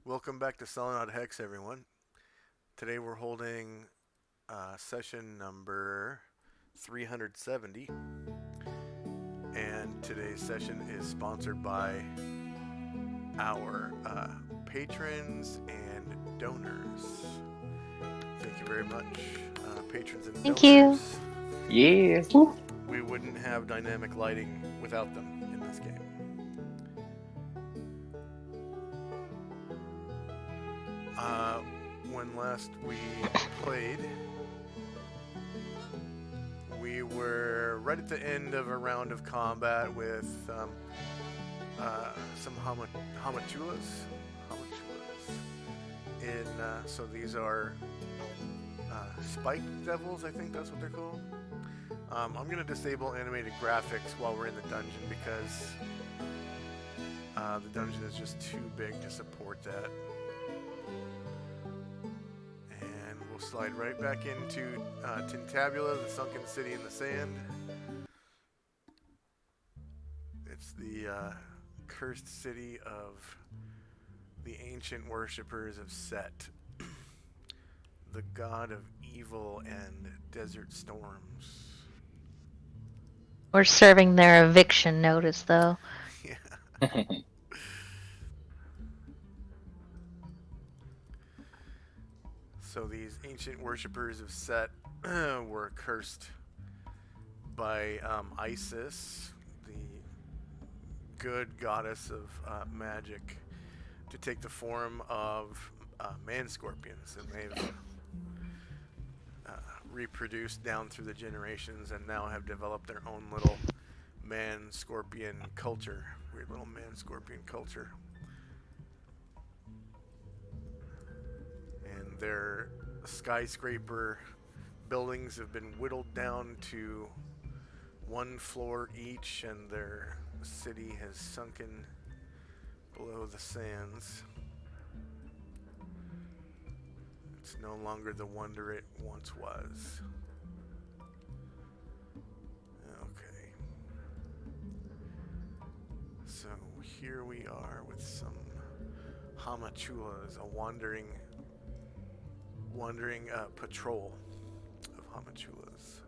Welcome back to Solynod Hex, everyone. Today we're holding session number 370, and today's session is sponsored by our patrons and donors. Thank you very much, patrons and Thank you. donors. Yeah. We wouldn't have dynamic lighting without them in this game. When last we played, we were right at the end of a round of combat with some hamachulas. So these are spike devils, I think that's what they're called. I'm going to disable animated graphics while we're in the dungeon because the dungeon is just too big to support that. And we'll slide right back into Tintabula, the sunken city in the sand. It's the cursed city of the ancient worshippers of Set, the god of evil and desert storms. We're serving their eviction notice, though. Yeah. So these ancient worshippers of Set were cursed by Isis, the good goddess of magic, to take the form of man scorpions, and they've reproduced down through the generations and now have developed their own little man scorpion culture. Weird little man scorpion culture. And their skyscraper buildings have been whittled down to one floor each, and their city has sunken below the sands. It's no longer the wonder it once was. Okay. So here we are with some hamachulas, a wandering patrol of hamachulas.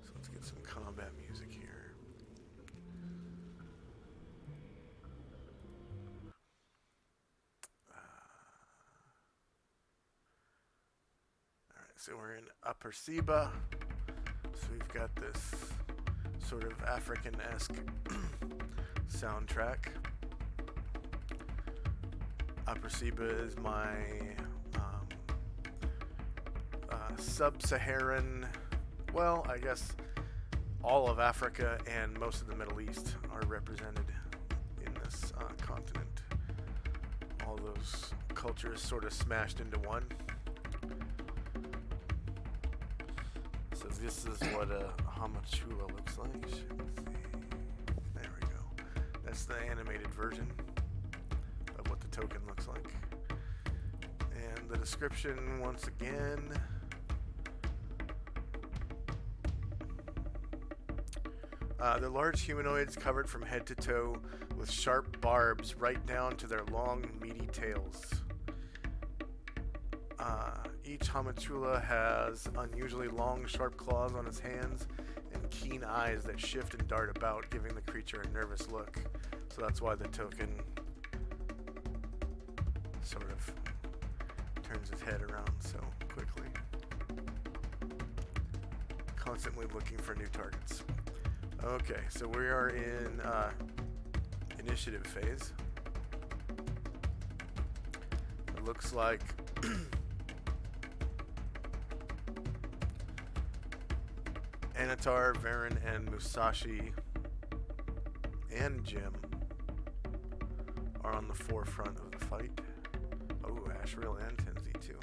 So let's get some combat music here. So we're in Upper Seba. So we've got this sort of African-esque soundtrack. Upper Seba is my sub-Saharan, well, I guess all of Africa and most of the Middle East are represented in this continent. All those cultures sort of smashed into one. So this is what a hamachula looks like. Let's see. There we go. That's the animated version of what the token looks like. And the description once again. They're large humanoids covered from head to toe with sharp barbs right down to their long, meaty tails. Each hamachula has unusually long, sharp claws on its hands and keen eyes that shift and dart about, giving the creature a nervous look. So that's why the token sort of turns his head around so quickly. Constantly looking for new targets. Okay, so we are in initiative phase. It looks like Anatar, Varen, and Musashi and Jim are on the forefront of the fight. Oh, Ashriel and Tenzi too.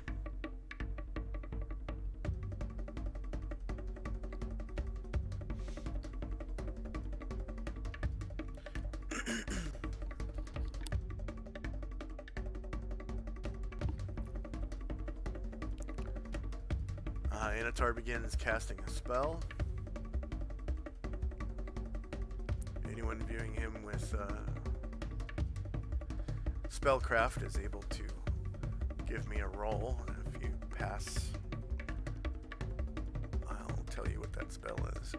Anatar begins casting a spell. Anyone viewing him with Spellcraft is able to give me a roll, and if you pass, I'll tell you what that spell is.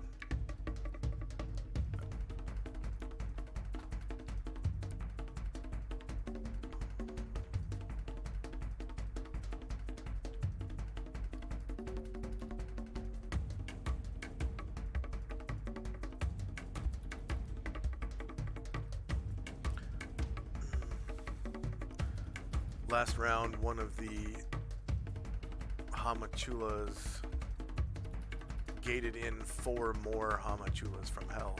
Last round, one of the Hamachulas gated in 4 more Hamachulas from hell.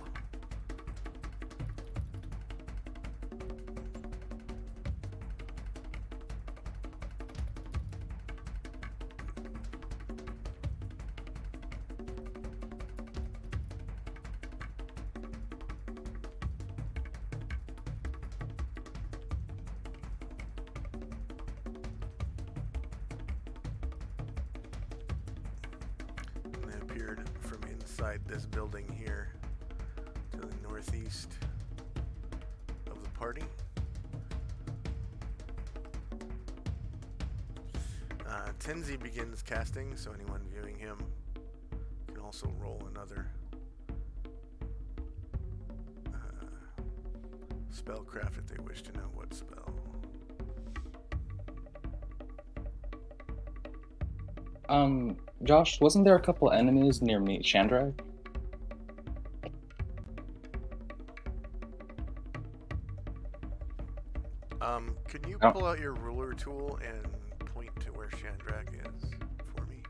From inside this building here to the northeast of the party. Tenzi begins casting, so anyone viewing him can also roll another spellcraft if they wish to know what spell. Josh, wasn't there a couple enemies near me, Chandra? Can you pull out your ruler tool and point to where Chandrak is for me?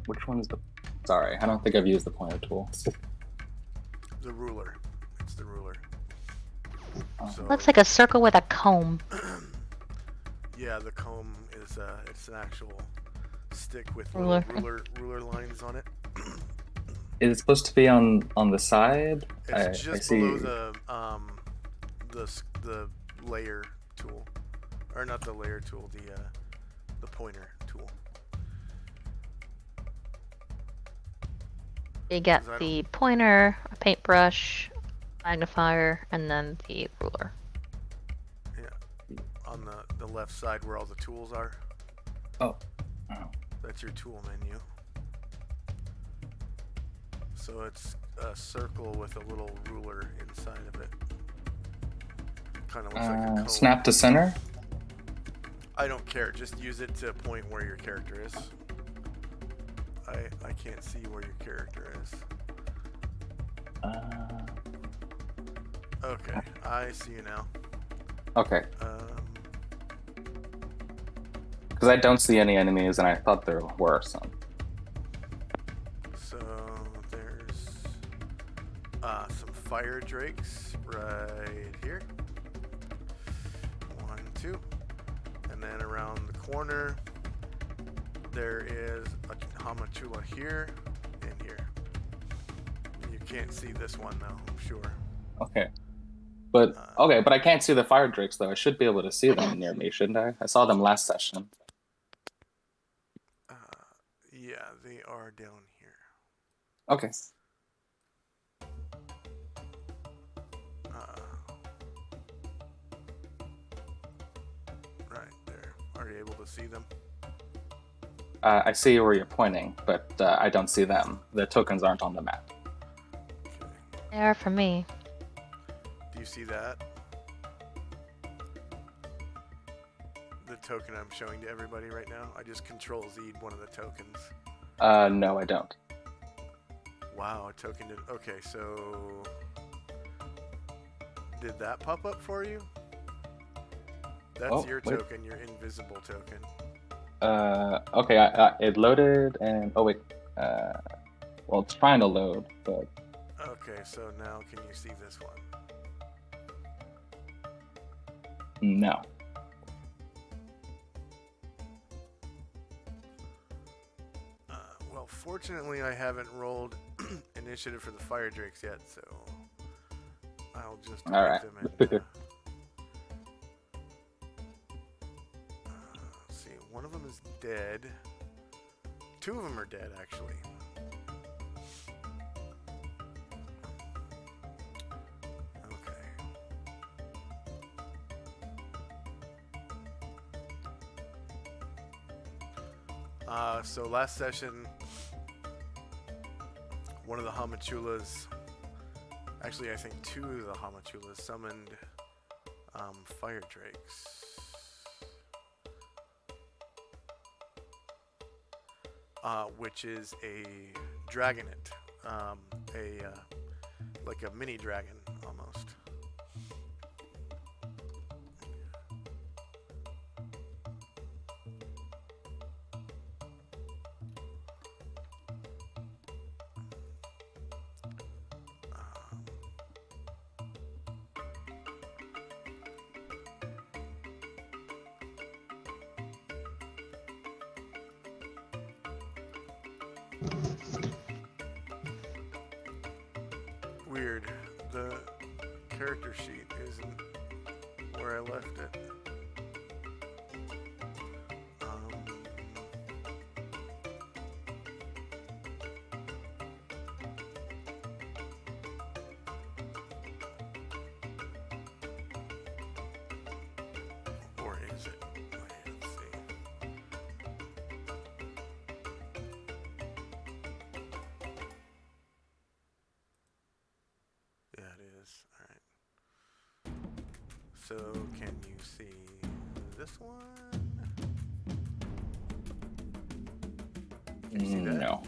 Which one is the... Sorry, I don't think I've used the pointer tool. The ruler. It's the ruler. So, Looks like a circle with a comb. yeah, the comb is it's an actual stick with Ruler. ruler lines on it. Is it supposed to be on the side? It's I just see. below the layer tool, or not the layer tool, the pointer tool. You get the pointer, a paintbrush, magnifier, and then the ruler. Yeah, on the left side where all the tools are. Oh. That's your tool menu. So it's a circle with a little ruler inside of it. Kind of looks like a cone. Snap to center? I don't care. Just use it to point where your character is. I can't see where your character is. Okay, I see you now. Okay. Because I don't see any enemies, and I thought there were some. So there's some fire drakes right here. 1, 2, and then around the corner there is a Hamachula here and here. You can't see this one though, I'm sure. Okay. But but I can't see the fire drakes though. I should be able to see them near me, shouldn't I? I saw them last session. Yeah, they are down here. Okay. Right there. Are you able to see them? I see where you're pointing, but I don't see them. The tokens aren't on the map. Okay. They are for me. Do you see that? The token I'm showing to everybody right now? I just Control-Z'd one of the tokens. No, I don't. Wow, a token did... Okay, so... Did that pop up for you? That's your token, your invisible token. Okay, it loaded and... Oh, wait. Well, it's trying to load, but... Okay, so now can you see this one? No. Well, fortunately, I haven't rolled initiative for the fire drakes yet, so I'll just type them in. one's dead. Two of them are dead, actually. Okay. So last session, one of the Hamachulas, actually I think two of the Hamachulas summoned fire drakes. Which is a dragonet, like a mini dragon almost. Weird. The character sheet isn't where I left it. Or is it? Let's see. Yeah, it is. All right. So, can you see this one? Can you see that? No.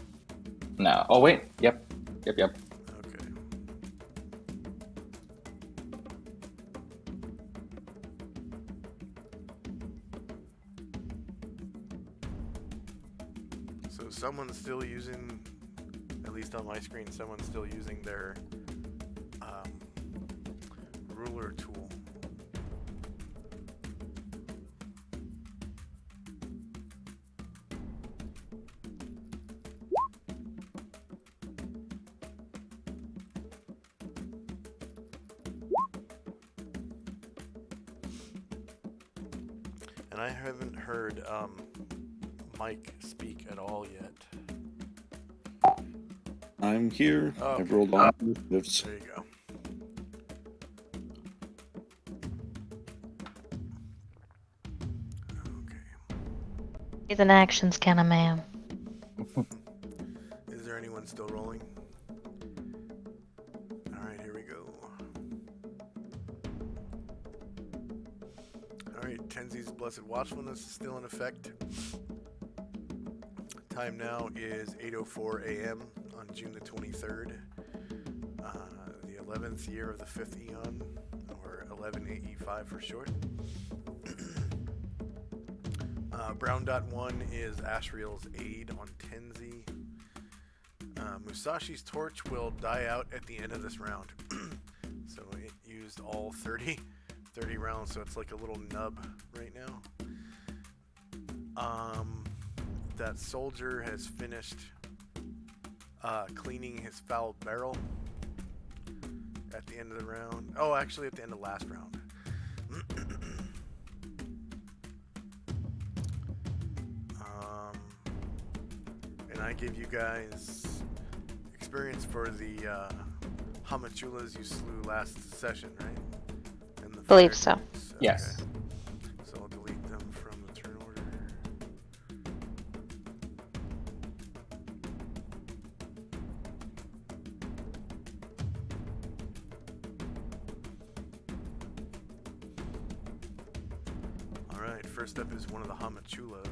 No. Oh wait. Yep. Yep. Okay. So someone's still using, at least on my screen, someone's still using their ruler tool. And I haven't heard Mike speak at all yet. I'm here. Oh, I've rolled all initiatives. There you go. Okay. He's an actions kind of man. Is there anyone still rolling? Alright, here we go. Alright, Tenzi's Blessed Watchfulness is still in effect. Time now is 8:04 a.m. on June the 23rd. The 11th year of the 5th Eon, or 11AE5 for short. Brown Dot 1 is Ashriel's aid on Tenzi. Musashi's torch will die out at the end of this round. So it used all 30 rounds, so it's like a little nub right now. That soldier has finished cleaning his foul barrel at the end of the round. Oh, actually at the end of last round. And I give you guys experience for the Hamachulas you slew last session, right? And the Believe fire so. drakes. Yes. Okay. So I'll delete them from the turn order. Alright, first up is one of the Hamachulas.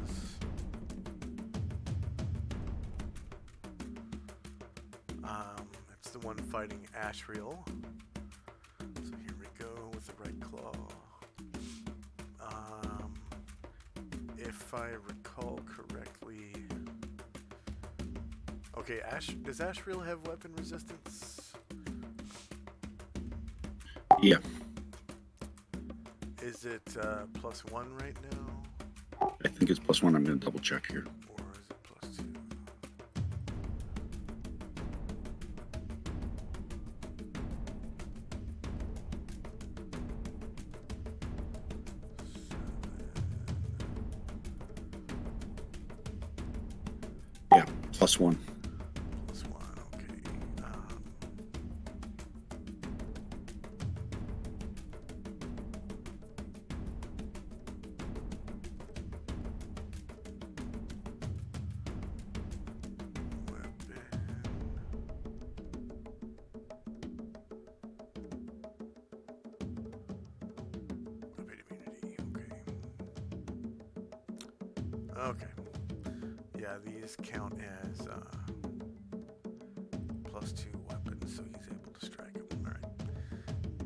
It's the one fighting Ashriel. So here we go with the right claw. If I recall correctly... Okay, does Ashriel have weapon resistance? Yeah. Is it +1 right now? I think it's +1. I'm going to double check here. Or is it +2? Yeah, +1. +1, okay. Weapon. Weapon immunity, okay. Okay. Yeah, these count as +2 weapons, so he's able to strike him. Alright.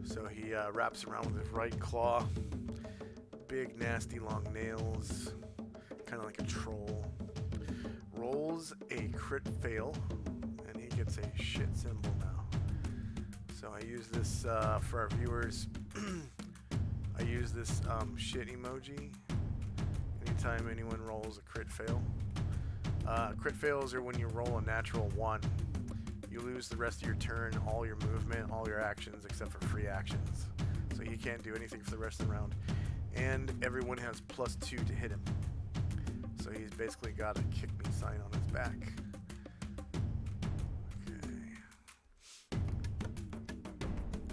So he wraps around with his right claw. Big, nasty, long nails. Kind of like a troll. Rolls a crit fail, and he gets a shit symbol now. So I use this for our viewers. I use this shit emoji anytime anyone rolls a crit fail. Crit fails are when you roll a natural 1. You lose the rest of your turn, all your movement, all your actions, except for free actions. So he can't do anything for the rest of the round. And everyone has +2 to hit him. So he's basically got a kick me sign on his back. Okay.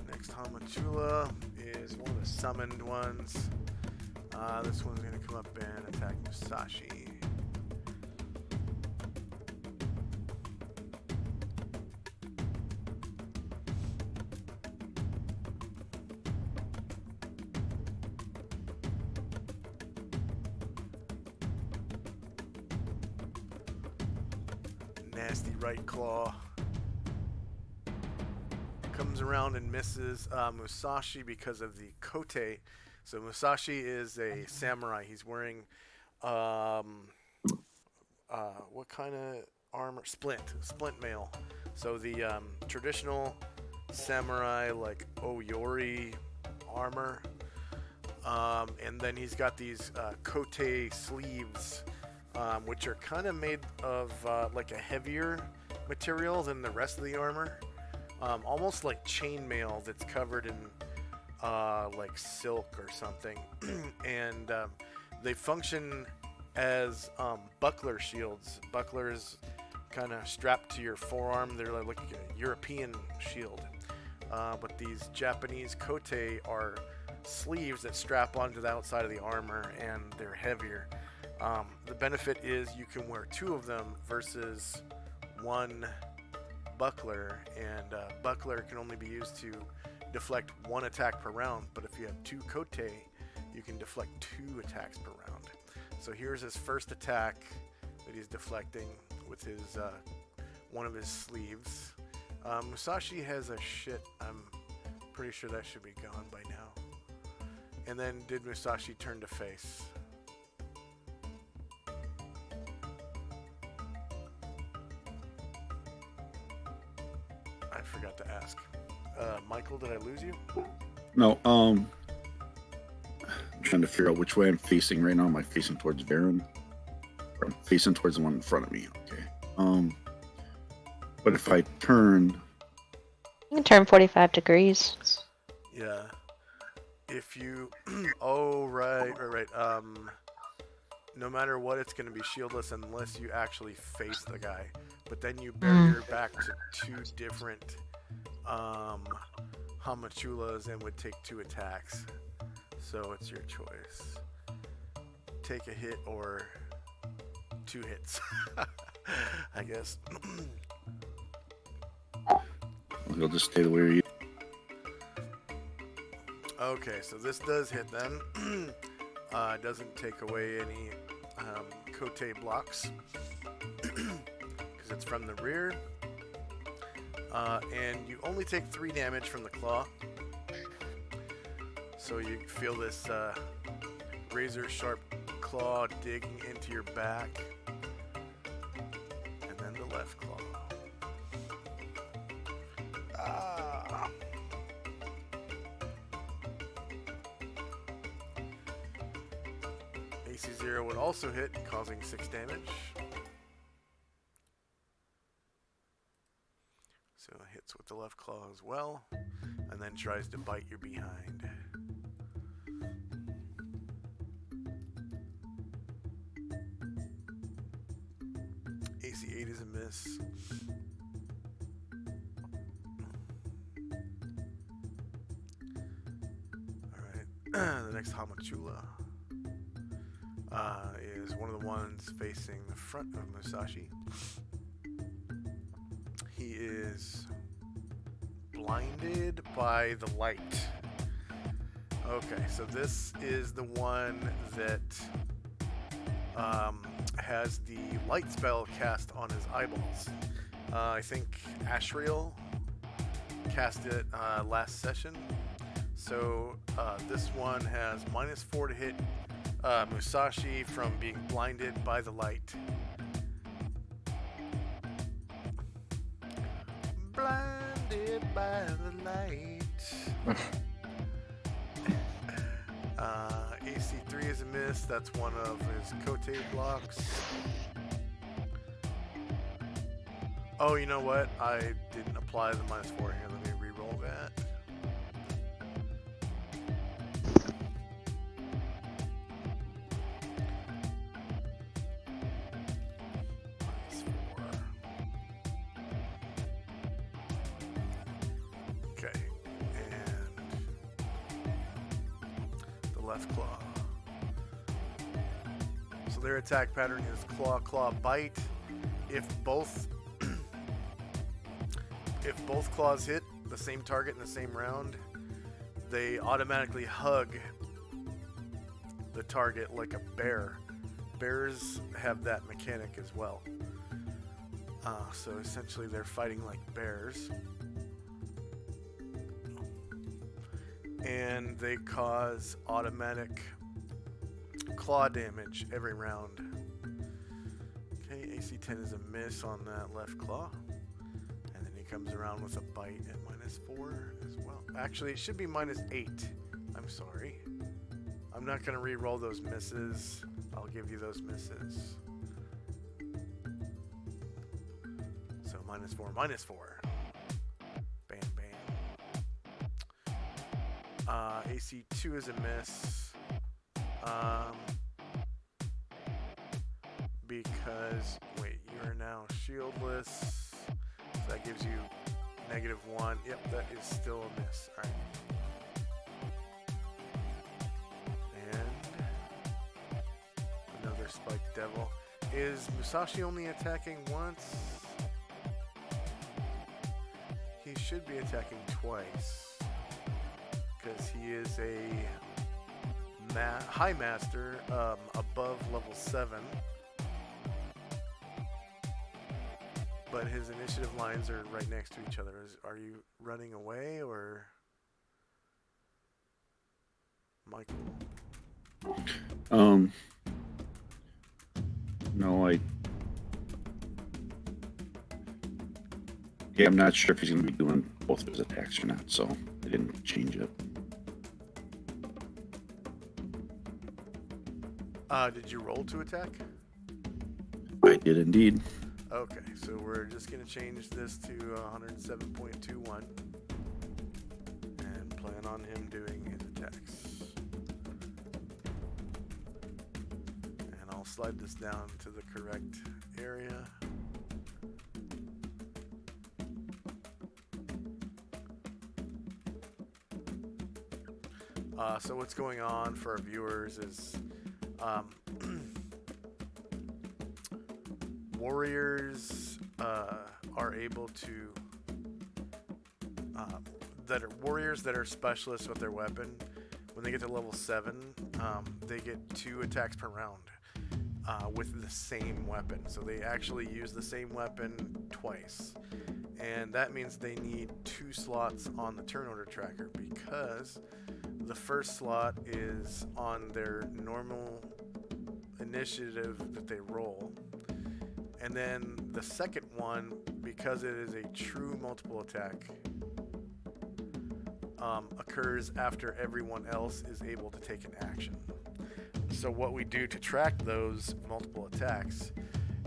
Next Hamatula is one of the summoned ones. This one's going to come up and attack Musashi. Nasty right claw. Comes around and misses Musashi because of the kote. So Musashi is a samurai. He's wearing what kind of armor? Splint mail. So the traditional samurai like Oyori armor. And then he's got these kote sleeves, which are kind of made of like a heavier material than the rest of the armor. Almost like chainmail that's covered in like silk or something. And they function as buckler shields. Bucklers kind of strapped to your forearm. They're like a European shield. But these Japanese kote are sleeves that strap onto the outside of the armor, and they're heavier. The benefit is you can wear 2 of them versus 1 buckler, and buckler can only be used to deflect 1 attack per round, but if you have 2 kote, you can deflect 2 attacks per round. So here's his first attack that he's deflecting with his one of his sleeves. Musashi has a shit. I'm pretty sure that should be gone by now. And then did Musashi turn to face? I forgot to ask. Michael, did I lose you? No, I'm trying to figure out which way I'm facing right now. Am I facing towards Varen? Or I'm facing towards the one in front of me. Okay. But if I turn, You can turn 45 degrees. Yeah. If you... oh, right. No matter what, it's going to be shieldless unless you actually face the guy. But then you bear your back to 2 different Hamachulas and would take 2 attacks. So it's your choice. Take a hit or 2 hits. I guess. he'll just stay the way you. Okay, so this does hit then. Doesn't take away any kote blocks because it's from the rear. And you only take 3 damage from the claw. So you feel this razor sharp claw digging into your back. And then the left claw. Ah. AC0 would also hit, causing 6 damage. So it hits with the left claw as well, and then tries to bite your behind. AC 8 is a miss. Alright, the next Hamachula is one of the ones facing the front of Musashi. He is blinded by the light. Okay, so this is the one that has the light spell cast on his eyeballs. I think Ashriel cast it last session. So this one has -4 to hit Musashi from being blinded by the light. Blinded by the light. AC 3 is a miss. That's one of his Kote blocks. Oh, you know what? I didn't apply the -4 here. Let me re-roll that. -4. Okay, and the left claw. So their attack pattern is claw, claw, bite. If both claws hit the same target in the same round, they automatically hug the target like a bear. Bears have that mechanic as well. So essentially they're fighting like bears. And they cause automatic claw damage every round. Okay, AC 10 is a miss on that left claw. And then he comes around with a bite at -4 as well. Actually, it should be -8. I'm sorry. I'm not going to re-roll those misses. I'll give you those misses. So -4, -4. Bam, bam. AC 2 is a miss. Because, wait, you are now shieldless. So that gives you -1. Yep, that is still a miss. Alright. And another Spike Devil. Is Musashi only attacking once? He should be attacking twice. Because he is a High Master above level 7. But his initiative lines are right next to each other. Are you running away or Michael? No, yeah, I'm not sure if he's going to be doing both of his attacks or not, so I didn't change it. Did you roll to attack? I did indeed. Okay, so we're just going to change this to 107.21 and plan on him doing his attacks. And I'll slide this down to the correct area. So what's going on for our viewers is warriors are able to warriors that are specialists with their weapon. When they get to level 7, they get 2 attacks per round with the same weapon. So they actually use the same weapon twice, and that means they need 2 slots on the turn order tracker, because the first slot is on their normal initiative that they roll. And then the second one, because it is a true multiple attack, occurs after everyone else is able to take an action. So what we do to track those multiple attacks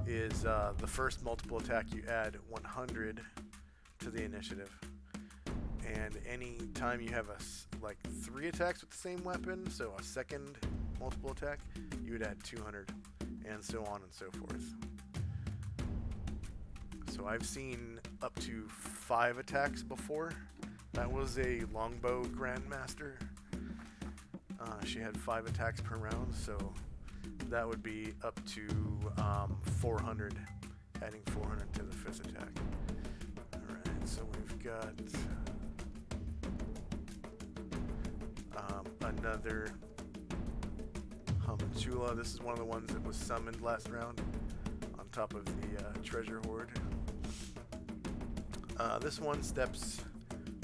is the first multiple attack you add 100 to the initiative. And any time you have like 3 attacks with the same weapon, so a second multiple attack, you would add 200, and so on and so forth. So I've seen up to 5 attacks before. That was a longbow grandmaster. She had 5 attacks per round, so that would be up to 400, adding 400 to the 5th attack. Alright, so we've got another Homunchula. This is one of the ones that was summoned last round on top of the treasure hoard. This one steps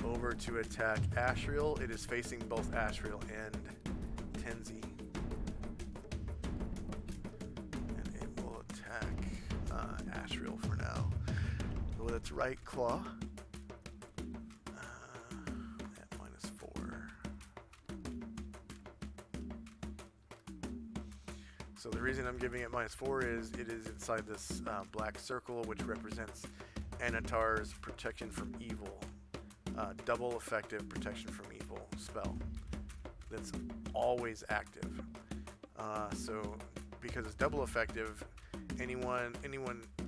over to attack Ashriel. It is facing both Ashriel and Tenzi. And it will attack Ashriel for now with its right claw. At -4. So the reason I'm giving it -4 is it is inside this black circle, which represents Anatar's protection from evil. Double effective protection from evil spell that's always active. So because it's double effective, anyone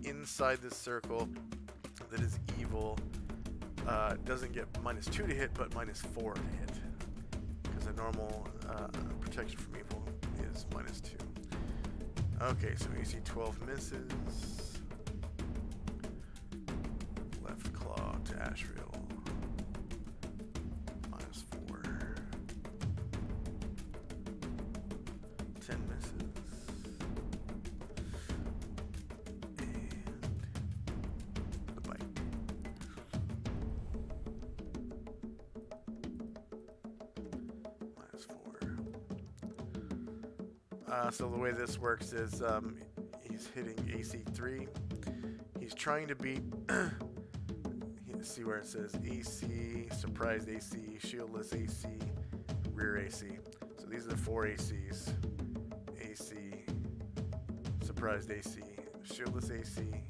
inside this circle that is evil doesn't get -2 to hit, but -4 to hit, because a normal protection from evil is -2. Okay, so AC 12 misses. Left claw to Ashriel. -4. 10 misses. And the bite. -4. So the way this works is he's hitting AC 3. He's trying to beat see where it says AC, surprised AC, shieldless AC, rear AC. So these are the 4 ACs. AC, surprised AC, shieldless AC,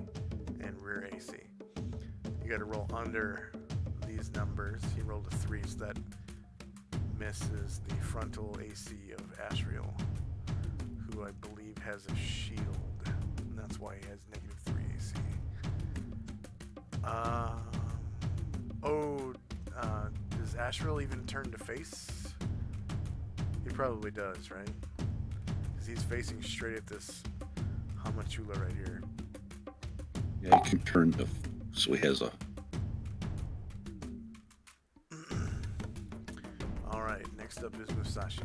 and rear AC. You got to roll under these numbers. He rolled a 3, so that misses the frontal AC of Ashriel, who I believe has a shield, and that's why he has -3 AC. Does Ashriel even turn to face? He probably does, right? Because he's facing straight at this Homunchula right here. Yeah, he can turn to, so he has a. Alright, next up is Musashi.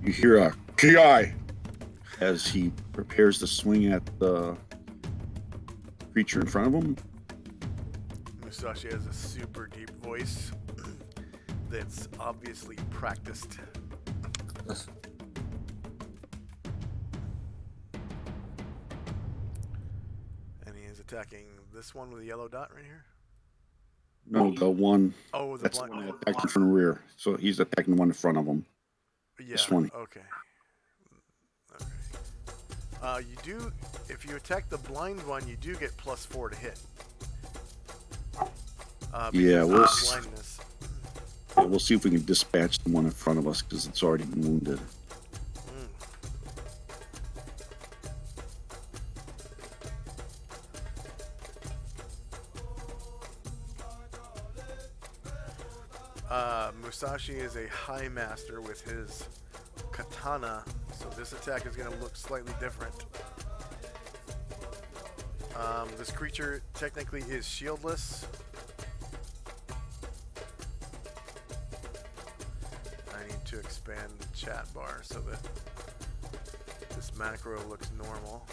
You hear a KI as he prepares to swing at the creature in front of him. Musashi has a super deep voice that's obviously practiced. And he is attacking this one with a yellow dot right here. No, the one. Oh, the That's blind. the one that attacked from the rear. So he's attacking the one in front of him. Yeah. This one. Okay. You do, if you attack the blind one, you do get +4 to hit. Yeah, of blindness. we'll see if we can dispatch the one in front of us because it's already been wounded. Musashi is a high master with his katana, so this attack is going to look slightly different. This creature technically is shieldless. I need to expand the chat bar so that this macro looks normal.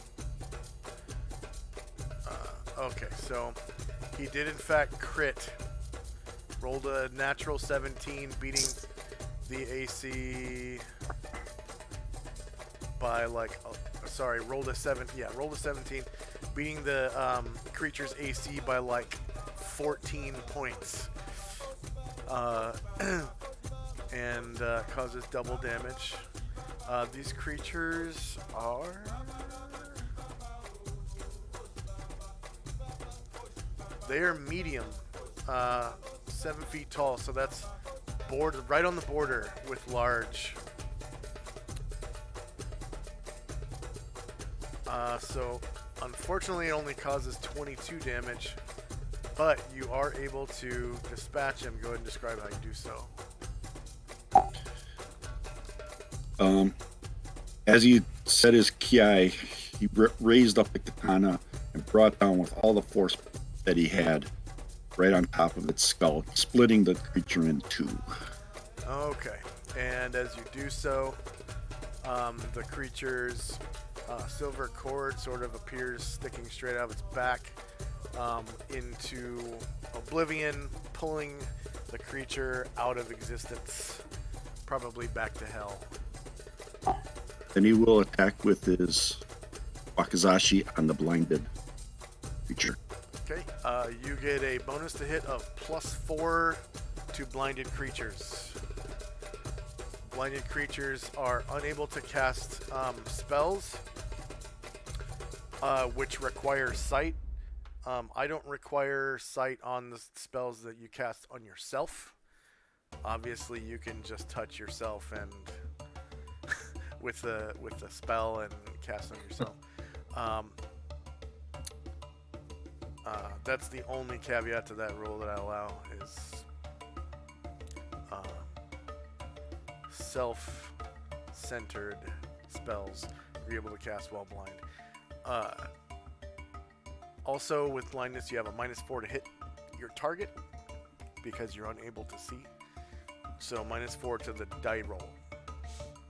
Okay, so he did in fact crit. Rolled a natural 17, beating the AC by like, rolled a 17, beating the creature's AC by like 14 points, and causes double damage. These creatures are medium, 7 feet tall, so that's right on the border with large. So unfortunately, it only causes 22 damage, but you are able to dispatch him. Go ahead and describe how you do so. As he set his ki, he raised up the katana and brought down with all the force that he had right on top of its skull, splitting the creature in two. Okay, and as you do so, the creature's silver cord sort of appears sticking straight out of its back into oblivion, pulling the creature out of existence, probably back to hell. Then he will attack with his wakizashi on the blinded creature. Okay, you get a bonus to hit of +4 to blinded creatures. Blinded creatures are unable to cast spells, which require sight. I don't require sight on the spells that you cast on yourself. Obviously, you can just touch yourself and with the spell and cast on yourself. That's the only caveat to that rule that I allow is self-centered spells you're able to cast while blind. Also, with blindness, you have a -4 to hit your target because you're unable to see. So -4 to the die roll.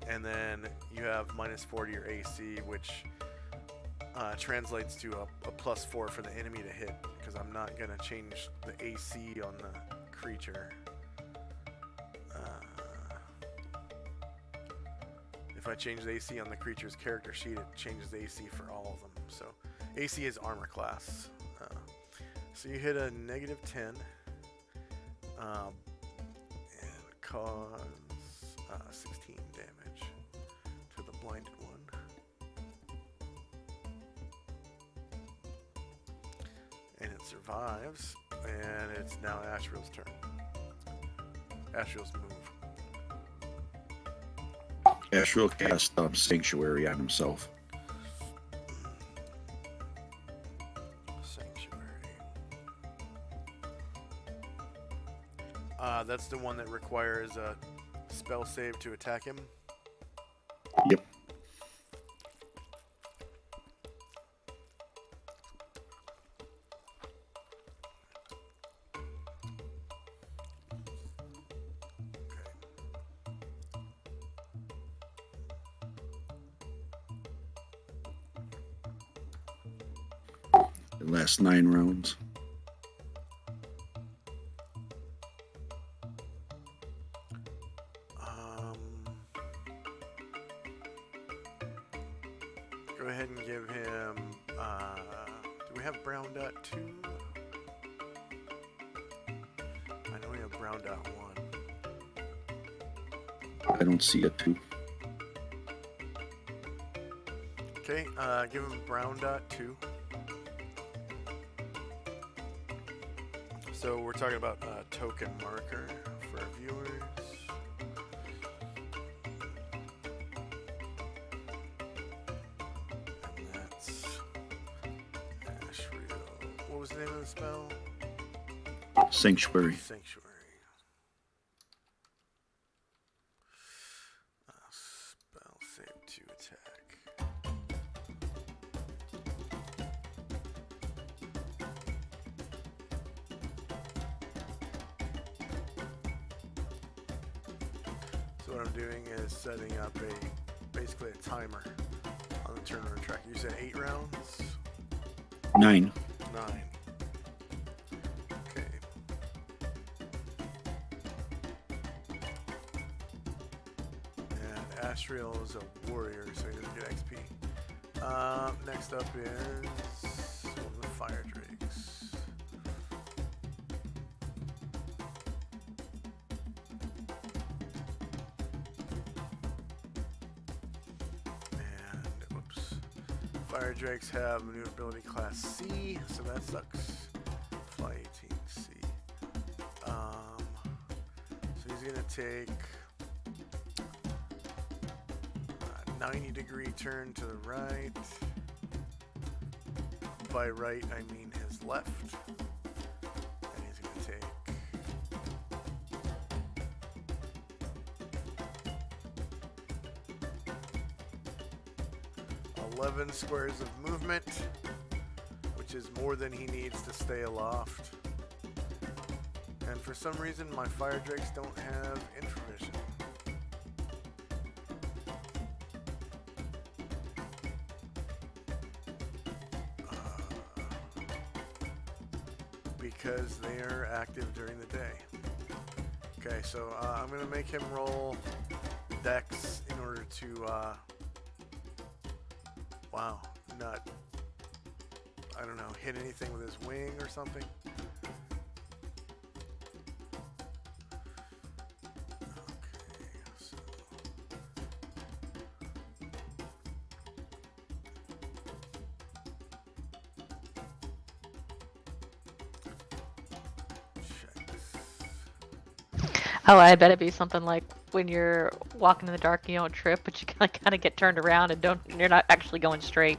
And then you have -4 to your AC, which translates to a +4 for the enemy to hit, because I'm not going to change the AC on the creature. If I change the AC on the creature's character sheet, it changes the AC for all of them. So AC is armor class. So you hit a -10 and cause 16 damage to the blinded one. And it survives, and it's now Ashriel's turn. Ashriel's move. Ashriel cast Sanctuary on himself. Sanctuary. That's the one that requires a spell save to attack him. Yep. The last 9 rounds. Go ahead and give him. Do we have brown dot 2? I know we have brown dot 1. I don't see a 2. Okay, give him brown dot 2. So we're talking about token marker for our viewers. And that's Ashriel. What was the name of the spell? Sanctuary. Sanctuary. Spell save to attack. So what I'm doing is setting up basically a timer on the turnaround track. You said 8 rounds? 9. 9. Okay. And Ashriel is a warrior, so he doesn't get XP. Next up is one of the fire drakes. Fire drakes have maneuverability class C, so that sucks. Fly 18C. So he's gonna take a 90-degree turn to the right. by right, I mean his left. And he's going to take 11 squares of movement, which is more than he needs to stay aloft. And for some reason, my fire drakes don't have infravision. Because they are active during the day. Okay, so I'm going to make him roll Dex in order to, wow, not, I don't know, hit anything with his wing or something. Oh, I bet it'd be something like when you're walking in the dark, you don't trip, but you kind of get turned around and you're not actually going straight.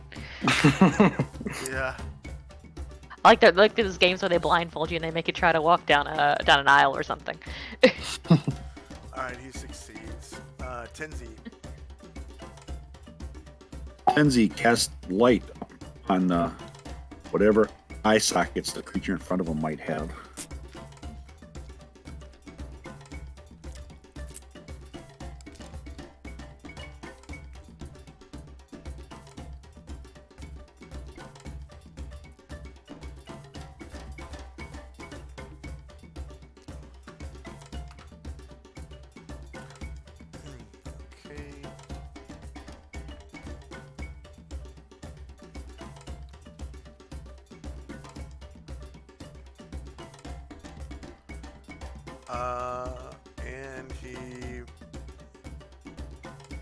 Yeah. I like those games where they blindfold you and they make you try to walk down an aisle or something. Alright, he succeeds. Tenzi. Tenzi cast light on whatever eye sockets the creature in front of him might have. And he,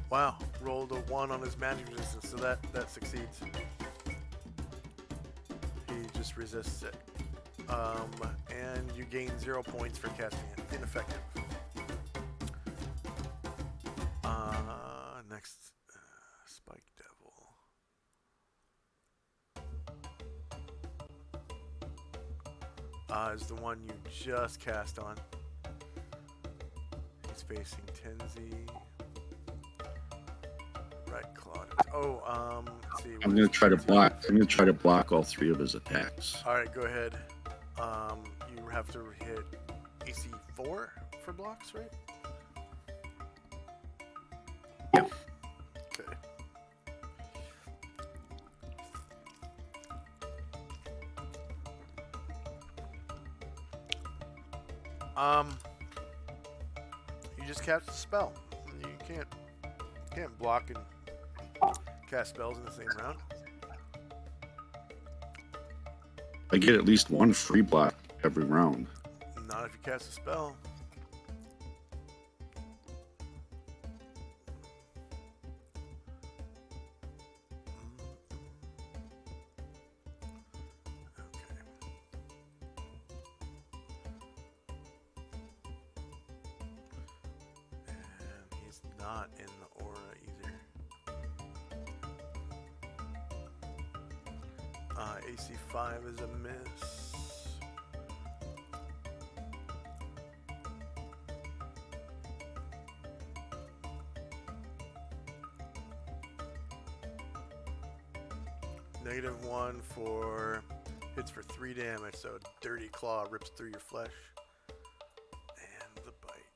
wow, rolled a 1 on his magic resistance, so that succeeds. He just resists it. And you gain 0 points for casting it. Ineffective. Next, Spike Devil. Is the one you just cast on. He's facing Tenzi. Right claw. Oh, let's see. I'm gonna try to block. I'm gonna try to block all 3 of his attacks. All right, go ahead. You have to hit AC 4 for blocks, right? Yeah. Okay. You just cast a spell. You can't block and cast spells in the same round. I get at least 1 free block every round. Not if you cast a spell. Not in the aura either. AC 5 is a miss. -1 for hits for 3 damage, so Dirty Claw rips through your flesh. And the bite.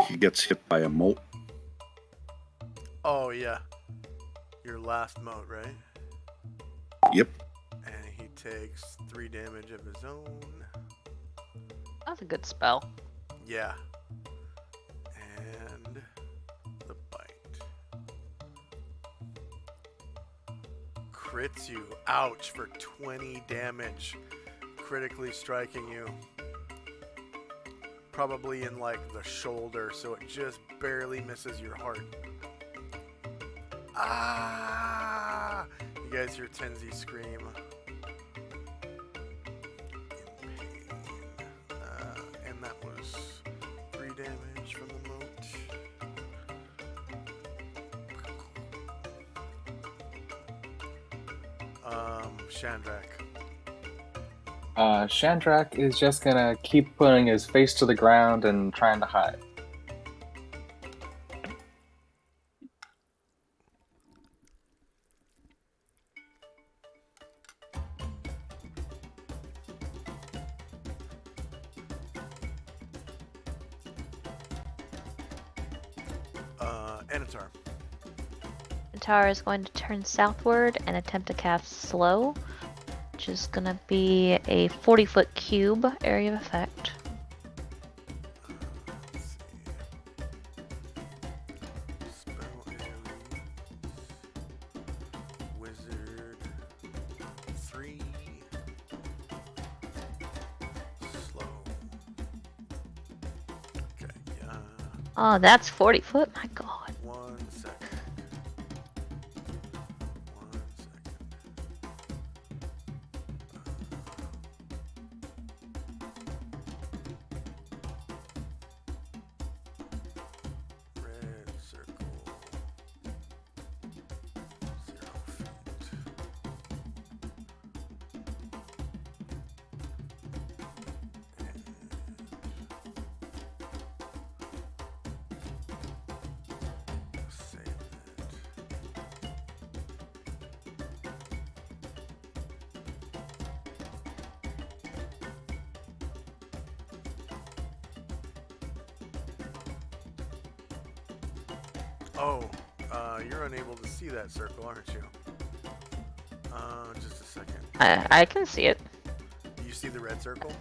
He gets hit by a moat. Oh yeah, your last moat, right? Yep. And he takes 3 damage of his own. That's a good spell. Yeah. And the bite. Crits you. Ouch, for 20 damage. Critically striking you. Probably in like the shoulder, so it just barely misses your heart. Ah! You guys hear Tenzi scream. In pain. And that was 3 damage from the moat. Shandrak. Shandrak is just gonna keep putting his face to the ground and trying to hide. Anatar. Tara is going to turn southward and attempt to cast slow, which is going to be a 40-foot cube area of effect. Let's see. Spell areas. Wizard. 3. Slow. Okay, yeah. Oh, that's 40 foot? My god. 1 second. 1 second. Red circle. 0 feet. Save that. Oh, you're unable to see that circle, aren't you? Just a second. I can see it. You see the red circle?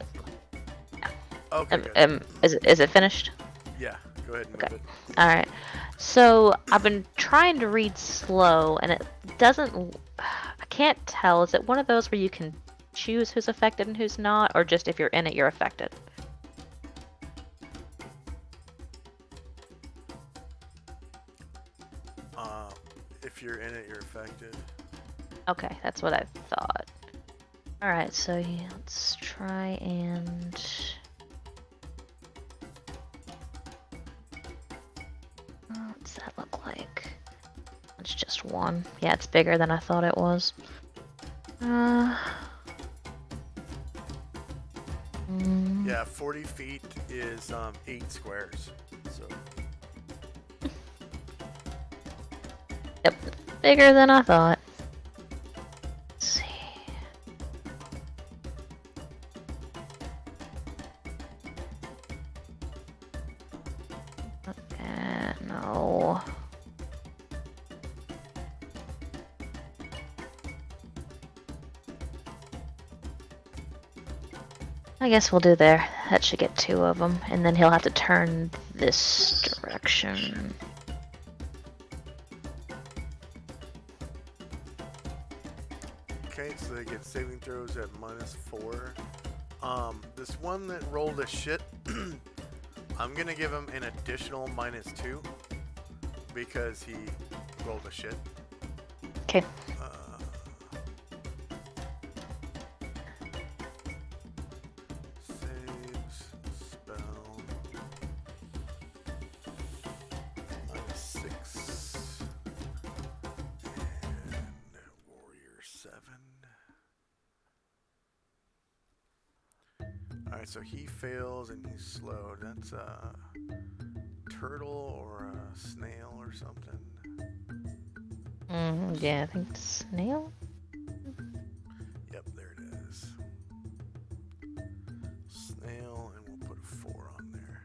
Okay, good. Is it finished? Yeah, go ahead and Okay. move it. Alright. So, I've been trying to read slow, and it doesn't... I can't tell. Is it one of those where you can choose who's affected and who's not, or just if you're in it, you're affected? If you're in it, you're affected. Okay, that's what I thought. Alright, so yeah, let's try and... What's that look like? It's just one. Yeah, it's bigger than I thought it was. Yeah, 40 feet is 8 squares. So Yep, bigger than I thought. Let's see. No. I guess we'll do there. That should get 2 of them, and then he'll have to turn this direction. okay, so they get saving throws at -4. This one that rolled a shit, I'm gonna give him an additional -2 because he rolled a shit. Okay. Saves, spell, -6, and warrior 7. Alright, so he fails and he's slowed. That's a turtle or a snail or something. Yeah, I think snail? Yep, there it is. Snail, and we'll put a 4 on there.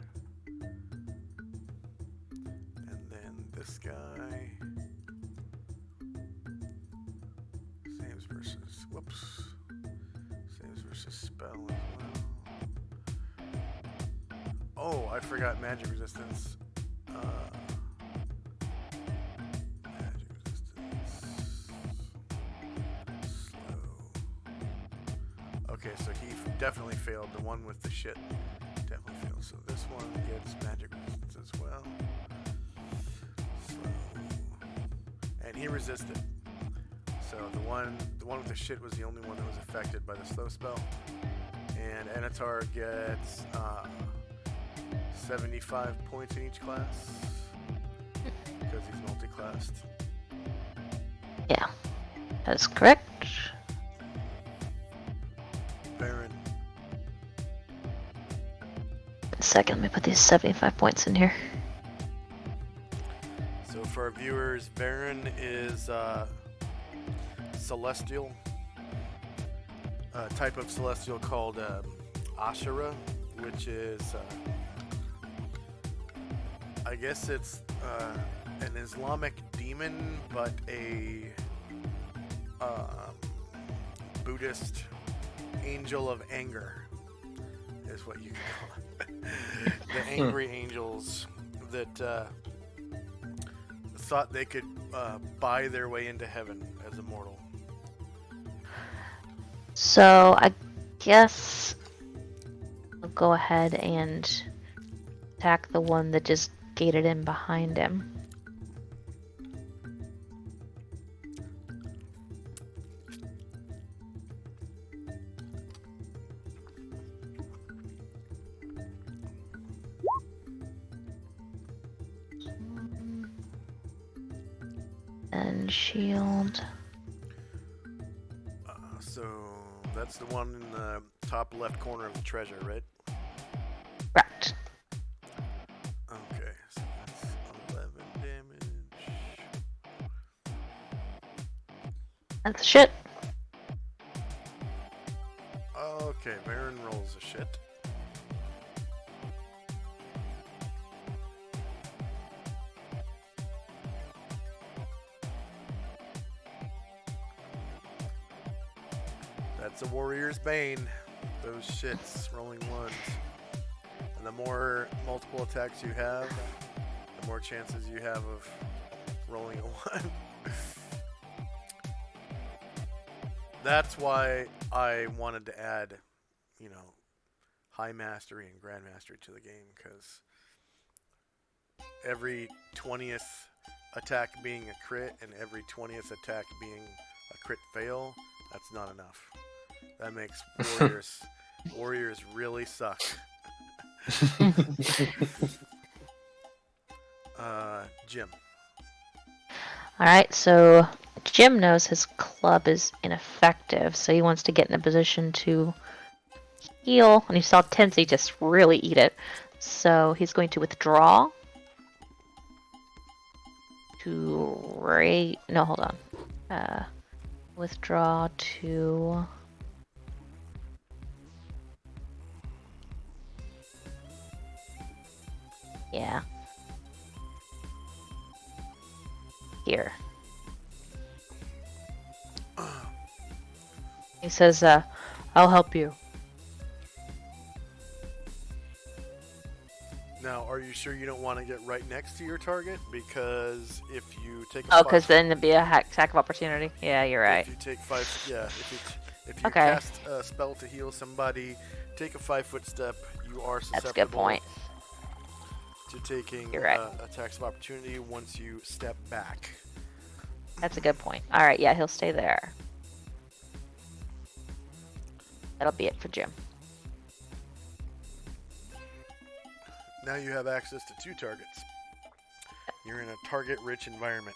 And then this guy saves versus, whoops, saves versus spell as well. Oh, I forgot magic resistance. Magic resistance. Slow. Okay, so he definitely failed. The one with the shit definitely failed. So this one gets magic resistance as well. Slow. And he resisted. So the one with the shit was the only one that was affected by the slow spell. And Anatar gets 75 points in each class because he's multi-classed. Yeah, that's correct. second. Let me put these 75 points in here. So for our viewers, Varen is celestial, type of celestial called Ashura, which is, I guess it's an Islamic demon, but a Buddhist angel of anger is what you can call it. The angry angels that thought they could buy their way into heaven as a mortal. So I guess I'll go ahead and attack the one that just gated in behind him. And shield. So that's the one in the top left corner of the treasure, right? Correct. Okay, so that's 11 damage. That's shit. Okay, Baron rolls a shit. That's a warrior's bane. Those shits, rolling ones. And the more multiple attacks you have, the more chances you have of rolling a one. That's why I wanted to add, you know, high mastery and grand mastery to the game, because every 20th attack being a crit and every 20th attack being a crit fail, that's not enough. That makes warriors really suck. Jim. Alright, so Jim knows his club is ineffective, so he wants to get in a position to heal. And he saw Tensei just really eat it. So he's going to withdraw. No, hold on. Withdraw to... Yeah. Here. He says, I'll help you. Now, are you sure you don't want to get right next to your target? Because if you take Oh, because then it'd be a attack of opportunity. Yeah, you're right. If you take if you Okay. cast a spell to heal somebody, take a 5-foot step, you are susceptible That's a good point. to taking You're right. attacks of opportunity once you step back. That's a good point. Alright, yeah, he'll stay there. That'll be it for Jim. Now you have access to 2 targets. You're in a target-rich environment.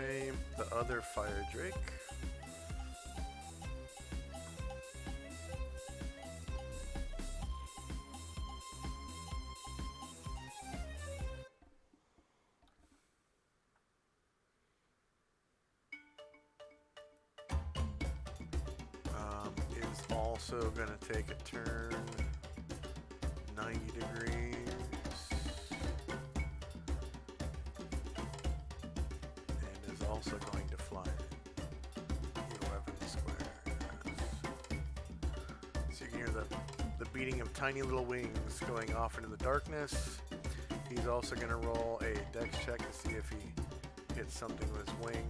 Okay, the other fire drake. Is also going to take a turn 90 degrees. And is also going to fly 11 squares. So you can hear the beating of tiny little wings going off into the darkness. He's also going to roll a dex check to see if he hits something with his wing.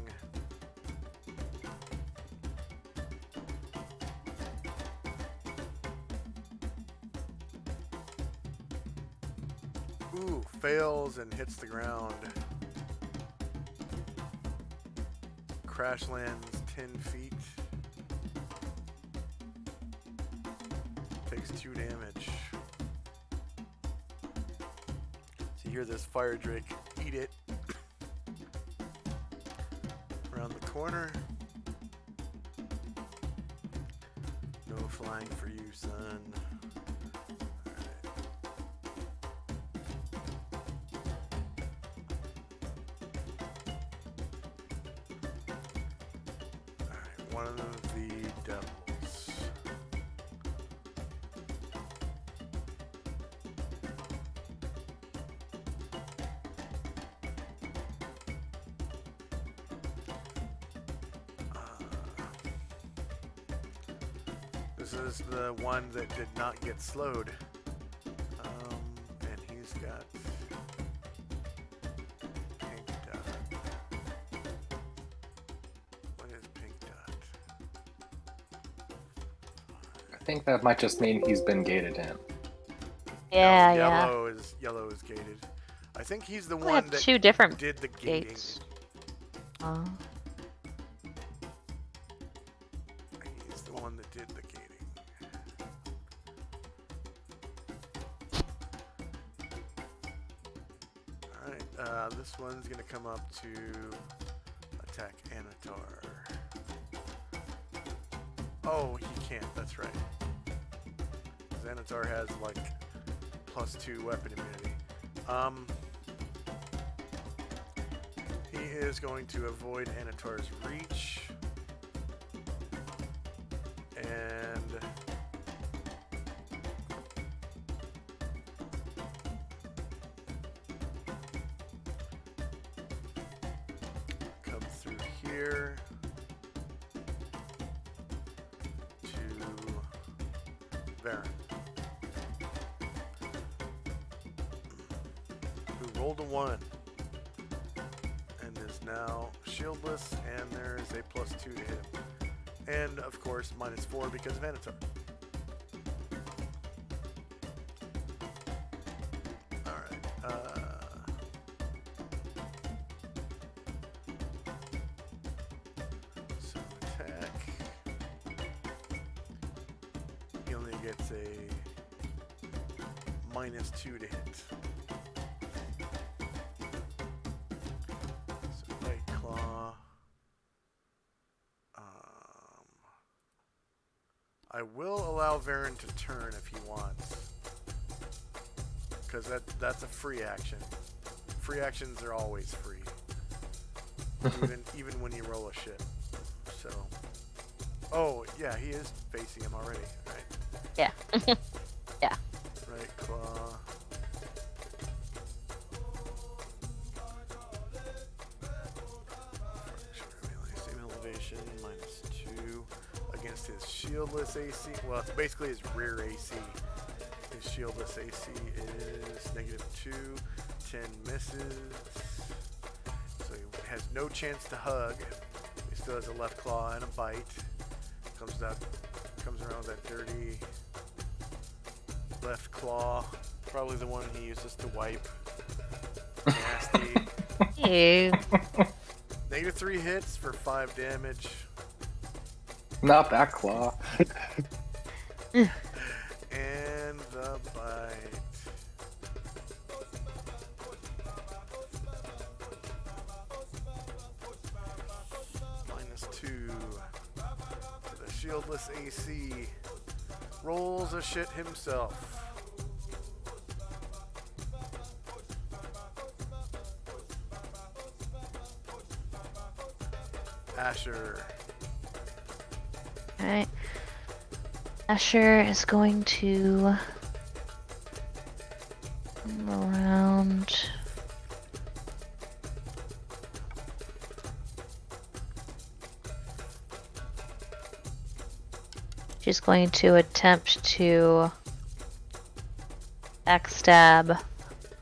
Ooh, fails and hits the ground. Crash lands 10 feet. Takes 2 damage. hear this fire drake eat it. Around the corner. No flying for you, son. Alright, one of the devils. This is the one that did not get slowed. And he's got pink dot. What is pink dot? I think that might just mean he's been gated in. Yeah, No, yeah. yellow is gated. I think he's the We one have that two different did the gating. gates. He's the one that did the gating. Alright, this one's gonna come up to attack Anatar. Oh, he can't, that's right. 'Cause Anatar has like +2 weapon immunity. He is going to avoid Anatar's reach. And come through here to Varen, who rolled a 1 and is now shieldless, and there is a +2 to hit him. And, of course, -4 because of Anatar. Alright, so attack. He only gets a -2 to hit. So Bite Claw. I will allow Varen to turn if he wants, because that's a free action. Free actions are always free, even when you roll a shit. So, oh yeah, he is facing him already, right? Yeah. Yeah. Right claw. Same elevation, -2. Against his shieldless AC. Well, it's basically his rear AC. His shieldless AC is -2. 10 misses. So he has no chance to hug. He still has a left claw and a bite. Comes around with that dirty left claw. Probably the one he uses to wipe. Nasty. Ew. -3 hits for 5 damage. Not that claw. And the bite. -2 for the shieldless AC. Rolls a shit himself. Asher. Alright. Asher is going to come around. She's going to attempt to backstab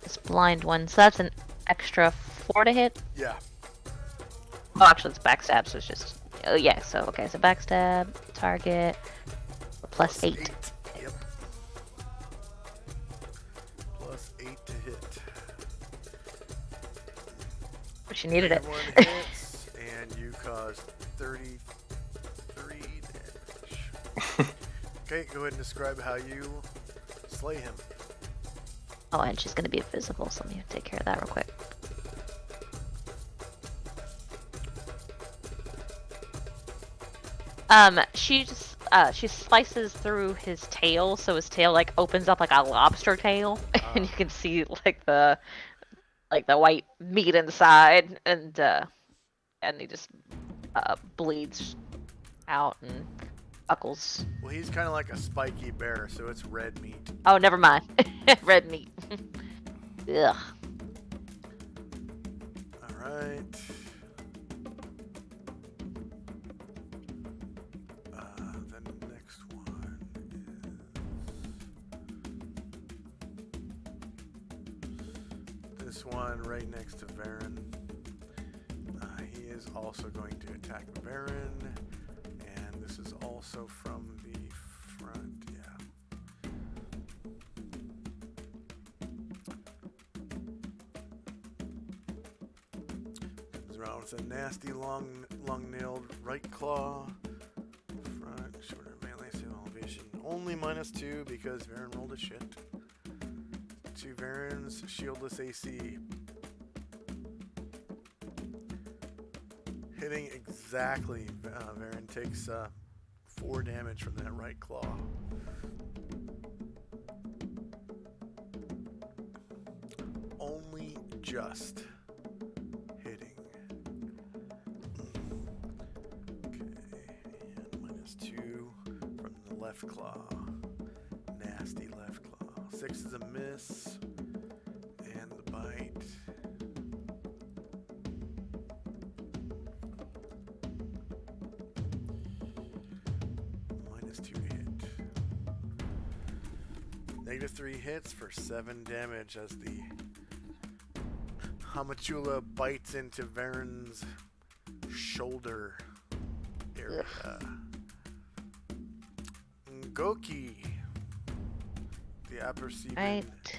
this blind one. So that's an extra 4 to hit. Yeah. Oh, actually, it's backstab, so it's just. Oh, yeah, so, okay, so backstab, target, +8. Yep. +8 to hit. She needed it. 1 hits, and you caused 33 damage. Okay, go ahead and describe how you slay him. Oh, and she's gonna be invisible, so let me take care of that real quick. She slices through his tail, so his tail like opens up like a lobster tail, and you can see like the white meat inside, and he just bleeds out and buckles. Well, he's kind of like a spiky bear, so it's red meat. Oh, never mind. Red meat. Ugh. Alright. The next one is this one right next to Varen. He is also going to attack Varen, and this is also from the front, yeah. Comes around with a nasty long-nailed right claw. Front, shorter melee, same elevation. Only -2 because Varen rolled a shit. To Varen's shieldless AC. Hitting exactly. Varen takes 4 damage from that right claw. Only just hitting. Okay, and -2 from the left claw. Nasty left claw. 6 is a miss. And the bite. -2 to hit. -3 hits for 7 damage as the Hamachula bites into Varen's shoulder area. Ngoki, the aperceiving, Right.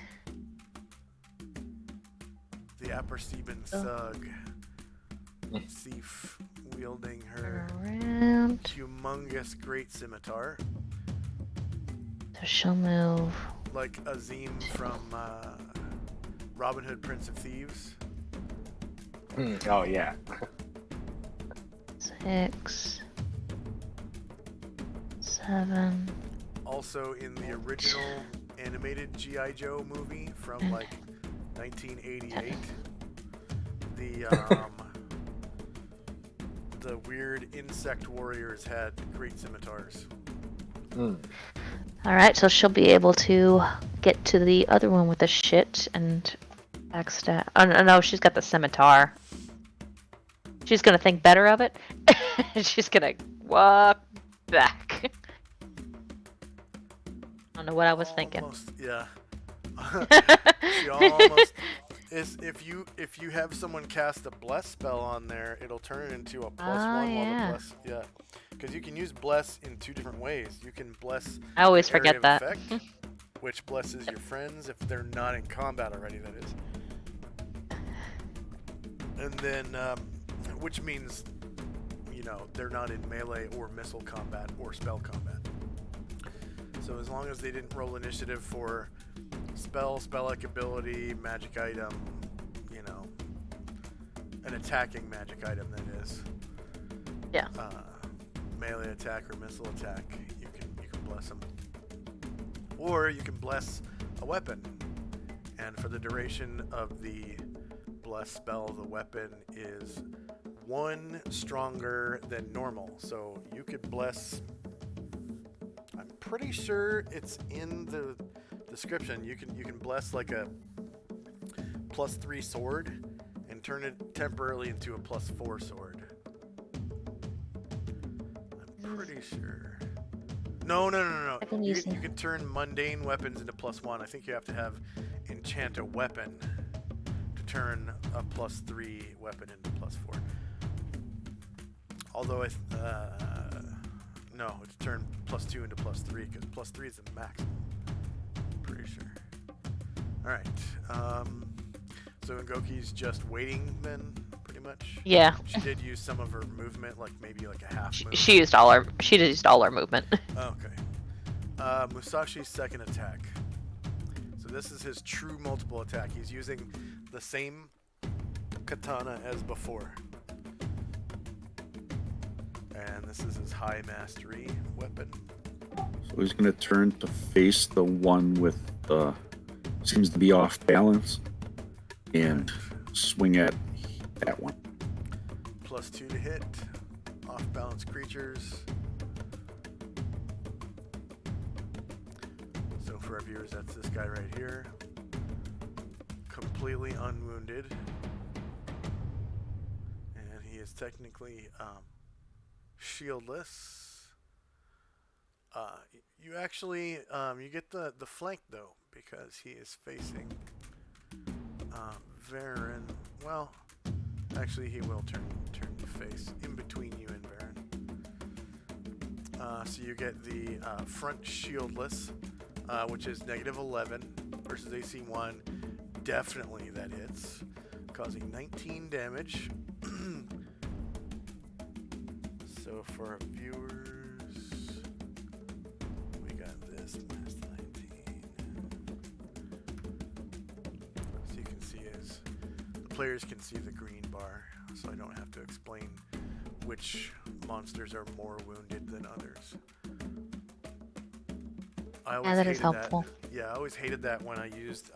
the aperceiving thug, Sif wielding her Around. humongous great scimitar, So she'll move. like Azim from Robin Hood, Prince of Thieves. Oh yeah. 6, 7. Also in the original animated G.I. Joe movie from like 1988, the weird insect warriors had great scimitars. Alright, so she'll be able to get to the other one with the shit and backstab. Oh, no, she's got the scimitar. She's gonna think better of it. She's gonna walk back. I don't know what I was thinking. Almost, yeah. She almost is. If you have someone cast a bless spell on there, it'll turn it into a +1 while yeah. the bless. Yeah, because you can use bless in 2 different ways. You can bless. I always the area forget of that. effect, which blesses your friends if they're not in combat already. That is. And then, which means, they're not in melee or missile combat or spell combat. So as long as they didn't roll initiative for spell-like ability, magic item, an attacking magic item that is. Yeah. Melee attack or missile attack, you can bless them. Or you can bless a weapon. And for the duration of the bless spell, the weapon is 1 stronger than normal. So you could bless. I'm pretty sure it's in the description. You can bless like a +3 sword and turn it temporarily into a +4 sword. I'm pretty sure. No. You can turn mundane weapons into +1. I think you have to have enchant a weapon to turn a +3 weapon into +4. Although no, it's turned +2 into +3 because +3 is the maximum. Pretty sure. All right. So Ngoki's just waiting then, pretty much. Yeah. She did use some of her movement, like maybe like a half move. She used all her movement. Okay. Musashi's second attack. So So this is his true multiple attack. He's using the same katana as before. And this is his high mastery weapon. So he's going to turn to face the one with the seems to be off balance and swing at that one. +2 to hit. Off balance creatures. So for our viewers, that's this guy right here. Completely unwounded. And he is technically shieldless. You actually you get the flank though, because he is facing Varen. Well, actually he will turn to face in between you and Varen. So you get the front shieldless, which is -11 versus AC 1. Definitely that hits, causing 19 damage. So for our viewers, we got this -19. So you can see the players can see the green bar, so I don't have to explain which monsters are more wounded than others. I always that is hated helpful. Yeah, I always hated that when I used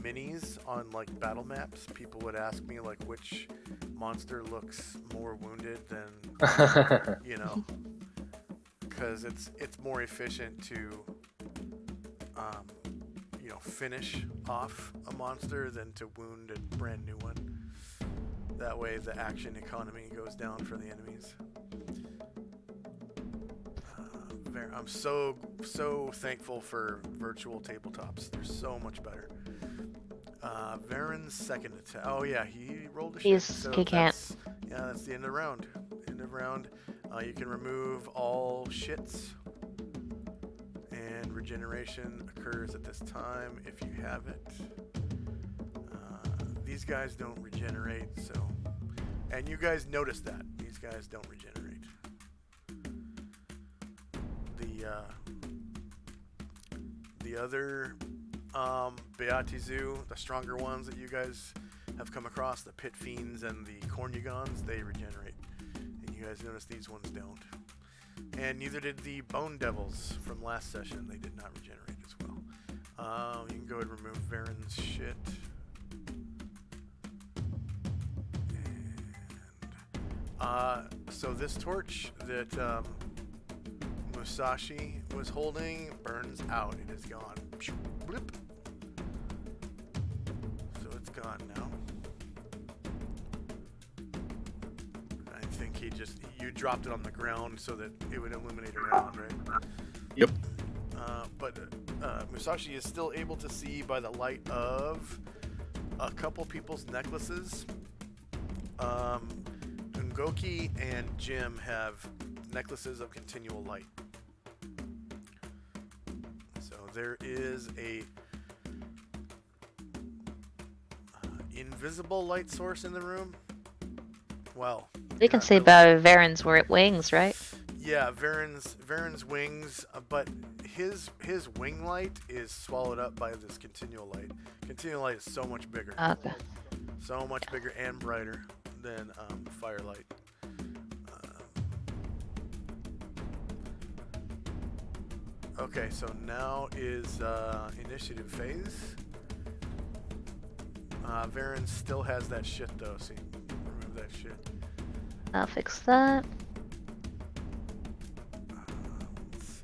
minis on like battle maps. People would ask me like which monster looks more wounded than, you know, because it's more efficient to you know, finish off a monster than to wound a brand new one. That way the action economy goes down for the enemies. I'm so thankful for virtual tabletops. They're so much better. Varen's second attack. Oh yeah, he rolled a shit. So He can't. that's the end of the round. End of round. You can remove all shits, and regeneration occurs at this time if you have it. These guys don't regenerate, so, and you guys notice that these guys don't regenerate. The other Beatizu, the stronger ones that you guys have come across, the Pit Fiends and the Cornugons, they regenerate. And you guys notice these ones don't. And neither did the Bone Devils from last session. They did not regenerate as well. You can go ahead and remove Varen's shit. And, so this torch that Musashi was holding burns out. It is gone. Bloop. So it's gone now. I think you dropped it on the ground so that it would illuminate around, right? Yep. But Musashi is still able to see by the light of a couple people's necklaces. Ungoki and Jim have necklaces of continual light. So there is a invisible light source in the room. Well, We can not see really. about Varen's wings, right? Yeah, Varen's wings, but his wing light is swallowed up by this continual light. Continual light is so much bigger. Okay. So much bigger and brighter than firelight. Okay, so now is initiative phase. Varen still has that shit though, so you can remove that shit. I'll fix that. Let's see.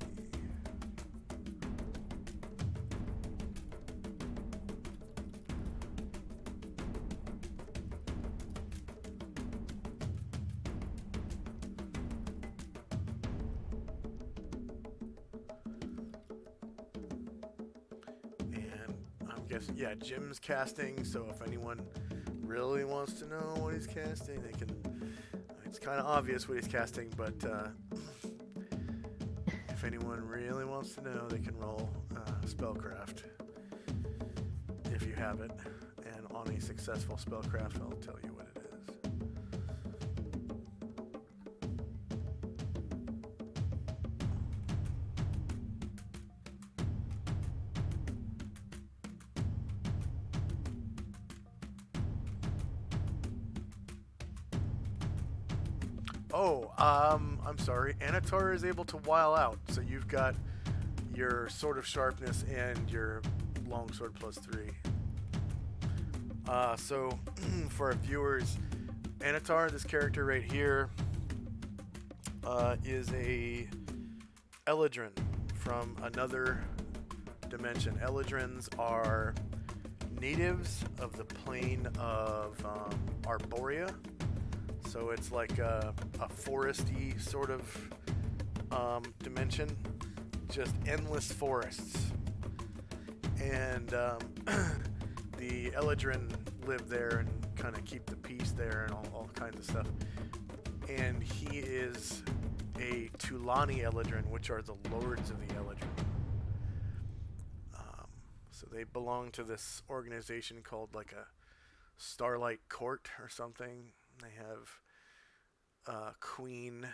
And I'm guessing, yeah, Jim's casting, so if anyone really wants to know what he's casting, they can. It's kind of obvious what he's casting, but if anyone really wants to know, they can roll Spellcraft if you have it. And on a successful Spellcraft, I'll tell you what it is. Oh, I'm sorry. Anatar is able to while out, so you've got your Sword of Sharpness and your Longsword +3. So, for our viewers, Anatar, this character right here, is a Eladrin from another dimension. Eladrins are natives of the plane of Arborea. So it's like a foresty sort of dimension, just endless forests. And the Eladrin live there and kind of keep the peace there and all kinds of stuff. And he is a Tulani Eladrin, which are the lords of the Eladrin. So they belong to this organization called like a Starlight Court or something. They have Queen,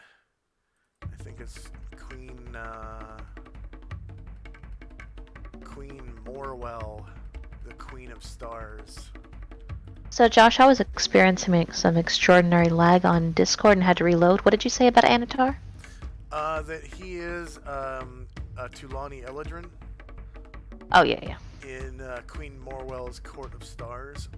I think it's Queen Morwell, the Queen of Stars. So, Josh, I was experiencing some extraordinary lag on Discord and had to reload. What did you say about Anatar? That he is a Tulani Eladrin Oh, yeah. in Queen Morwell's Court of Stars.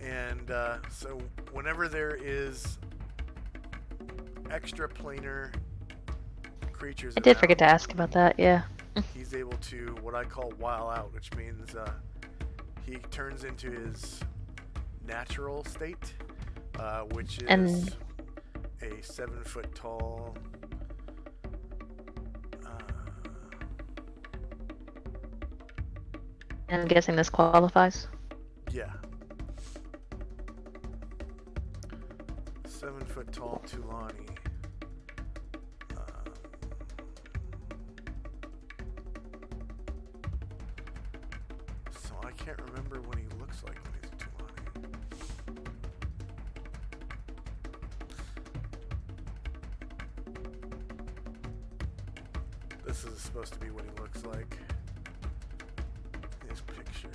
And so whenever there is extraplanar creatures I did around, forget to ask about that, yeah. he's able to what I call while out, which means he turns into his natural state, which is And- a 7-foot tall I'm guessing this qualifies. yeah, 7-foot tall Tulani. So I can't remember what he looks like when he's Tulani. This is supposed to be what he looks like. His picture.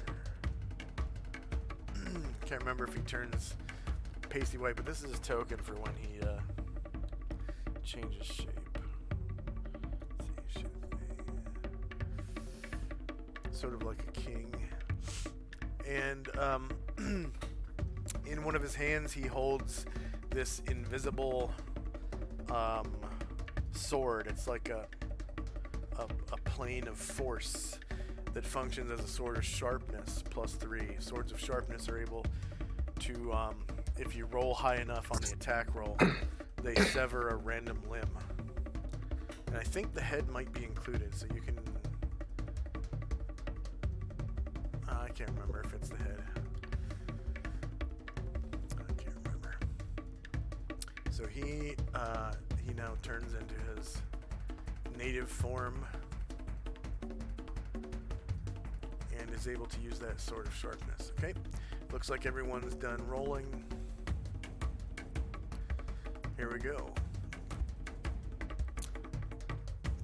Can't remember if he turns pasty white, but this is his token for when he changes shape. Sort of like a king. And in one of his hands he holds this invisible sword. It's like a plane of force that functions as a sword of sharpness +3. Swords of sharpness are able to, if you roll high enough on the attack roll, they sever a random limb. And I think the head might be included, so you can... I can't remember if it's the head. I can't remember. So he now turns into his native form and is able to use that sword of sharpness. Okay, looks like everyone's done rolling. Here we go.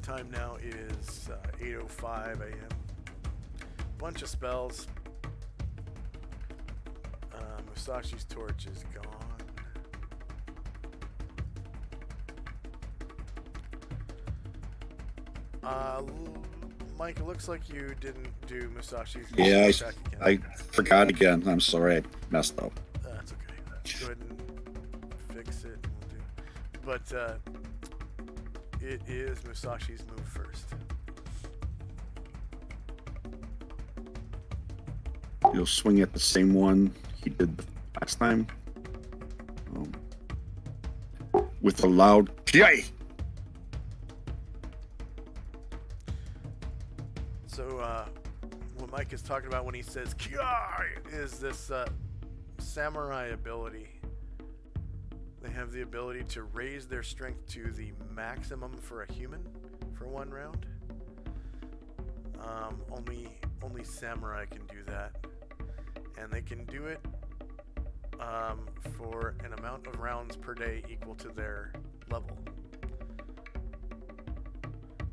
Time now is 8:05 a.m. Bunch of spells. Musashi's torch is gone. Mike, it looks like you didn't do Musashi's Yeah, attack again. I forgot again. I'm sorry, I messed up. That's okay. Go ahead and fix it. And we'll do. But it is Musashi's move first. You'll swing at the same one he did last time. With a loud yay. So what Mike is talking about when he says "Kiai" is this samurai ability. They have the ability to raise their strength to the maximum for a human for one round. Only samurai can do that, and they can do it for an amount of rounds per day equal to their level.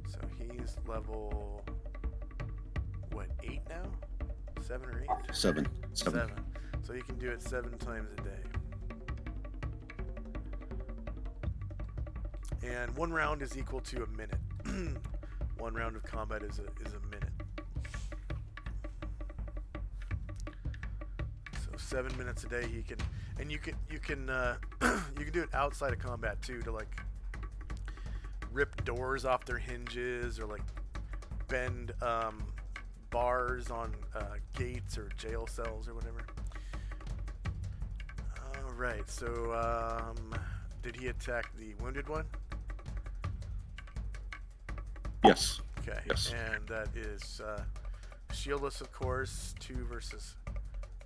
So he's level, what, 8 now? 7 or 8? 7. So So you can do it 7 times a day. And 1 round is equal to a minute. 1 round of combat is a minute. So 7 minutes a day he can, and you can you can do it outside of combat too, to like rip doors off their hinges or like bend bars on gates or jail cells or whatever. All right. So did he attack the wounded one? Yes. Okay. Yes. And that is shieldless, of course. 2 versus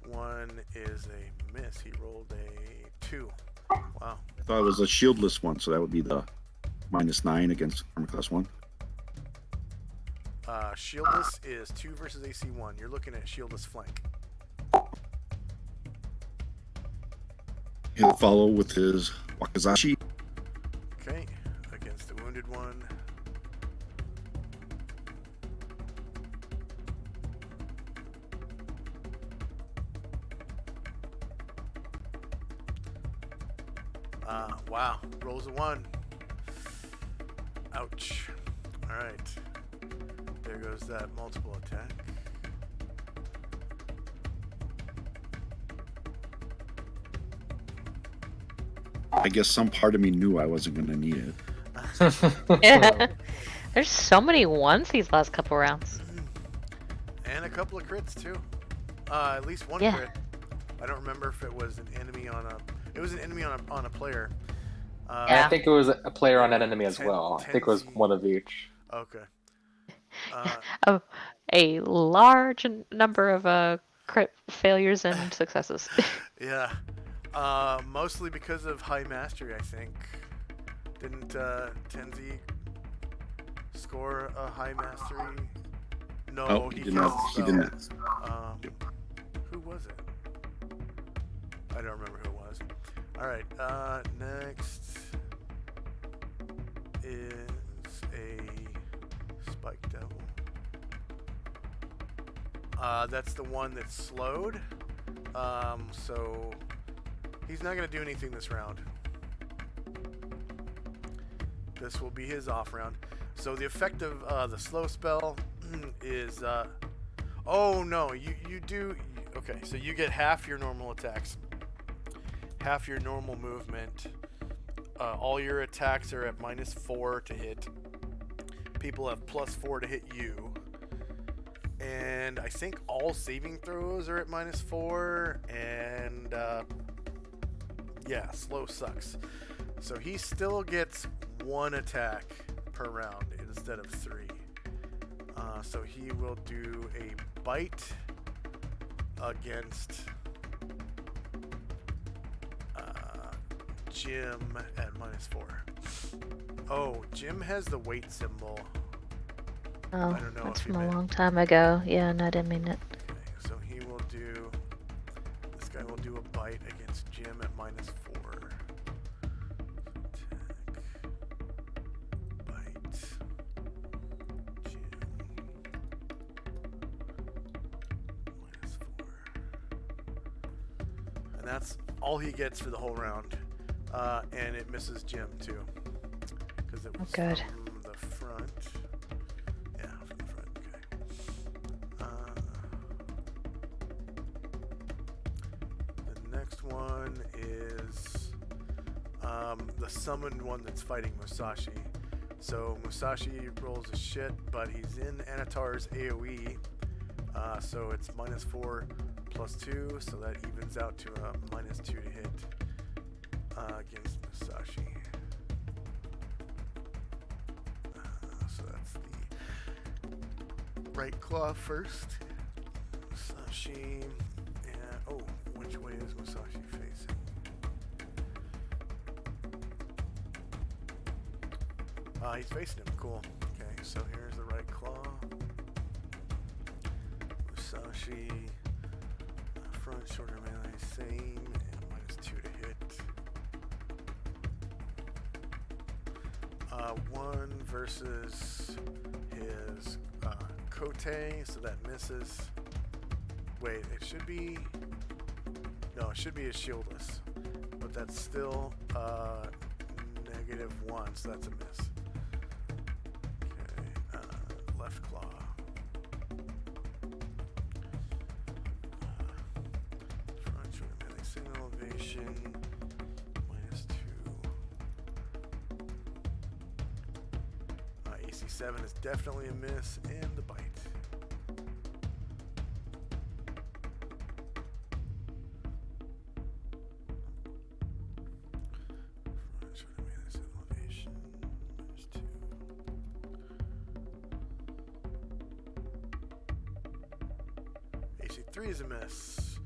1 is a miss. He rolled a 2. Wow. I thought it was a shieldless one, so that would be the -9 against armor class 1. Shieldless is 2 versus AC 1. You're looking at shieldless flank. He'll follow with his Wakizashi. Okay. Against the wounded one. Wow. Rolls a 1. Ouch. Alright. There goes that multiple attack. I guess some part of me knew I wasn't going to need it. Yeah. There's so many ones these last couple rounds. And a couple of crits too. At least one Yeah. crit. I don't remember if it was an enemy on a. It was an enemy on a player. Yeah. I think it was a player on an enemy as Ten- well. I think it was 10Z. one of each. Okay. A large number of crit failures and successes. Yeah. Mostly because of high mastery, I think. Didn't Tenzi score a high mastery? No, Oh, he did cast not. a He spell. did not. Who was it? I don't remember who it was. Alright, next is a Spike Devil. That's the one that's slowed. So he's not going to do anything this round. This will be his off round. So the effect of the slow spell is oh no, you do okay, so you get half your normal attacks, half your normal movement. All your attacks are at -4 to hit. People have +4 to hit you. And I think all saving throws are at -4, and yeah, slow sucks. So he still gets 1 attack per round instead of 3. So he will do a bite against Jim at -4. Oh, Jim has the weight symbol. Oh, I don't know that's if you from a meant- long time ago. Yeah, no, I didn't mean it. Okay, so he will do. This guy will do a bite against Jim at -4. Attack. Bite. Jim. -4. And that's all he gets for the whole round. And it misses Jim too. Because it was good. from the front. Yeah, from the front. Okay. The next one is the summoned one that's fighting Musashi. So Musashi rolls a shit, but he's in Anatar's AoE. So it's -4 + 2, so that evens out to a -2 to hit against Musashi. So that's the right claw first. Musashi. And oh, which way is Musashi facing? He's facing him. Cool. Okay, so here's the right claw. Musashi. Front shoulder melee, same, and -2 to hit. 1 versus his Kote, so that misses. Wait, it should be. No, it should be a shieldless. But that's still -1, so that's a miss. Okay, left claw. Front shoulder melee signal elevation, -2. AC7 is definitely a miss, and the bite. Front shoulder melee signal elevation, -2. AC3 is a miss.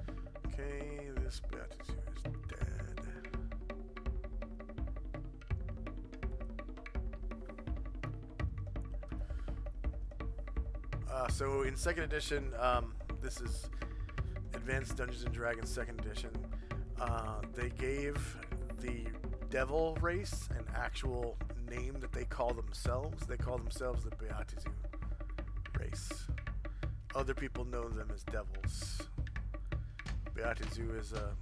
Okay, this Beatitude is dead. So in second edition, this is Advanced Dungeons and Dragons second edition. They gave the devil race an actual name that they call themselves. They call themselves the Beatitude race. Other people know them as devils. Beatitude is a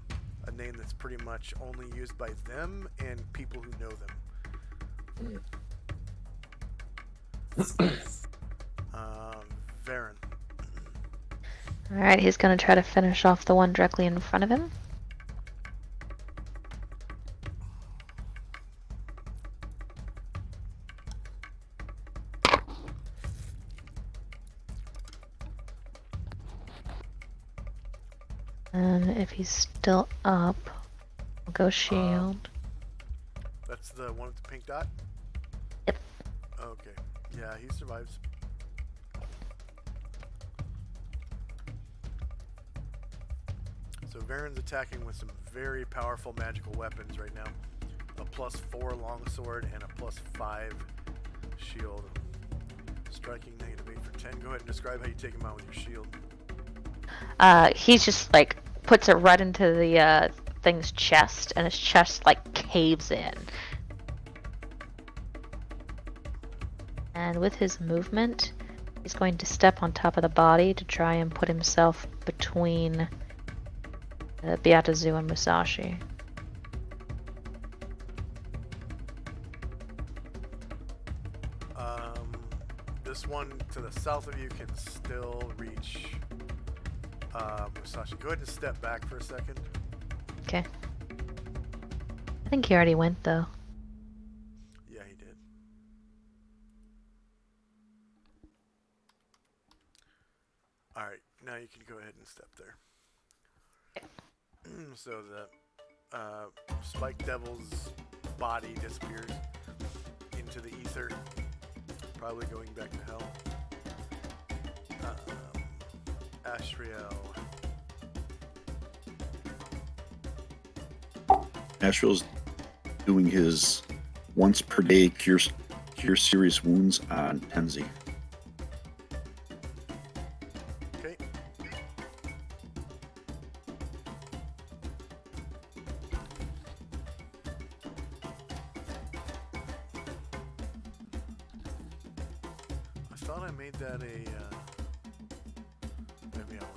name that's pretty much only used by them and people who know them. Varen. Alright, he's gonna try to finish off the one directly in front of him. And if he's still up, we'll go shield. That's the one with the pink dot? Yep. Okay. Yeah, he survives. So Varen's attacking with some very powerful magical weapons right now. A +4 longsword and a +5 shield. Striking -8 for 10. Go ahead and describe how you take him out with your shield. He's just like puts it right into the thing's chest, and his chest like caves in. And with his movement, he's going to step on top of the body to try and put himself between Beatazu and Musashi. This one to the south of you can still reach Musashi. Go ahead and step back for a second. Okay. I think he already went though. Yeah, he did. Alright, now you can go ahead and step there. So the Spike Devil's body disappears into the ether, probably going back to hell. Ashriel. Asriel's doing his once per day cure serious wounds on Tenzi. Okay. I thought I made that maybe I'm wrong.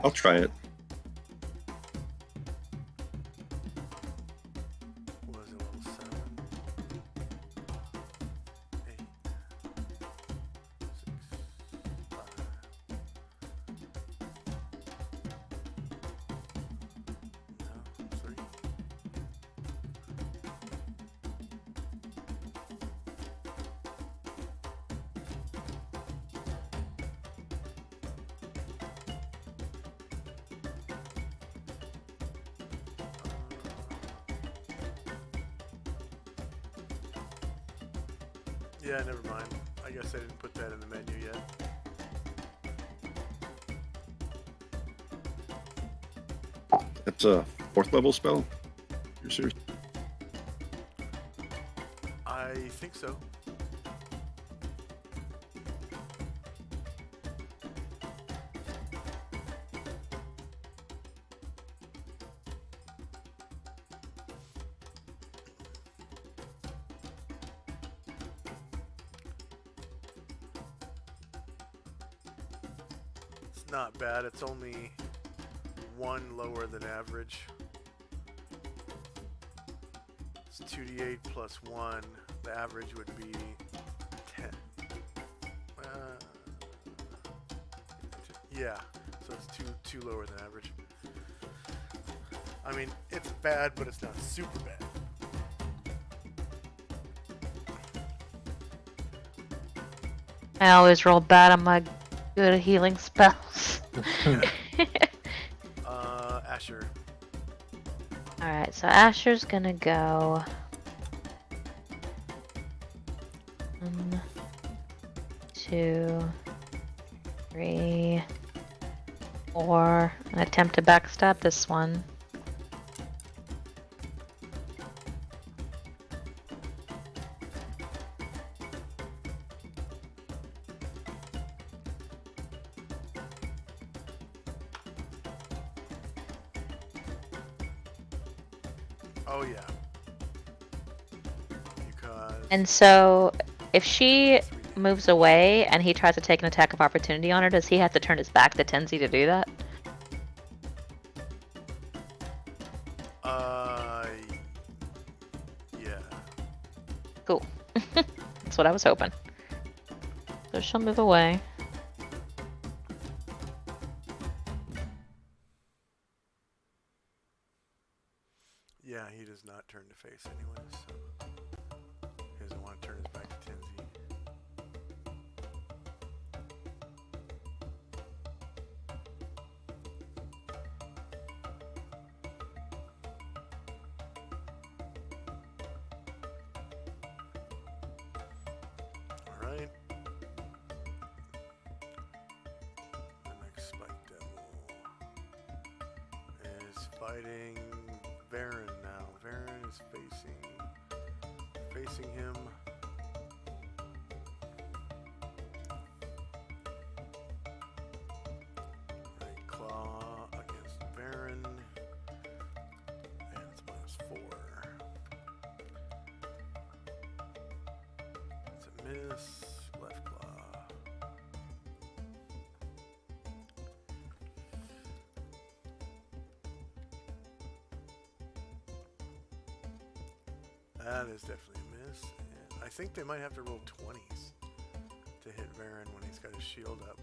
I'll try it. Was it level 7? 8, 6, 5. No, 3. Yeah, never mind. I guess I didn't put that in the menu yet. That's a 4th level spell. You're serious? I think so. It's not bad. It's only 1 lower than average. It's 2d8 plus 1. The average would be 10. Yeah, so it's two lower than average. I mean, it's bad, but it's not super bad. I always roll bad on my good healing spells. Asher. Alright, so Asher's gonna go. 1, 2, 3, 4. And attempt to backstab this one. Oh yeah. Because And so, if she moves away and he tries to take an attack of opportunity on her, does he have to turn his back to Tenzi to do that? yeah. Cool. That's what I was hoping. So she'll move away. Yeah, he does not turn to face anyways, so he doesn't want to turn his back to Tenzi. Alright. The next Spike Devil is fighting Varen now. Varen is facing him. Right claw against Varen. And it's -4. It's a miss. Left claw. That is definitely a miss. And I think they might have to roll 20s to hit Varen when he's got his shield up.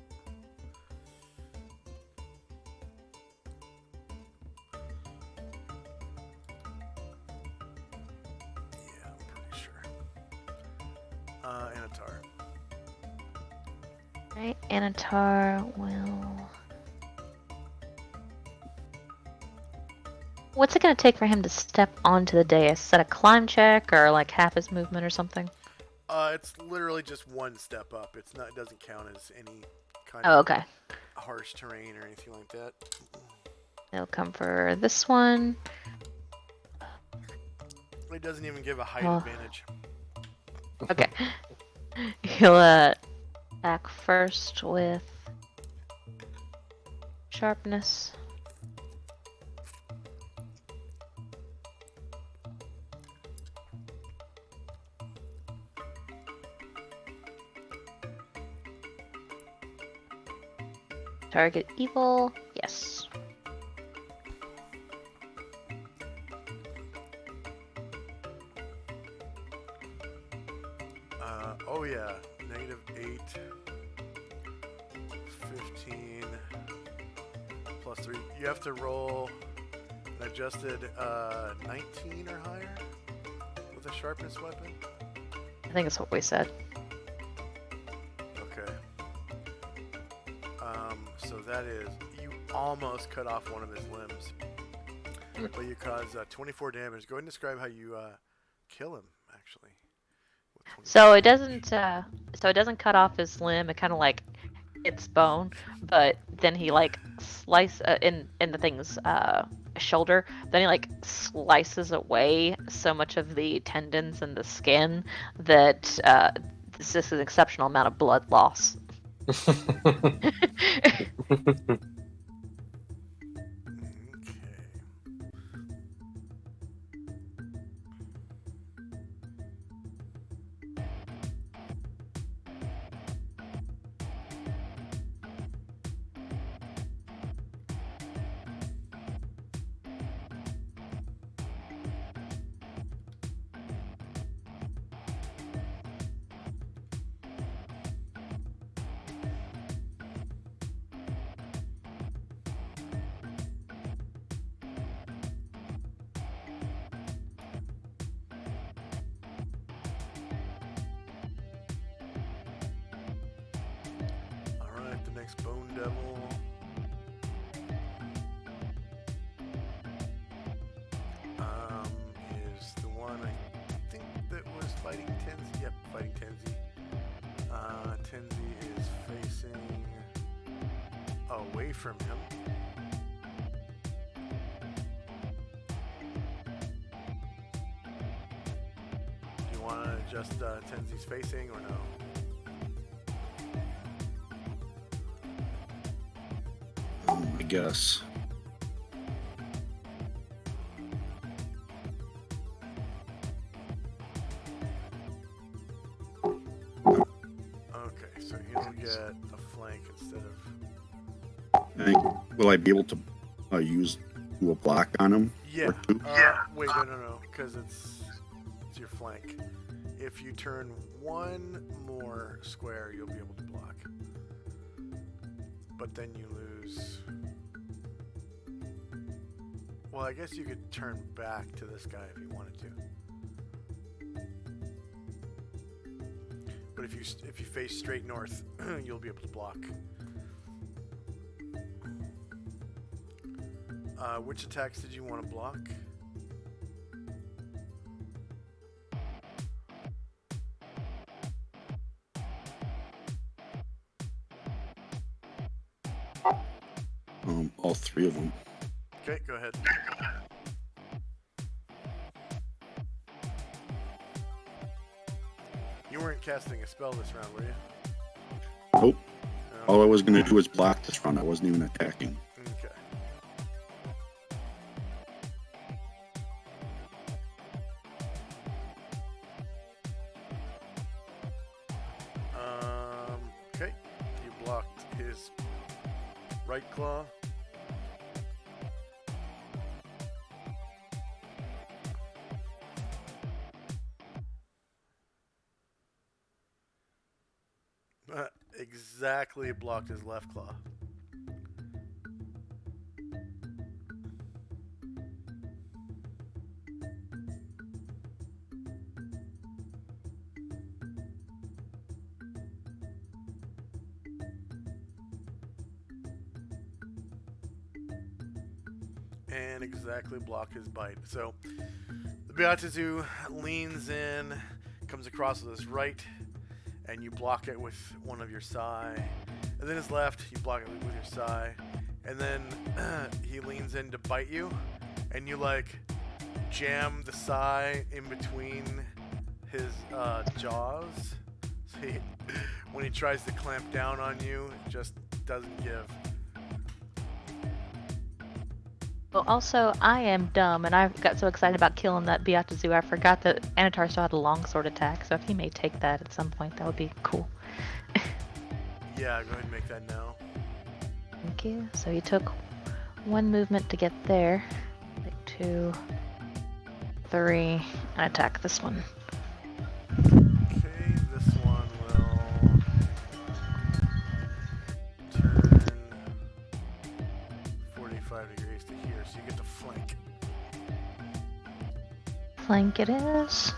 Yeah, I'm pretty sure. Anatar. Right, Anatar will. What's it gonna take for him to step onto the dais? Is that a climb check or like half his movement or something? It's literally just 1 step up. It doesn't count as any kind Oh, of okay. harsh terrain or anything like that. It'll come for this one. It doesn't even give a height Oh. advantage. Okay. He'll attack first with sharpness. Target evil. Yes. Oh yeah, -8, 15, +3. You have to roll an adjusted 19 or higher with a sharpness weapon. I think that's what we said. Okay. So that is, you almost cut off one of his limbs, but you cause 24 damage. Go ahead and describe how you kill him, actually. with 24 So it damage. doesn't cut off his limb. It kind of like hits bone, but then he like slice in the thing's shoulder. Then he like slices away so much of the tendons and the skin that this is an exceptional amount of blood loss. Okay. next Bone Devil. Is the one I think that was fighting Tenzi. Yep, fighting Tenzi. Tenzi is facing away from him. Do you want to adjust Tenzi's facing or no? I guess. Okay, so he'll get a flank instead of. Will I be able to use do a block on him? Yeah. Or two? Wait, no, because it's your flank. If you turn one more square, you'll be able to block. But then you lose. Well, I guess you could turn back to this guy if you wanted to. But if you face straight north, you'll be able to block. Which attacks did you want to block? All three of them. Okay, go ahead. You weren't casting a spell this round, were you? Nope. No. All I was gonna do was block this round. I wasn't even attacking. Okay. Okay. You blocked his right claw. Exactly blocked his left claw. And exactly block his bite. So the Beatazu leans in, comes across with his right, and you block it with one of your sai. And then his left, you block it with your sai. And then he leans in to bite you, and you like jam the sai in between his jaws. So when he tries to clamp down on you, it just doesn't give. Well, also, I am dumb, and I got so excited about killing that Beatazu, I forgot that Anatar still had a longsword attack, so if he may take that at some point, that would be cool. Yeah, go ahead and make that now. Thank you. So you took one movement to get there. Like 2, 3, and attack this one. Okay, this one will turn 45 degrees to here, so you get the flank. Flank it is.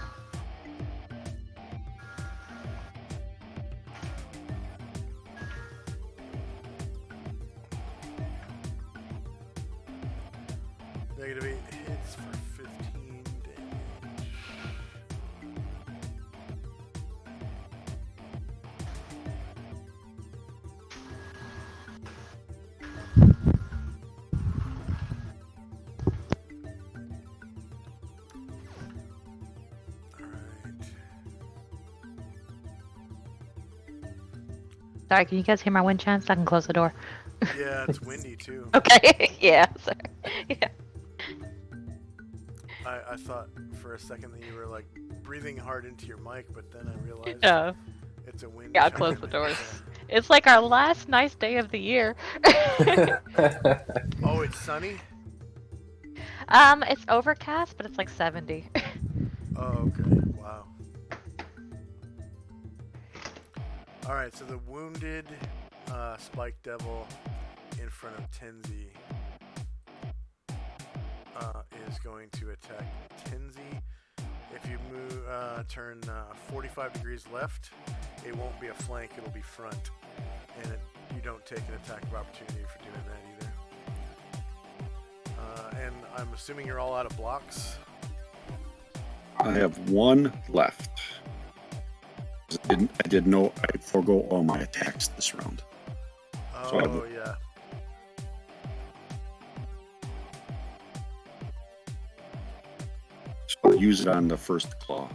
Negative 8 hits for 15 damage. Alright. Sorry, can you guys hear my wind chimes? I can close the door. Yeah, it's windy too. Okay, yeah, sorry. Yeah. I thought for a second that you were like breathing hard into your mic, but then I realized No. it's a wind. Yeah, I'll chime. close the doors. It's like our last nice day of the year. Oh, it's sunny? It's overcast, but it's like 70. Oh, okay. Wow. Alright, so the wounded Spike Devil in front of Tenzi is going to attack Tenzi. If you move, turn 45 degrees left, it won't be a flank, it'll be front. And you don't take an attack of opportunity for doing that either. And I'm assuming you're all out of blocks. I have one left. I forego all my attacks this round. So Oh, yeah. So I'll use it on the first claw.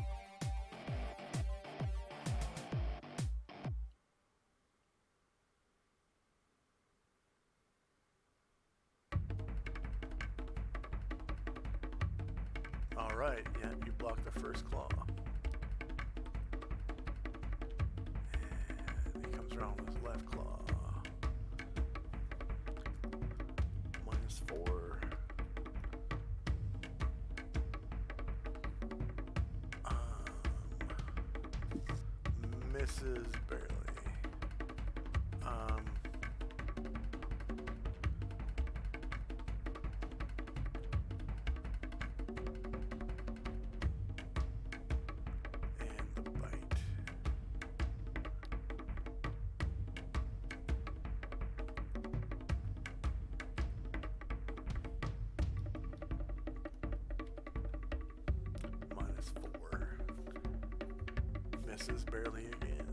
All right. Yeah, you block the first claw. And he comes around with his left claw. -4. Misses barely. And the bite. -4. Misses barely again.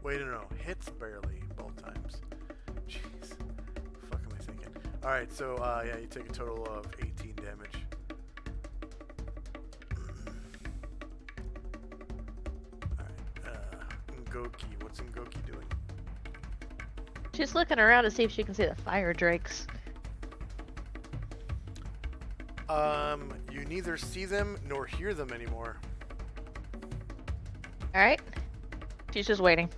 Wait, no. Hits barely both times. Jeez. The fuck am I thinking? Alright, so, yeah, you take a total of 18 damage. Alright, Ngoki. What's Ngoki doing? She's looking around to see if she can see the fire drakes. You neither see them nor hear them anymore. Alright. She's just waiting.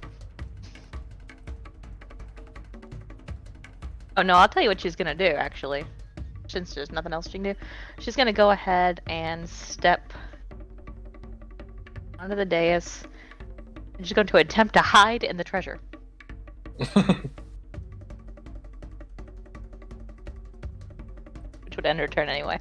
Oh no, I'll tell you what she's gonna do, actually. Since there's nothing else she can do. She's gonna go ahead and step onto the dais. And she's going to attempt to hide in the treasure. Which would end her turn anyway.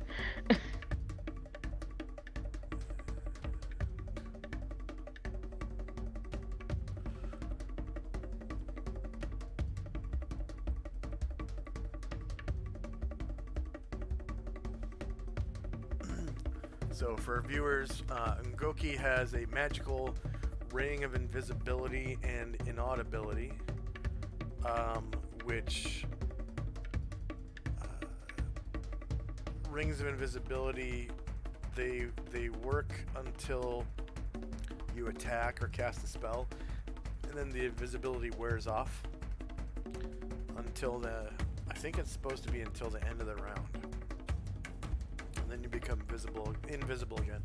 So for viewers, Ngoki has a magical ring of invisibility and inaudibility, which rings of invisibility, they work until you attack or cast a spell, and then the invisibility wears off until I think it's supposed to be until the end of the round. And then you become invisible again.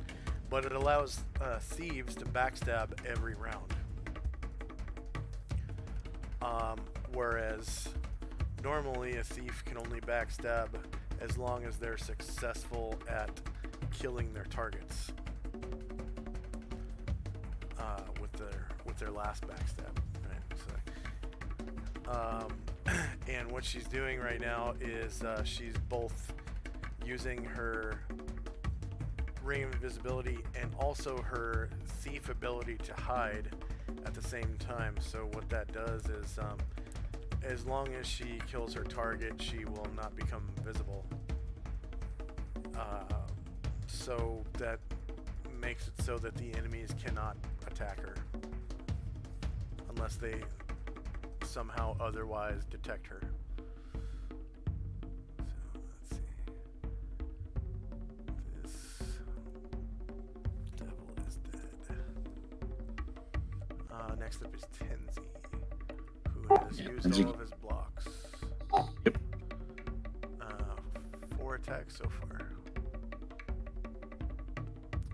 But it allows thieves to backstab every round. Whereas normally a thief can only backstab as long as they're successful at killing their targets with their last backstab. Right? So, and what she's doing right now is she's both using her ring of invisibility and also her thief ability to hide at the same time. So what that does is as long as she kills her target, she will not become visible. So that makes it so that the enemies cannot attack her unless they somehow otherwise detect her. So let's see. This devil is dead. Next up is Tenzi, who has used all of his blocks. Yep. 4 attacks so far.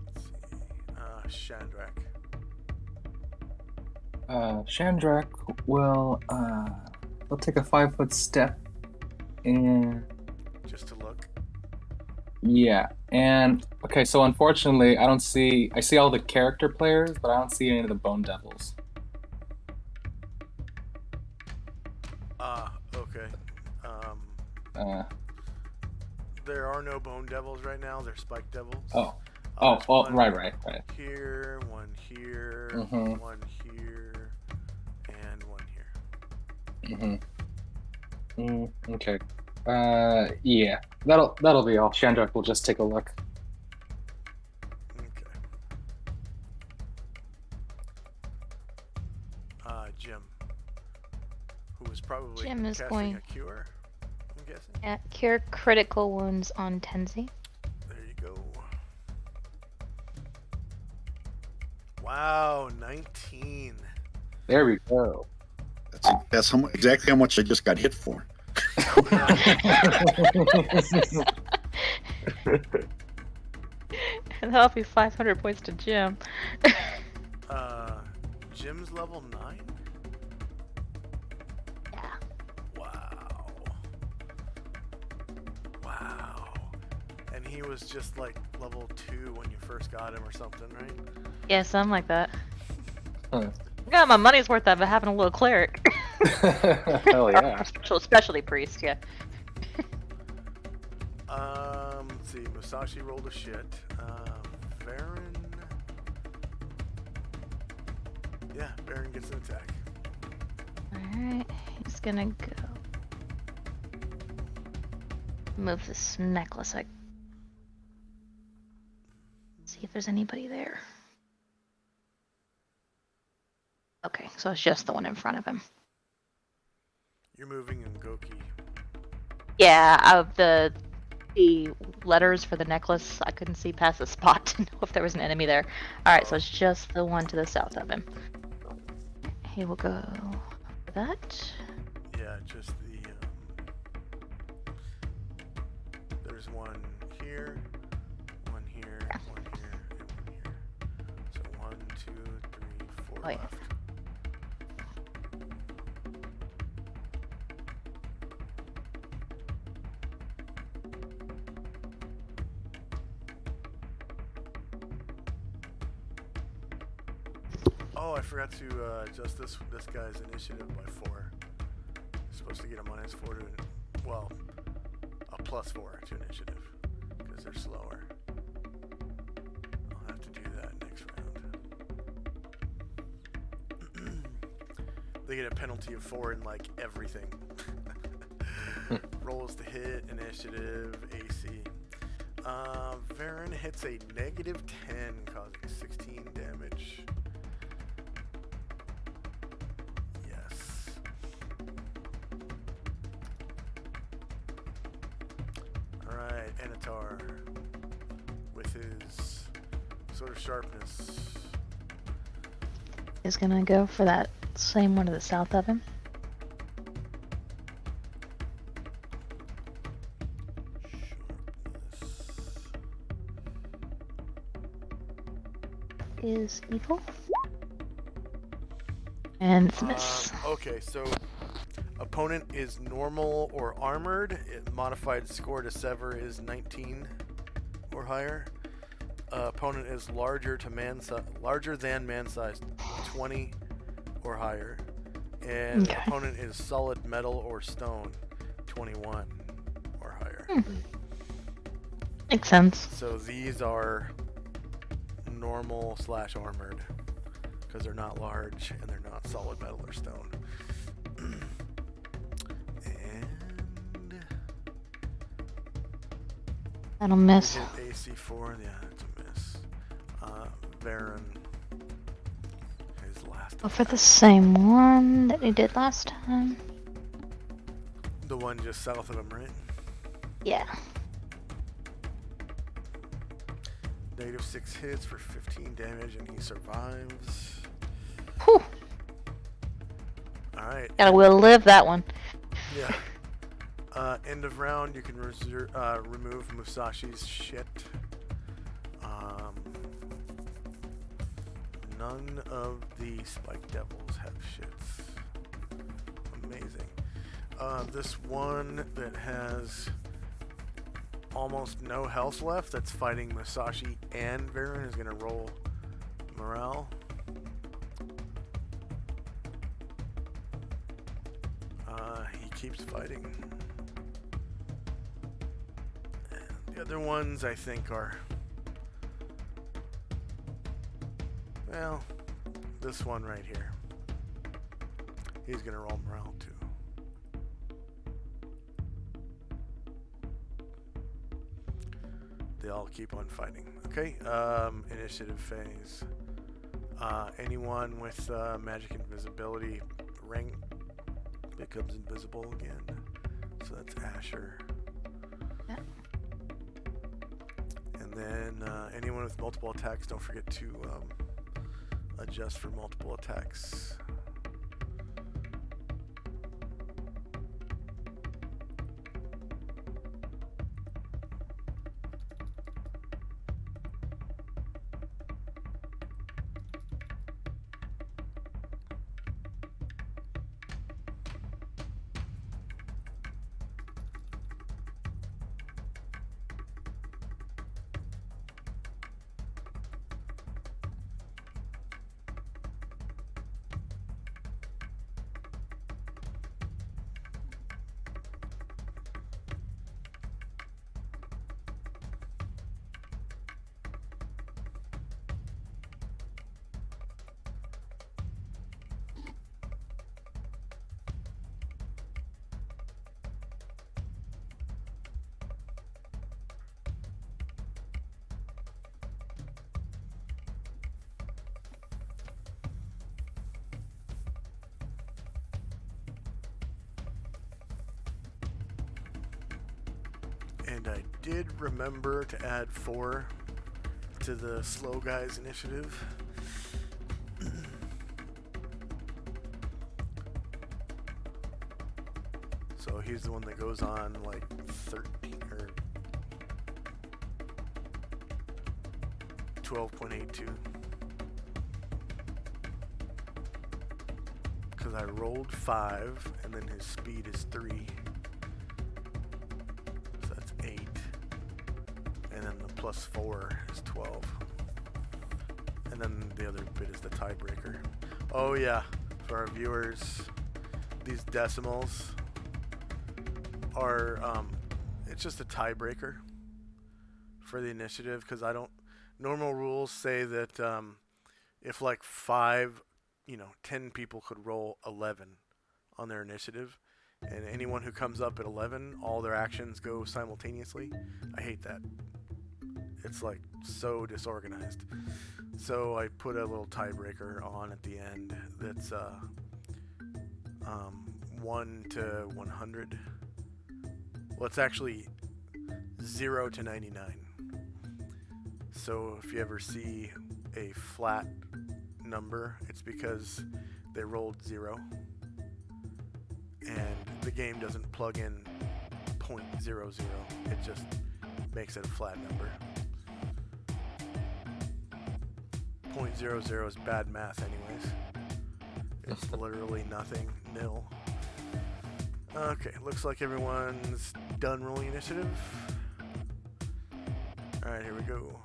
Let's see. Shandrak. Shandrak will take a 5-foot step and Just to look. yeah, and okay, so unfortunately I see all the character players, but I don't see any of the Bone Devils. Okay. There are no Bone Devils right now. They're Spike Devils. There's one right. Here, one here, Mhm. one here, and Okay. Yeah. That'll be all. Shandrak will just take a look. Okay. Jim, who was probably Jim is casting going- a cure, I'm guessing. Yeah, cure critical wounds on Tenzi. There you go. Wow, 19. There we go. That's exactly how much I just got hit for. That'll be 500 points to Jim. Jim's level 9? Yeah. Wow. Wow. And he was just like level 2 when you first got him or something, right? Yeah, something like that. Huh. I got my money's worth out of having a little cleric. Hell yeah. Specialty priest, yeah. Let's see. Musashi rolled a shit. Baron. Yeah, Baron gets an attack. Alright, he's gonna go. Move this necklace. See if there's anybody there. Okay, so it's just the one in front of him. You're moving in Goki. Yeah, of the letters for the necklace, I couldn't see past the spot to know if there was an enemy there. Alright, so it's just the one to the south of him. He will go for that. Yeah, just the. There's one here, one here, one here, and one here. So 1, 2, 3, 4 Oh, yeah. left. Oh, I forgot to adjust this guy's initiative by 4. Supposed to get him on his 4 to, well, a +4 to initiative because they're slower. I'll have to do that next round. They get a penalty of 4 in like everything. Rolls to hit, initiative, AC. Varen hits a -10, causing 16 damage. Yes. Alright, Anatar. With his sort of sharpness. He's gonna go for that same one to the south of him. Is evil. And it's a miss. Okay, so opponent is normal or armored. Modified score to sever is 19 or higher. Opponent is larger than man size, 20 or higher. And Okay. opponent is solid metal or stone, 21 or higher. Makes sense. So these are normal / armored because they're not large and they're not solid metal or stone. And That'll miss. hit AC4, yeah, that's a miss. Baron, his last. Go for the same one that we did last time. The one just south of him, right? Yeah. -6 hits for 15 damage, and he survives. Whew. All right. Gotta will live that one. Yeah. End of round, you can remove Musashi's shit. None of the Spike Devils have shits. Amazing. This one that has almost no health left, that's fighting Musashi and Varen, is going to roll morale. He keeps fighting. And the other ones, I think, are... Well, this one right here. He's going to roll morale, too. they all keep on fighting. Okay, initiative phase. Anyone with magic invisibility ring becomes invisible again. So that's Asher. Yeah. And then anyone with multiple attacks, don't forget to adjust for multiple attacks. And I did remember to add 4 to the slow guys initiative. So he's the one that goes on like 13 or 12.82. Because I rolled 5 and then his speed is 3. So that's 8. And then the plus 4 is 12. And then the other bit is the tiebreaker. Oh yeah, for our viewers, these decimals are it's just a tiebreaker for the initiative, because I don't, normal rules say that if like 10 people could roll 11 on their initiative, and anyone who comes up at 11, all their actions go simultaneously. I hate that. It's like so disorganized. So I put a little tiebreaker on at the end that's 1 to 100. Well, it's actually 0 to 99. So if you ever see a flat number, it's because they rolled 0. And the game doesn't plug in 0.00. It just makes it a flat number. 0.00 is bad math anyways. It's literally nothing, nil. Okay, looks like everyone's done rolling initiative. Alright, here we go.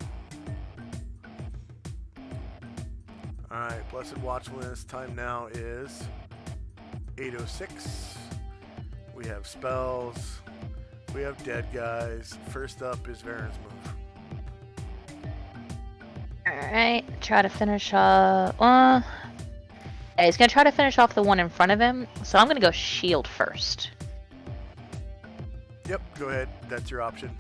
Alright, Blessed Watchfulness, time now is 8:06. We have spells. We have dead guys. First up is Varen's move. Alright, try to finish yeah, he's gonna try to finish off the one in front of him, so I'm gonna go shield first. Yep, go ahead. That's your option.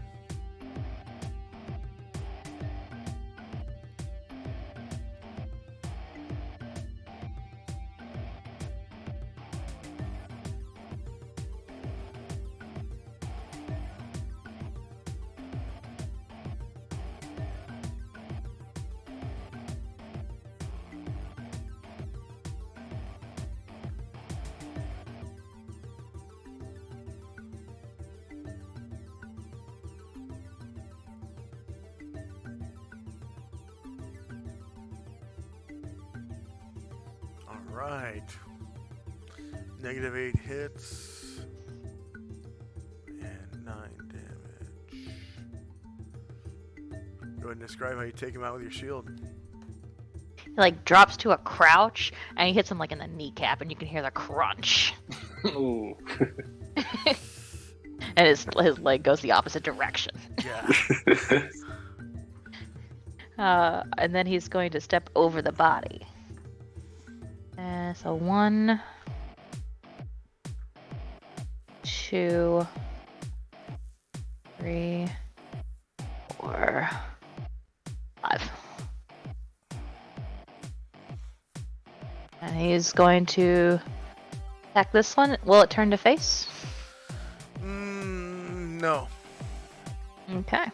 Alright. -8 hits. And 9 damage. Go ahead and describe how you take him out with your shield. He like drops to a crouch and he hits him like in the kneecap, and you can hear the crunch. Ooh. And his leg goes the opposite direction. Yeah. And then he's going to step over the body. So 1, 2, 3, 4, 5. And he's going to attack this one. Will it turn to face? No. Okay.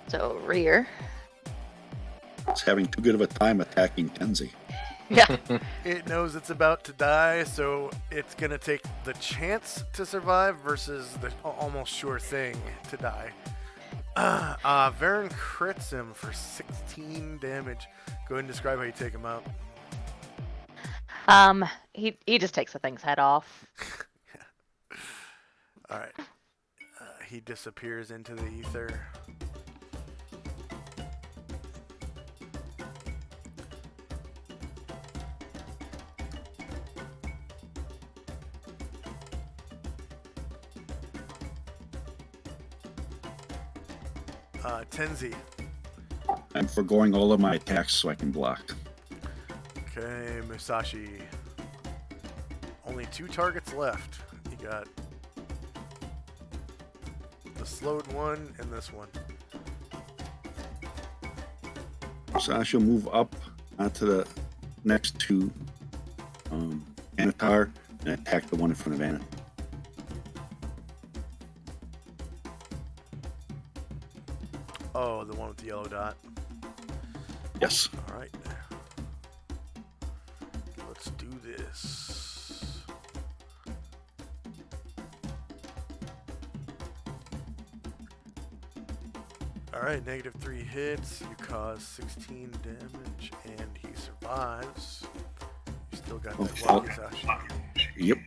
So rear. It's having too good of a time attacking Tenzi. Yeah. It knows it's about to die, so it's gonna take the chance to survive versus the almost sure thing to die. Varen crits him for 16 damage. Go ahead and describe how you take him out. He just takes the thing's head off. All right. He disappears into the ether. Tenzi. I'm foregoing all of my attacks so I can block. Okay, Musashi. Only 2 targets left. You got the slowed one and this one. Sasha will move up onto the next to Anatar and attack the one in front of Anna. Oh, the one with the yellow dot. Yes. All right. Let's do this. All right, -3 hits. You cause 16 damage, and he survives. You still got that Wakizashi. Yep.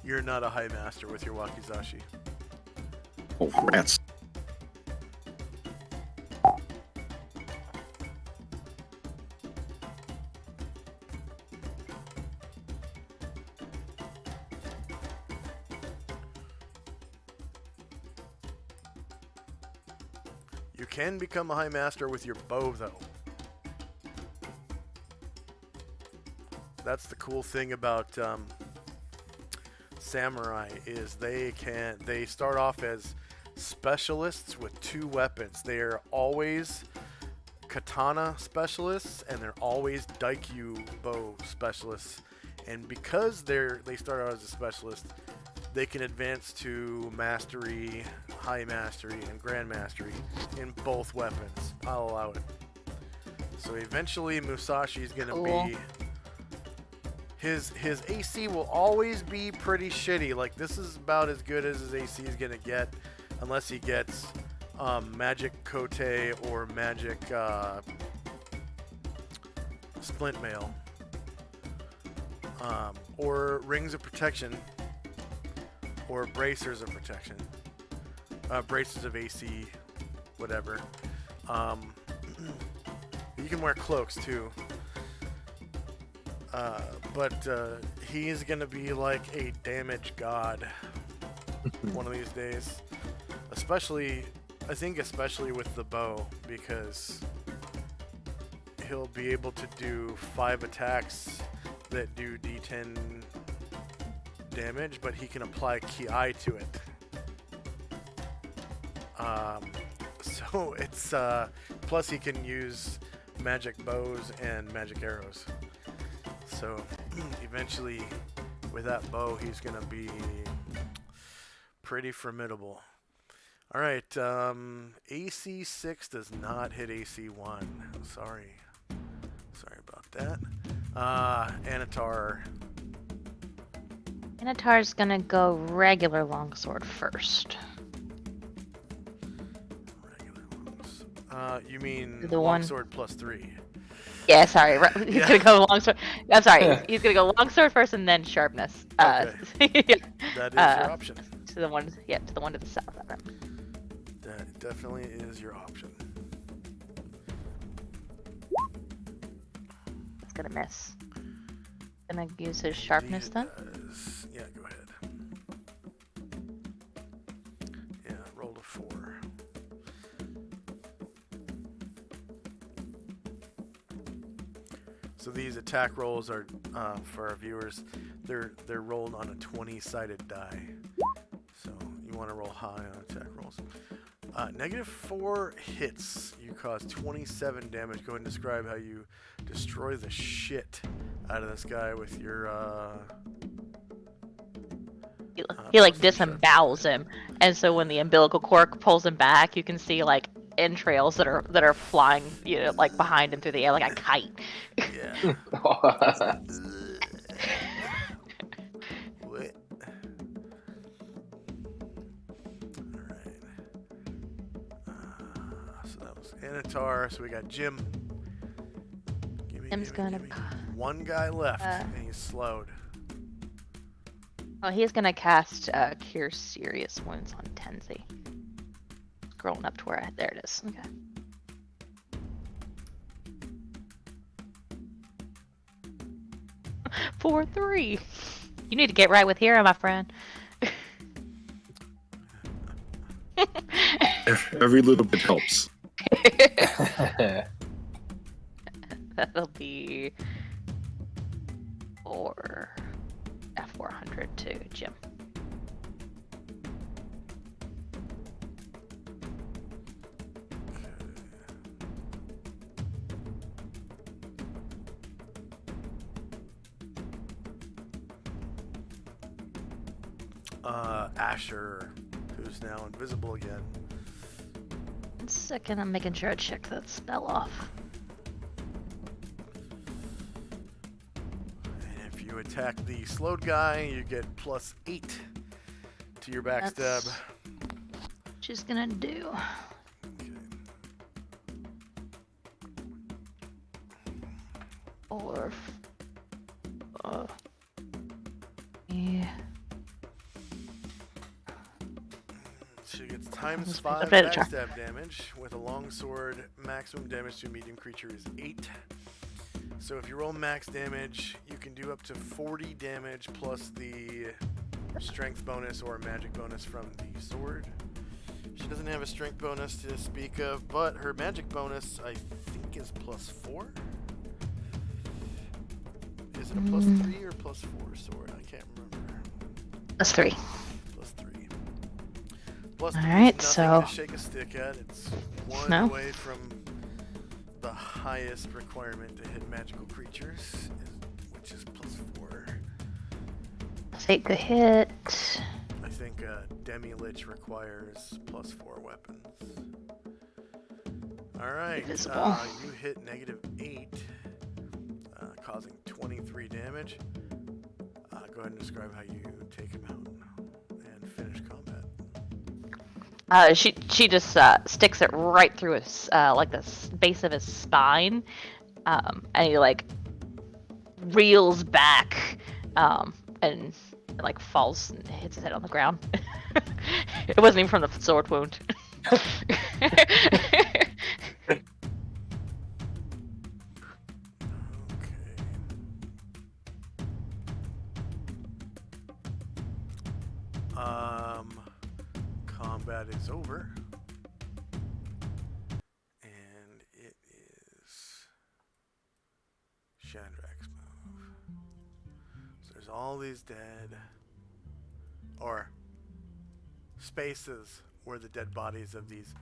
You're not a high master with your Wakizashi. Oh, rats. You can become a high master with your bow, though. That's the cool thing about samurai is they start off as specialists with 2 weapons. They are always katana specialists and they're always daikyu bow specialists. And because they start out as a specialist, they can advance to mastery, high mastery, and grand mastery in both weapons. I'll allow it. So eventually Musashi is gonna be his AC will always be pretty shitty. Like, this is about as good as his AC is gonna get, unless he gets magic kote or magic splint mail, or rings of protection, or bracers of protection, bracers of AC, whatever. You can wear cloaks too. But he's gonna be like a damage god one of these days. Especially with the bow, because he'll be able to do 5 attacks that do D10 damage, but he can apply Ki to it. So it's plus he can use magic bows and magic arrows. So eventually, with that bow, he's gonna be pretty formidable. All right, AC 6 does not hit AC 1. Sorry about that. Anatar. Anatar's gonna go regular longsword first. Regular longs. You mean The one- longsword +3? Yeah, sorry. He's Yeah. gonna go longsword. I'm sorry. He's gonna go longsword first and then sharpness. Okay. Yeah. That is your option. To the one to the south of him. That definitely is your option. It's gonna miss. Gonna use his sharpness then. Yeah, go ahead. Yeah, roll to So these attack rolls are, for our viewers, they're rolled on a 20-sided die. So you want to roll high on attack rolls. -4 hits. You cause 27 damage. Go ahead and describe how you destroy the shit out of this guy with your. He like plus two disembowels him, and so when the umbilical cord pulls him back, you can see like entrails that are flying, like behind him through the air like a kite. Yeah. What? Alright. So that was Anatar. So we got Jim. Jim's gonna. One guy left, and he's slowed. Oh, he's gonna cast Cure Serious Wounds on Tenzi. Scrolling up to where there it is. Okay. For 3. You need to get right with Hero, my friend. Every little bit helps. That'll be 400 to Jim. Asher, who's now invisible again. 1 second, I'm making sure I check that spell off. And if you attack the slowed guy, you get +8 to your backstab. That's what she's gonna do. Okay. Or yeah. She gets times Let's 5 make a try. backstab damage with a longsword. Maximum damage to a medium creature is 8. So if you roll max damage, you can do up to 40 damage plus the strength bonus or magic bonus from the sword. She doesn't have a strength bonus to speak of, but her magic bonus, I think, is +4. Is it a +3 or +4 sword? I can't remember. +3. +3. +3 Alright, is so- nothing to shake a stick at. It's one No. away from the highest requirement to hit magical creatures, which is +4. Take the hit. I think Demi-Lich requires +4 weapons. Alright, Invisible. you hit -8, causing 23 damage. Go ahead and describe how you take him out and finish combat. She just sticks it right through his like the base of his spine, and he like reels back, and like falls and hits his head on the ground. It wasn't even from the sword wound. Combat is over. And it is Shandrak's move. So there's all these dead, or spaces where the dead bodies of these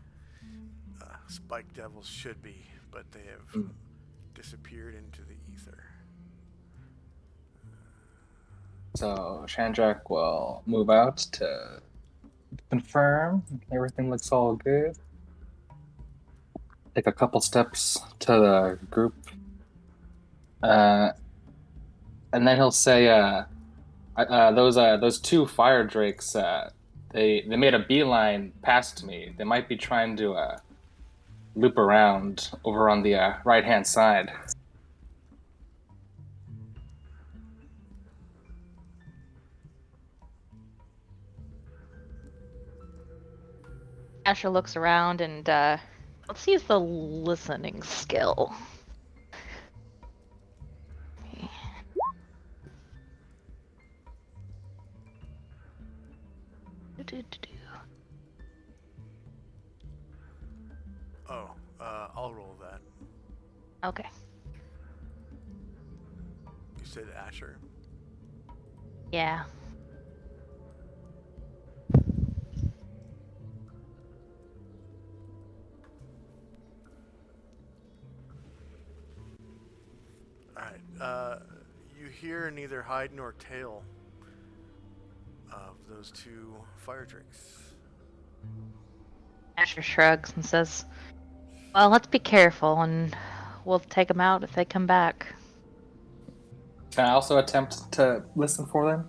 spike devils should be, but they have disappeared into the ether. So Shandrak will move out to confirm everything looks all good. Take a couple steps to the group, and then he'll say, "Those 2 fire drakes, they made a beeline past me. They might be trying to loop around over on the right-hand side." Asher looks around and let's use the listening skill. Oh, I'll roll that. Okay. said Asher. Yeah. Alright, you hear neither hide nor tail of those two fire drakes. Asher shrugs and says, well, let's be careful, and we'll take them out if they come back. Can I also attempt to listen for them?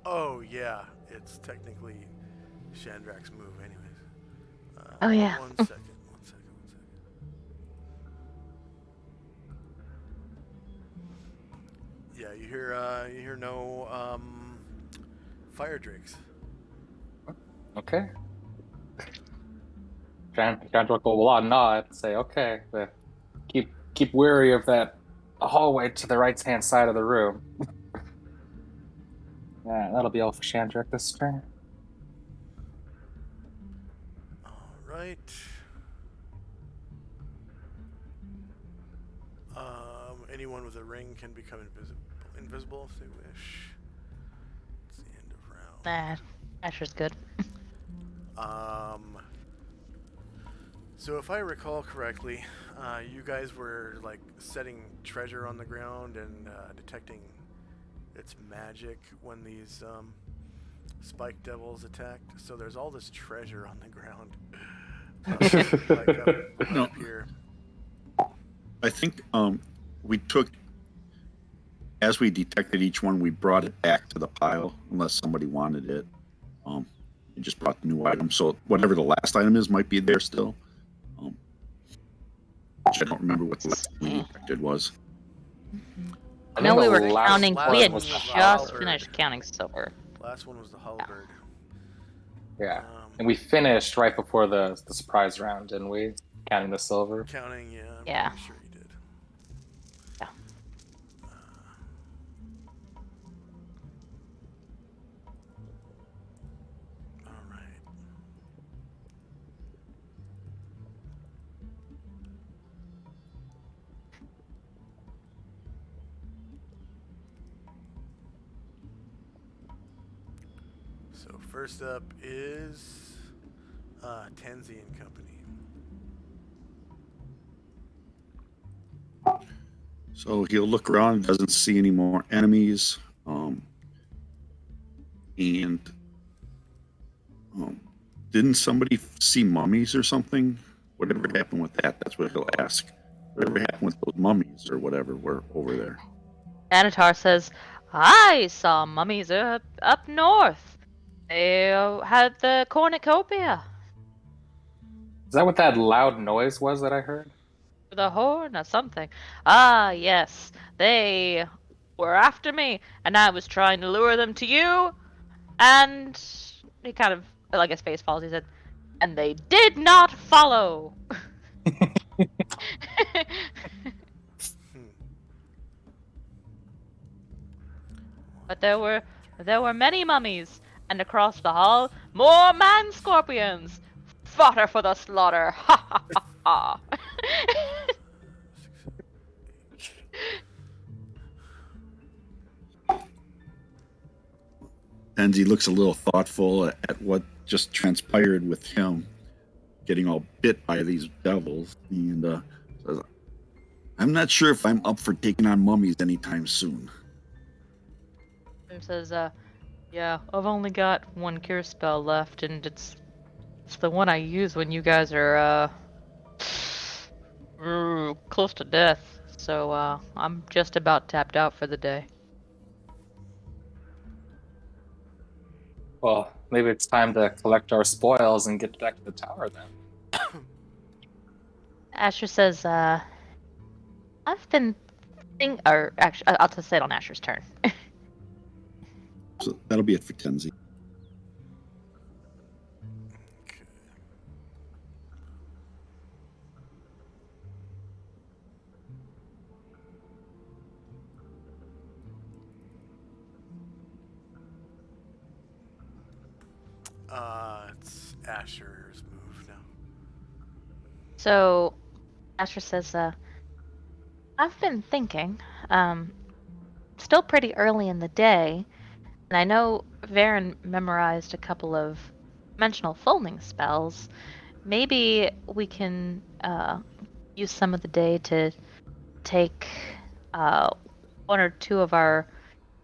Oh, yeah, it's technically Shandrak's move, anyways. Oh, yeah. One second. Yeah, you hear no fire drakes. Okay. Chandra will nod and say, okay, but keep wary of that hallway to the right hand side of the room. Yeah, that'll be all for Chandrak this turn. All right. Anyone with a ring can become invisible if they wish. It's the end of round. Nah, Asher's good. So if I recall correctly, you guys were like setting treasure on the ground and detecting its magic when these spike devils attacked. So there's all this treasure on the ground, like No. up here. I think we took, as we detected each one, we brought it back to the pile unless somebody wanted it. We just brought the new item, so whatever the last item is might be there still. Which I don't remember what the last we detected was. I No, think we the were last counting. one We had was the just halberd. finished counting silver. Last one was the halberd. Yeah. And we finished right before the surprise round, didn't we? Counting the silver. Counting, yeah. I'm Yeah. pretty sure you did. Yeah. All right. So first up is Tenzi and Company. So he'll look around, doesn't see any more enemies. And didn't somebody see mummies or something? Whatever happened with that, that's what he'll ask. Whatever happened with those mummies or whatever were over there. Anatar says, I saw mummies up north. They had the cornucopia. Is that what that loud noise was that I heard? The horn or something. Ah, yes. They were after me, and I was trying to lure them to you, and he kind of, like his face falls, he said, and they did not follow. But there were many mummies, and across the hall, more man scorpions. Fodder for the slaughter. Ha ha ha ha. Tenzi looks a little thoughtful at what just transpired with him getting all bit by these devils, and says, I'm not sure if I'm up for taking on mummies anytime soon. And says, yeah, I've only got one cure spell left, and it's the one I use when you guys are, close to death. So, I'm just about tapped out for the day. Well, maybe it's time to collect our spoils and get back to the tower then. Asher says, I've been or actually, I'll just say it on Asher's turn. So that'll be it for Tenzi. Okay. It's Asher's move now. So, Asher says, I've been thinking, still pretty early in the day, and I know Varen memorized a couple of dimensional folding spells. Maybe we can use some of the day to take uh, one or two uh,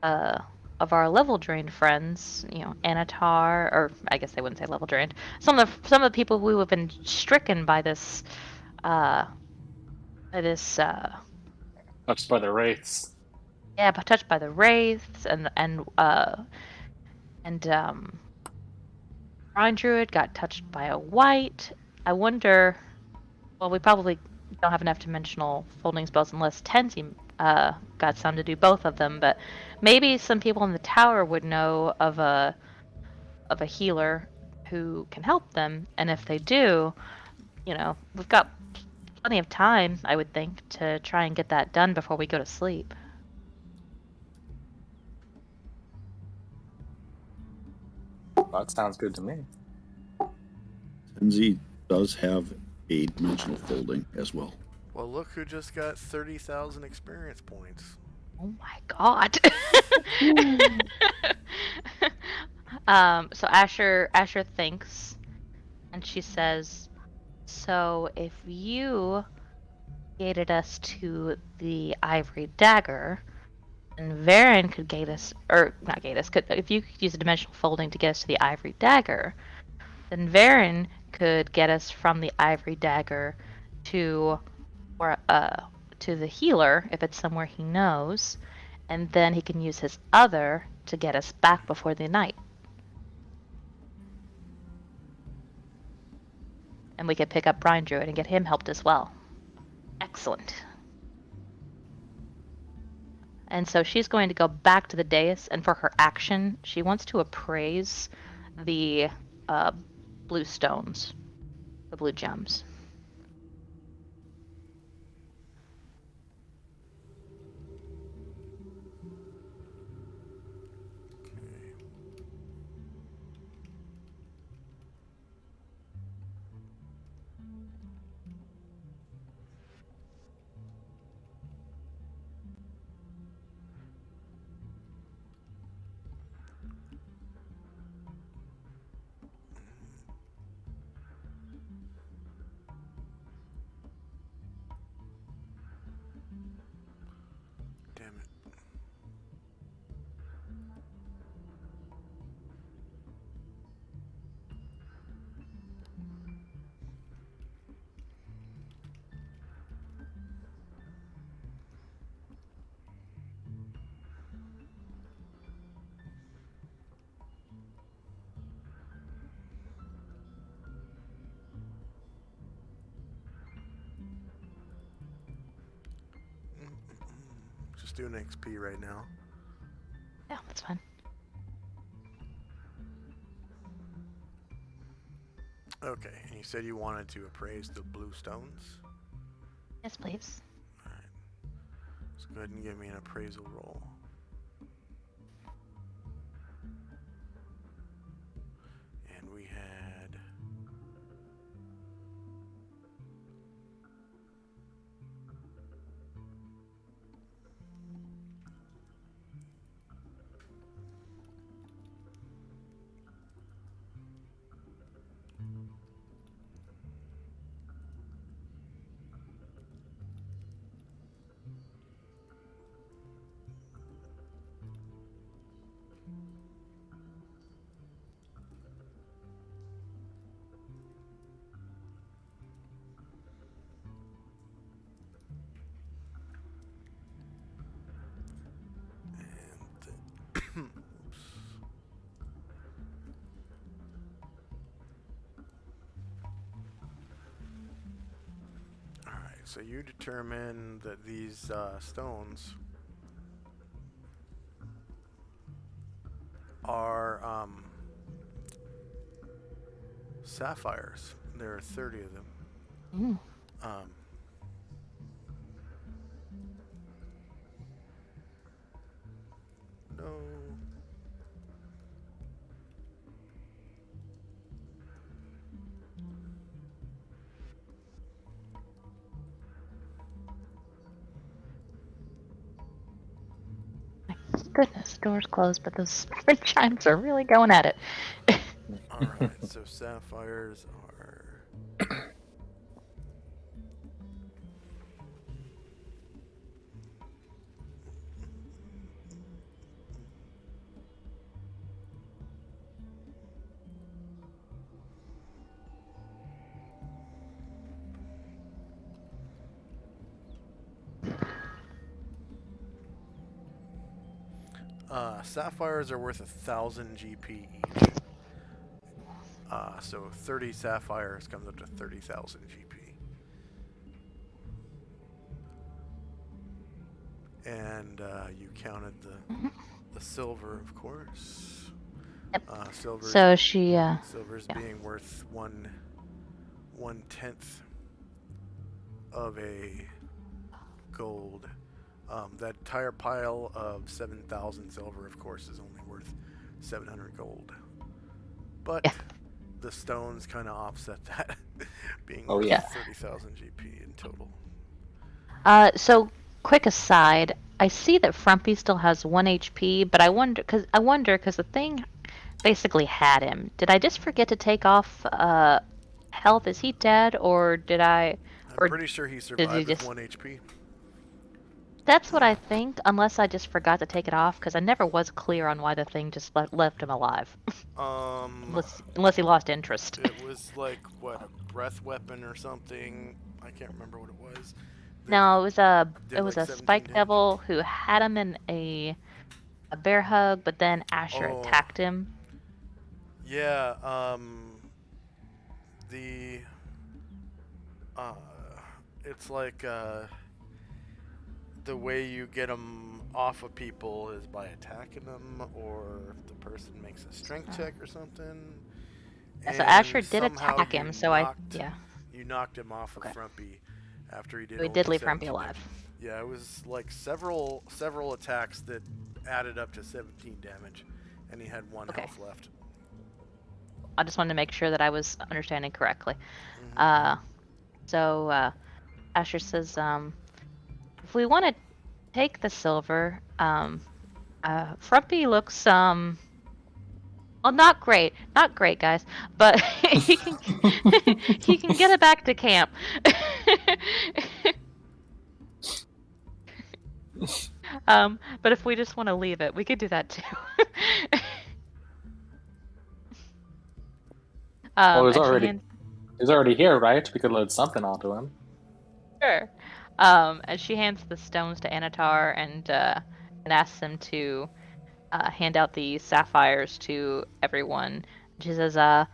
of our level drained friends, Anatar, or I guess they wouldn't say level drained. Some of the people who have been stricken uh, by this Touched by the wraiths. yeah, but touched by the wraiths and Brine Druid got touched by a white. I wonder. Well, we probably don't have enough dimensional folding spells unless Tenzi got some to do both of them. But maybe some people in the tower would know of a healer who can help them, and if they do, we've got plenty of time, I would think, to try and get that done before we go to sleep. That sounds good to me. Tenzi does have a dimensional folding as well. Well, look who just got 30,000 experience points. Oh my god. So Asher thinks, and she says, "So if you gated us to the ivory dagger, and Varen could gate us, or not gate us, if you could use a dimensional folding to get us to the ivory dagger, then Varen could get us from the ivory dagger to or to the healer if it's somewhere he knows, and then he can use his other to get us back before the night. And we could pick up Brine Druid and get him helped as well." Excellent. And so she's going to go back to the dais, and for her action, she wants to appraise the blue stones, the blue gems. Damn it. Just doing XP right now. Yeah, that's fine. Okay, and you said you wanted to appraise the blue stones? Yes, please. Alright. So go ahead and give me an appraisal roll. And we had... Oops. Alright, so you determine that these stones are sapphires. There are 30 of them. Mm. Um, no. goodness, door's closed, but those spirit chimes are really going at it. Alright, so sapphires are... sapphires are worth 1,000 GP each. So 30 sapphires comes up to 30,000 GP. And you counted the silver, of course. Yep. Silver's, So she, silver's yeah. being worth 1/10 of a gold. That entire pile of 7,000 silver, of course, is only worth 700 gold. But Yeah. the stones kind of offset that, being Oh, worth yeah. 30,000 GP in total. So quick aside, I see that Frumpy still has 1 HP, but I wonder because the thing basically had him. Did I just forget to take off health? Is he dead, or did I? I'm Or pretty sure he did survived he with just? 1 HP. That's what I think, unless I just forgot to take it off, because I never was clear on why the thing just left him alive. Unless he lost interest. It was like, what, a breath weapon or something? I can't remember what it was. No, it was a Did like 17 spike damage? devil who had him in a bear hug, but then Asher Oh. attacked him. Yeah, the, it's like, the way you get them off of people is by attacking them, or if the person makes a strength check or something. Yeah, so Asher And did somehow attack him, so you knocked him off of Okay. Frumpy after he did So he only did leave 17 Frumpy alive. damage. Yeah, it was like several attacks that added up to 17 damage, and he had 1 Okay. health left. I just wanted to make sure that I was understanding correctly. Mhm. So Asher says, if we want to take the silver, Frumpy looks, well, not great, guys, but he can he can get it back to camp. But if we just want to leave it, we could do that too. Well, he's and already here, right? We could load something onto him. sure. And she hands the stones to Anatar and asks him to hand out the sapphires to everyone. She says, "Oh,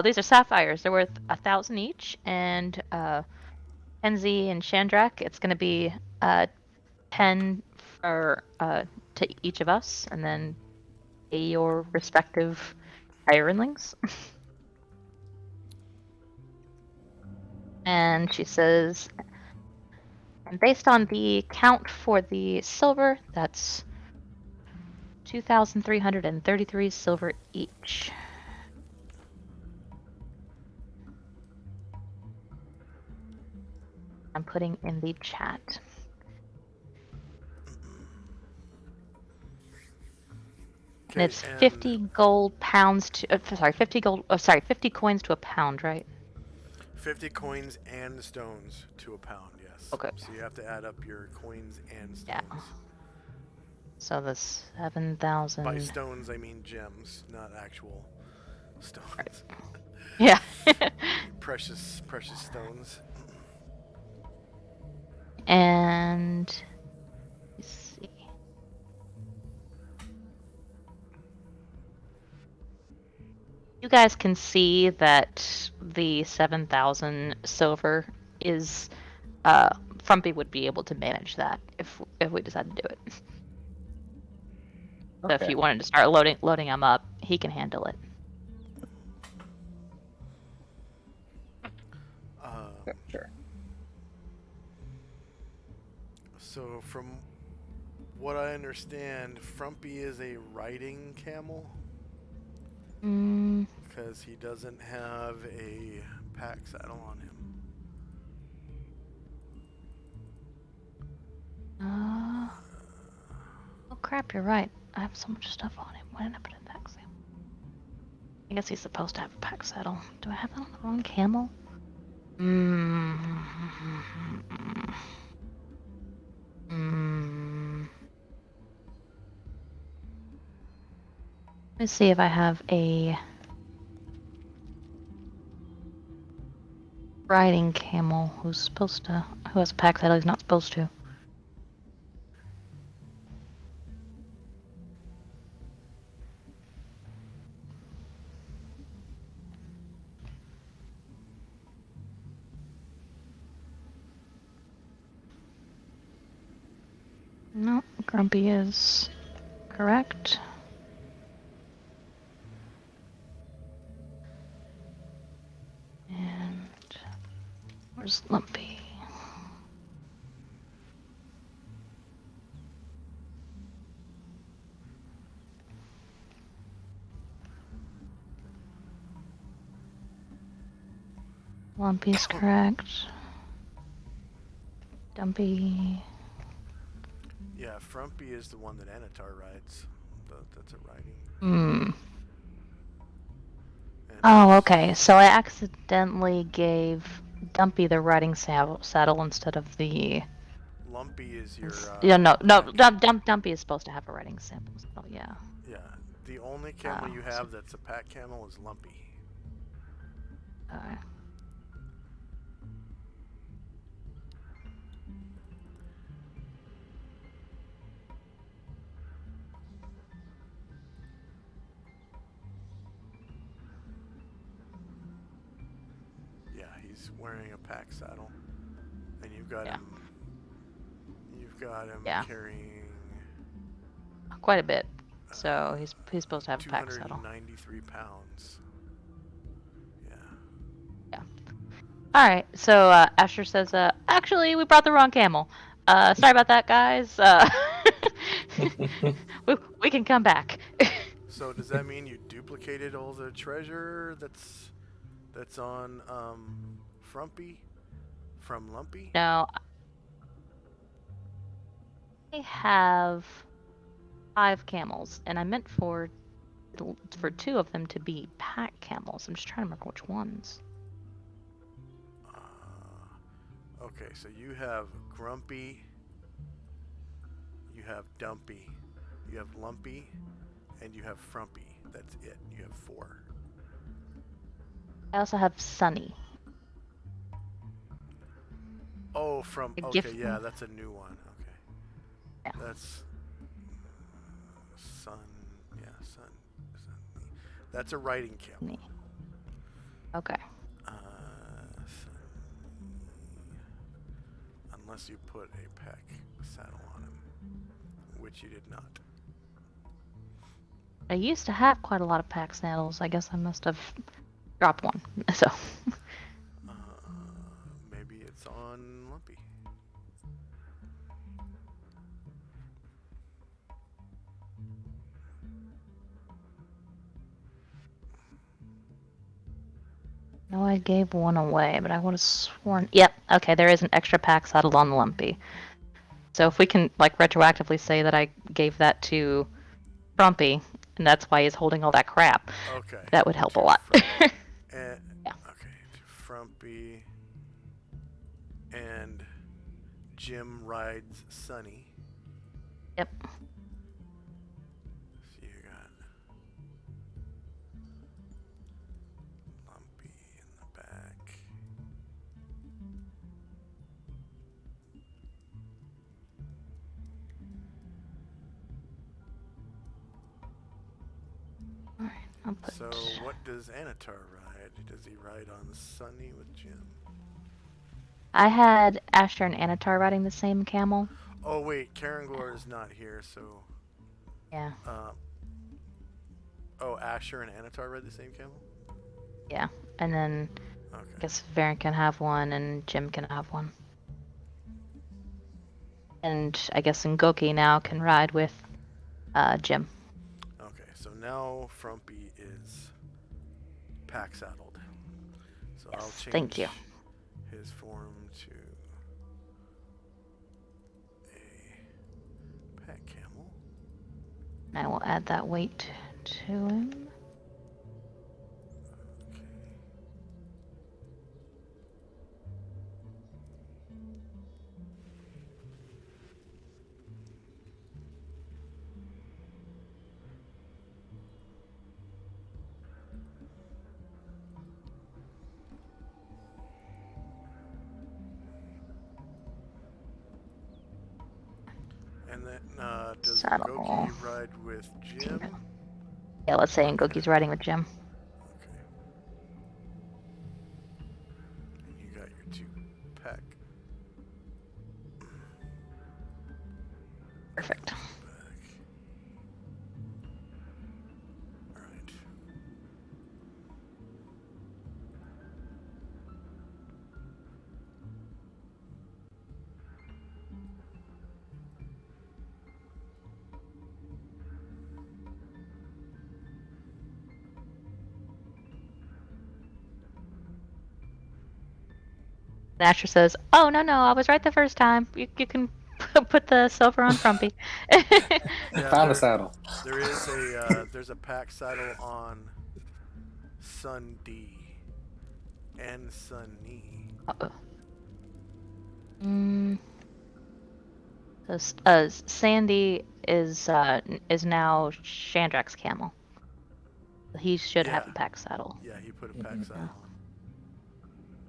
these are sapphires. They're worth 1,000 each, and Kenzie and Chandrak, it's going to be 10 for to each of us, and then pay your respective hirelinings." And she says, and based on the count for the silver, that's 2,333 silver each. I'm putting in the chat. And it's 50 gold pounds to 50 coins to a pound, right? 50 coins and stones to a pound, yes. Okay. So you have to add up your coins and stones. Yeah. So the 7,000. By stones, I mean gems, not actual stones. Right. Yeah. precious stones. And let's see. You guys can see that the 7,000 silver is Frumpy would be able to manage that if we decide to do it. So if you wanted to start loading him up, he can handle it. Sure. So from what I understand, Frumpy is a riding camel. Because he doesn't have a pack saddle on him. crap, you're right. I have so much stuff on him. Why didn't I put it in pack saddle? I guess he's supposed to have a pack saddle. Do I have that on the wrong camel? Let me see if I have a riding camel who has a pack saddle he's not supposed to. No, Grumpy is correct. And where's Lumpy? Lumpy's correct. Dumpy. Yeah, Frumpy is the one that Anatar rides. That's a riding. Hmm. And Oh, okay. So I accidentally gave Dumpy the riding saddle instead of the. Lumpy is your. Yeah, no. pack. Dumpy is supposed to have a riding saddle. So yeah. Yeah, the only camel you so- have that's a pack camel is Lumpy. Yeah, he's wearing a pack saddle, and you've got Yeah. him. You've got him Yeah. carrying Quite a bit. So he's supposed to have a pack saddle. 293 pounds. Yeah. All right. So Asher says, actually, we brought the wrong camel. Sorry about that, guys. We can come back. So does that mean you duplicated all the treasure that's on Frumpy from Lumpy? No, I have 5 camels, and I meant for 2 of them to be pack camels. I'm just trying to remember which ones. Okay, so you have Grumpy, you have Dumpy, you have Lumpy, and you have Frumpy. That's it. You have 4. I also have Sunny. Oh, from A okay, gift yeah, one. that's a new one. Okay, Yeah. that's Sun. Yeah, Sun. That's a riding camel. Sunny. Okay. Unless you put a pack saddle on him, which you did not. I used to have quite a lot of pack saddles. I guess I must have dropped one. So. Maybe it's on Lumpy. No, I gave one away, but I would have sworn. Yep. Okay, there is an extra pack saddle on Lumpy. So if we can like retroactively say that I gave that to Frumpy, and that's why he's holding all that crap, Okay. that would help a to lot. Frumpy. Yeah. Okay, to Frumpy. And Jim rides Sunny. Yep. So you got Lumpy in the back. Alright, I'll put. So what does Anatar ride? Does he ride on Sunny with Jim? I had Asher and Anatar riding the same camel. Oh wait, Karangor is not here, so. Yeah. Oh, Asher and Anatar ride the same camel? Yeah. And then Okay. I guess Varen can have one and Jim can have one. And I guess Ngoki now can ride with Jim. Okay, so now Frumpy is pack saddled. So Yes, I'll change thank you. his form to a pack camel. I will add that weight to him. And then does Saddle. Goki ride with Jim? Yeah, let's say Ngoki's riding with Jim. Okay. And you got your 2 pack. Perfect. Back. Alright. Asher says, "Oh no, I was right the first time. You can put the silver on Frumpy." Yeah, Found the saddle. there is a there's a pack saddle on Sun D and Sun Ni. Uh-oh. Sandy is now Shandrak's camel. He should have a pack saddle. Yeah, he put a pack saddle on.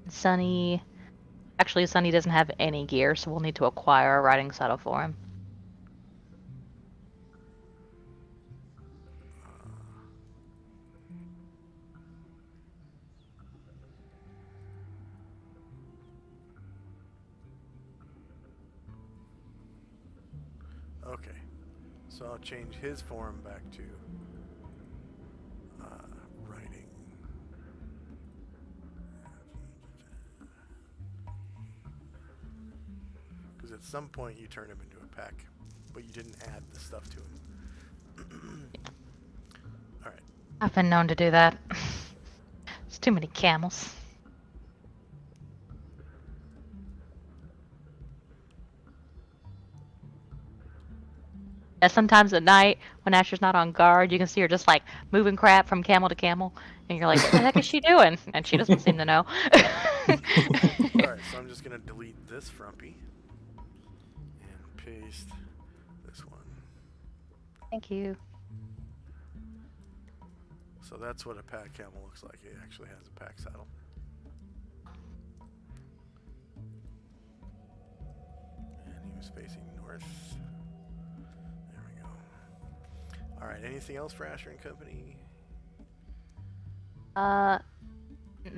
Sunny, actually, Sunny doesn't have any gear, so we'll need to acquire a riding saddle for him. Okay, so I'll change his form back to riding. Because at some point you turn him into a pack, but you didn't add the stuff to him. Alright. I've been known to do that. There's too many camels. Yeah, sometimes at night, when Asher's not on guard, you can see her just like moving crap from camel to camel, and you're like, "What the heck is she doing?" And she doesn't seem to know. Alright, so I'm just going to delete this frumpy and paste this one. Thank you. So that's what a pack camel looks like. It actually has a pack saddle. And he was facing north. There we go. Alright, anything else for Asher and Company?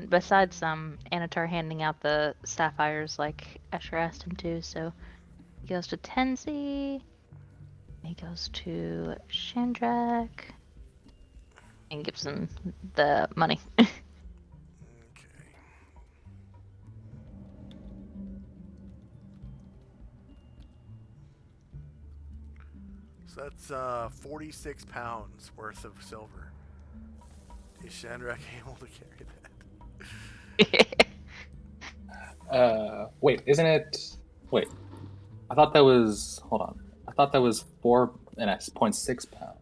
Besides Anatar handing out the sapphires like Asher asked him to, so he goes to Tenzi, he goes to Shandrak, and gives him the money. Okay. So that's 46 pounds worth of silver. Is Shandrak able to carry that? Wait, isn't it? Wait, I thought that was. Hold on. I thought that was 4.6 pounds.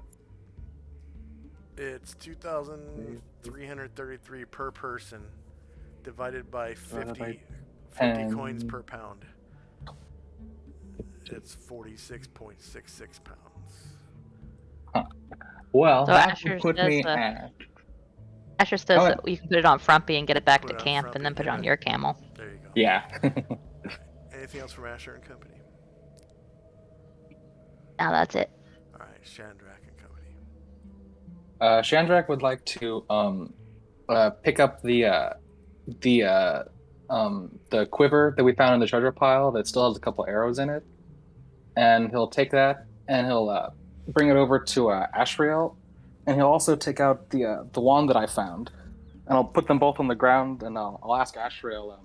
It's 2,333 per person, divided by 50 coins per pound. It's 46.66 pounds. Huh. Well, So that Asher would put says, me at. Asher says Go that ahead. you can put it on Frumpy and get it back Put to it on camp, Frumpy, and then put it yeah. on your camel. There you go. Yeah. Anything else from Asher and Company? Now that's it. Alright, Shandrak and Company. Shandrak would like to pick up the quiver that we found in the treasure pile that still has a couple arrows in it, and he'll take that and he'll bring it over to Ashriel, and he'll also take out the wand that I found, and I'll put them both on the ground, and I'll ask Ashriel,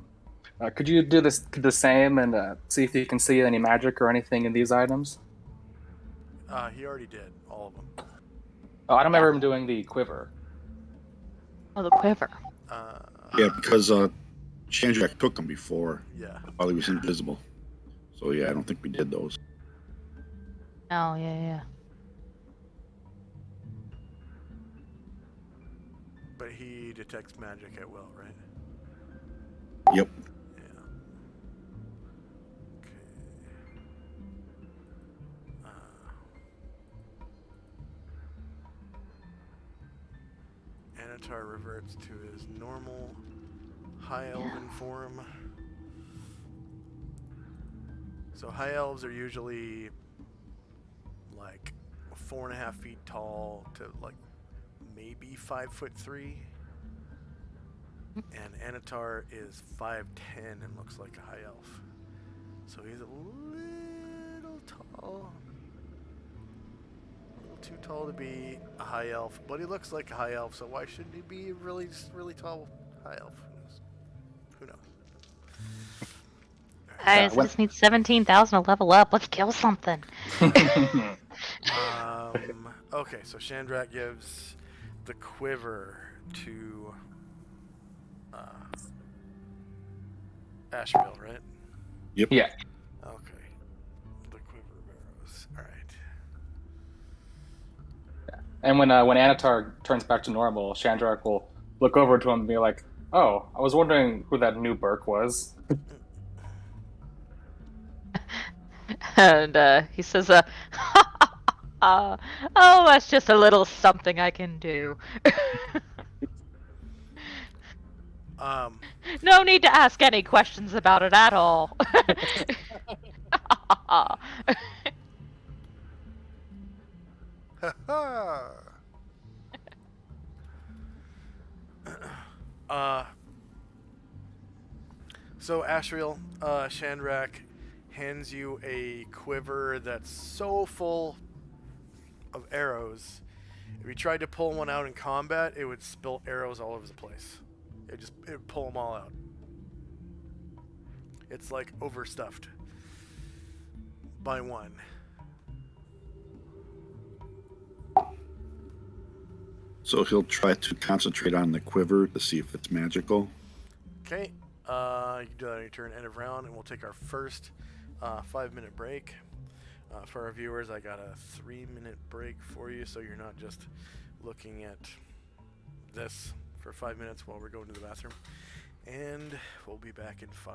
could you do the same and see if you can see any magic or anything in these items? He already did, all of them. Oh, I don't remember him doing the quiver. Oh, the quiver. Yeah, because Shandrak took them before Yeah. while he was invisible. So yeah, I don't think we did those. Oh, yeah. But he detects magic at will, right? Yep. Yeah. Okay. Anatar reverts to his normal high elven form. So high elves are usually like 4.5 feet tall to like maybe 5'3", and Anatar is 5'10" and looks like a high elf. So he's a little tall. A little too tall to be a high elf, but he looks like a high elf, so why shouldn't he be a really tall high elf? Who knows? Guys, I just need 17,000 to level up. Let's kill something. Okay, so Shandrak gives the quiver to Asheville, right? Yep. Yeah. Okay. The quiver of arrows. All right. And when Anatar turns back to normal, Shandrak will look over to him and be like, "Oh, I was wondering who that new Burke was." And he says, oh, that's just a little something I can do. No need to ask any questions about it at all. So Ashriel, Shandrak hands you a quiver that's so full of arrows. If you tried to pull one out in combat, it would spill arrows all over the place. It would pull them all out. It's like overstuffed by one. So he'll try to concentrate on the quiver to see if it's magical. Okay, you can do that on your turn, end of round, and we'll take our first 5-minute break. For our viewers, I got a 3-minute break for you, so you're not just looking at this for 5 minutes while we're going to the bathroom. And we'll be back in 5.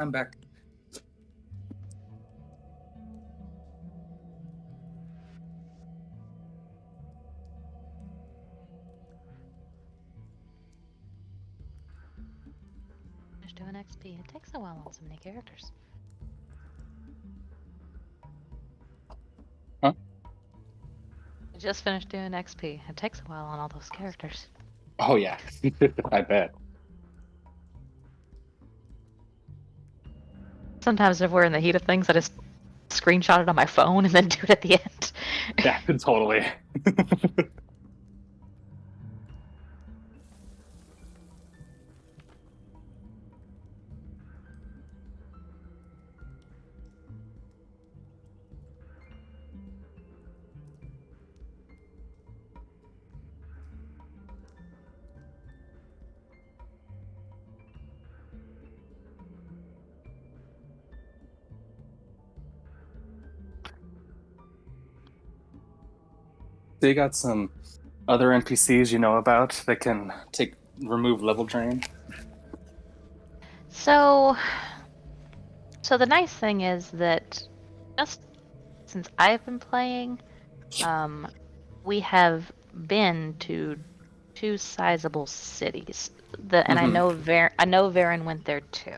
I'm back. Just doing XP. It takes a while on so many characters. Huh? I just finished doing XP. It takes a while on all those characters. Oh yeah, I bet. Sometimes if we're in the heat of things, I just screenshot it on my phone and then do it at the end. Yeah, totally. They got some other NPCs you know about that can remove level drain. So the nice thing is that just since I've been playing, we have been to 2 sizable cities. And I know Varen went there too,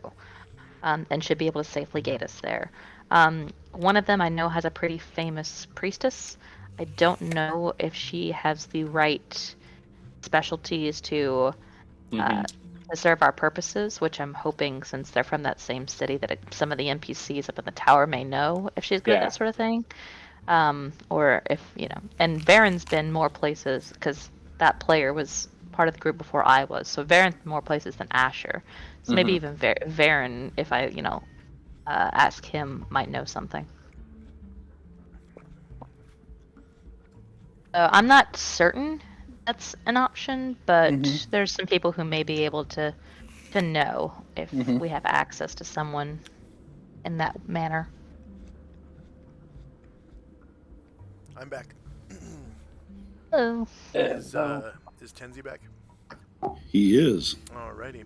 and should be able to safely gate us there. One of them I know has a pretty famous priestess. I don't know if she has the right specialties to serve our purposes, which I'm hoping, since they're from that same city, that some of the NPCs up in the tower may know if she's good at Yeah. that sort of thing. Or if, and Varen's been more places, because that player was part of the group before I was, so Varen's been more places than Asher. So maybe even Varen, if I, ask him, might know something. I'm not certain that's an option, but there's some people who may be able to know if we have access to someone in that manner. I'm back. Hello. Is Tenzi back? He is. Alrighty.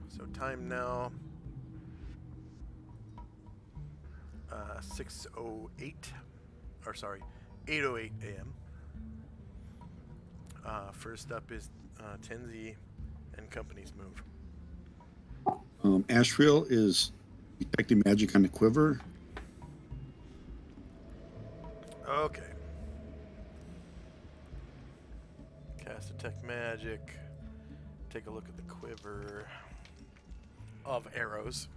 So time now. 6:08, or sorry, 8:08 a.m. First up is Tenzi and company's move. Ashriel is detecting magic on the quiver. Okay. Cast detect magic. Take a look at the quiver of arrows.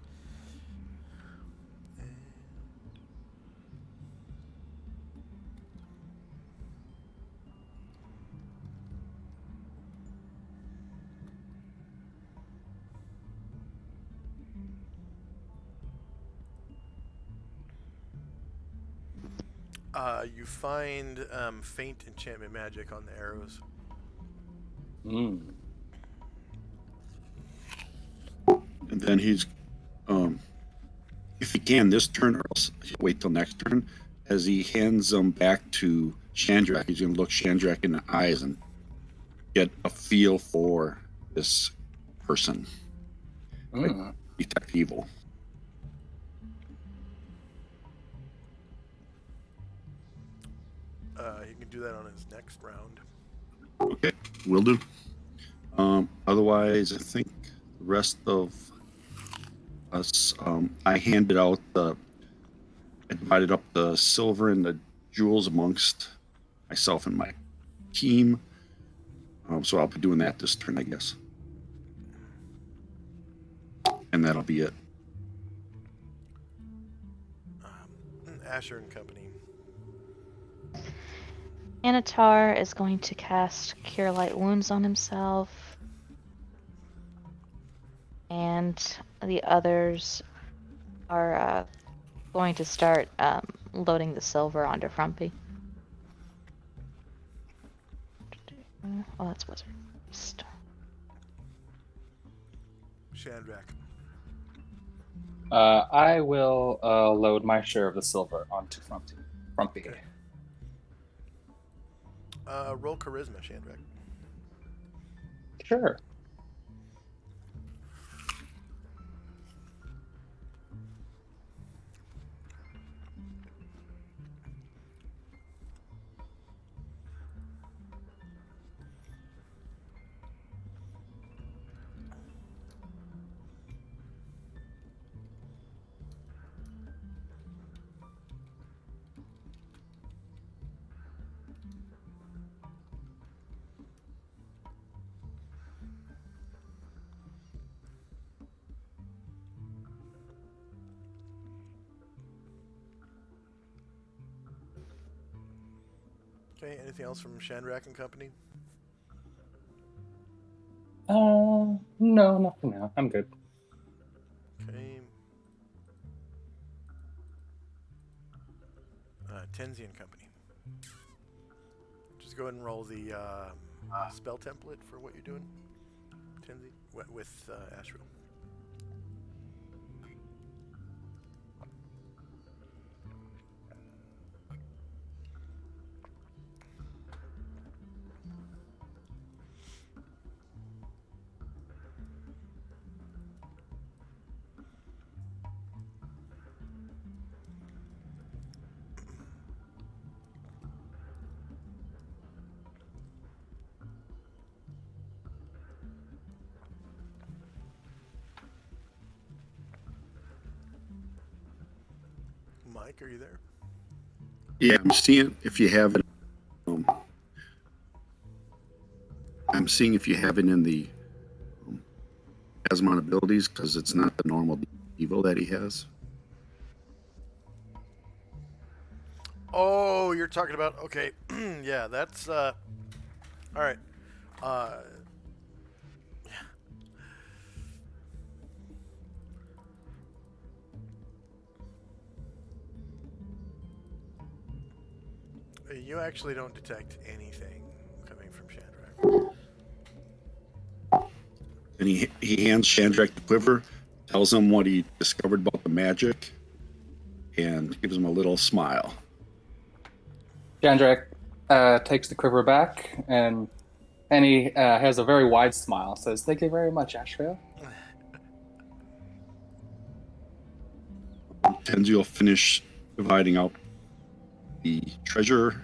You find faint enchantment magic on the arrows. And then he's, if he can, this turn, or else he'll wait till next turn, as he hands them back to Chandrak, he's going to look Chandrak in the eyes and get a feel for this person. Like, detect evil. He can do that on his next round. Okay, will do. Otherwise, I think the rest of us, I handed out I divided up the silver and the jewels amongst myself and my team. So I'll be doing that this turn, I guess. And that'll be it. Asher and company. Anatar is going to cast Cure Light Wounds on himself. And the others are going to start loading the silver onto Frumpy. Oh, that's Wizard. Chandrak. I will load my share of the silver onto Frumpy. Okay. Roll charisma, Chandrak. Sure. Okay, anything else from Shandrak and Company? No, nothing now. I'm good. Okay. Tenzi and Company. Just go ahead and roll the spell template for what you're doing. Tenzi with Ashriel. Mike, are you there? Yeah, I'm seeing if you have it. I'm seeing if you have it in the Asmon abilities because it's not the normal Evo that he has. Oh, you're talking about, okay. Yeah, that's, all right. You actually don't detect anything coming from Shandrak. And he hands Shandrak the quiver, tells him what he discovered about the magic, and gives him a little smile. Jandrak takes the quiver back, and he has a very wide smile. Says, "Thank you very much, Ashrael." Tenzi will finish dividing out the treasure,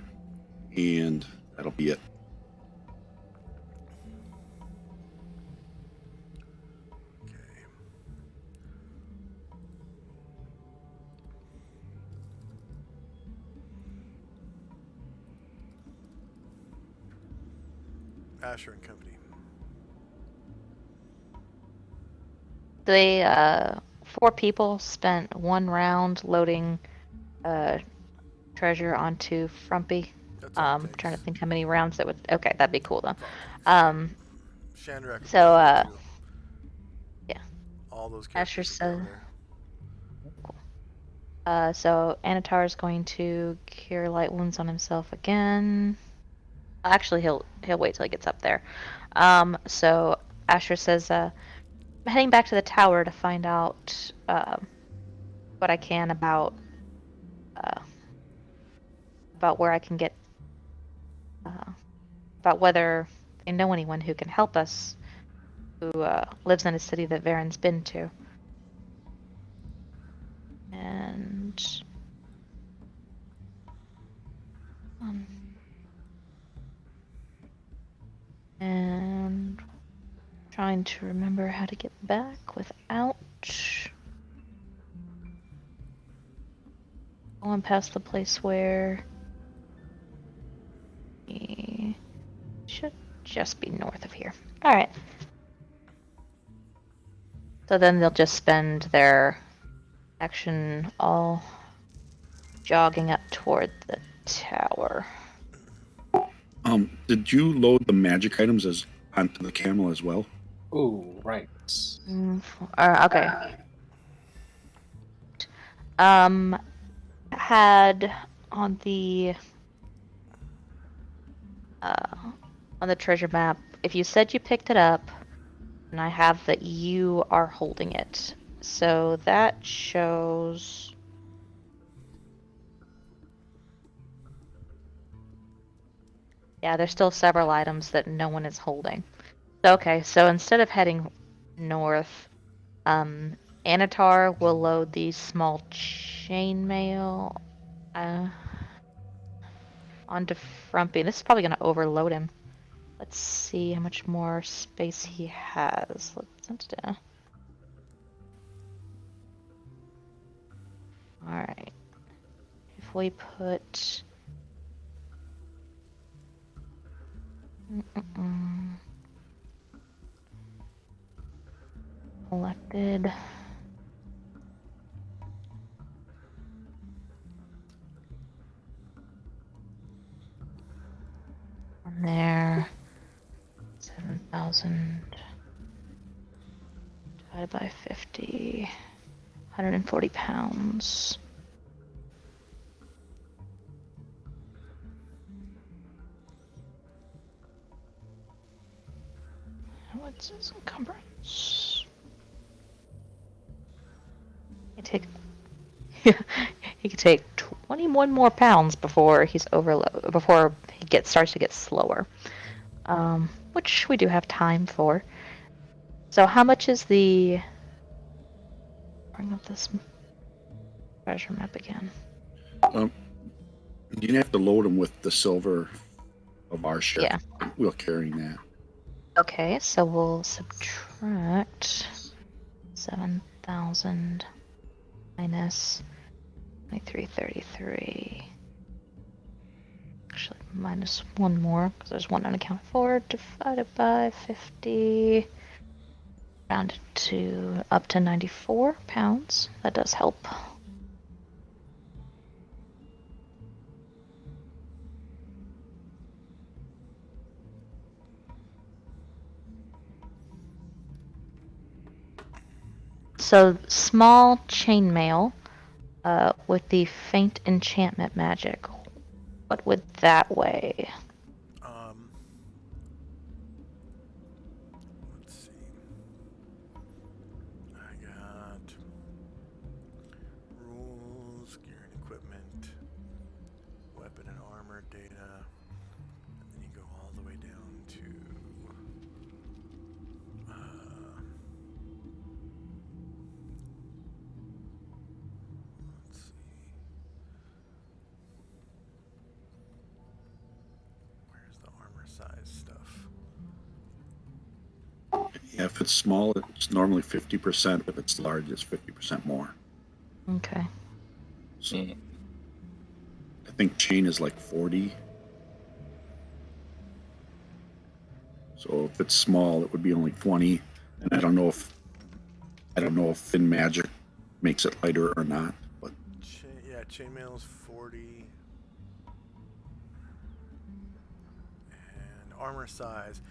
and that'll be it. Okay. Asher and Company. They 4 people spent 1 round loading treasure onto Frumpy. That's all it takes. Trying to think how many rounds that would. Okay, that'd be cool though. That's all it takes. Shandrak will So be able to. yeah. All those Asher characters will go said. there. So Anatar is going to cure light wounds on himself again. Actually, he'll wait till he gets up there. So Asher says, I'm heading back to the tower to find out what I can about where I can get about whether they know anyone who can help us who lives in a city that Varen's been to. And trying to remember how to get back without going past the place where he should just be north of here. All right. So then they'll just spend their action all jogging up toward the tower. Did you load the magic items as onto the camel as well? Ooh, right. Okay. Had on the treasure map, if you said you picked it up, and I have that you are holding it. So that shows. Yeah, there's still several items that no one is holding. Okay, so instead of heading north, Anatar will load the small chainmail onto Frumpy. This is probably going to overload him. Let's see how much more space he has. Alright. If we put... Collected. there. 7,000 divided by 50. 140 pounds. What's his encumbrance? He could take 21 more pounds before he's overload. Before he starts to get slower, which we do have time for. So, how much is the? Bring up this treasure map again. You have to load them with the silver of our share. Yeah. We'll carry that. Okay, so we'll subtract 7,000 minus 2333. Actually, minus one more because there's one unaccounted for. Divided by 50. Rounded to up to 94 pounds. That does help. So, small chainmail with the faint enchantment magic. What would that weigh? Let's see. I got rules, gear and equipment, weapon and armor data, and then you go all the way down to let's see. Where's the armor size stuff? Yeah, if it's small, it's normally 50%. If it's large, it's 50% more. Okay. So I think chain is like 40. So if it's small, it would be only 20. And I don't know if thin magic makes it lighter or not. But Chainmail is 40. And armor size.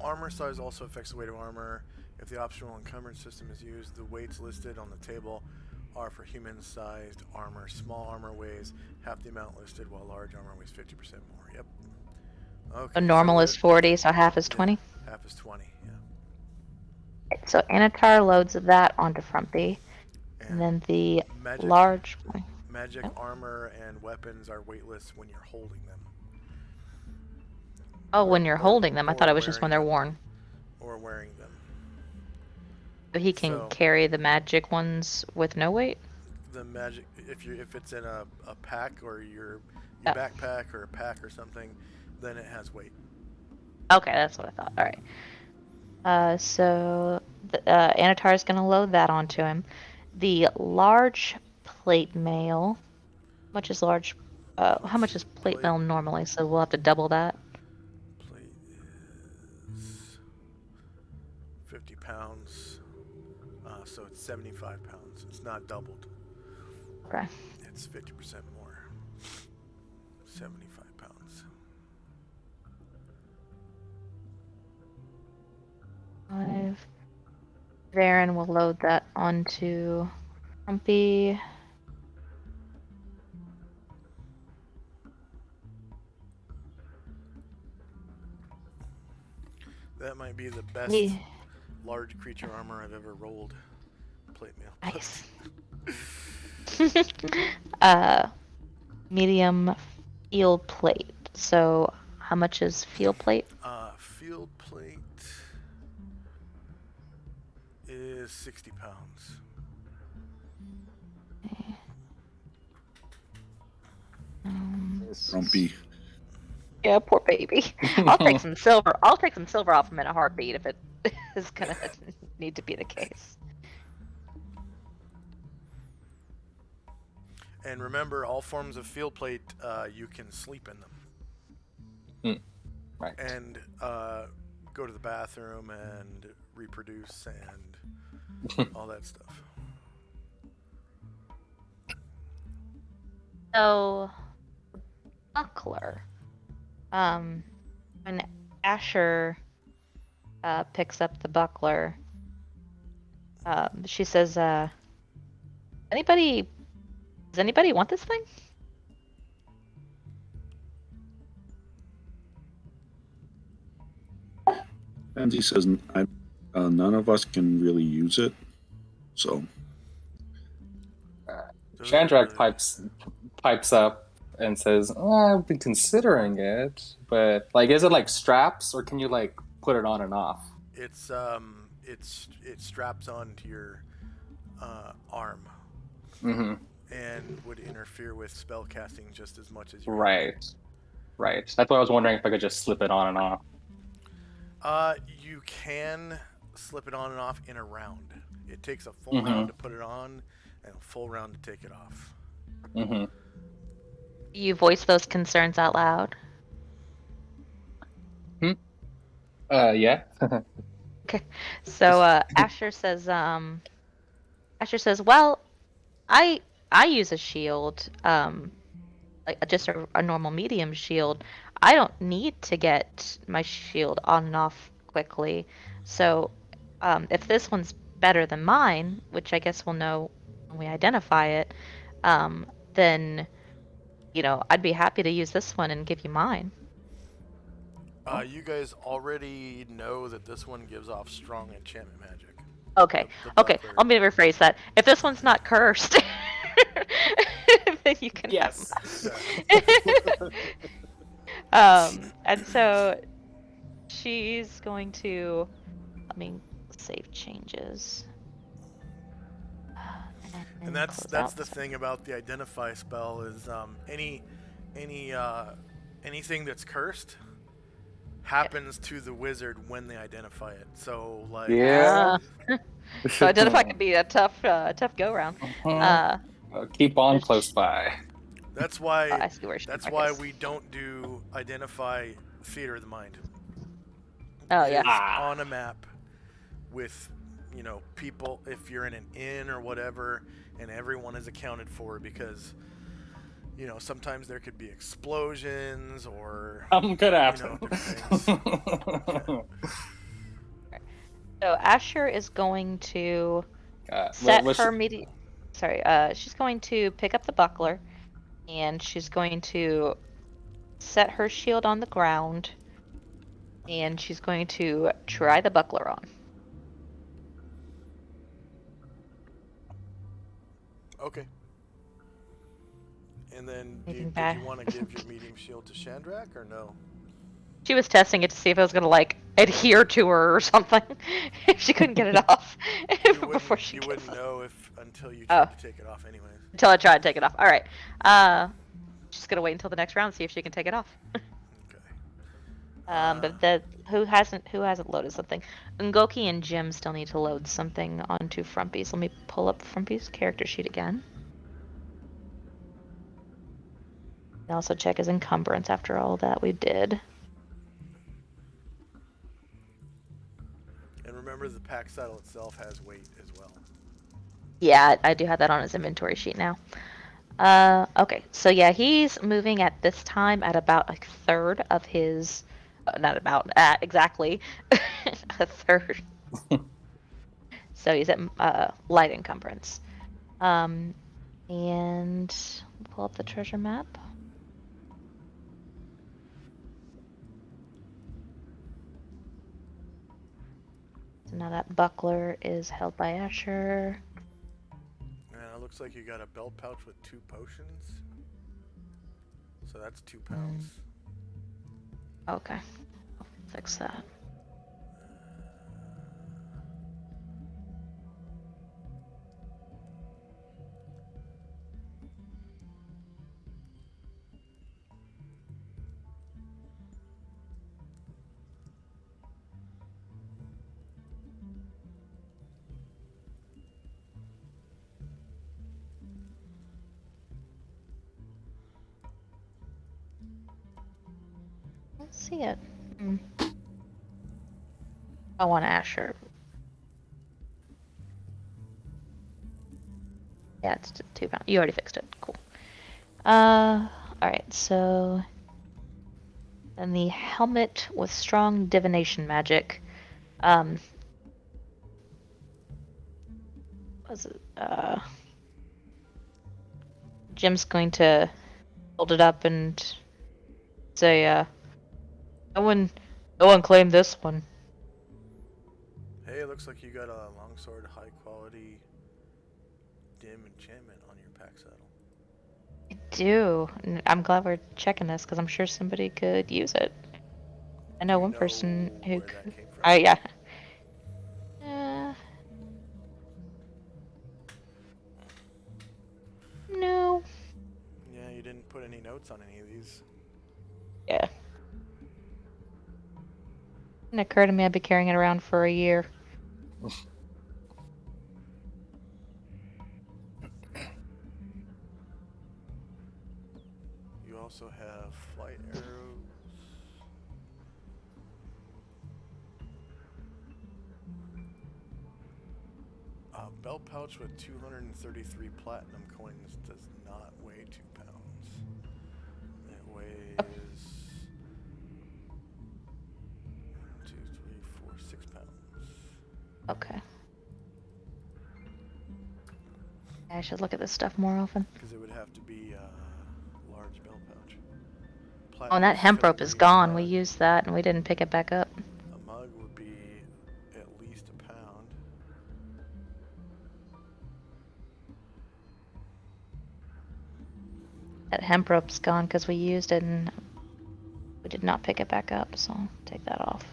Armor size also affects the weight of armor. If the optional encumbrance system is used, the weights listed on the table are for human-sized armor. Small armor weighs half the amount listed, while large armor weighs 50% more. Yep. Okay. So normal is 40, so half is 20? Yeah, half is 20, yeah. So Anatar loads that onto Frumpy. And then the large... Magic armor and weapons are weightless when you're holding them. Oh, when you're holding them. I thought it was just when they're worn. Or wearing them. So he can carry the magic ones with no weight? The magic, if it's in a pack or your backpack or a pack or something, then it has weight. Okay, that's what I thought. Alright. So Anatar is going to load that onto him. The large plate mail. How much is large? How much is plate mail normally? So we'll have to double that. Plate is 50 pounds. So it's 75 pounds. It's not doubled. Okay. It's 50% more. 75 pounds. 5. Varen will load that onto Frumpy. That might be the best large creature armor I've ever rolled. Plate mail. Nice. Medium field plate. So how much is field plate? Field plate is 60 pounds. Grumpy. Yeah, poor baby. I'll take some silver. I'll take some silver off him in a heartbeat if it is gonna need to be the case. And remember, all forms of field plate, you can sleep in them. Right. And go to the bathroom and reproduce and all that stuff. So, buckler. When Asher picks up the buckler, she says, does anybody want this thing? And he says, none of us can really use it. So, Chandrak pipes up and says, I've been considering it, but like, is it like straps or can you like put it on and off? It straps onto your arm Mm-hmm. and would interfere with spell casting just as much as your Right. Right. That's why I was wondering if I could just slip it on and off. You can slip it on and off in a round. It takes a full Mm-hmm. round to put it on and a full round to take it off. Mm-hmm. You voice those concerns out loud. Yeah. Okay. So Asher says, well, I use a shield, like just a normal medium shield. I don't need to get my shield on and off quickly. So, if this one's better than mine, which I guess we'll know when we identify it, then I'd be happy to use this one and give you mine. You guys already know that this one gives off strong enchantment magic. Okay. The Okay. buckler. Let me rephrase that. If this one's not cursed, then you can Yes. and so she's going to, let me save changes. And that's the thing about the identify spell is anything that's cursed happens to the wizard when they identify it. So like Yeah. So identify can be a tough go round. Keep on close by. That's why I see where we don't do identify theater of the mind. Oh It yeah. is on a map with people, if you're in an inn or whatever, and everyone is accounted for, because sometimes there could be explosions or Could happen. different things. So Asher is going to set her media. Sorry, she's going to pick up the buckler, and she's going to set her shield on the ground, and she's going to try the buckler on. Okay. And then, did you want to give your medium shield to Chandrak or no? She was testing it to see if it was going to adhere to her or something. If she couldn't get it off before she. You wouldn't know until you tried to take it off, anyways. Until I tried to take it off. All right. She's gonna wait until the next round to see if she can take it off. Okay. But who hasn't loaded something? Ngoki and Jim still need to load something onto Frumpy's. Let me pull up Frumpy's character sheet again. And also check his encumbrance after all that we did. And remember, the pack saddle itself has weight as well. Yeah, I do have that on his inventory sheet now. Okay, so yeah, he's moving at this time at about a third of his, exactly, a third. So he's at light encumbrance. And pull up the treasure map. So now that buckler is held by Asher. And it looks like you got a belt pouch with 2 potions. So that's 2 pounds. Okay, I'll fix that. Let's see it. I want Asher. Yeah, it's 2 pounds. You already fixed it. Cool. Alright, so. And the helmet with strong divination magic. Was it, Jim's going to hold it up and say, no one claimed this one. Hey, it looks like you got a longsword high quality dim enchantment on your pack saddle. I do. And I'm glad we're checking this because I'm sure somebody could use it. I know Do you one know person who where that could. came from? Yeah. Uh, no. Yeah, you didn't put any notes on any of these. Yeah. It occurred to me I'd be carrying it around for a year. You also have flight arrows. Belt pouch with 233 platinum coins does not weigh 2 pounds. It weighs 1, 2, 3, 4, 6 pounds. Okay. I should look at this stuff more often. Because it would have to be a large belt pouch. Oh, and that hemp rope is Filigree gone. We mug. used that and we didn't pick it back up. A mug would be at least a pound. That hemp rope's gone because we used it and we did not pick it back up, so I'll take that off.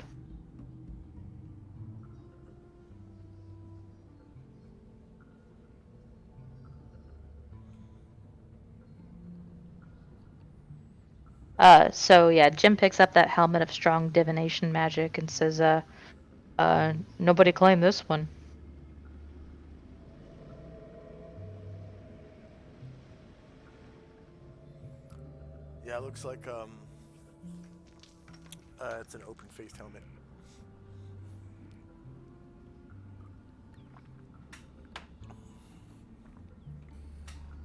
So yeah, Jim picks up that helmet of strong divination magic and says, nobody claimed this one. Yeah, it looks like it's an open-faced helmet.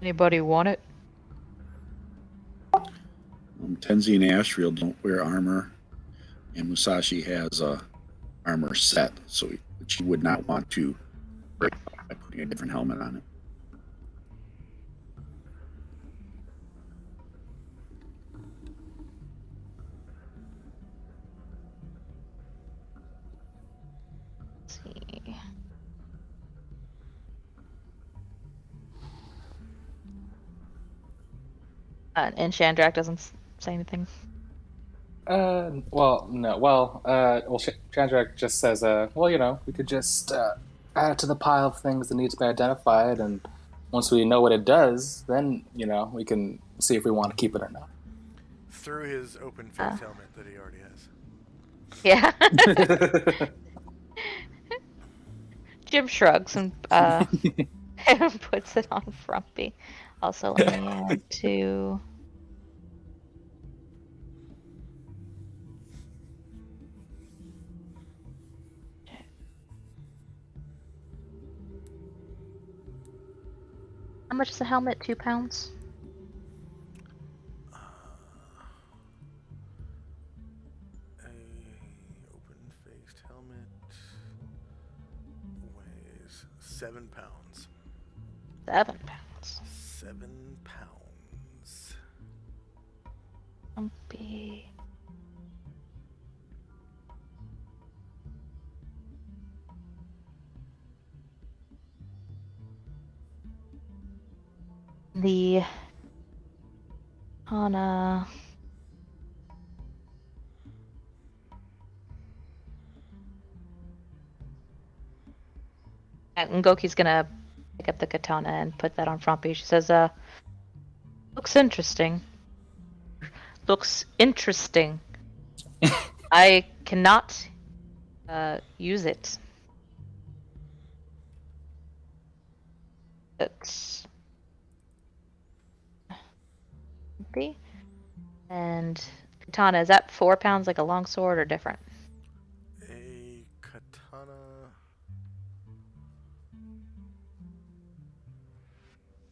Anybody want it? Tenzi and Ashfield don't wear armor, and Musashi has a armor set, so she would not want to break by putting a different helmet on it. Let's see. And Shandrak doesn't say anything. Well, no. Chandrak just says, well, we could just add it to the pile of things that need to be identified, and once we know what it does, then, we can see if we want to keep it or not. Through his open-faced helmet that he already has. Yeah. Jim shrugs and and puts it on Frumpy. Also, let me add to. How much is the helmet? 2 pounds? A open-faced helmet weighs 7 pounds. 7 pounds. 7 pounds. Frumpy. The Hana. And Goki's gonna pick up the katana and put that on Frumpy. She says, looks interesting. Looks interesting. I cannot use it. It's Frumpy. And katana, is that 4 pounds like a long sword or different? A katana.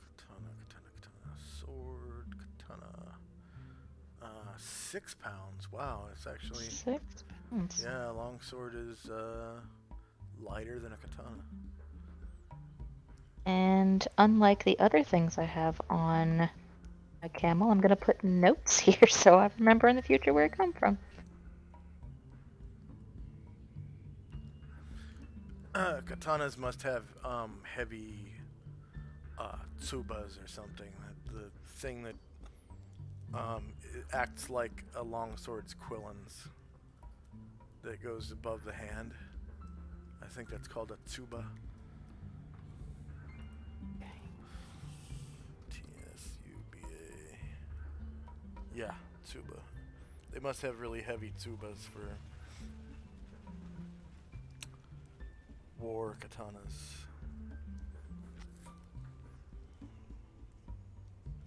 Katana. Sword. 6 pounds. Wow, it's actually 6 pounds. yeah. Longsword is lighter than a katana. And unlike the other things I have on my camel, I'm gonna put notes here so I remember in the future where it come from. Katanas must have heavy tsubas or something. The thing that it acts like a longsword's quillins that goes above the hand. I think that's called a tsuba. T-S-U-B-A. Yeah, tsuba. They must have really heavy tsubas for war katanas.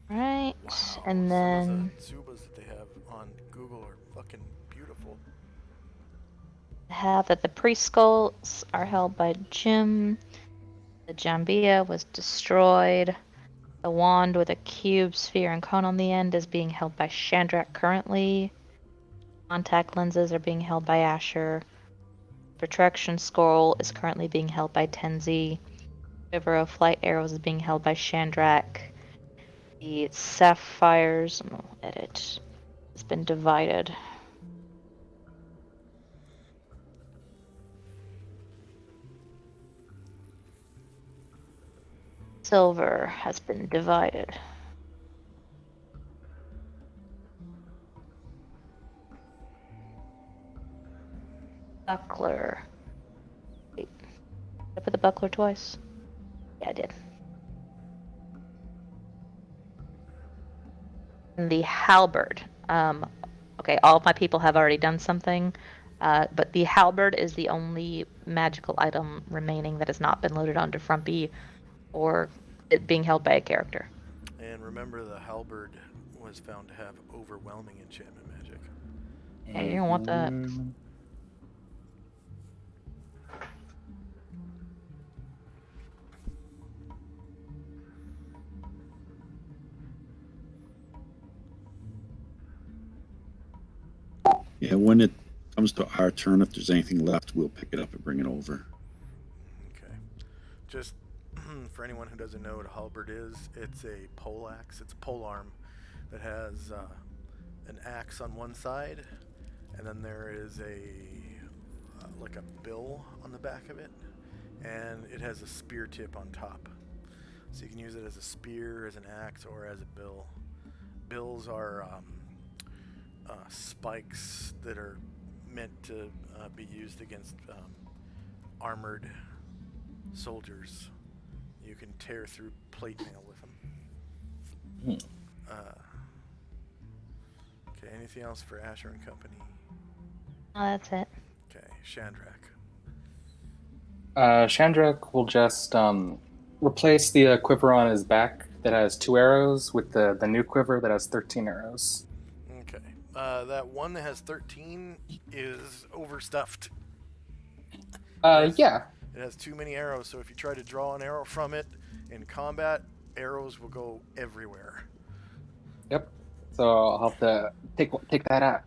Right, Wow, and some then of the tsubas that they have on Google are fucking beautiful. I have that the pre-skulls are held by Jim. The Jambia was destroyed. The wand with a cube, sphere, and cone on the end is being held by Chandrak currently. Contact lenses are being held by Asher. Protraction scroll is currently being held by Tenzi. River of Flight Arrows is being held by Chandrak. The sapphires, edit, has been divided. Silver has been divided. Buckler. Wait, did I put the buckler twice? Yeah, I did. And the halberd. Okay, all of my people have already done something, but the halberd is the only magical item remaining that has not been loaded onto Frumpy or it being held by a character. And remember, the halberd was found to have overwhelming enchantment magic. Yeah, you're gonna want that. Mhm. Yeah, when it comes to our turn, if there's anything left, we'll pick it up and bring it over. Okay. Just for anyone who doesn't know what a halberd is, it's a pole axe. It's a pole arm that has an axe on one side, and then there is like a bill on the back of it, and it has a spear tip on top. So you can use it as a spear, as an axe, or as a bill. Bills are spikes that are meant to be used against armored soldiers. You can tear through plate mail with them. Okay, anything else for Asher and Company? Oh, that's it. Okay, Chandrak. Chandrak will just replace the quiver on his back that has 2 arrows with the new quiver that has 13 arrows. Okay. That one that has 13 is overstuffed. Yeah. It has too many arrows, so if you try to draw an arrow from it in combat, arrows will go everywhere. Yep. So I'll have to take that out.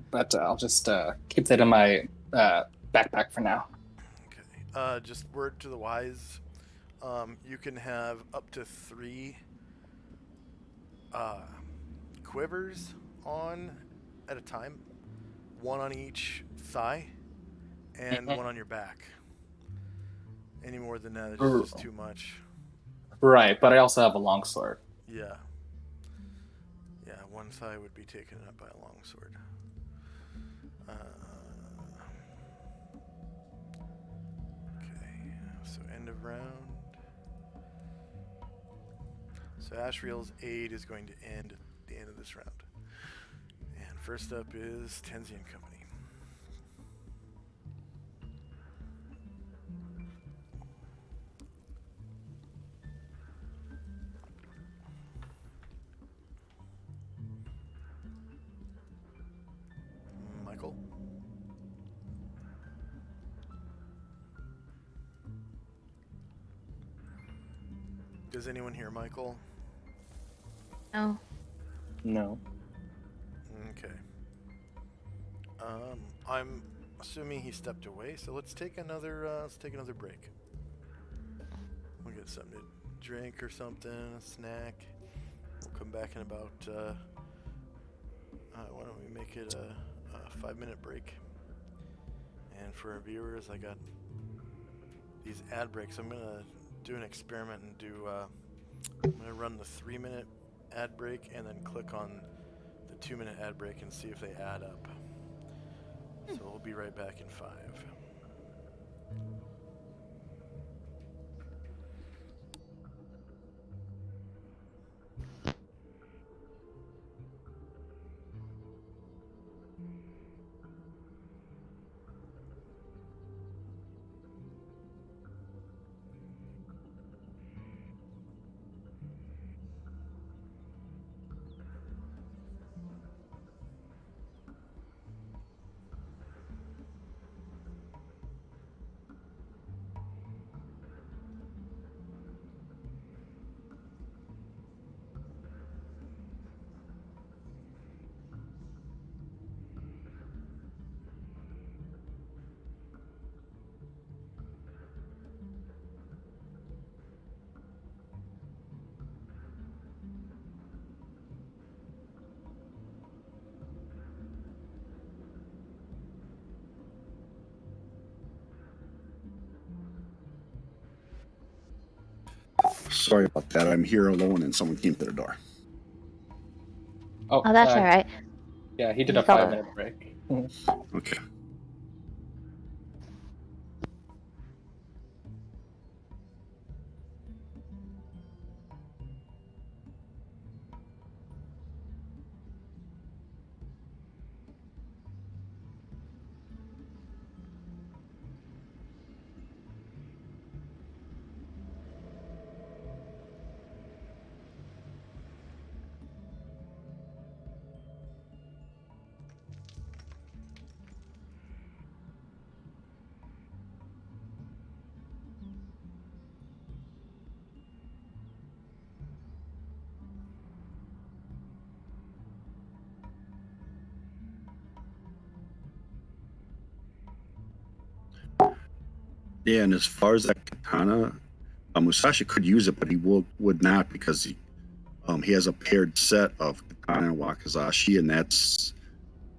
But I'll just keep that in my backpack for now. Okay. Just word to the wise. You can have up to 3 quivers on at a time. 1 on each thigh and 1 on your back. Any more than that is just too much. Right, but I also have a longsword. Yeah. Yeah, 1 thigh would be taken up by a longsword. Okay, so end of round. So Ashriel's aid is going to end at the end of this round. And first up is Tenzi and Company. Michael? Does anyone hear Michael? Oh, No. Okay. I'm assuming he stepped away, so let's take another break. We'll get something to drink or something, a snack. We'll come back in about. Why don't we make it a 5-minute break? And for our viewers, I got these ad breaks. I'm gonna do an experiment and do. I'm gonna run the 3-minute ad break and then click on the 2-minute ad break and see if they add up. So we'll be right back in 5. Sorry about that. I'm here alone and someone came to the door. Oh, Oh, that's all right. yeah, he did You a felt 5-minute break. Okay. Yeah, and as far as that katana, Musashi could use it, but he would not because he has a paired set of katana and wakizashi, and that's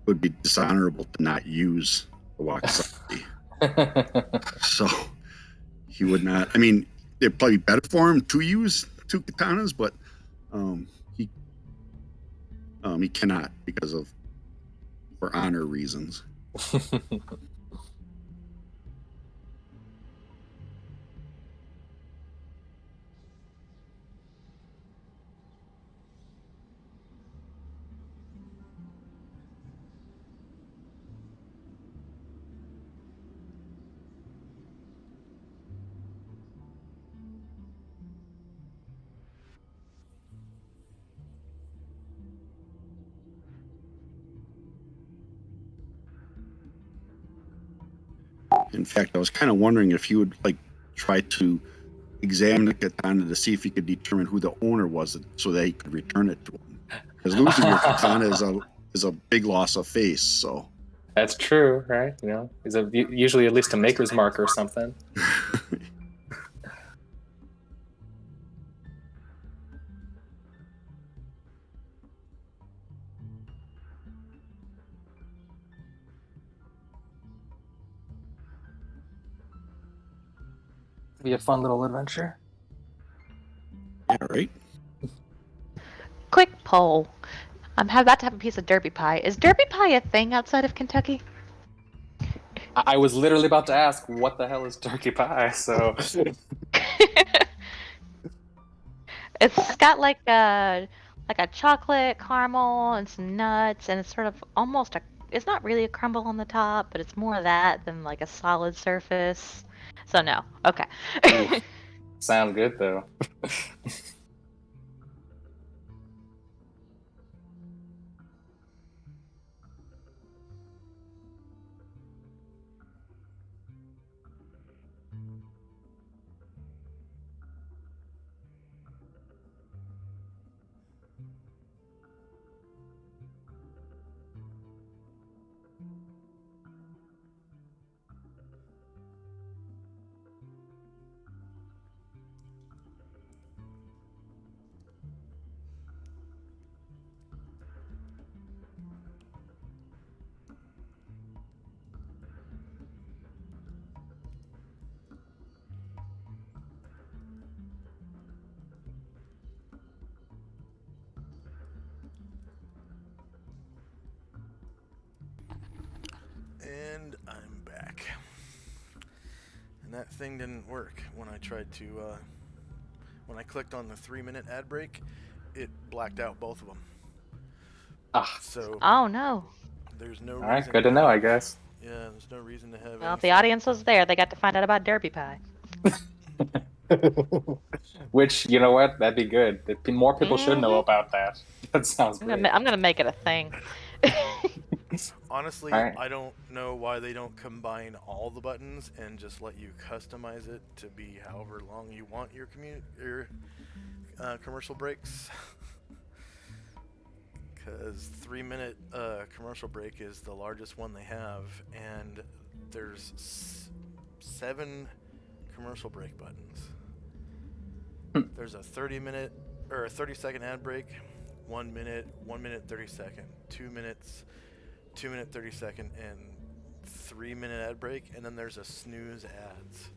would be dishonorable to not use the wakizashi. So he would not. I mean, it'd probably be better for him to use 2 katanas, but he cannot because of for honor reasons. In fact, I was kind of wondering if you would like try to examine the katana to see if he could determine who the owner was, so that he could return it to him. Because losing your katana is a big loss of face. So That's true, right? You know, is usually at least a maker's mark or something. Be a fun little adventure. yeah, right. Quick poll. I'm about to have a piece of derby pie. Is derby pie a thing outside of Kentucky? I was literally about to ask, what the hell is turkey pie? So It's got like a chocolate caramel and some nuts, and it's sort of almost a. It's not really a crumble on the top, but it's more of that than like a solid surface. So no. Okay. ooh, sounds good though. that thing didn't work when I tried to, when I clicked on the 3-minute ad break, it blacked out both of them. Ah, So Oh no. there's no all reason. right, good to know, I guess. Yeah, there's no reason to have. Well, if the anything. audience was there, they got to find out about Derby Pie. Which, you know what? That'd be good. More people should know Mhm. about that. That sounds I'm great. gonna make it a thing. Honestly, All right. I don't know why they don't combine all the buttons and just let you customize it to be however long you want your commercial breaks. Because 3-minute commercial break is the largest one they have, and there's 7 commercial break buttons. There's a 30-minute or a 30-second ad break, 1 minute, 1 minute 30 second, 2 minutes, 2 minute 30 second, and 3-minute ad break, and then there's a snooze ads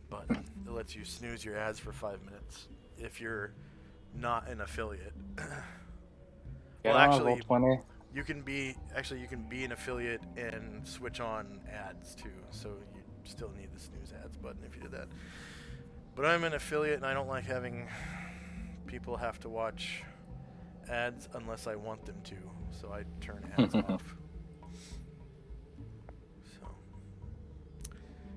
button that lets you snooze your ads for 5 minutes if you're not an affiliate. Get Well, on, actually, Roll20. you can be an affiliate and switch on ads too. So you still need the snooze ads button if you did that. But I'm an affiliate and I don't like having people have to watch ads unless I want them to. So I turn ads off. So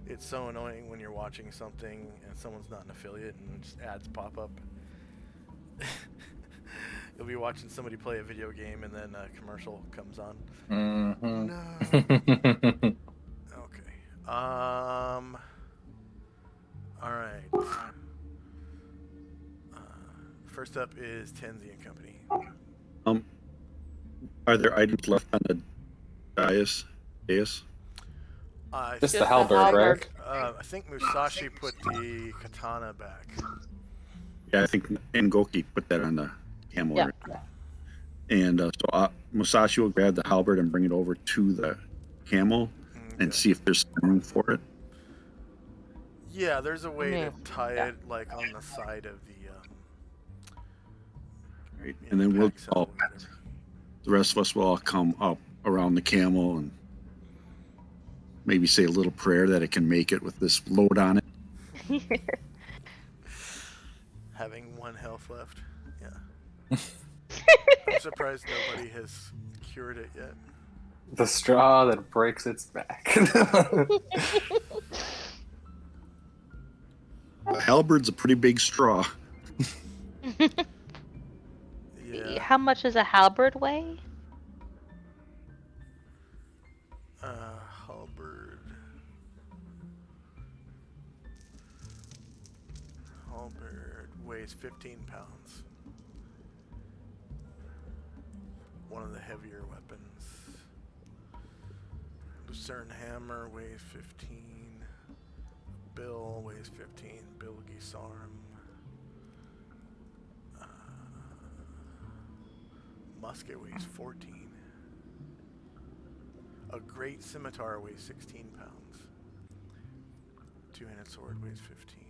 it's so annoying when you're watching something and someone's not an affiliate and just ads pop up. You'll be watching somebody play a video game and then a commercial comes on. Mm-hmm. No. Okay. All right. First up is Tenzi and Company. Are there items left on the dais? Just Just the the halberd, halberd. right? I think Musashi put the katana back. Yeah, I think Ngoki put that on the camel. Yeah. And so Musashi will grab the halberd and bring it over to the camel and Okay. see if there's room for it. Yeah, there's a way to Yeah. tie Yeah. it like on the side of the Right? And then pack cell or whatever. the rest of us will all come up around the camel and maybe say a little prayer that it can make it with this load on it. Having 1 health left. Yeah. I'm surprised nobody has cured it yet. The straw that breaks its back. A halberd's a pretty big straw. Yeah. How much does a halberd weigh? Halberd. Halberd weighs 15 pounds. One of the heavier weapons. Lucerne hammer weighs 15. Bill weighs 15. Bill Gisarm. Musket weighs 14. A great scimitar weighs 16 pounds. Two-handed sword weighs 15.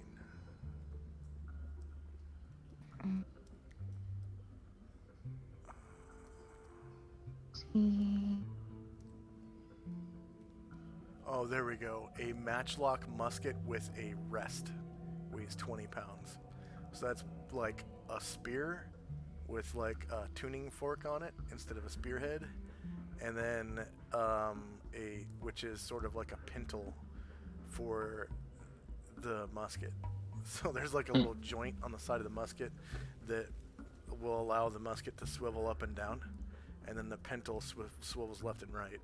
Oh, there we go. A matchlock musket with a rest weighs 20 pounds. So that's like a spear with like a tuning fork on it instead of a spearhead. And then which is sort of like a pintle for the musket. So there's like a little joint on the side of the musket that will allow the musket to swivel up and down. And then the pintle swivels left and right.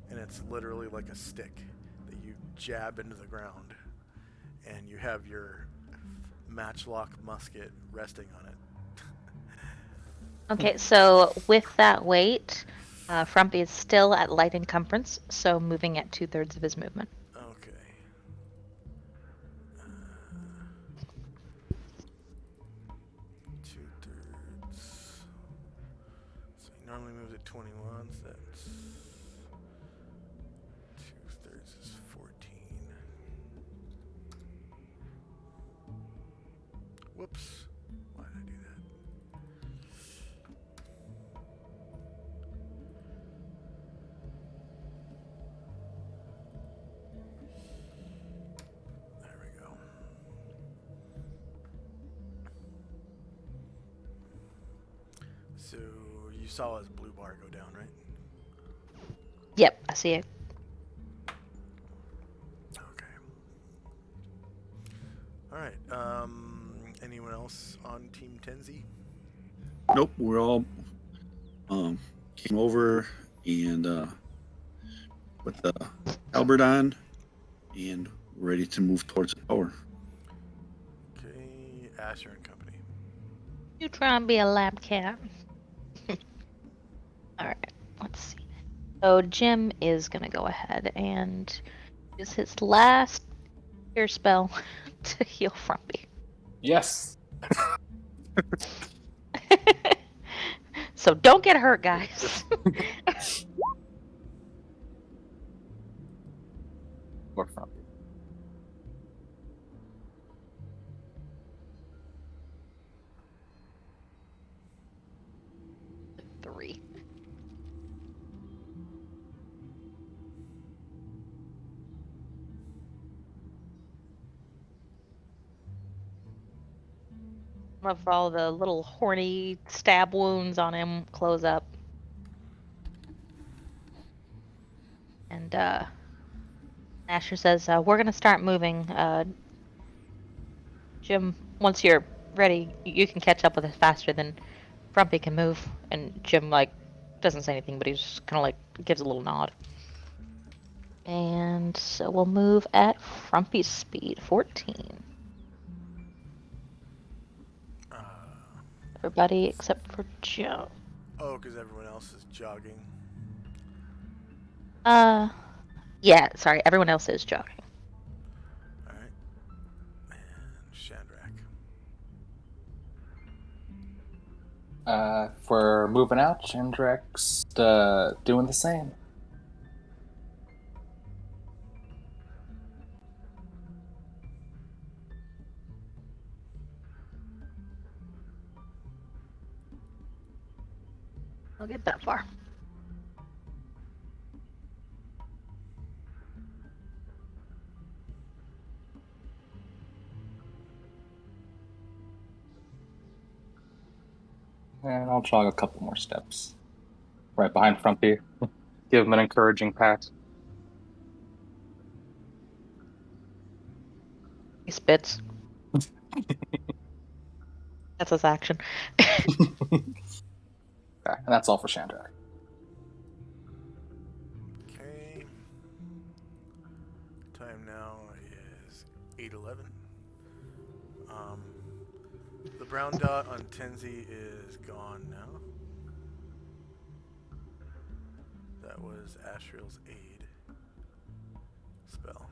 And it's literally like a stick that you jab into the ground. And you have your matchlock musket resting on it. Okay, so with that weight, Frumpy is still at light encumbrance, so moving at 2/3 of his movement. Okay. 2/3. So he normally moves at 21, so that's 2/3 is 14. Whoops. Why did I do that? So you saw his blue bar go down, right? Yep, I see it. Okay. All right. Anyone else on Team Tenzi? Nope, we're all came over and with the halberd on, and we're ready to move towards the tower. Okay, Asher and company. You try and be a lab cat. Alright, let's see. So Jim is gonna go ahead and use his last cure spell to heal Frumpy. Yes. So don't get hurt, guys. More from. 3. Of all the little horny stab wounds on him close up. And Asher says, we're gonna start moving. Jim, once you're ready, you can catch up with us faster than Frumpy can move. And Jim, like, doesn't say anything, but he's just kind of like gives a little nod. And so we'll move at Frumpy's speed, 14. Everybody except for Joe. Oh, because everyone else is jogging. Yeah, sorry, everyone else is jogging. All right. And Shandrak. If we're moving out, Chandrak's doing the same. I'll get that far. And I'll jog a couple more steps. Right behind Frumpy. Give him an encouraging pat. He spits. That's his action. Okay, and that's all for Chandrak. Okay. Time now is 8:11. The brown dot on Tenzi is gone now. That was Asriel's aid spell.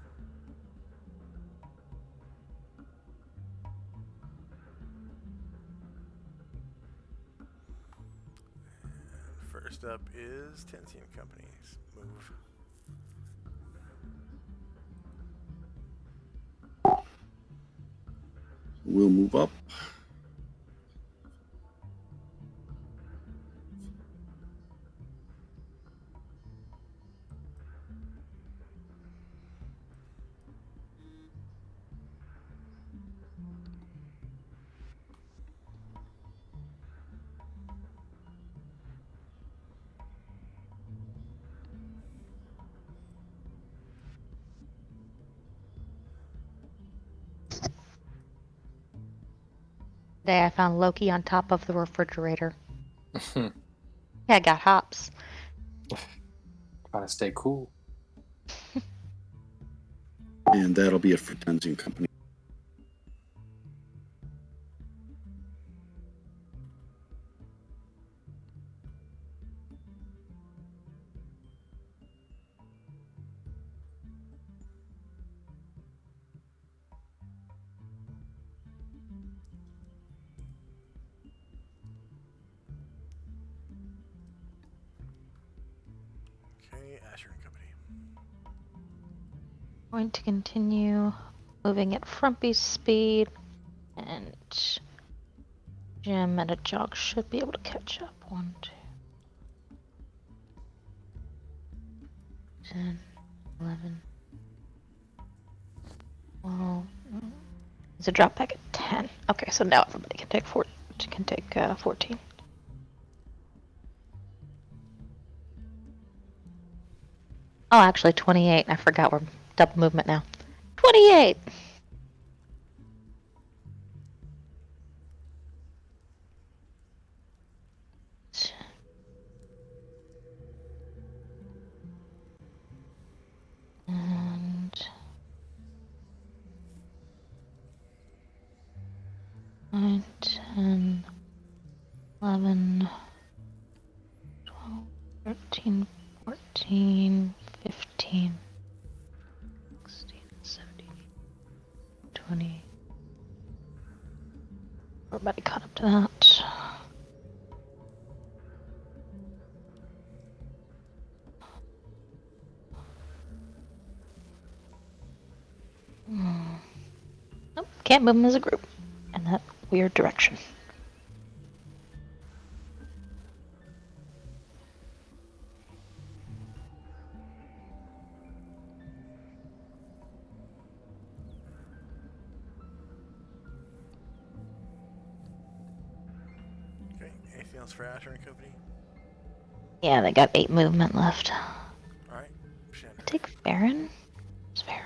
And first up is Tenzi and Company's move. We'll move up. Today I found Loki on top of the refrigerator. Yeah, I got hops. Trying to stay cool. And that'll be it for Tenzi and Company. Okay, Asher and Company. Going to continue moving at Frumpy's speed, and Jim at a jog should be able to catch up. 1, 2, 10, 11, 12. It's a drop back at 10. Okay, so now everybody can take 14. Oh, actually 28. I forgot we're double movement now. 28! And 9, 10, 11, 12, 13, 14, 15, 16, 17, 20. We're about to cut up to that. Nope, can't move them as a group in that weird direction. Okay, anything else for Asher and Company? Yeah, they got 8 movement left. Alright, Chandra. Take Farron? It's Farron.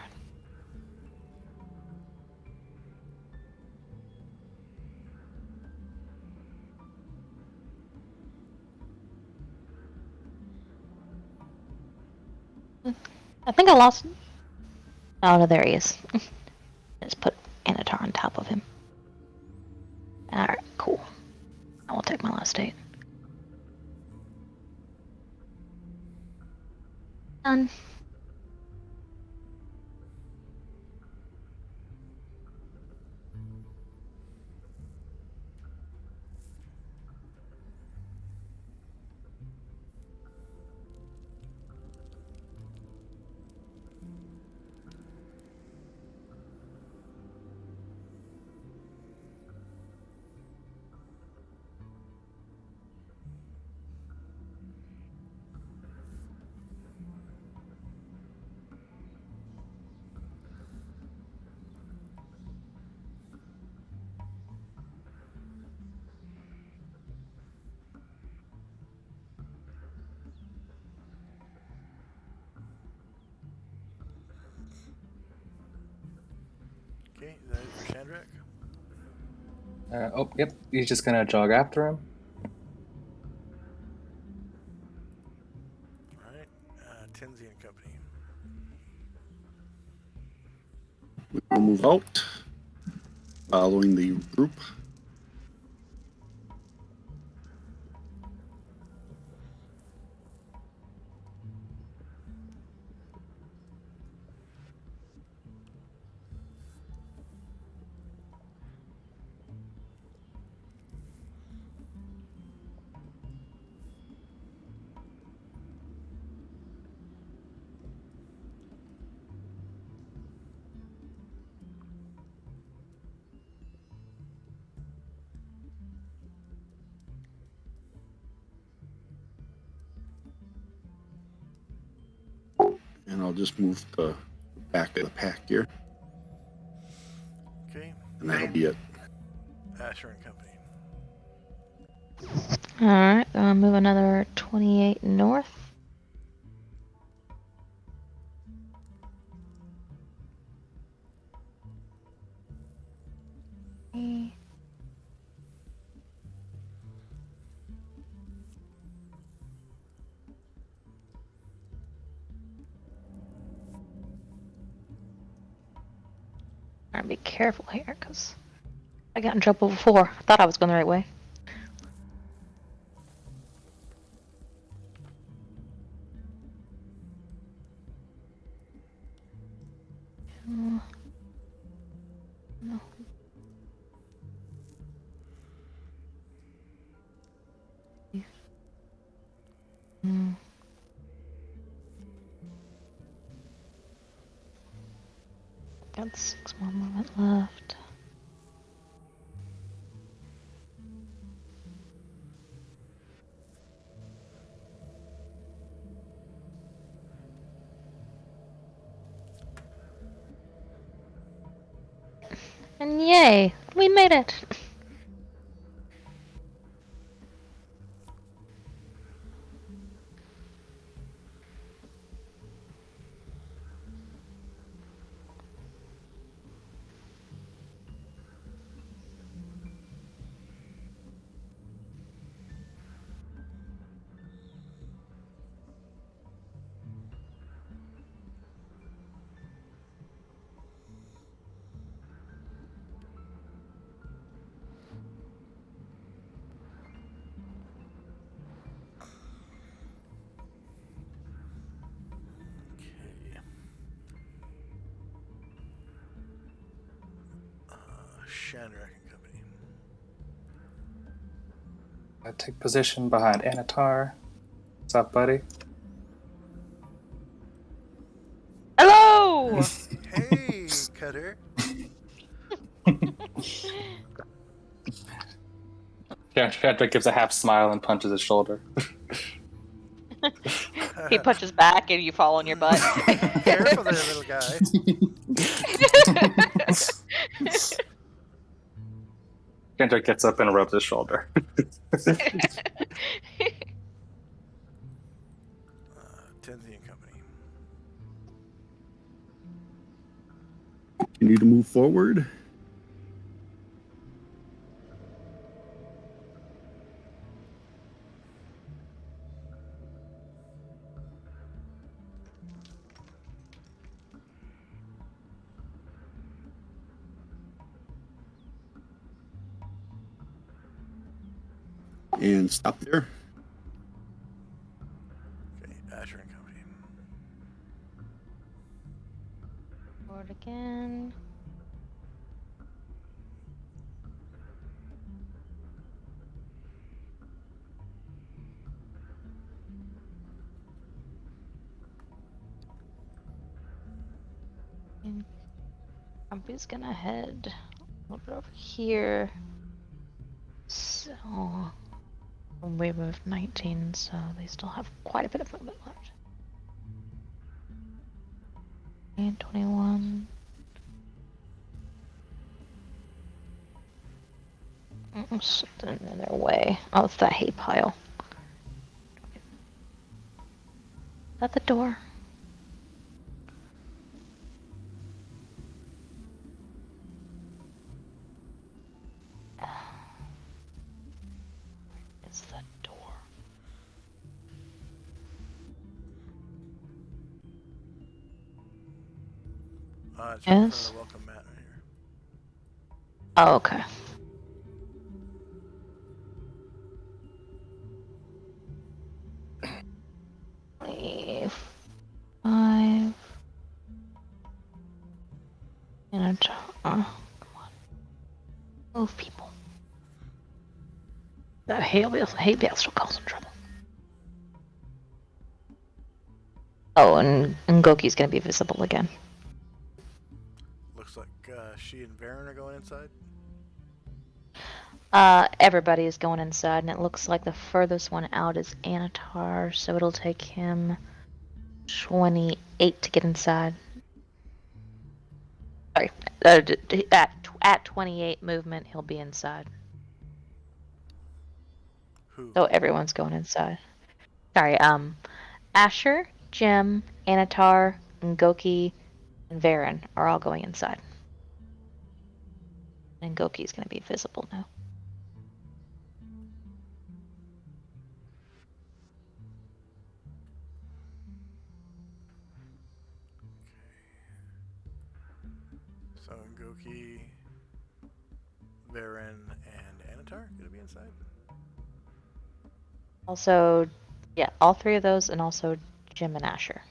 I think I lost. Oh, no, there he is. Just put Anatar on top of him. Alright, cool. I will take my last 8. Done. Okay, is that it for Chandrak? Oh, yep. He's just gonna jog after him. Alright, Tenzi and Company. We will move out, following the group. And I'll just move the back of the pack here, Okay, and that'll be it. Asher and Company. Alright, move another 28 north. Alright, be careful here, because I got in trouble before. I thought I was going the right way. No. Mm. Got 6 more movement left. And yay, we made it! Shandrak and Company. I take position behind Anatar. What's up, buddy? Hello! Hey, Cutter. Shandrak gives a half smile and punches his shoulder. He punches back and you fall on your butt. Careful there, little guy. Shandrak gets up and rubs his shoulder. Tenzi and Company. You need to move forward. And stop there. Okay, Asher and Company. Forward again. And Grumpy's gonna head a little bit over here. So we moved 19, so they still have quite a bit of movement left. And 21. Something in their way. Oh, it's that hay pile. Is that the door? It's the door. It's right in front Yes. of the welcome mat right here. Oh, okay. Five. And come on. Move, people. That hay bale still causes trouble. Oh, and Goki's gonna be visible again. Looks like she and Varen are going inside. Everybody is going inside, and it looks like the furthest one out is Anatar, so it'll take him 28 to get inside. Sorry, at 28 movement, he'll be inside. Who? So everyone's going inside. Sorry, Asher, Jim, Anatar, Ngoki, and Varen are all going inside. And Ngoki's gonna be visible now. So Goki, Varen, and Anatar gonna be inside. Also, yeah, all three of those, and also Jim and Asher.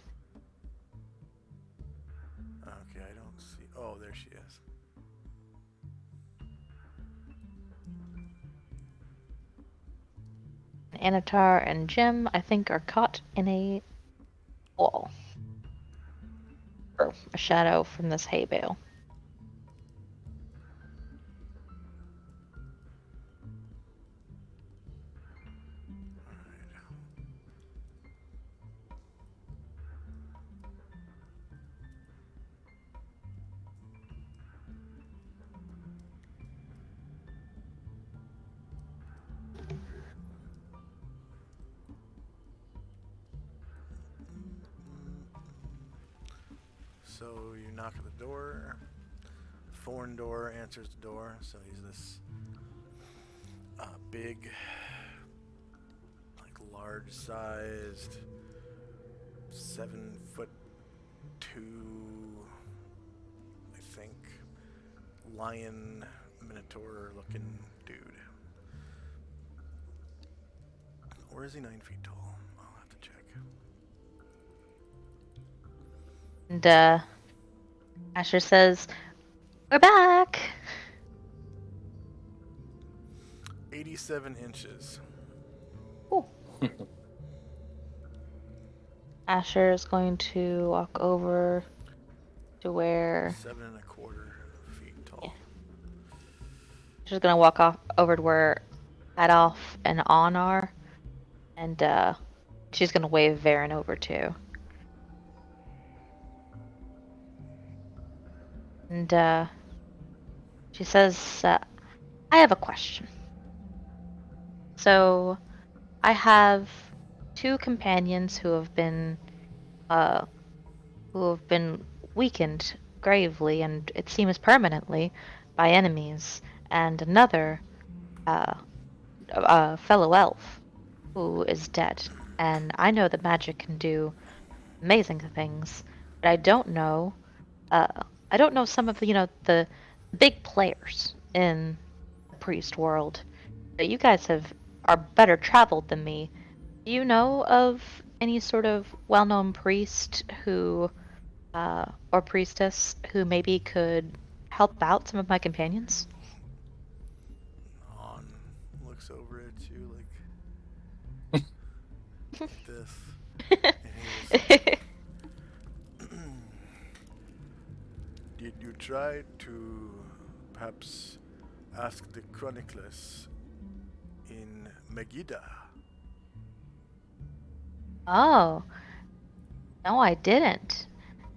Okay, I don't see. Oh, there she is. Anatar and Jim, I think, are caught in a wall. Or a shadow from this hay bale. So you knock at the door. Thorn door answers the door. So he's this big, like large-sized, 7'2", I think, lion minotaur-looking dude. Or is he 9 feet tall? I'll have to check. And Asher says, "We're back." 87 inches. Cool. Asher is going to walk over to where 7.25 feet tall. Yeah. she's gonna walk off over to where Adolf and On are, and she's gonna wave Varen over too. And she says, "I have a question. So, I have two companions uh, who have been weakened gravely, and it seems permanently, by enemies, and another, uh, fellow elf, who is dead. And I know that magic can do amazing things, but uh, I don't know some of the big players in the priest world. But you guys are better traveled than me. Do you know of any sort of well-known priest who or priestess who maybe could help out some of my companions?" On looks over at you like this. And he goes, did you try to perhaps ask the chroniclers in Megiddo? Oh, no, I didn't.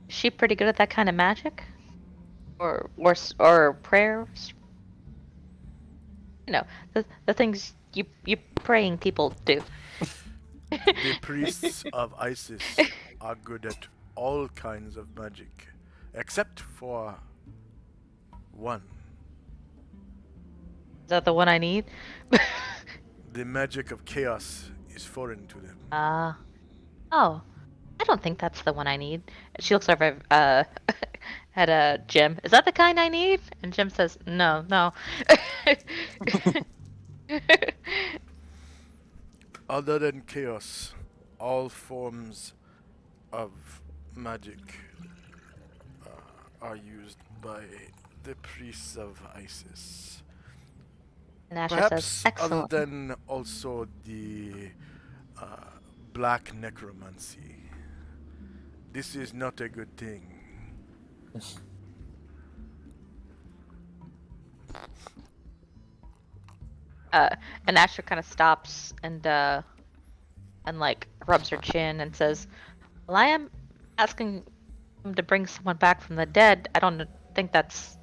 Is she pretty good at that kind of magic? Or prayers? You know, the things you praying people do. The priests of Isis are good at all kinds of magic, except for one. Is that the one I need? The magic of chaos is foreign to them. Oh, I don't think that's the one I need. She looks over at Jim. Is that the kind I need? And Jim says, "No, no." Other than chaos, all forms of magic are used by the priests of Isis. And Asher Perhaps says, other "Excellent." than also the black necromancy. This is not a good thing. And Asher kind of stops and like rubs her chin and says, "Well, I am asking him to bring someone back from the dead. I don't think that's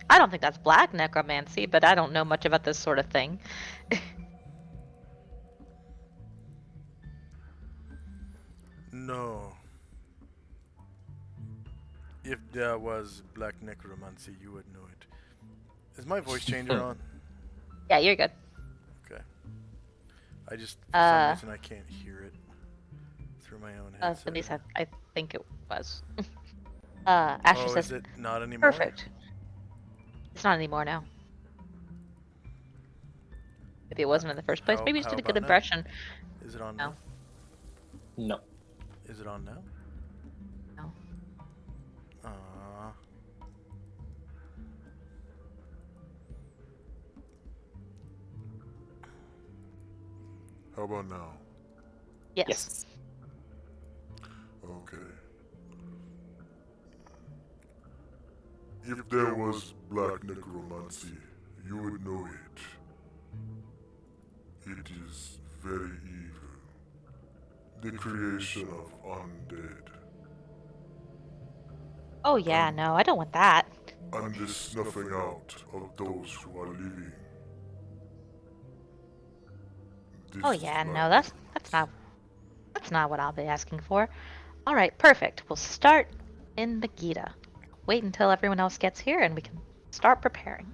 black necromancy, but I don't know much about this sort of thing." No. If there was black necromancy, you would know it. Is my voice changer on? Yeah, you're good. Okay. I just, for some reason, I can't hear it through my own headset. At least I think it was. Asher says, is it not anymore? "Perfect." It's not anymore now. Maybe it wasn't in the first place. Maybe you just how did a good about now? impression. Is it on No. now? No. Is it on now? No. How about now? Yes. Okay. If there was black necromancy, you would know it. It is very evil. The creation of undead. Oh yeah, no, I don't want that. And the snuffing out of those who are living. This Oh is yeah, black no, that's not what I'll be asking for. All right, perfect. We'll start in Megiddo. Wait until everyone else gets here and we can start preparing.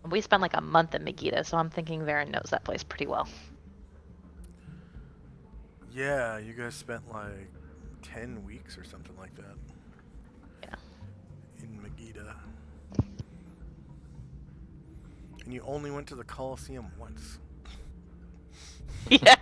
We spent like a month in Megiddo, so I'm thinking Varen knows that place pretty well. Yeah, you guys spent like 10 weeks or something like that. Yeah. In Megiddo. And you only went to the Colosseum once. Yeah.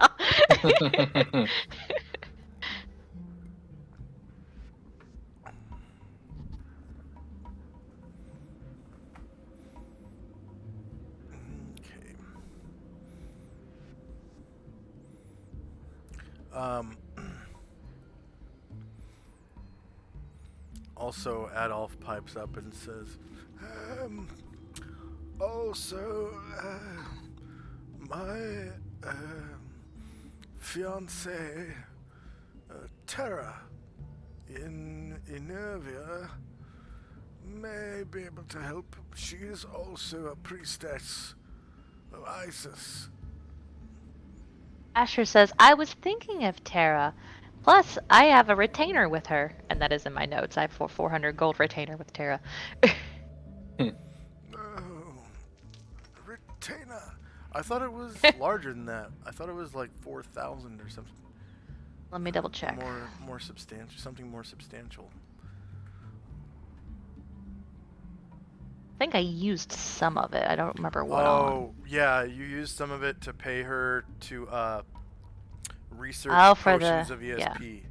Also, Adolf pipes up and says, also, my fiancée, Terra, in Enervia, may be able to help. She is also a priestess of Isis. Asher says, I was thinking of Tara. Plus, I have a retainer with her. And that is in my notes. I have a 400 gold retainer with Tara. Oh, retainer. I thought it was larger than that. I thought it was like 4,000 or something. Let me double check. More substantial. Something more substantial. I think I used some of it. I don't remember what on. Oh, yeah, you used some of it to pay her to research for potions the- of ESP.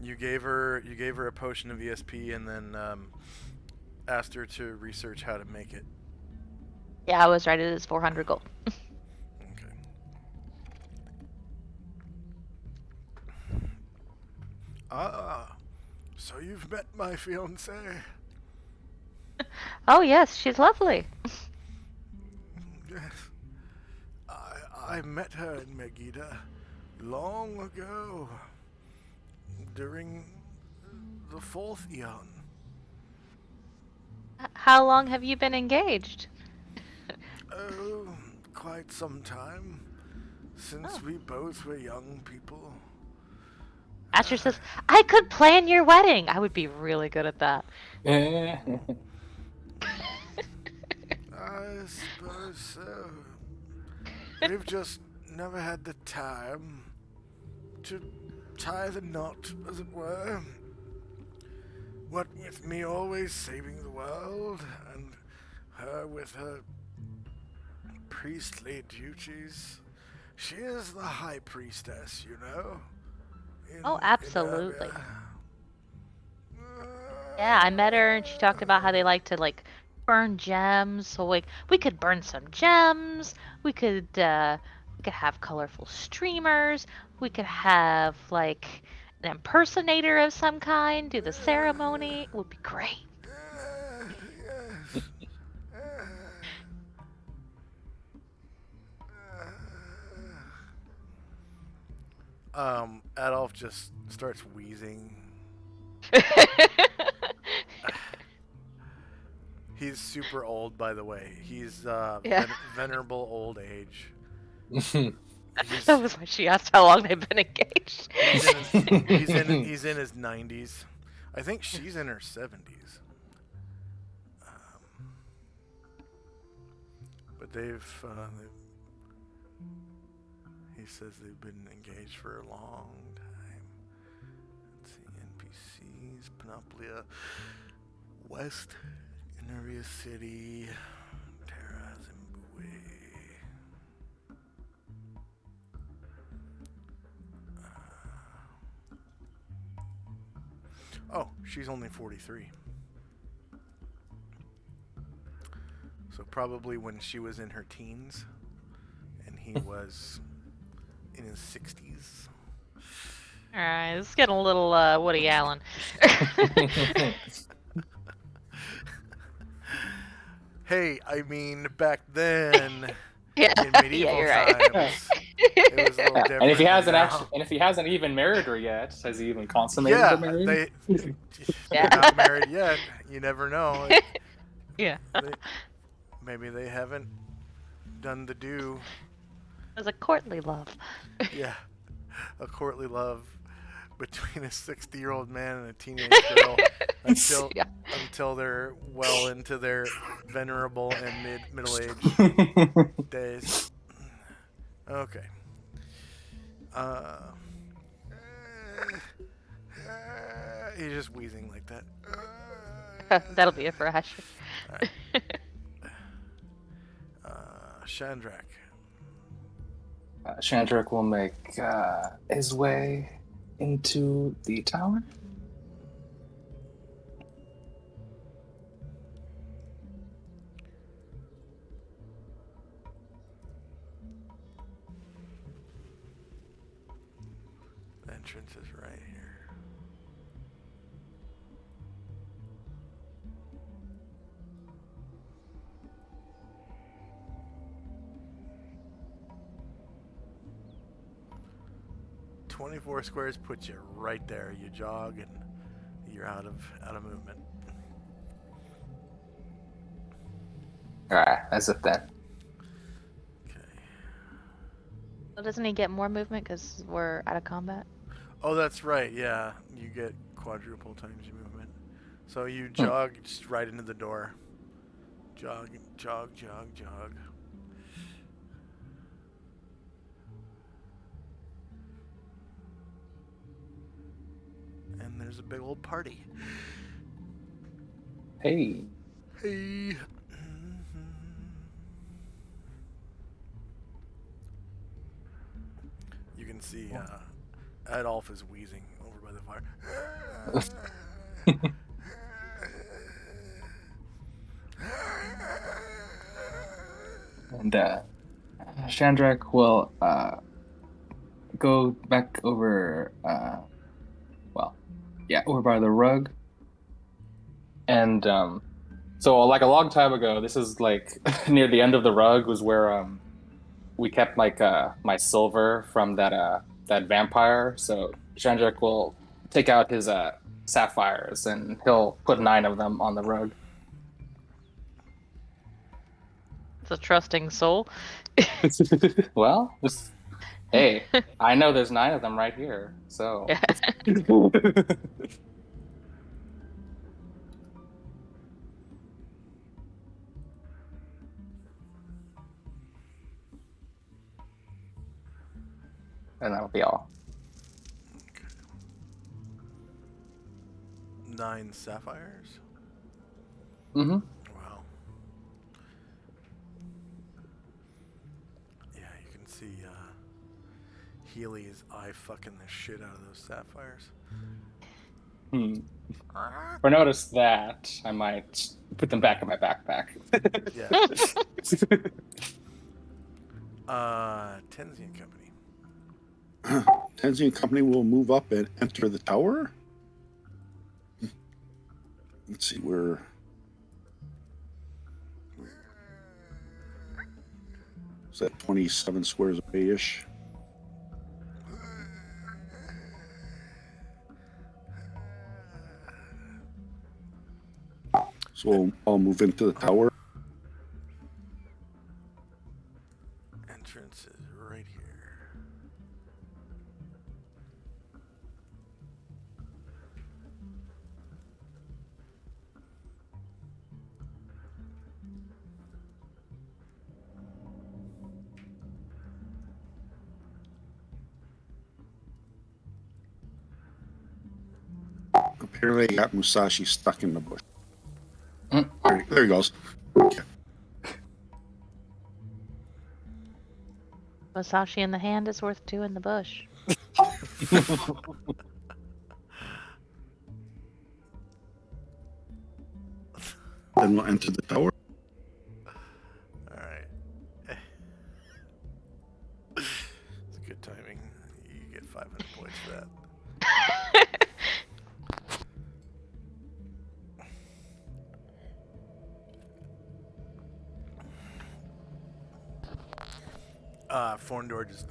You gave her a potion of ESP and then asked her to research how to make it. Yeah, I was right. It is 400 gold. Okay. Ah, so you've met my fiancée. Oh, yes. She's lovely. Yes. I met her in Megiddo long ago, during the 4th Eon. How long have you been engaged? Oh, quite some time, since we both were young people. Asher says, I could plan your wedding. I would be really good at that. I suppose so. We've just never had the time to tie the knot, as it were. What with me always saving the world, and her with her priestly duties. She is the high priestess, you know. Oh, absolutely. Enervia. Yeah, I met her and she talked about how they like to burn gems. So we could burn some gems. We could have colorful streamers. We could have an impersonator of some kind do the ceremony. It would be great. Yes. Adolf just starts wheezing. He's super old, by the way. He's Yeah. venerable old age. That was why she asked how long they've been engaged. He's in his 90s. I think she's in her 70s. But he says they've been engaged for a long time. Let's see, NPCs, Panoplia, West, Enervia City, Terra, Zimbabwe. Oh, she's only 43. So probably when she was in her teens, and he was in his 60s. All right, it's getting a little Woody Allen. Hey, I mean, back then, Yeah, in medieval you're right. times, it was a little different. And if he hasn't than actually, now. and if he hasn't even married her yet, has he even consummated Yeah, the marriage? they're not married yet. You never know. Yeah. Maybe they haven't done the do. It was a courtly love. Yeah, a courtly love between a 60-year-old man and a teenage girl until they're well into their venerable and middle age days. Okay. He's just wheezing like that. That'll be it for Asher. Right. Shandrak. Chandrak will make his way into the tower. 24 squares puts you right there. You jog and you're out of movement. Alright, that's it then. Okay. Well, doesn't he get more movement because we're out of combat? Oh, that's right. Yeah, you get quadruple times your movement. So you jog just right into the door. Jog, jog, jog, jog. And there's a big old party. Hey. Hey. You can see Adolf is wheezing over by the fire. And Shandrak will go back over, over by the rug. And so, like a long time ago, this is like near the end of the rug was where we kept like my silver from that vampire. So Shandrak will take out his sapphires and he'll put 9 of them on the rug. It's a trusting soul. Well, just hey, I know there's 9 of them right here. So. And that'll be all. 9 sapphires? Mm-hmm. Wow. Yeah, you can see Healy's eye fucking the shit out of those sapphires. If I notice that, I might put them back in my backpack. Yeah. Tenzi and Company. Tenzi and Company will move up and enter the tower. Let's see where. Is that 27 squares away-ish? So I'll move into the tower. Entrance is right here. Apparently, I got Musashi stuck in the bush. There he goes. Okay. Musashi in the hand is worth 2 in the bush. Then we'll enter the tower. Alright. It's good timing. You get 500 points for that. Forndor just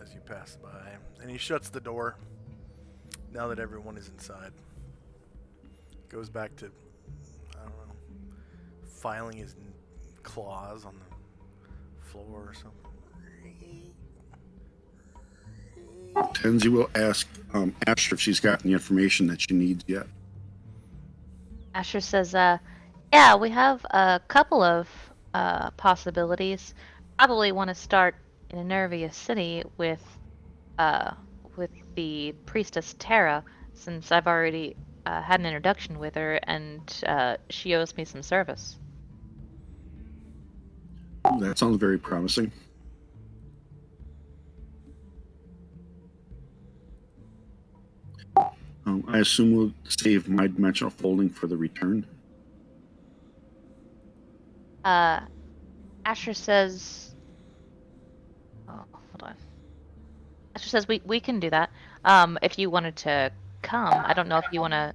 as you pass by, and he shuts the door now that everyone is inside. Goes back to, I don't know, filing his claws on the floor or something. Tenzi will ask Asher if she's gotten the information that she needs yet. Asher says, yeah, we have a couple of possibilities. Probably want to start in Enervia City with the priestess Terra, since I've already had an introduction with her, and she owes me some service. That sounds very promising. I assume we'll save my dimensional folding for the return. Asher says, oh, hold on. Asher says we can do that. If you wanted to come, I don't know if you want to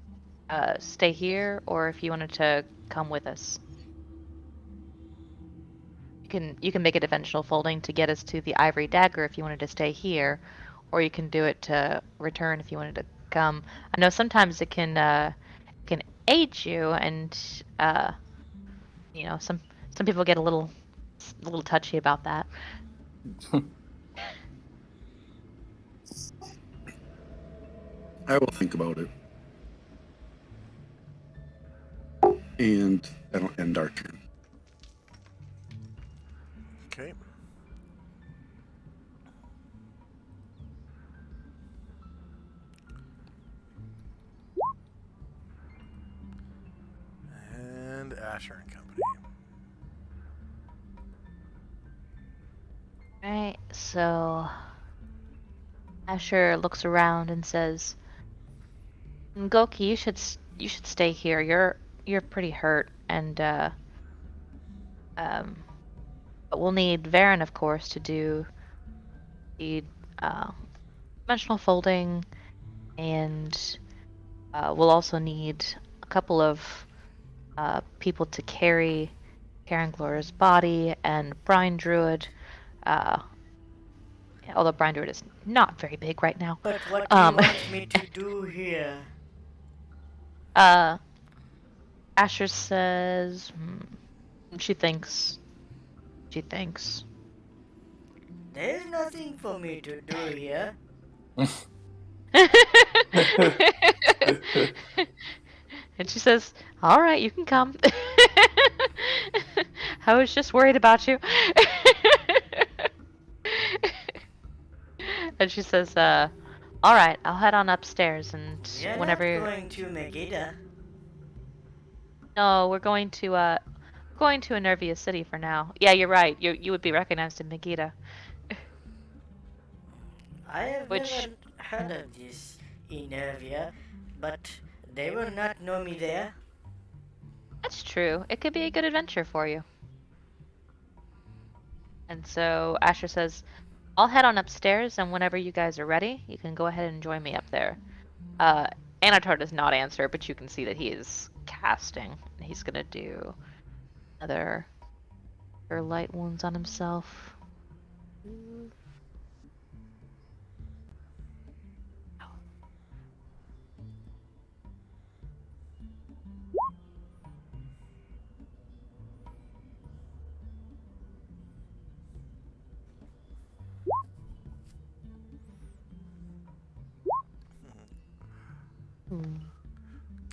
stay here or if you wanted to come with us. you can make a dimensional folding to get us to the ivory dagger if you wanted to stay here, or you can do it to return if you wanted to come. I know sometimes it can aid you, and some people get a little touchy about that. I will think about it. And that'll end our turn. Okay. And Asher and Company. Right. So Asher looks around and says, "Goki, you should stay here. You're pretty hurt, and um, but we'll need Varen, of course, to do the uh, dimensional folding, and we'll also need a couple of people to carry Karen Gloria's body and Brine Druid. Uh, although Brine Druid is not very big right now. But what do you Um, want me to do here? uh, Asher says, she thinks. She thinks. There's nothing for me to do here. And she says, "All right, you can come." I was just worried about you. And she says, "All right, I'll head on upstairs, and You're not whenever." going to Megiddo. No, we're going to Enervia City for now. Yeah, you're right. You would be recognized in Megiddo. I have Which, never heard of this Enervia, but they will not know me there. that's true. It could be a good adventure for you. And so Asher says, "I'll head on upstairs, and whenever you guys are ready, you can go ahead and join me up there." Uh, Anatar does not answer, but you can see that he is casting. He's gonna do another light wounds on himself.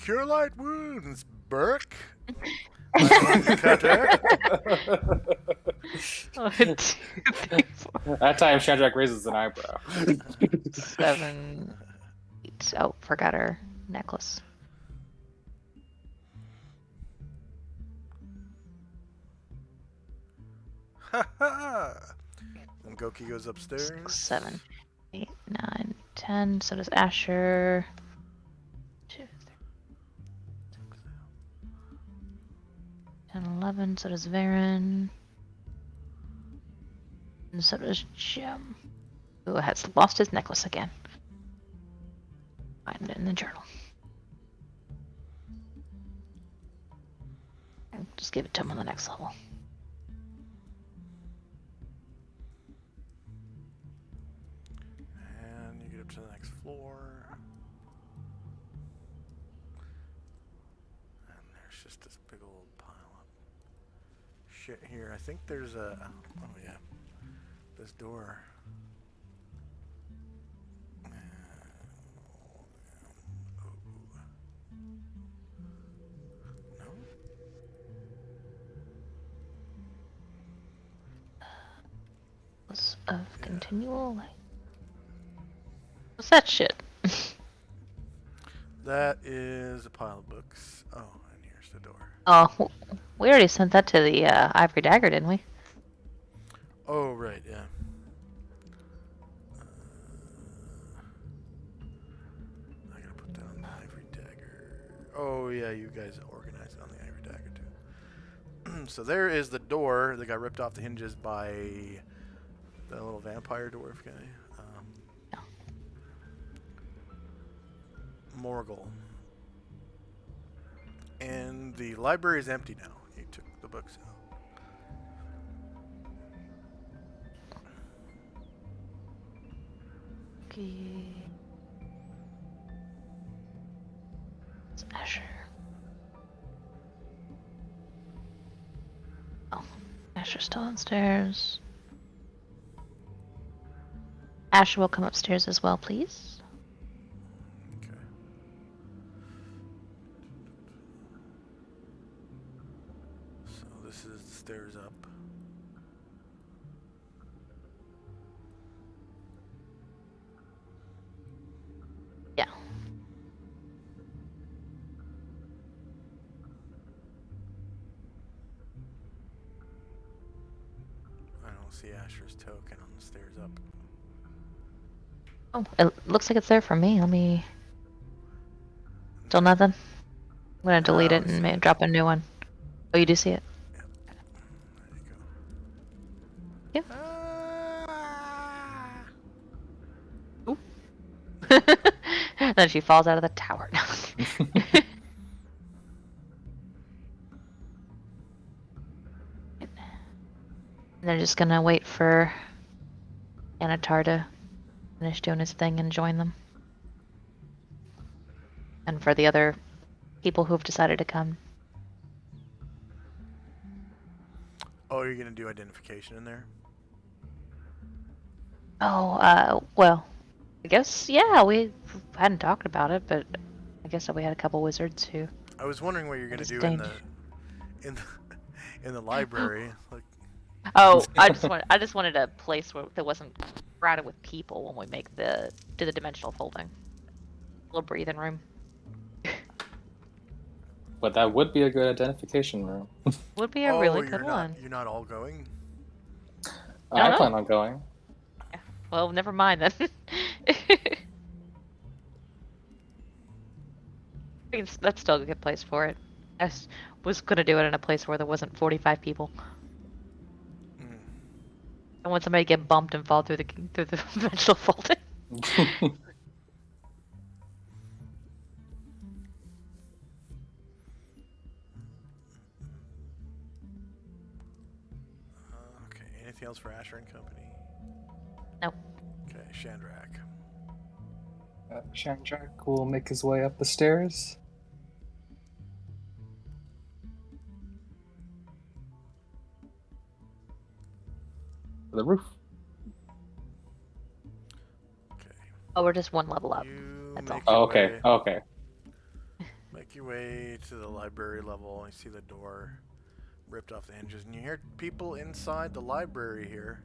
Cure light wounds, Burke. Cutter. One, 2, 3, 4, That time Shadrach raises an eyebrow. 7, 8. Oh, forgot her necklace. Ha ha! And Goki goes upstairs. 6, 7, 8, 9, 10. So does Asher. 2, 3, 10, 11. So does Varen. And so does Jim, who has lost his necklace again. Find it in the journal. And just give it to him on the next level. And you get up to the next floor. And there's just this big old pile of shit here. I think there's a... Oh, yeah. This door. No? Of continual light. What's that shit? That is a pile of books. Oh, and here's the door. Oh, we already sent that to the Ivory Dagger, didn't we? Oh, right, yeah. I gotta put that on the Ivory Dagger. Oh, yeah, you guys organized it on the Ivory Dagger, too. So there is the door that got ripped off the hinges by the little vampire dwarf guy. Morgul. And the library is empty now. He took the books out. Loki. It's Asher. Oh, Asher's still downstairs. Asher will come upstairs as well, please. Okay. So this is the stairs up. Yeah. I don't see Asher's token on the stairs up. Oh, it looks like it's there for me. Let me. Still nothing? I'm gonna delete Oh, it I see and it. drop a new one. Oh, you do see it? Yep. There you go. Yep. Then she falls out of the tower. And they're just gonna wait for Anatar to finish doing his thing and join them. And for the other people who've decided to come. Oh, you're gonna do identification in there? Oh, well, I guess, yeah, we hadn't talked about it, but I guess that we had a couple wizards who I was wondering what you're gonna do disdained. in the in the library. Like, Oh, I just wanted a place where that wasn't crowded with people when we do the dimensional folding. A little breathing room. But that would be a good identification room. Would be a really good one. you're not all going? I no. plan on going. Well, never mind then. That's still a good place for it. Was gonna do it in a place where there wasn't 45 people. Mm. I want somebody to get bumped and fall through the dimensional folding. Okay, anything else for Asher and Company? Nope. Okay, Shandrak. Shandrak will make his way up the stairs. To the roof. Okay. Oh, we're just one level up. You That's all. make Oh, your okay. way- Okay. Make your way to the library level. You see the door ripped off the hinges, and you hear people inside the library here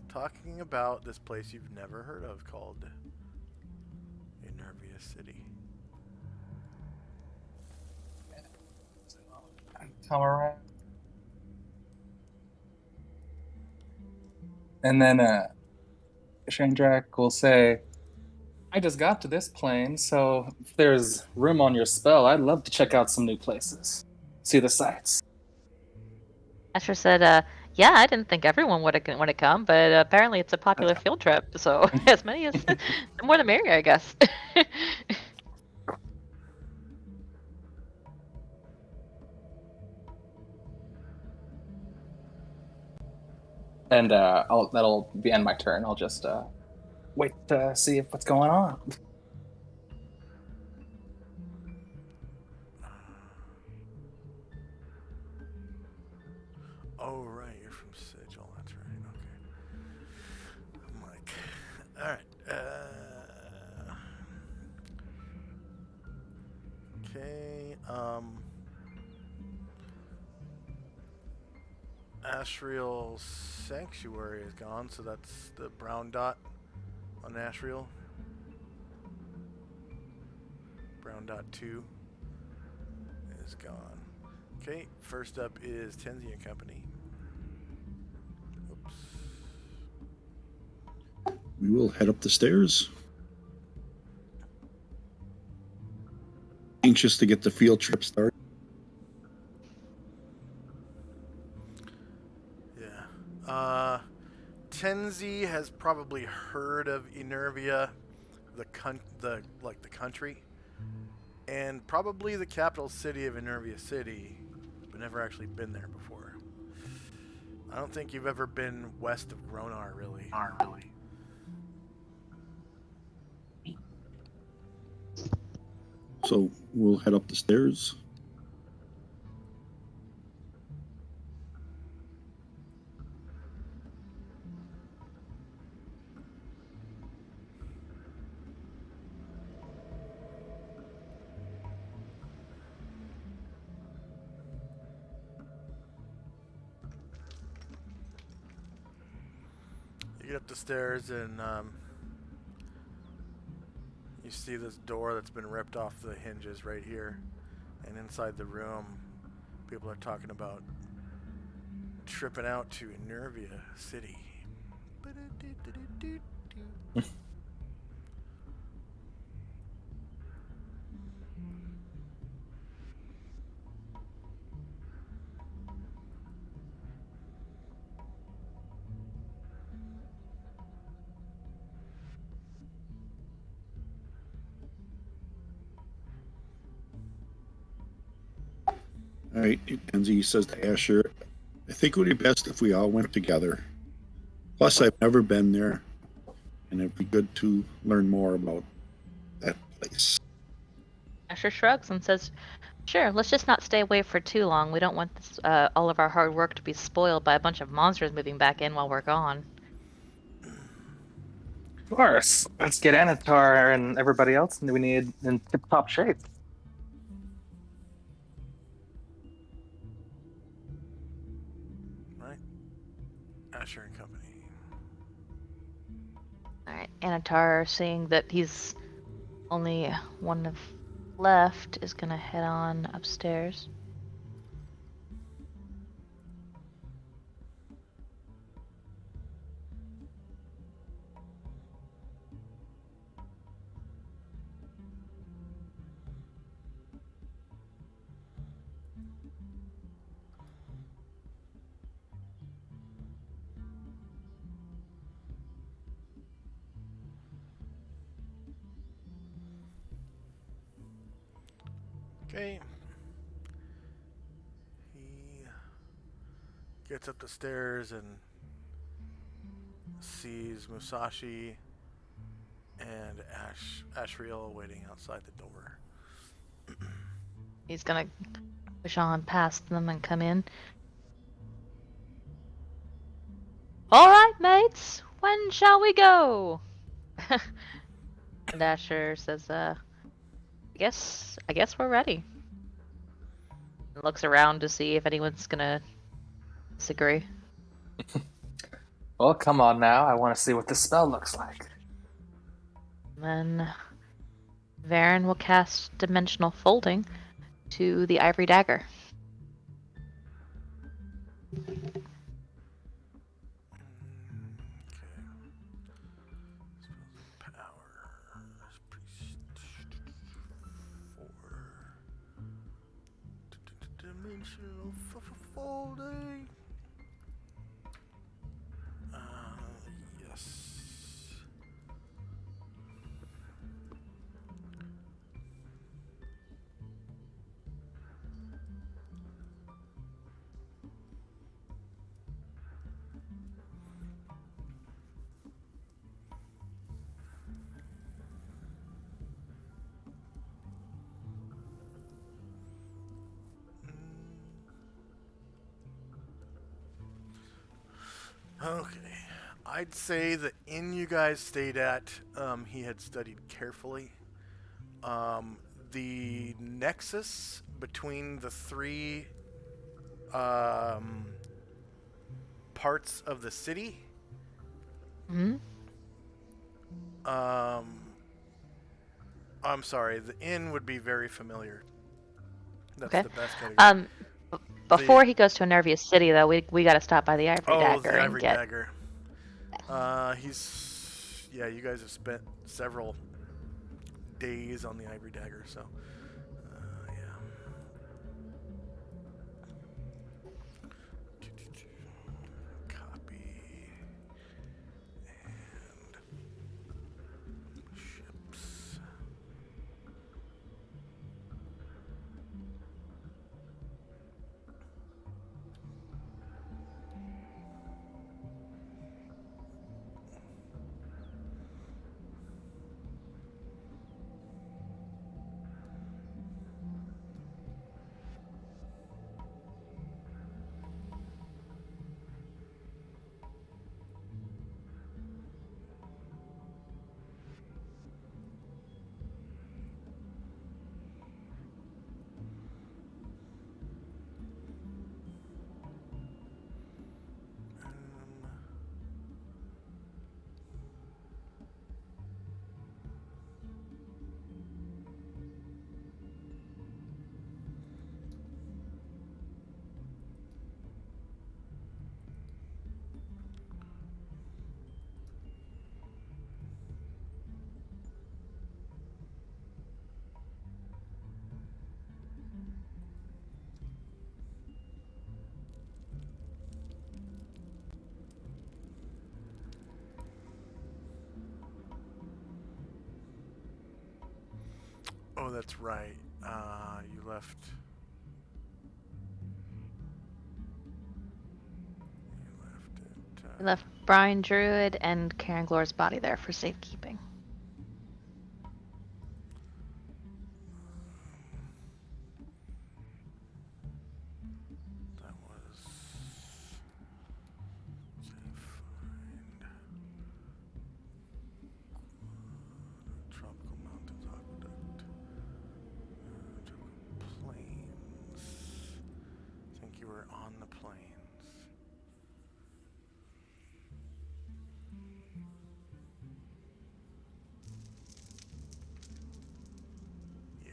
talking about this place you've never heard of called Enervia City. Come around. And then Shandrak will say, I just got to this plane, so if there's room on your spell, I'd love to check out some new places. See the sights. Asher said, yeah, I didn't think everyone would have come, but apparently it's a popular field trip, so as many as the more the merrier, I guess. And that'll be end my turn. I'll just wait to see what's going on. Oh, right, you're from Sigil. That's right. Okay. I'm like, all right. Okay. Ashriel Sanctuary is gone, so that's the brown dot on Ashriel. Brown dot 2 is gone. Okay, first up is Tenzi and Company. Oops. We will head up the stairs. Anxious to get the field trip started. Yeah. Tenzi has probably heard of Enervia, the country, and probably the capital city of Enervia City, but never actually been there before. I don't think you've ever been west of Gronar, really. So we'll head up the stairs. You get up the stairs and you see this door that's been ripped off the hinges right here. And inside the room, people are talking about tripping out to Nervia City. All right, Kenzie says to Asher, I think it would be best if we all went together. Plus, I've never been there, and it'd be good to learn more about that place. Asher shrugs and says, "Sure, let's just not stay away for too long. We don't want this, all of our hard work to be spoiled by a bunch of monsters moving back in while we're gone." Of course. Let's get Anatar and everybody else we need in tip-top shape. Right? Asher and company. All right, Anatar, seeing that he's only one left, is gonna head on upstairs. Okay. He gets up the stairs and sees Musashi and Ashriel waiting outside the door. He's gonna push on past them and come in. All right, mates, when shall we go? And Asher says, I guess we're ready." And looks around to see if anyone's gonna disagree. Well, come on now. I want to see what this spell looks like. And then Varen will cast Dimensional Folding to the Ivory Dagger. Power. Priest. 4. Dimensional folding. Yes. Okay. I'd say the inn you guys stayed at, he had studied carefully. The nexus between the three parts of the city. Hmm? I'm sorry, the inn would be very familiar. That's Okay. the best category. Before he goes to Nervia City, though, we gotta stop by the Ivory Dagger the and Ivory get. Dagger. You guys have spent several days on the Ivory Dagger, so yeah. Copy and ships. Oh, that's right. You left. You left it. We left Brian Druid and Karen Glore's body there for safekeeping. That was. Find. Tropical Mountains Aqueduct. Tropical Plains. I think you were on the plains. Yeah.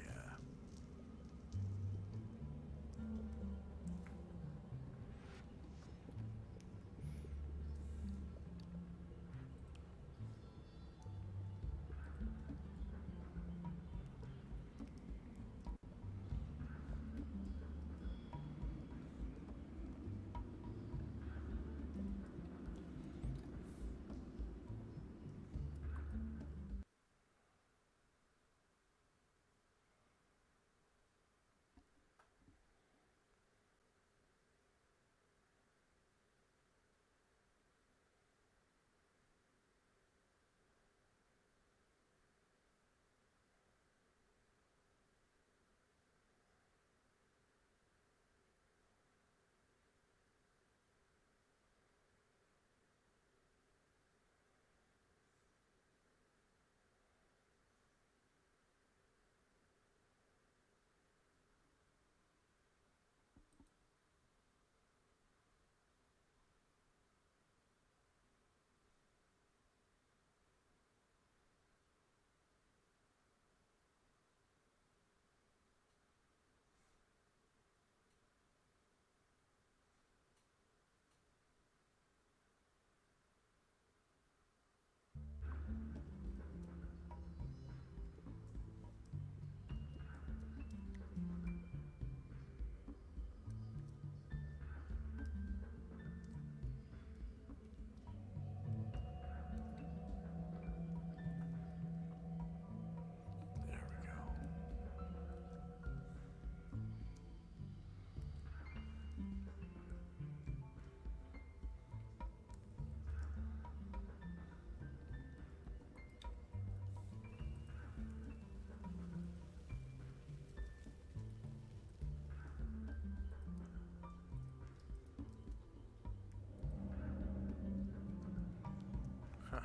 There we go. Huh.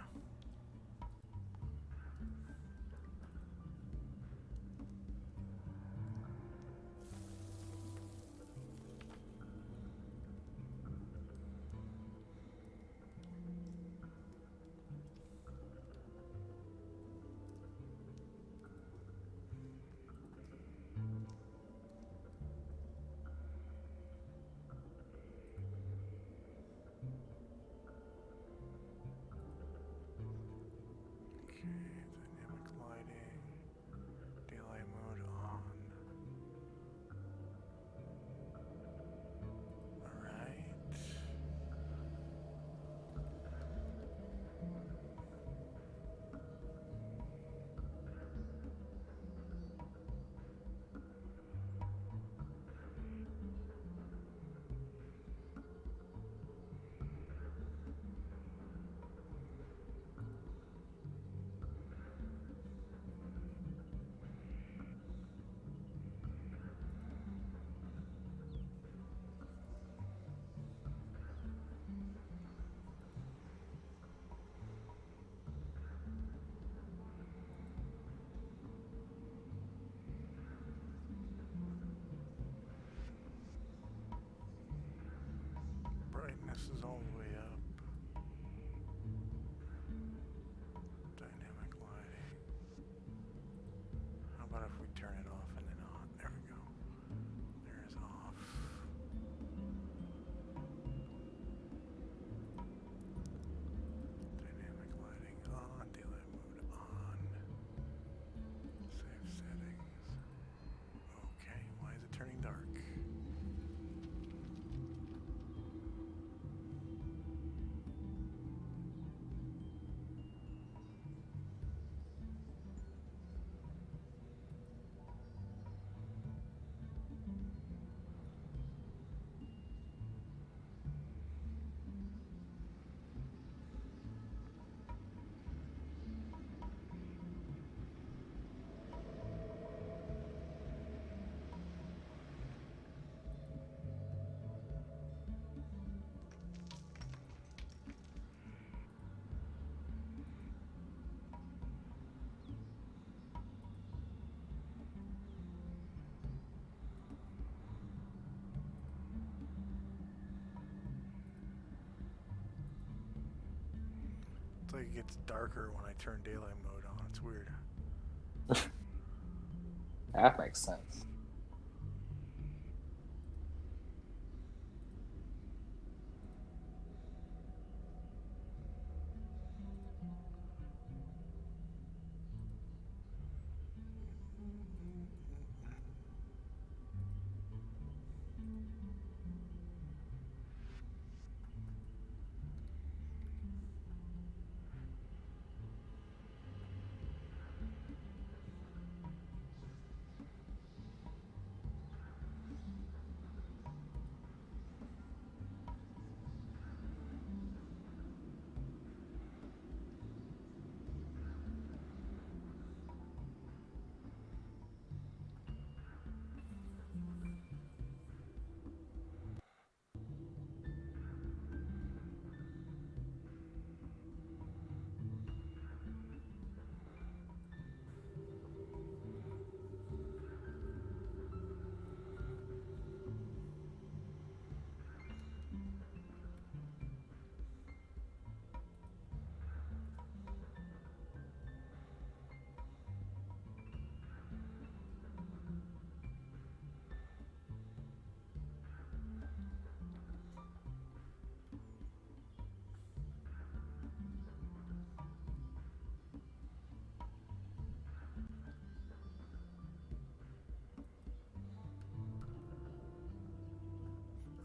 Okay, dynamic lighting, daylight mode on. Alright. Brightness is all the way up. Dynamic lighting. How about if we turn it off and then on? There we go. There's off. Dynamic lighting on. Daylight mode on. Save settings. Okay, why is it turning dark? It's like it gets darker when I turn daylight mode on. It's weird. That makes sense.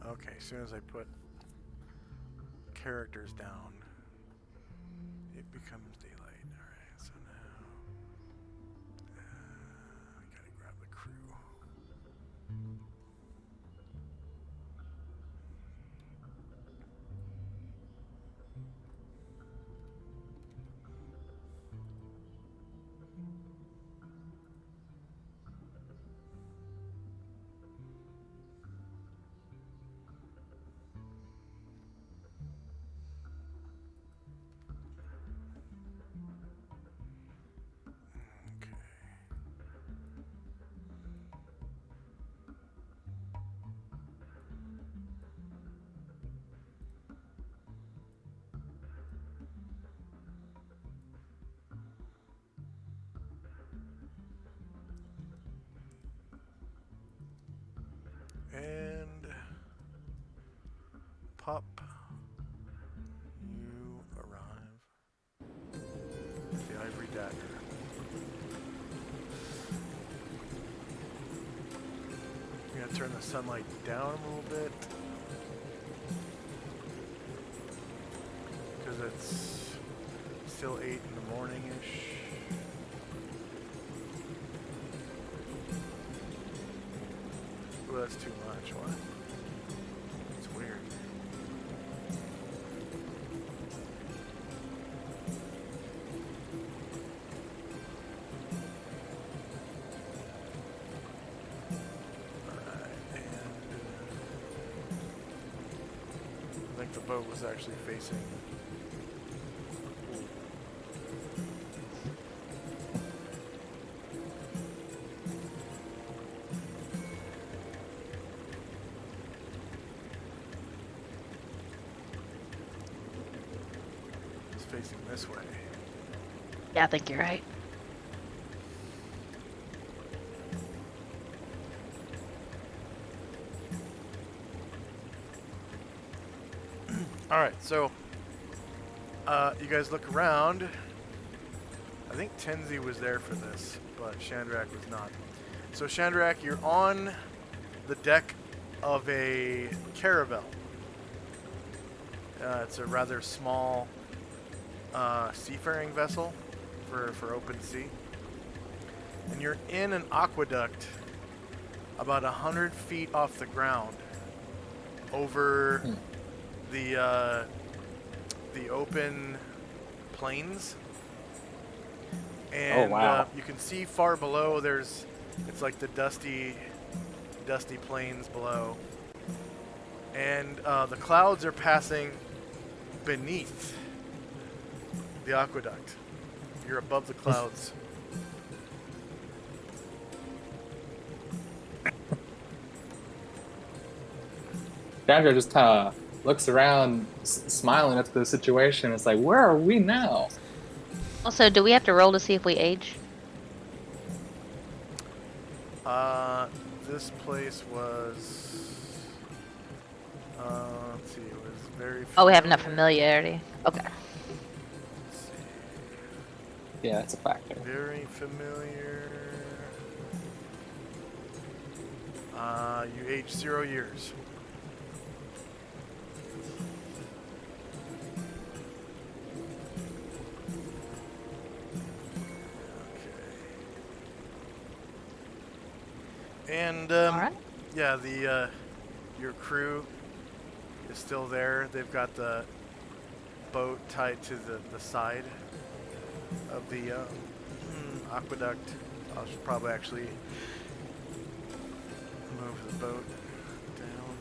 Okay, as soon as I put characters down, it becomes daylight. Alright, so now I gotta grab the crew. Okay. And Pop, you arrive with the ivory dagger. I'm gonna turn the sunlight down a little bit because it's still 8 in the morning-ish. Ooh, that's too much. What? It's weird. Alright, and I think the boat was actually facing. Facing this way. Yeah, I think you're right. All right, so you guys look around. I think Tenzi was there for this, but Chandrak was not. So Chandrak, you're on the deck of a caravel. It's a rather small seafaring vessel for open sea. And you're in an aqueduct about 100 feet off the ground over the open plains. And Oh, wow. you can see far below it's like the dusty plains below. And the clouds are passing beneath the aqueduct. You're above the clouds. Chandra just kind of looks around, smiling at the situation. It's like, where are we now? Also, do we have to roll to see if we age? This place was. Let's see. It was very. Oh, we have enough familiar. familiarity. Okay. Let's see. Yeah, it's a factor. Very familiar. You age 0 years. Okay. And All right. yeah, the your crew is still there. They've got the boat tied to the side of the aqueduct. I should probably actually move the boat down.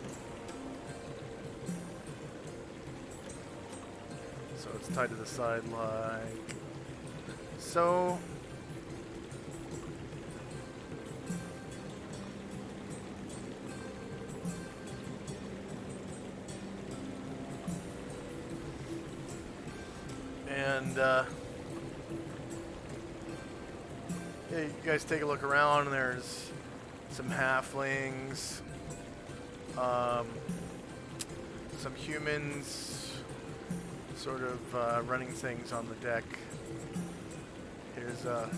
So it's tied to the side like so. And yeah, you guys take a look around. There's some halflings, some humans, sort of running things on the deck. Here's a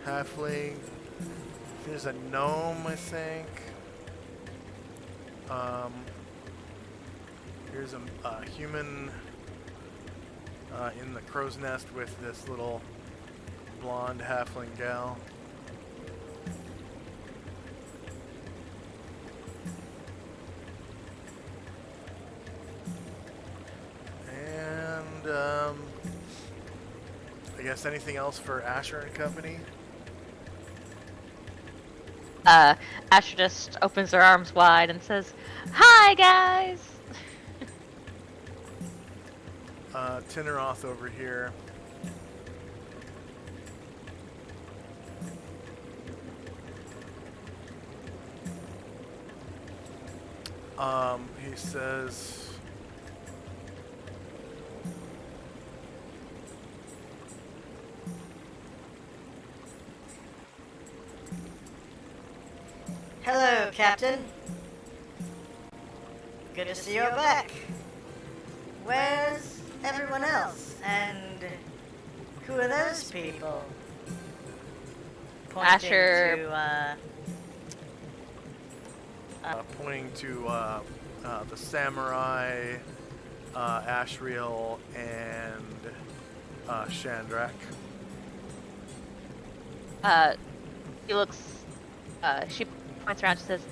halfling. Here's a gnome, I think. Here's a human in the crow's nest with this little blonde halfling gal. And I guess anything else for Asher and company? Asher just opens her arms wide and says, "Hi, guys." Tinneroth over here. He says, Hello, Captain. Good to see you're back. Where's everyone else? And who are those people? Pointing Asher- to, pointing to the samurai, Ashriel, and Shandrak. He looks. She points around. She says,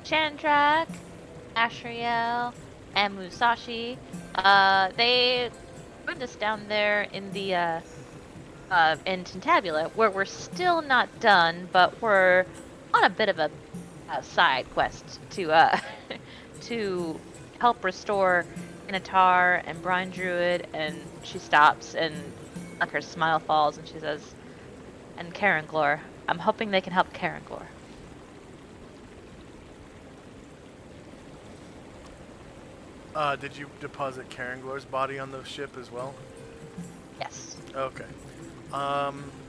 "Chandrak, Ashriel, and Musashi. They joined us down there in the in Tintabula, where we're still not done, but we're on a bit of a side quest to to help restore Inatar and Brine Druid." And she stops, and like her smile falls, and she says, "And Karenglor. I'm hoping they can help Karenglor." Did you deposit Karenglor's body on the ship as well? Yes. Okay.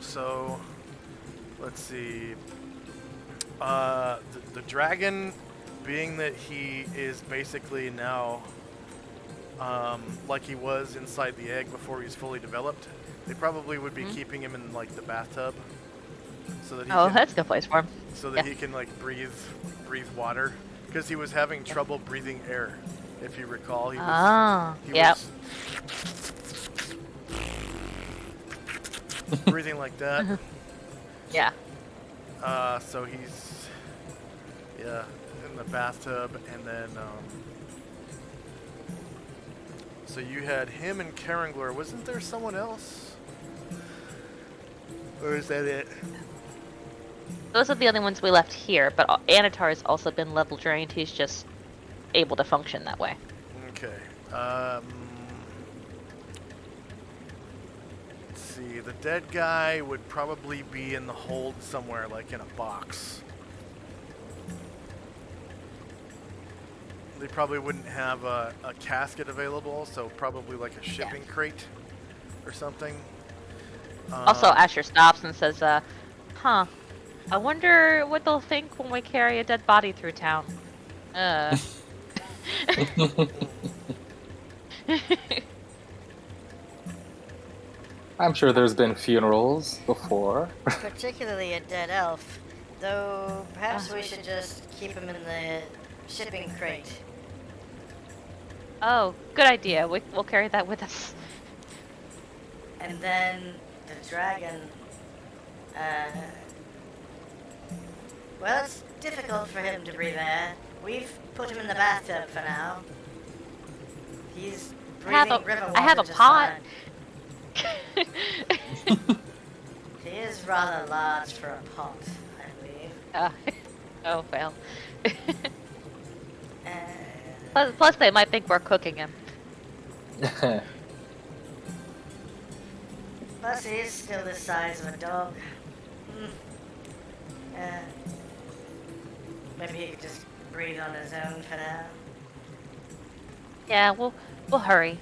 So let's see. The dragon, being that he is basically now like he was inside the egg before he's fully developed, they probably would be keeping him in like the bathtub, so that he Oh, can, that's a good place for him. so that yeah. he can like breathe water, because he was having trouble breathing air. If you recall, he was. Oh, He yep. was breathing like that. Yeah. So he's, yeah, in the bathtub, and then, so you had him and Karenglor. Wasn't there someone else? Or is that it? Those are the only ones we left here, but Anatar has also been level drained. He's just able to function that way. Okay. Let's see. The dead guy would probably be in the hold somewhere, like in a box. they probably wouldn't have a casket available, so probably like a shipping crate or something. Also, Asher stops and says, huh, I wonder what they'll think when we carry a dead body through town. I'm sure there's been funerals before. Particularly a dead elf. Though perhaps we should just keep him in the shipping crate. Oh, good idea. We'll carry that with us. And then the dragon. Well, it's difficult for him to breathe air. We've put him in the bathtub for now. He's breathing river water I have a just pot. fine. He is rather large for a pot, I believe. Oh, well. Plus, they might think we're cooking him. Plus, he is still the size of a dog. Maybe he could just breathe on his own for now. Yeah, we'll hurry.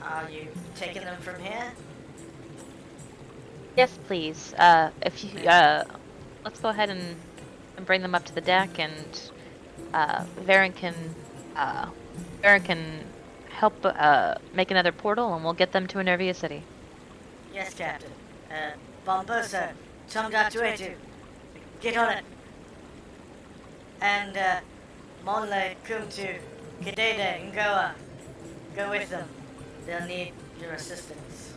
Are you taking them from here? Yes, please. If you let's go ahead and bring them up to the deck, and Varen can help make another portal, and we'll get them to Enervia City. Yes, Captain. Bombosa, Tumdatuetu, get on it. And Monle, Kumtu, Kadede, Ngoa, go with them. They'll need your assistance.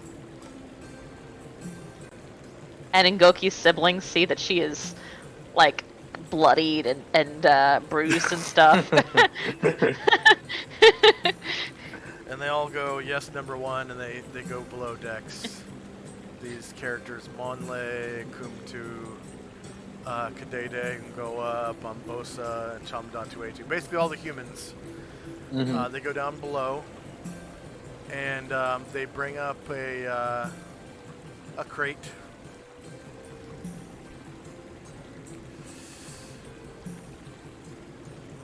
And Ngoki's siblings see that she is like bloodied and bruised and stuff. And they all go, yes, number one, and they go below decks. These characters, Monle, Kumtu, Kadede, Ngoa, Bombosa, Chamdatuetu, basically all the humans. They go down below, and they bring up a crate.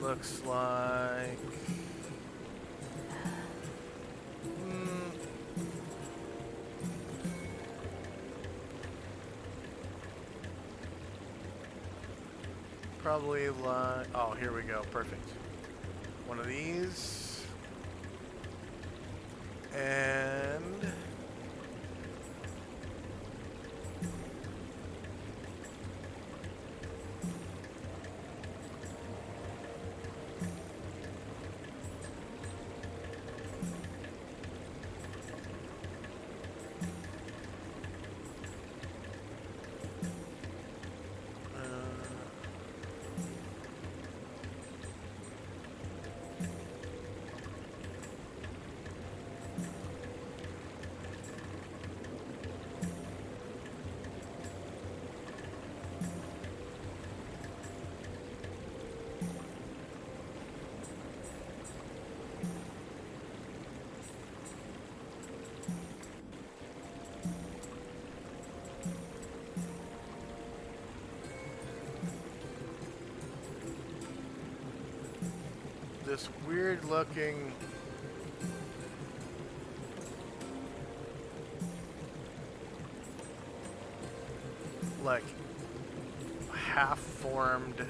Looks like... probably like... oh, here we go. Perfect. One of these. And... this weird looking like half formed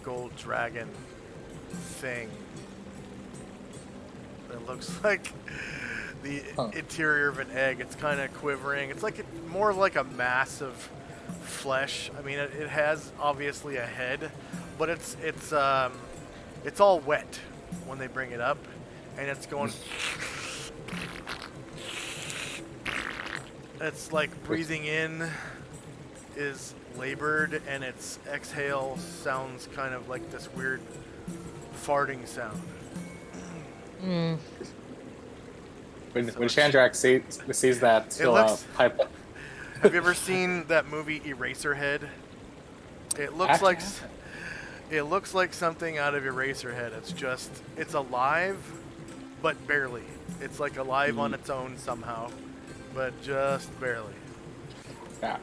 gold dragon thing that looks like the interior of an egg. It's kind of quivering. It's like more like a mass of flesh. I mean, it has obviously a head, but it's all wet when they bring it up, and it's going. It's like breathing in is labored, and its exhale sounds kind of like this weird farting sound. When Chandrak sees that, he'll pipe up. Have you ever seen that movie Eraserhead? It looks like something out of Eraserhead. It's alive, but barely. It's like alive on its own somehow, but just barely. Yeah.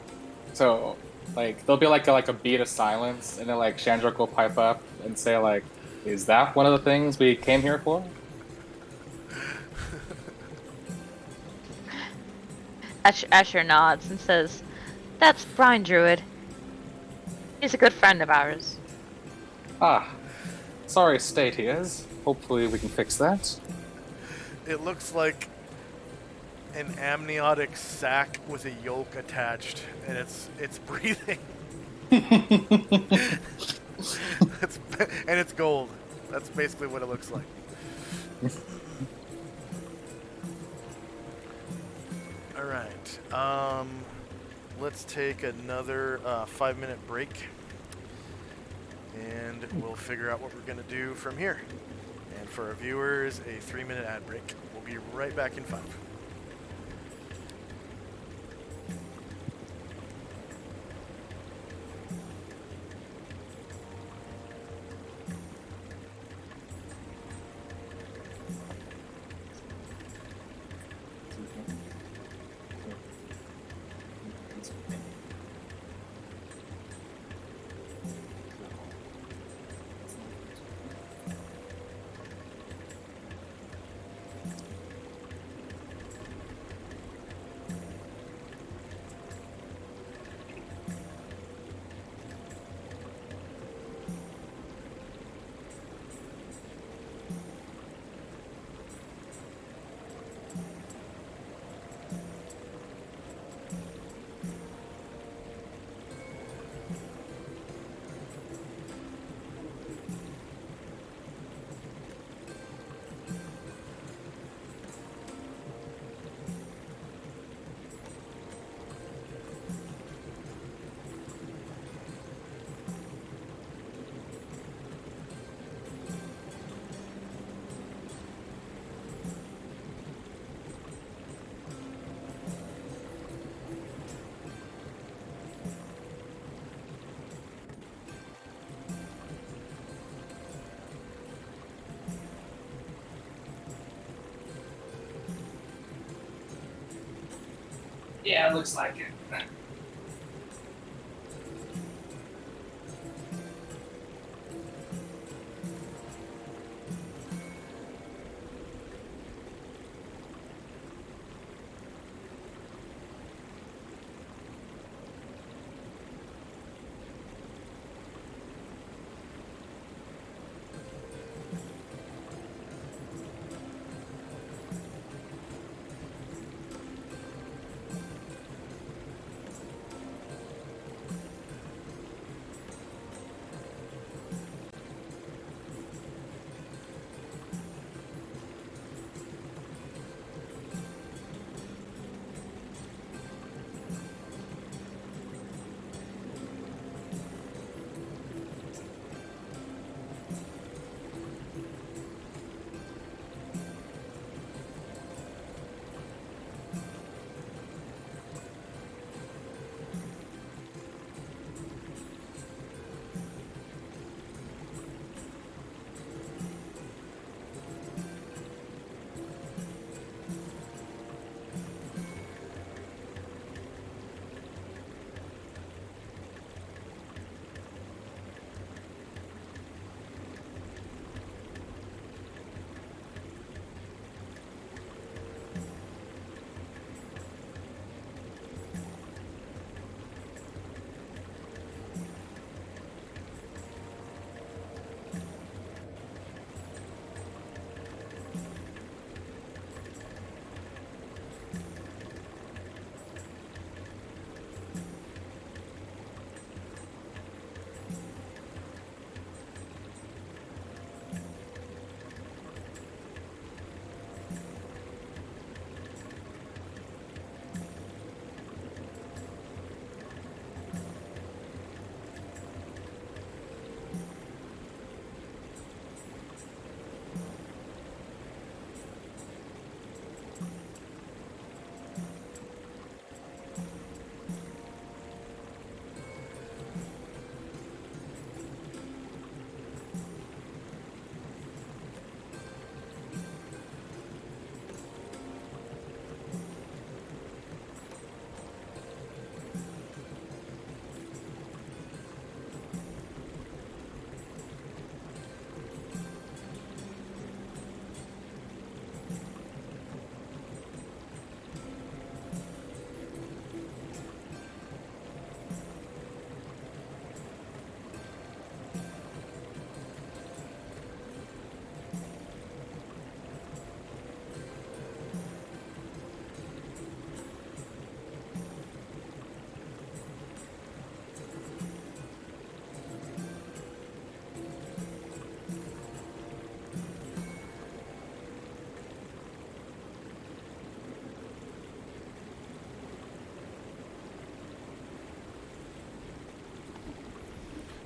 So Like there'll be like a beat of silence, and then like Shandrock will pipe up and say like, "Is that one of the things we came here for?" Asher nods and says, "That's Brine Druid. He's a good friend of ours." Ah, sorry state he is. Hopefully we can fix that. It looks like an amniotic sac with a yolk attached, and it's breathing. it's, and it's gold. That's basically what it looks like. All right. Let's take another 5-minute break, and we'll figure out what we're gonna do from here. And for our viewers, a 3-minute ad break. We'll be right back in 5. Yeah, it looks like it.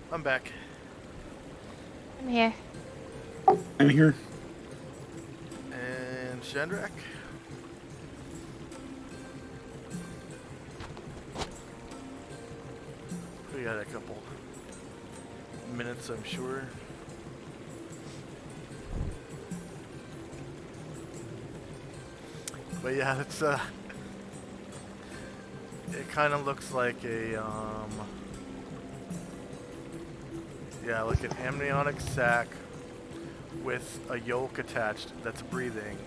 I'm back. I'm here. I'm here. And Shandrak. We got a couple minutes, I'm sure. But yeah, it's it kind of looks like a yeah, like an amniotic sac with a yolk attached that's breathing,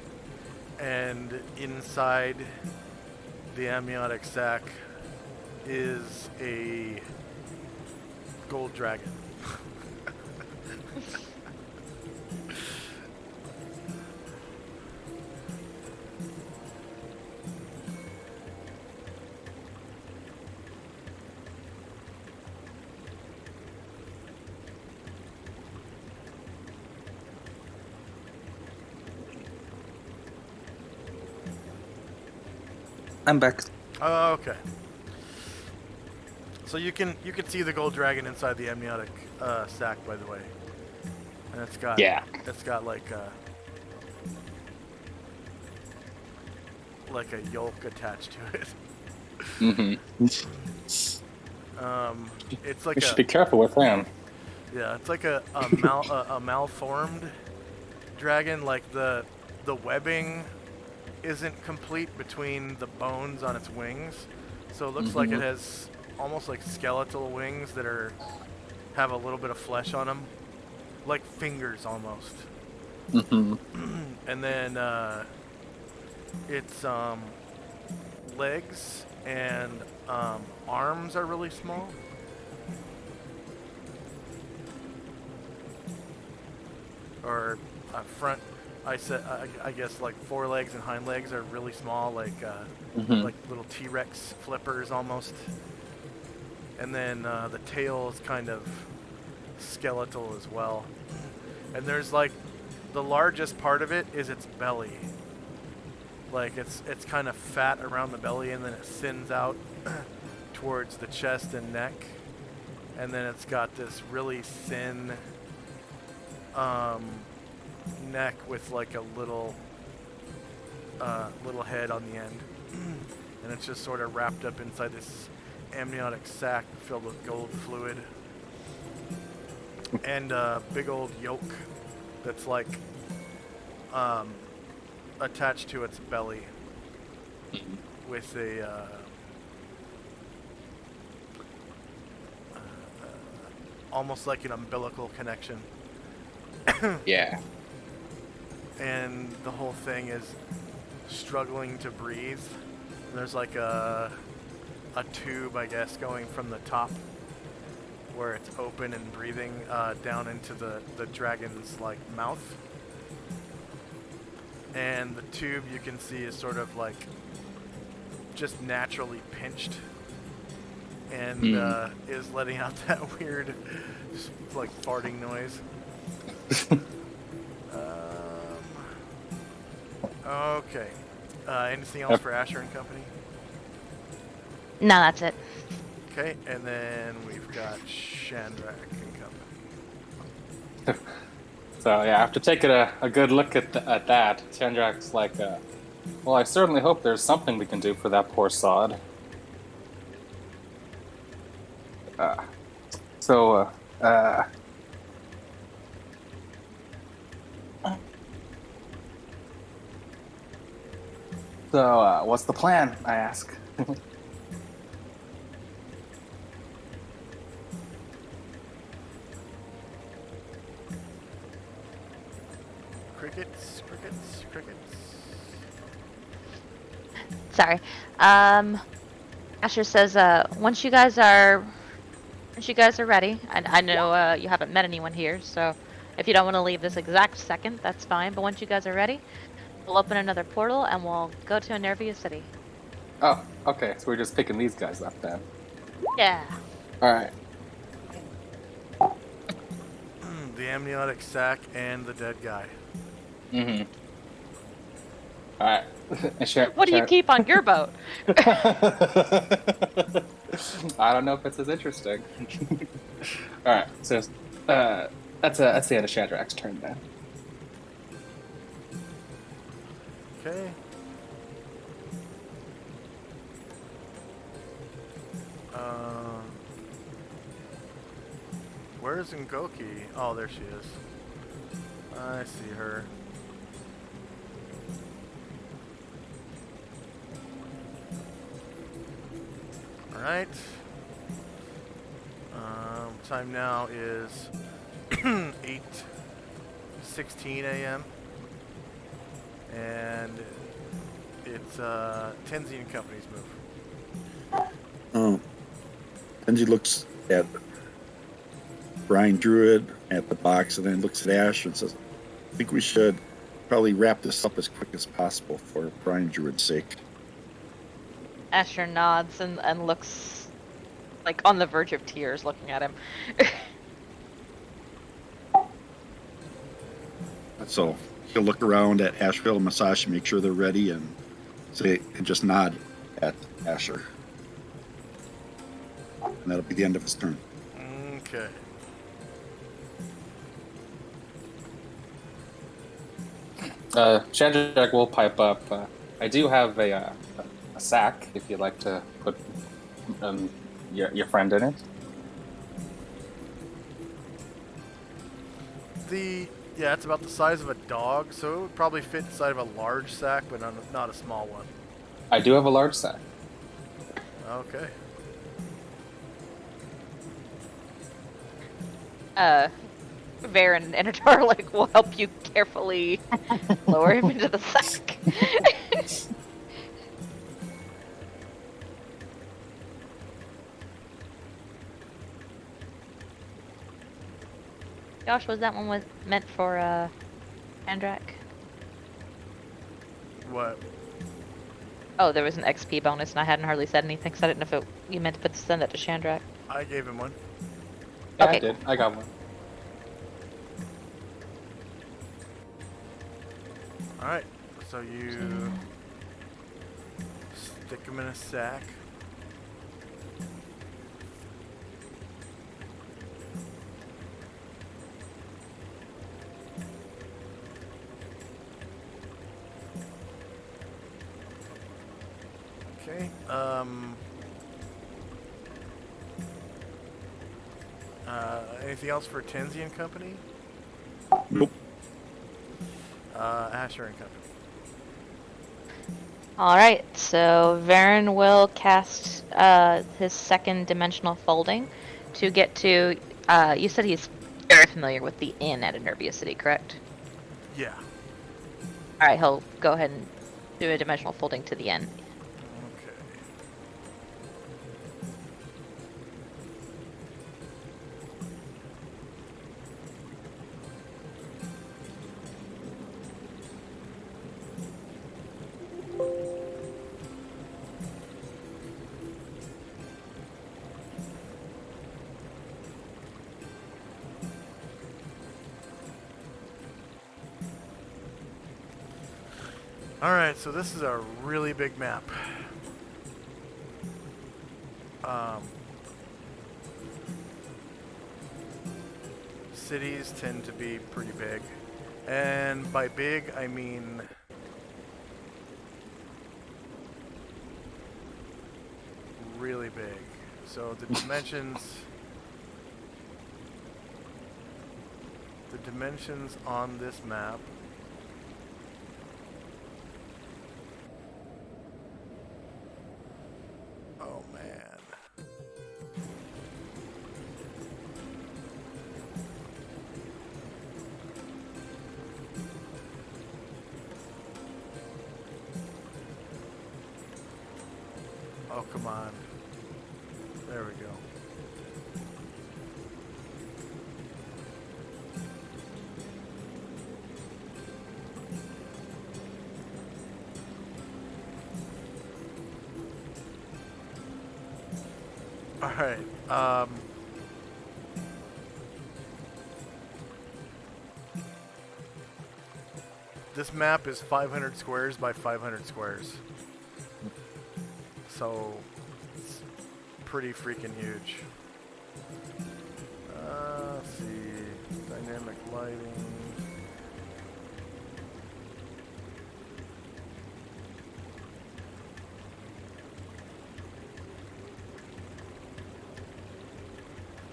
and inside the amniotic sac is a gold dragon. I'm back. Oh, okay. So you can see the gold dragon inside the amniotic sac, by the way, and it's got like a yolk attached to it. Mm-hmm. It's like You should be careful with him. yeah, it's like a malformed dragon. Like the webbing isn't complete between the bones on its wings, so it looks like it has almost like skeletal wings that have a little bit of flesh on them, like fingers almost. And then its legs and arms are really small. Or front, I guess like forelegs and hind legs are really small, like like little T-Rex flippers almost. And then the tail is kind of skeletal as well. And there's like the largest part of it is its belly. Like it's kind of fat around the belly, and then it thins out towards the chest and neck. And then it's got this really thin neck with like a little head on the end. And it's just sort of wrapped up inside this amniotic sac filled with gold fluid. And a big old yolk that's like attached to its belly with a almost like an umbilical connection. Yeah. And the whole thing is struggling to breathe. There's like a tube, I guess, going from the top where it's open and breathing down into the dragon's like mouth. And the tube you can see is sort of like just naturally pinched and is letting out that weird just like farting noise. Okay. Anything else for Asher and Company? No, that's it. Okay, and then we've got Shandrak and Company. So yeah, after taking a good look at that, Chandrak's like, well, I certainly hope there's something we can do for that poor sod. So, what's the plan? I ask. Crickets. Sorry. Asher says, once you guys are ready, I know you haven't met anyone here, so if you don't want to leave this exact second, that's fine. But once you guys are ready, we'll open another portal and we'll go to Enervia City. Oh, okay. So we're just picking these guys up then. Yeah. All right. The amniotic sac and the dead guy. Mm-hmm. All right. What do you keep on your boat? I don't know if it's as interesting. All right, so that's the end of Shadrach's turn then. Okay. Where's Ngoki? Oh, there she is. I see her. Alright. Time now is 8:16 a.m. And it's Tenzi and Company's move. Kenji looks at Brian Druid at the box and then looks at Ash and says, I think we should probably wrap this up as quick as possible for Brian Druid's sake. Asher nods and looks like on the verge of tears looking at him. So he'll look around at Asheville and Masashi, make sure they're ready, and say, and just nod at Asher. And that'll be the end of his turn. Okay. Shadrach will pipe up. I do have a sack if you'd like to put your friend in it. Yeah, it's about the size of a dog, so it would probably fit inside of a large sack, but not a small one. I do have a large sack. Okay. Varen and Adarlik will help you carefully lower him into the sack. Josh, was that one meant for Andrak? What? Oh, there was an XP bonus, and I hadn't hardly said anything, so I didn't know if you meant to send that to Shandrak. I gave him one. Yeah, Okay. I did. I got one. Alright, so you stick him in a sack. Okay, anything else for Tenzi and Company? Nope. Asher and Company. Alright, so Varen will cast his second dimensional folding to get to. You said he's very familiar with the inn at Enervia City, correct? Yeah. Alright, he'll go ahead and do a dimensional folding to the inn. Okay. Alright, so this is a really big map. Cities tend to be pretty big. And by big, I mean really big. So the dimensions on this map oh man. Oh, come on. There we go. Alright, this map is 500 squares by 500 squares. So, it's pretty freaking huge. Let's see. Dynamic lighting.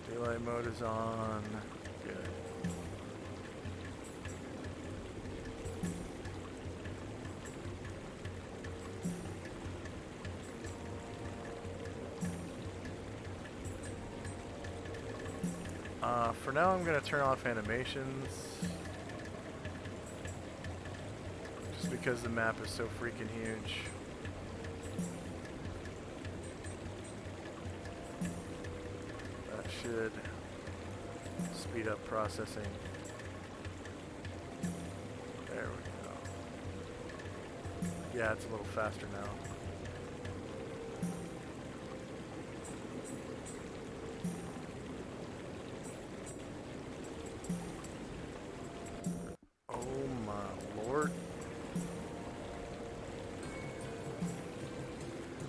Daylight mode is on. Good. For now, I'm going to turn off animations. Just because the map is so freaking huge. That should speed up processing. There we go. Yeah, it's a little faster now. Oh my lord.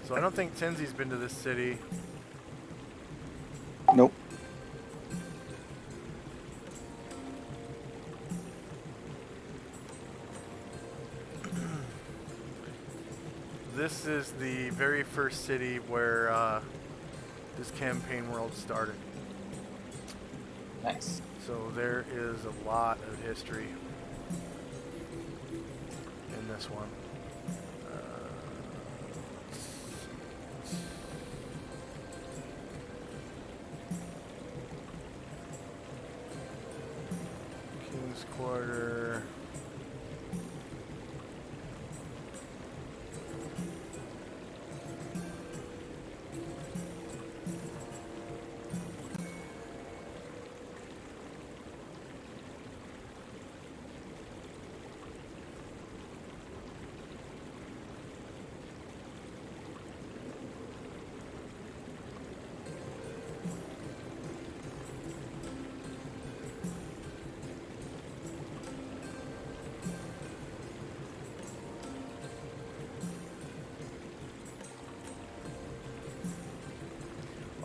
So I don't think Tenzi's been to this city. Nope. This is the very first city where this campaign world started. Nice. So there is a lot of history in this one. King's Quarter.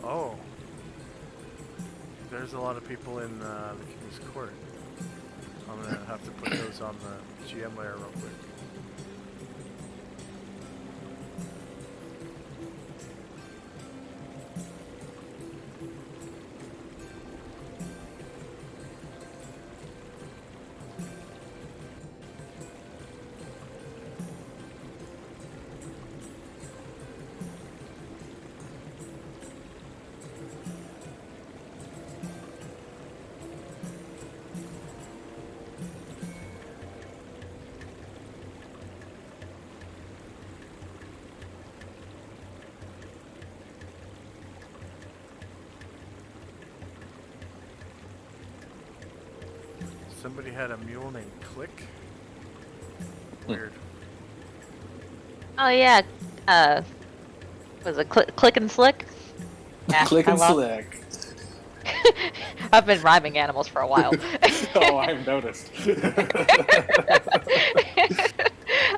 Oh, there's a lot of people in the King's Court. I'm gonna have to put those on the GM layer real quick. Somebody had a mule named Click. Weird. Oh yeah, was it Click and Slick? Yeah, Click I and lost- slick. I've been rhyming animals for a while. Oh, I've noticed.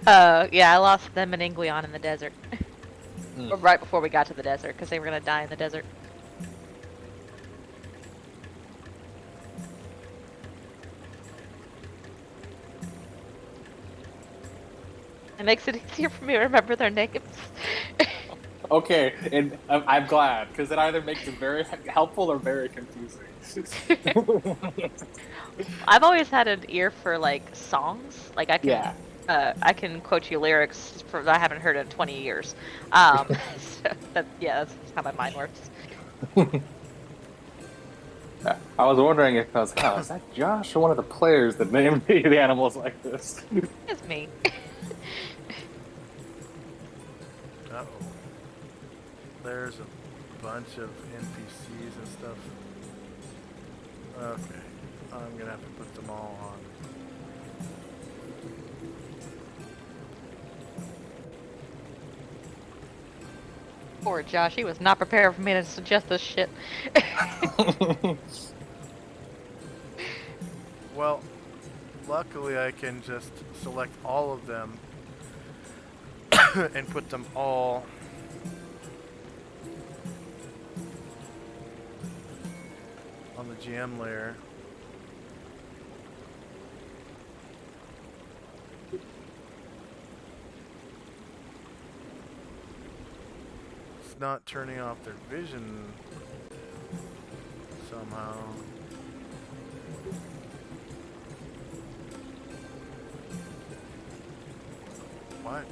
Yeah, I lost them and Inguion in the desert. Mm. Right before we got to the desert, because they were gonna die in the desert. It makes it easier for me to remember their names. Okay, and I'm glad, because it either makes it very helpful or very confusing. I've always had an ear for like songs. Like I can, Yeah. I can quote you lyrics that I haven't heard in 20 years. So that's how my mind works. I was wondering if I was like, oh, is that Josh or one of the players that named the animals like this? It's me. Uh-oh. There's a bunch of NPCs and stuff. Okay. I'm gonna have to put them all on. Poor Josh, he was not prepared for me to suggest this shit. Well, luckily I can just select all of them and put them all on the GM layer. It's not turning off their vision somehow. What?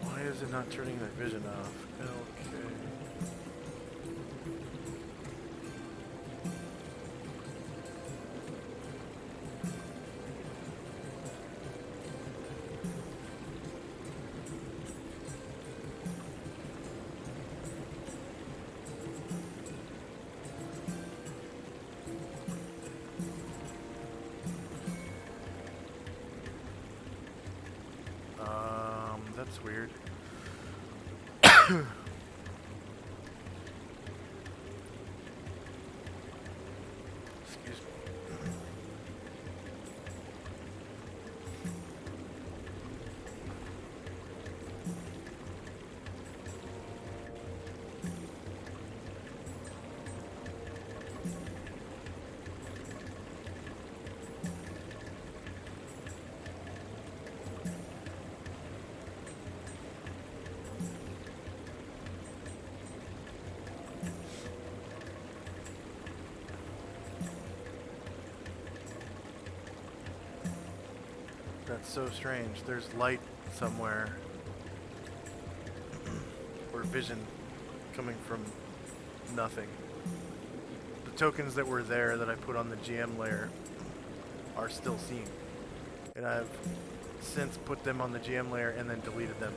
Why is it not turning their vision off? Okay. That's weird. Excuse me. That's so strange. There's light somewhere. Or vision coming from nothing. The tokens that were there that I put on the GM layer are still seen. And I've since put them on the GM layer and then deleted them.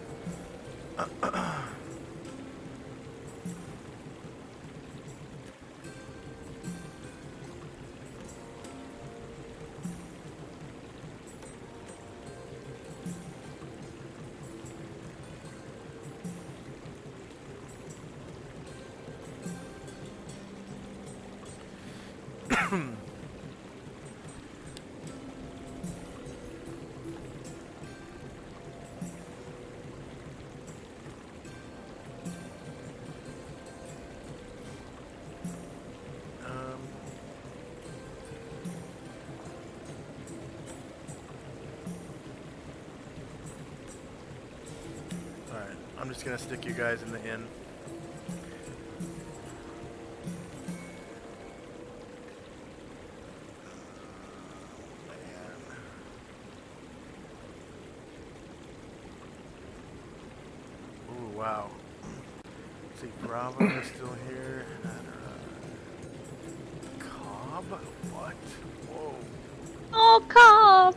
Alright, I'm just gonna stick you guys in the inn. Ooh, wow. Let's see, Bravo is still here. Cobb? What? Whoa. Oh, Cobb!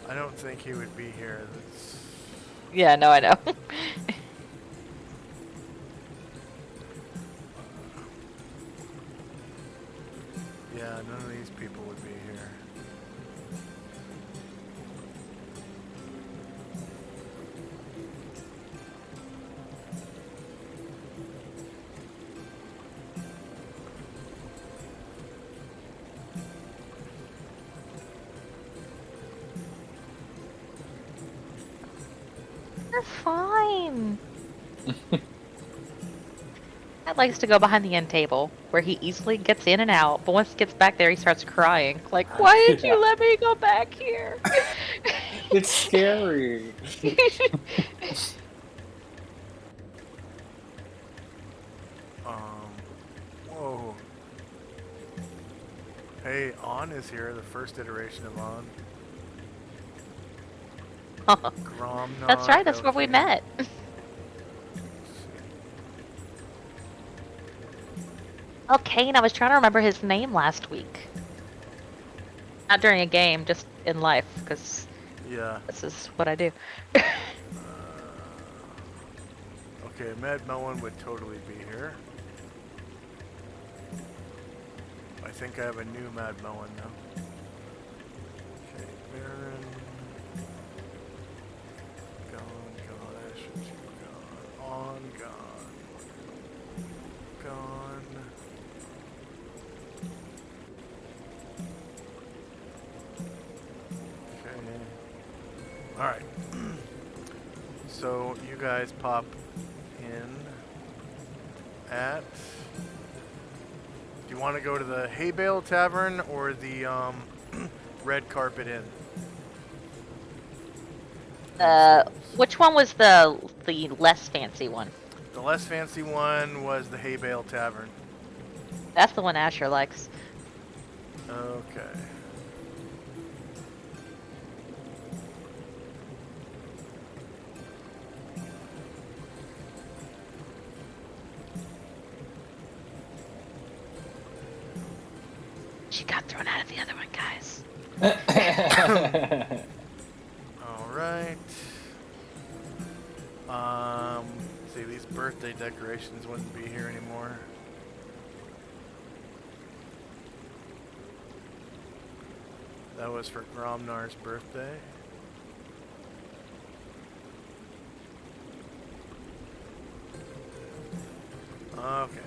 I don't think he would be here. That's... Yeah, no, I know. Yeah, none of these people would be here. You're fine. Dad likes to go behind the end table, where he easily gets in and out, but once he gets back there, he starts crying. Like, why did you let me go back here? It's scary. Whoa. Hey, On is here, the first iteration of On. Gromnar, That's right, that's where we Valkyrie. met. Oh, Kane, I was trying to remember his name last week. Not during a game, just in life, because Yeah. this is what I do. Okay, Mad Melon would totally be here. I think I have a new Mad Melon now. Okay, Baron. Gone, gone, Ash, gone. On, gone. Gone. All right. So you guys pop in at. Do you want to go to the Hay Bale Tavern or the Red Carpet Inn? Which one was the less fancy one? The less fancy one was the Hay Bale Tavern. That's the one Asher likes. Okay. She got thrown out of the other one, guys. All right. See, these birthday decorations wouldn't be here anymore. That was for Gromnar's birthday. Okay.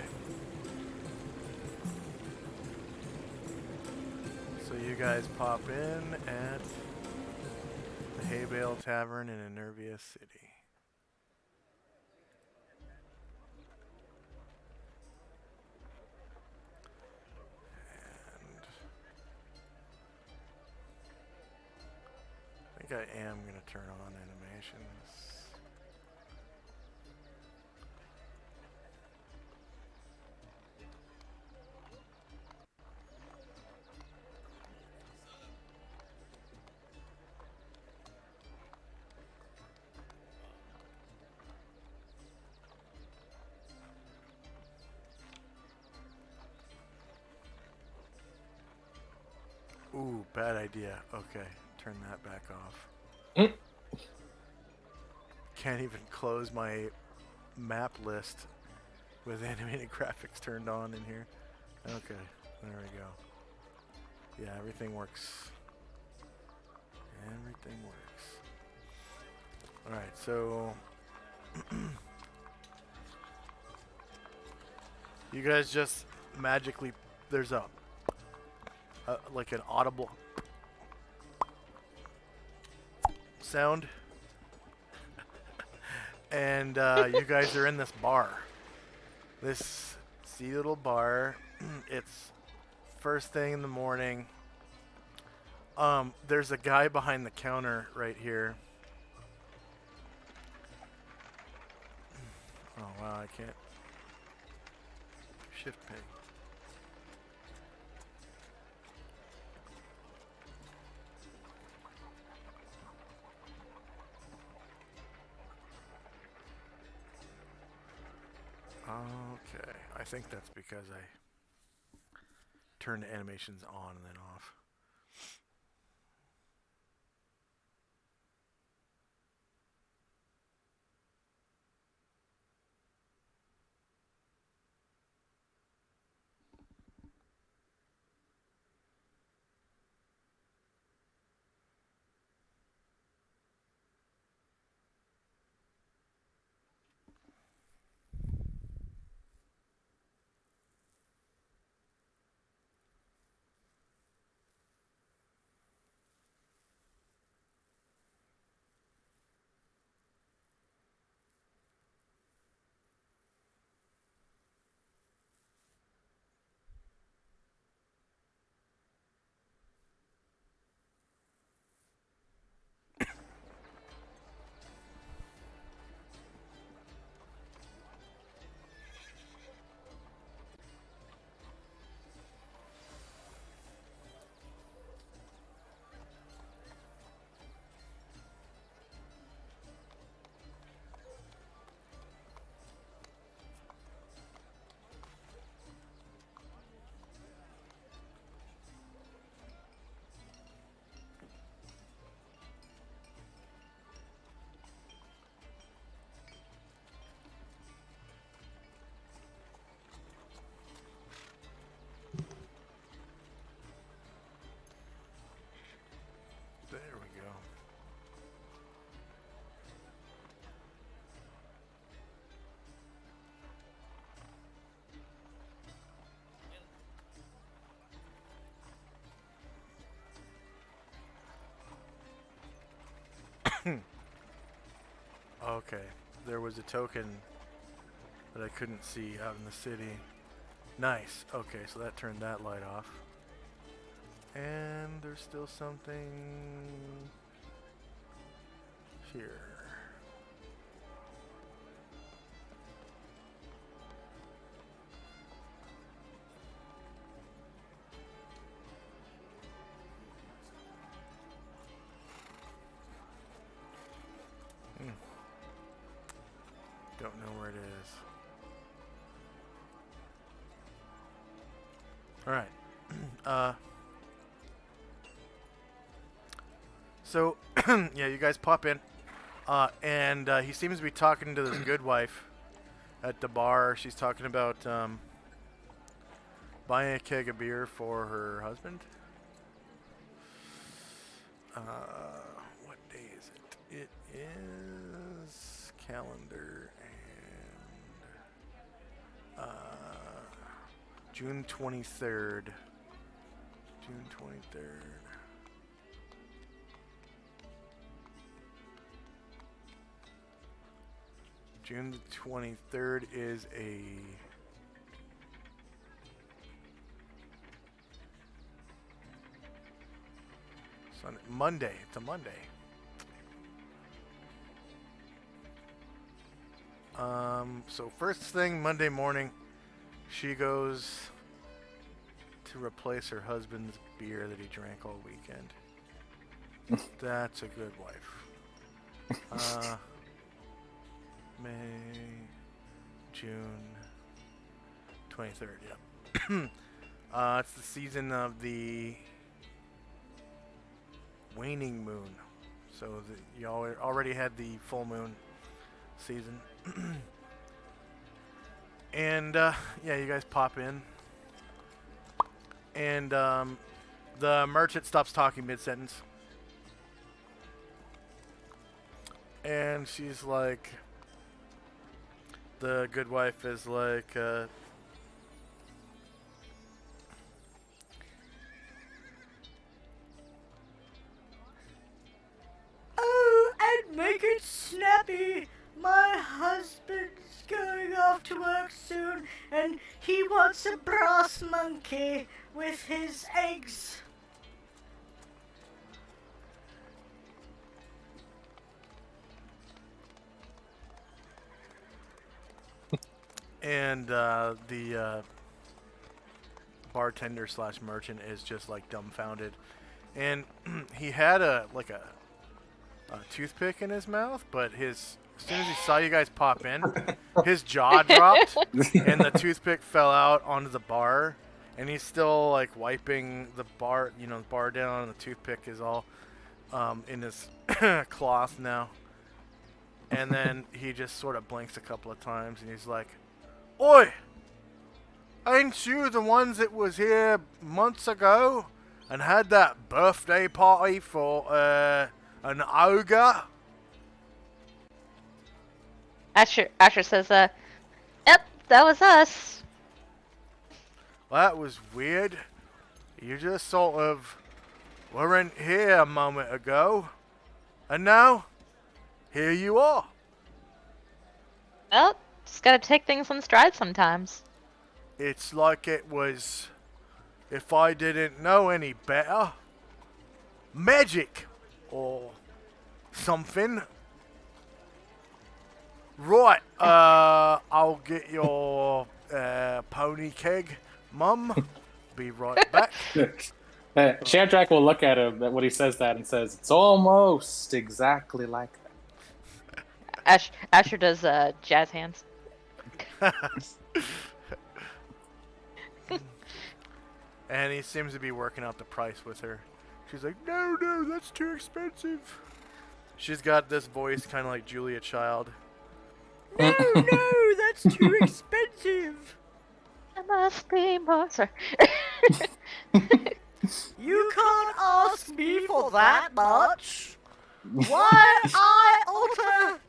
So you guys pop in at the Hay Bale Tavern in Enervia City. And I think I am going to turn on animations. Ooh, bad idea. Okay, turn that back off. Can't even close my map list with animated graphics turned on in here. Okay, there we go. Yeah, everything works. Everything works. Alright, so you guys just magically, there's a like an audible sound, and you guys are in this bar. This seedy little bar. It's first thing in the morning. There's a guy behind the counter right here. Oh wow, I can't shift ping. Okay, I think that's because I turned the animations on and then off. Okay. There was a token that I couldn't see out in the city. Nice. Okay, so that turned that light off. And there's still something here. Don't know where it is. Alright. So, yeah, you guys pop in. And he seems to be talking to this good wife at the bar. She's talking about buying a keg of beer for her husband. What day is it? It is calendar and June 23rd. June 23rd. June the 23rd is a Sunday, Monday. It's a Monday. So first thing Monday morning, she goes to replace her husband's beer that he drank all weekend. That's a good wife. May, June 23rd, yep. It's the season of the waning moon. So you already had the full moon season. And, yeah, you guys pop in. And the merchant stops talking mid-sentence. And she's like... The good wife is like, Oh, and make it snappy. My husband's going off to work soon, and he wants a brass monkey with his eggs. and the bartender slash merchant is just like dumbfounded. And he had a toothpick in his mouth, but as soon as he saw you guys pop in, his jaw dropped, and the toothpick fell out onto the bar. And he's still like wiping the bar, the bar down, and the toothpick is all in his cloth now. And then he just sort of blinks a couple of times, and he's like, "Oi! Ain't you the ones that was here months ago and had that birthday party for an ogre?" Asher says, "Yep, that was us." That was weird. You just sort of weren't here a moment ago. And now, here you are. Well, just gotta take things in stride sometimes. It's like it was, if I didn't know any better, magic or something. Right, I'll get your pony keg, Mum. Be right back. Shadrach will look at him when he says that and says, "It's almost exactly like that." Asher does jazz hands. And he seems to be working out the price with her. She's like, no, that's too expensive. She's got this voice kind of like Julia Child. No, that's too expensive. I must be more. Sorry. You can't ask me for that much. Why I alter?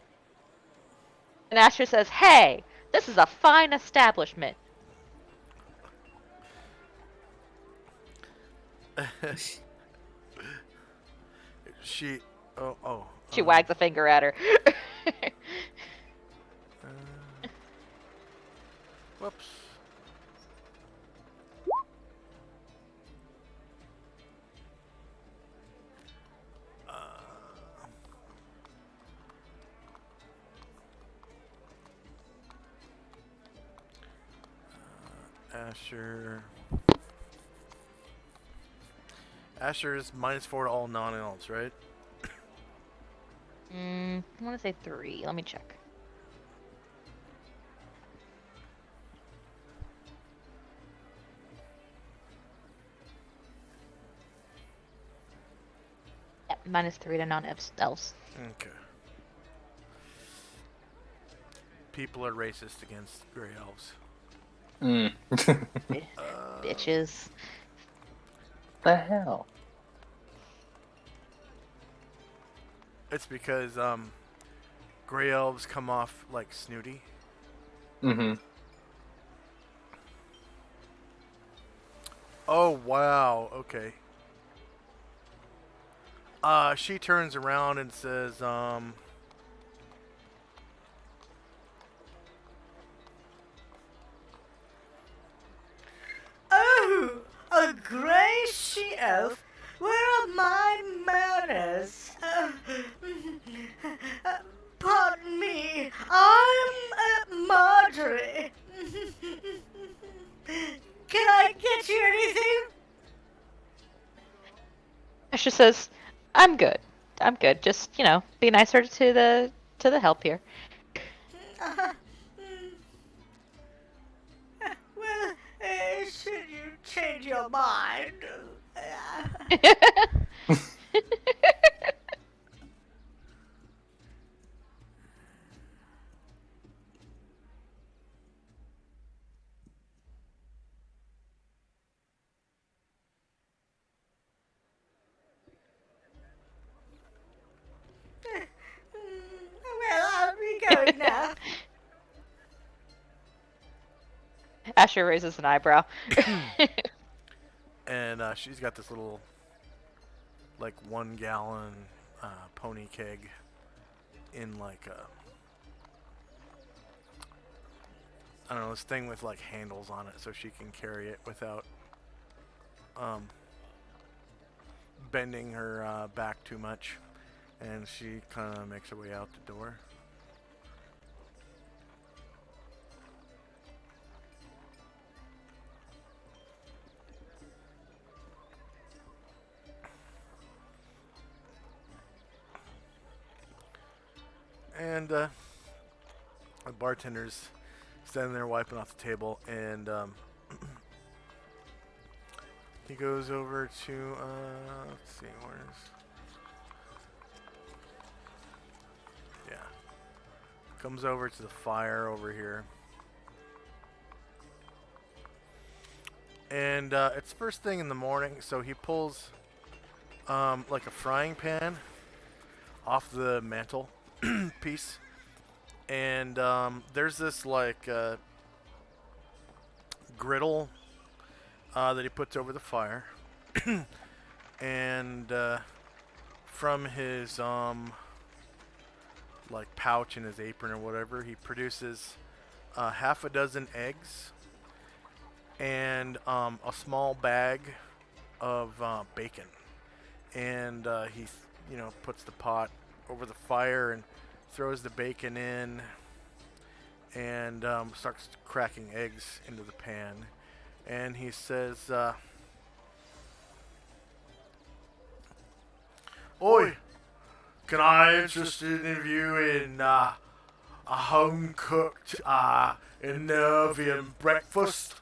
And Asher says, "Hey, this is a fine establishment." She wags a finger at her. Whoops. Asher. Asher is -4 to all non-elves, right? I want to say 3. Let me check. Yep, -3 to non-elves. Okay. People are racist against gray elves. Bitches. The hell? It's because gray elves come off like snooty. Mm-hmm. Oh wow, okay. She turns around and says, Oh, a grey she-elf? Where are my manners? Pardon me, I'm Marjorie. Can I get you anything? Asher says, I'm good. Just, be nicer to the help here. Well, should you change your mind? Well, I'll be going now. Asher raises an eyebrow. and she's got this little, like 1 gallon pony keg in like a, I don't know, this thing with like handles on it so she can carry it without bending her back too much. And she kind of makes her way out the door. And the bartender's standing there wiping off the table, and he goes over to, let's see, where's, yeah, comes over to the fire over here. And it's first thing in the morning, so he pulls like a frying pan off the mantle piece, and there's this like griddle that he puts over the fire, and from his like pouch in his apron or whatever, he produces half a dozen eggs and a small bag of bacon, and he puts the pot over the fire and throws the bacon in and starts cracking eggs into the pan. And he says, "Oi, can I interest in you in a home-cooked Nervian breakfast?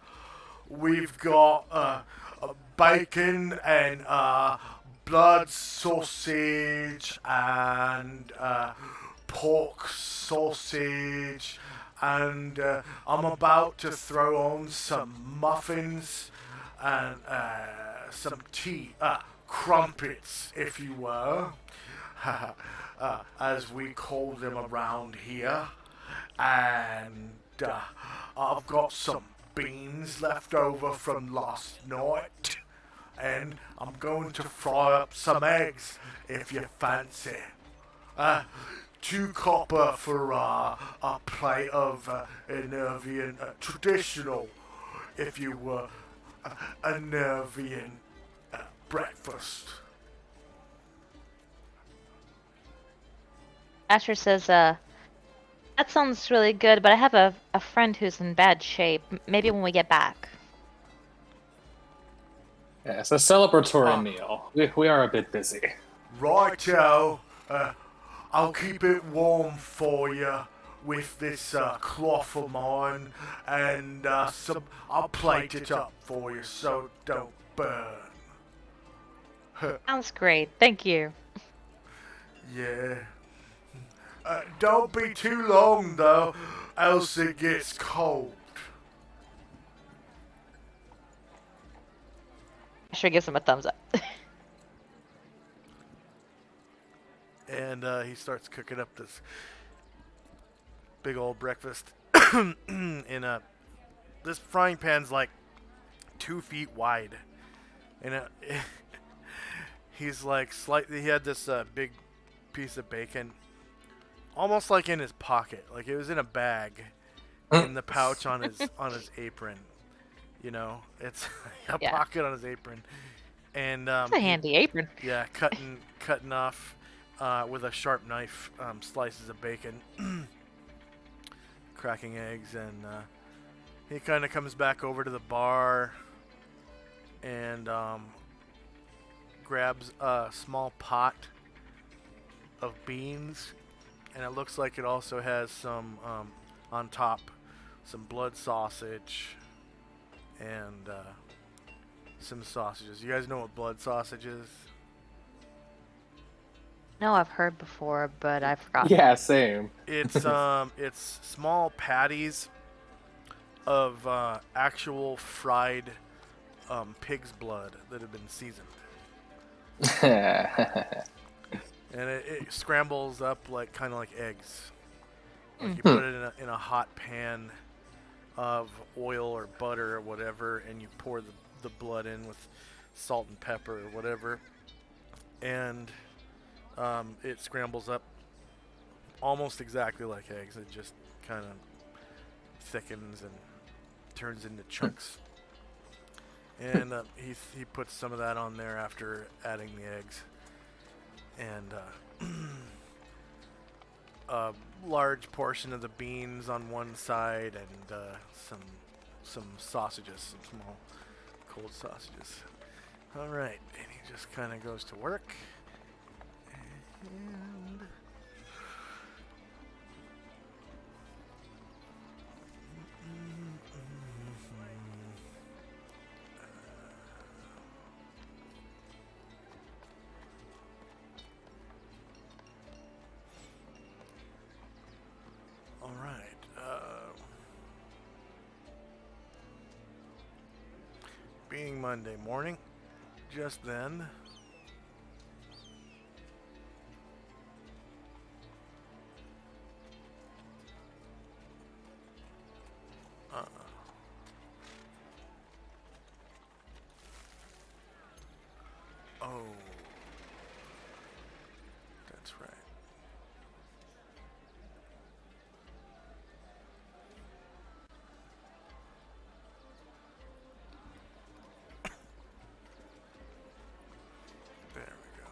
We've got a bacon and blood sausage and pork sausage, and I'm about to throw on some muffins and some tea, crumpets, if you were, as we call them around here, and I've got some beans left over from last night, and I'm going to fry up some eggs if you fancy. 2 copper for a plate of Nervian traditional, if you were a Nervian breakfast. Asher says, that sounds really good, but I have a friend who's in bad shape. Maybe when we get back. Yes, a celebratory Ah. meal. We are a bit busy. Righto, I'll keep it warm for you with this cloth of mine, and I'll plate it up for you so it don't burn. Sounds great. Thank you. Yeah. Don't be too long though, else it gets cold. Asher gives him a thumbs up. And he starts cooking up this big old breakfast in a. This frying pan's like 2 feet wide, and he's like slightly. He had this big piece of bacon, almost like in his pocket, like it was in a bag, in the pouch on his apron. You know, it's a Yeah. pocket on his apron, and It's a handy apron. yeah, cutting off with a sharp knife slices of bacon, cracking eggs, and he kind of comes back over to the bar and grabs a small pot of beans, and it looks like it also has some on top, some blood sausage and some sausages. You guys know what blood sausage is? No, I've heard before, but I forgot. Yeah, same. It's small patties of actual fried pig's blood that have been seasoned, and it scrambles up like kind of like eggs. Like you put it in a hot pan of oil or butter or whatever, and you pour the blood in with salt and pepper or whatever, and it scrambles up almost exactly like eggs. It just kind of thickens and turns into chunks. And he puts some of that on there after adding the eggs, and a large portion of the beans on one side, and some sausages, some small cold sausages. All right, and he just kind of goes to work. And all right. Being Monday morning, just then. Oh, that's right. There we go.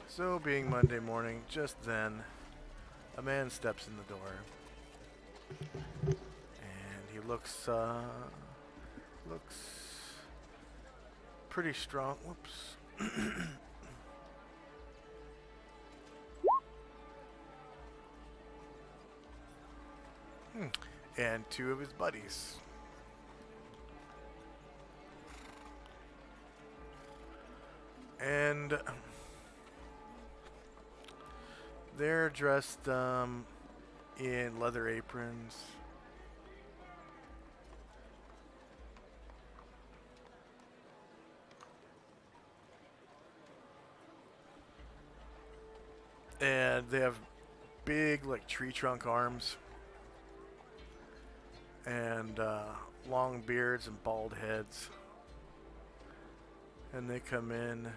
So, being Monday morning, just then, a man steps in the door. And he looks pretty strong. Whoops. And 2 of his buddies. And they're dressed in leather aprons. And they have big, like, tree trunk arms. And long beards and bald heads. And they come in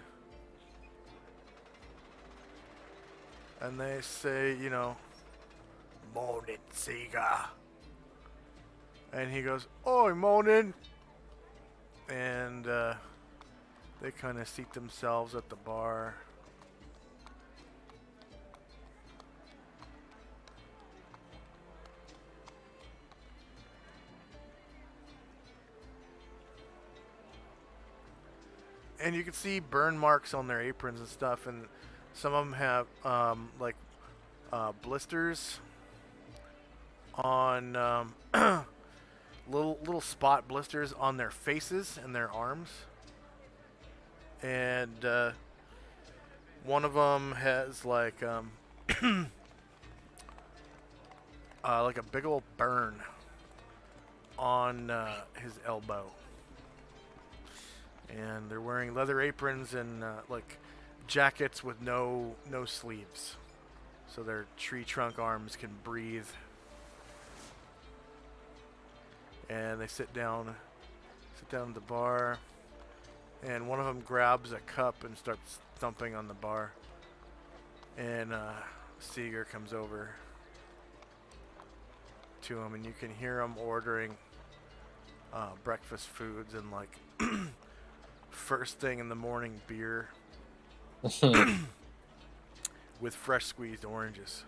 and they say, you know, "Morning, Sega." And he goes, "Oi, morning." And they kind of seat themselves at the bar. And you can see burn marks on their aprons and stuff, and some of them have like blisters on little spot blisters on their faces and their arms. And one of them has like like a big old burn on his elbow. And they're wearing leather aprons and like jackets with no sleeves, so their tree trunk arms can breathe. And they sit down at the bar, and one of them grabs a cup and starts thumping on the bar. And Seeger comes over to him, and you can hear him ordering breakfast foods and like first thing in the morning beer with fresh squeezed oranges.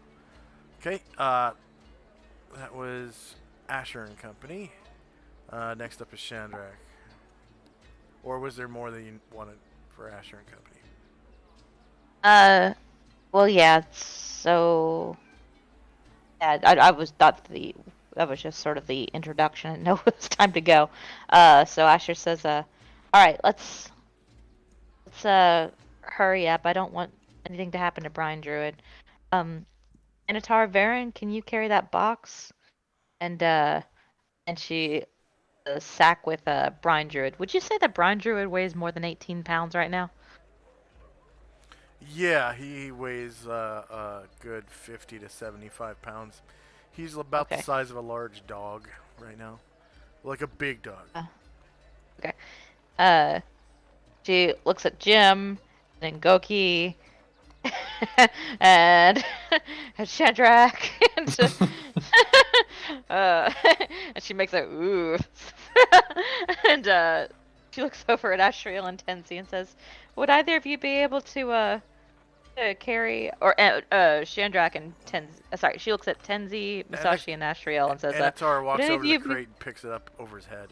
Okay, that was Asher and Company. Next up is Shandrak. Or was there more than you wanted for Asher and Company? Well, yeah. So, yeah, I was thought that was just sort of the introduction. No, it's time to go. So Asher says, all right, let's hurry up. I don't want anything to happen to Brian Druid. Anatar Varen, can you carry that box? And she sack with Brian Druid. Would you say that Brian Druid weighs more than 18 pounds right now? Yeah, he weighs a good 50 to 75 pounds. He's about the Okay. size of a large dog right now. Like a big dog. Okay. She looks at Jim, then Goki, and Shadrach, and she makes a ooh, and she looks over at Ashriel and Tenzi and says, "Would either of you be able to carry or Shadrach and Tenzi? Sorry, she looks at Tenzi, Musashi, and Ashriel and says, Anatar walks any over of to you the be- crate and picks it up over his head.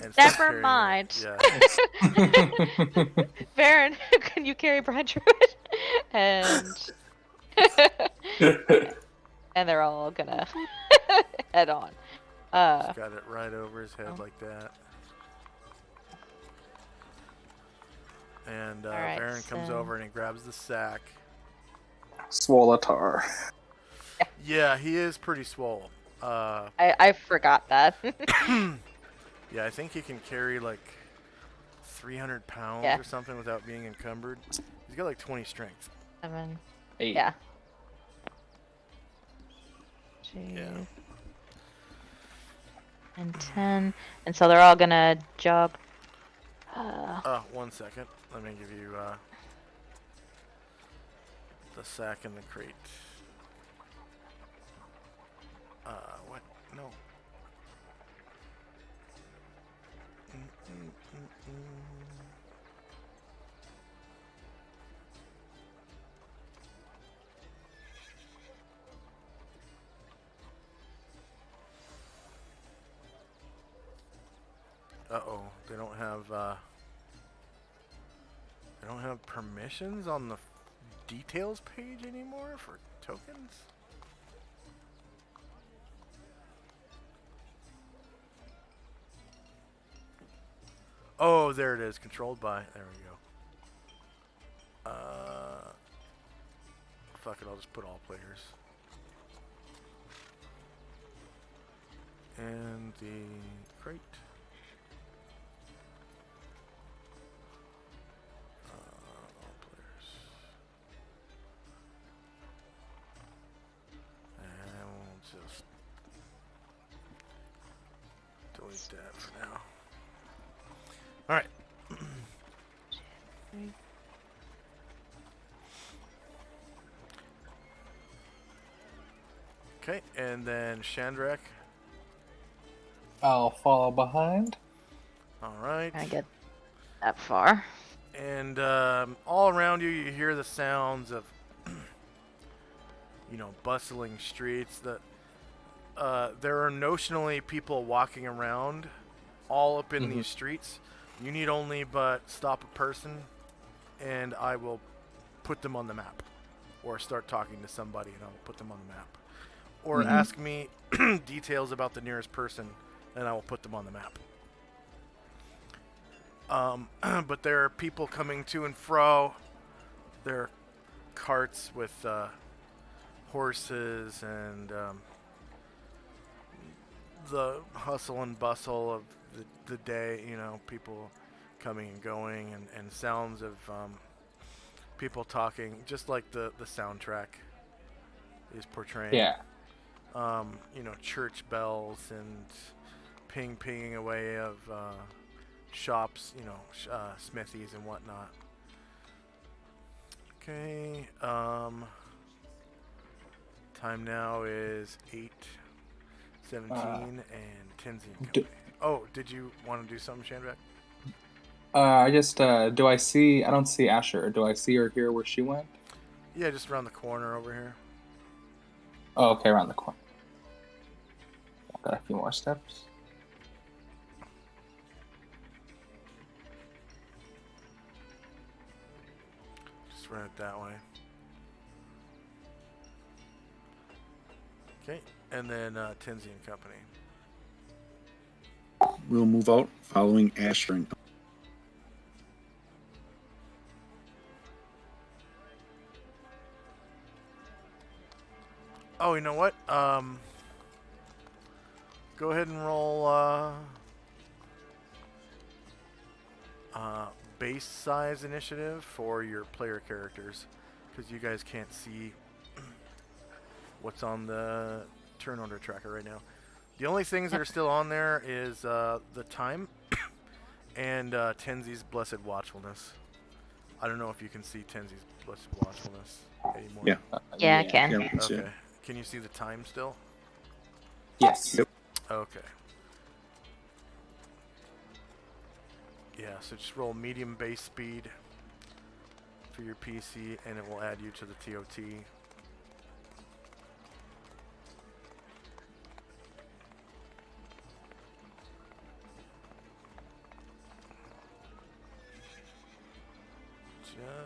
And starts Never carrying mind. It. Yeah. Baron, can you carry Brian Druid?" And and they're all gonna head on. He's got it right over his head like that. And Alright, Baron comes so- over and he grabs the sack. Swolatar. Yeah, he is pretty swole. I forgot that. Yeah, I think he can carry like 300 pounds Yeah. or something without being encumbered. He's got like 20 strength. 7. 8. Yeah. Yeah. And 10. And so they're all gonna jog. 1 second. Let me give you the sack and the crate. What? No. Uh-oh, they don't have permissions on the details page anymore for tokens? Oh, there it is. Controlled by. There we go. Fuck it, I'll just put all players. And the crate. All players. And we'll just delete that for now. Alright. Okay, and then Shandrak. I'll follow behind. All right. I get that far. And all around you, you hear the sounds of, bustling streets. There are notionally people walking around all up in these streets. You need only but stop a person, and I will put them on the map. Or start talking to somebody, and I'll put them on the map. Or ask me details about the nearest person, and I will put them on the map. But there are people coming to and fro. There are carts with horses and the hustle and bustle of the day, people coming and going, and sounds of people talking, just like the soundtrack is portraying. Yeah. Church bells and pinging away of shops, smithies and whatnot. Okay. Time now is 8:17 and Tenzi and Company. Did you want to do something, Shandrak? I just do I see? I don't see Asher. Do I see or hear where she went? Yeah, just around the corner over here. Oh, okay, around the corner. I've got a few more steps. Just run it that way. Okay, and then Tenzi and Company. We'll move out following Asher and Oh, you know what? Go ahead and roll base size initiative for your player characters, because you guys can't see what's on the turn order tracker right now. The only things that are still on there is the time and Tenzi's Blessed Watchfulness. I don't know if you can see Tenzi's Blessed Watchfulness anymore. Yeah. Yeah, I can. Yeah, we can see Okay. it. Can you see the time still? Yes. Yep. Okay. Yeah, so just roll medium base speed for your PC, and it will add you to the TOT.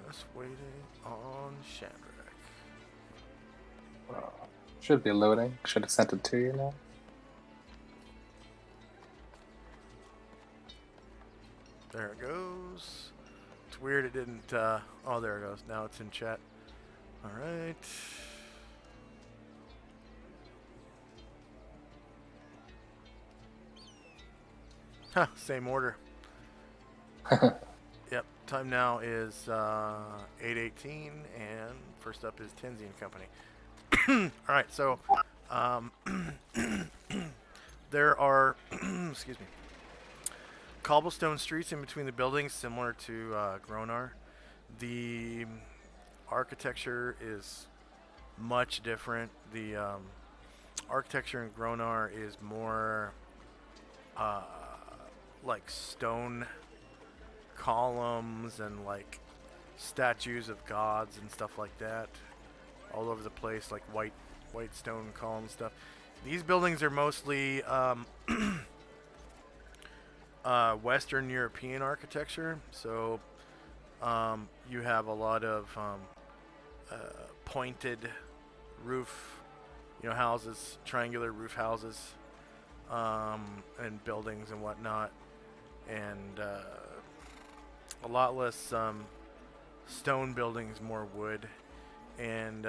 Just waiting on Shandrak. Should be loading. Should have sent it to you now. There it goes. It's weird it didn't, there it goes. Now it's in chat. Alright. Huh, same order. Yep, time now is 8:18, and first up is Tenzi and Company. Alright, so there are, excuse me, cobblestone streets in between the buildings, similar to Gronar. The architecture is much different. The architecture in Gronar is more like stone columns and like statues of gods and stuff like that all over the place, like white stone column stuff. These buildings are mostly Western European architecture, so you have a lot of pointed roof, houses, triangular roof houses, and buildings and whatnot, and a lot less stone buildings, more wood, and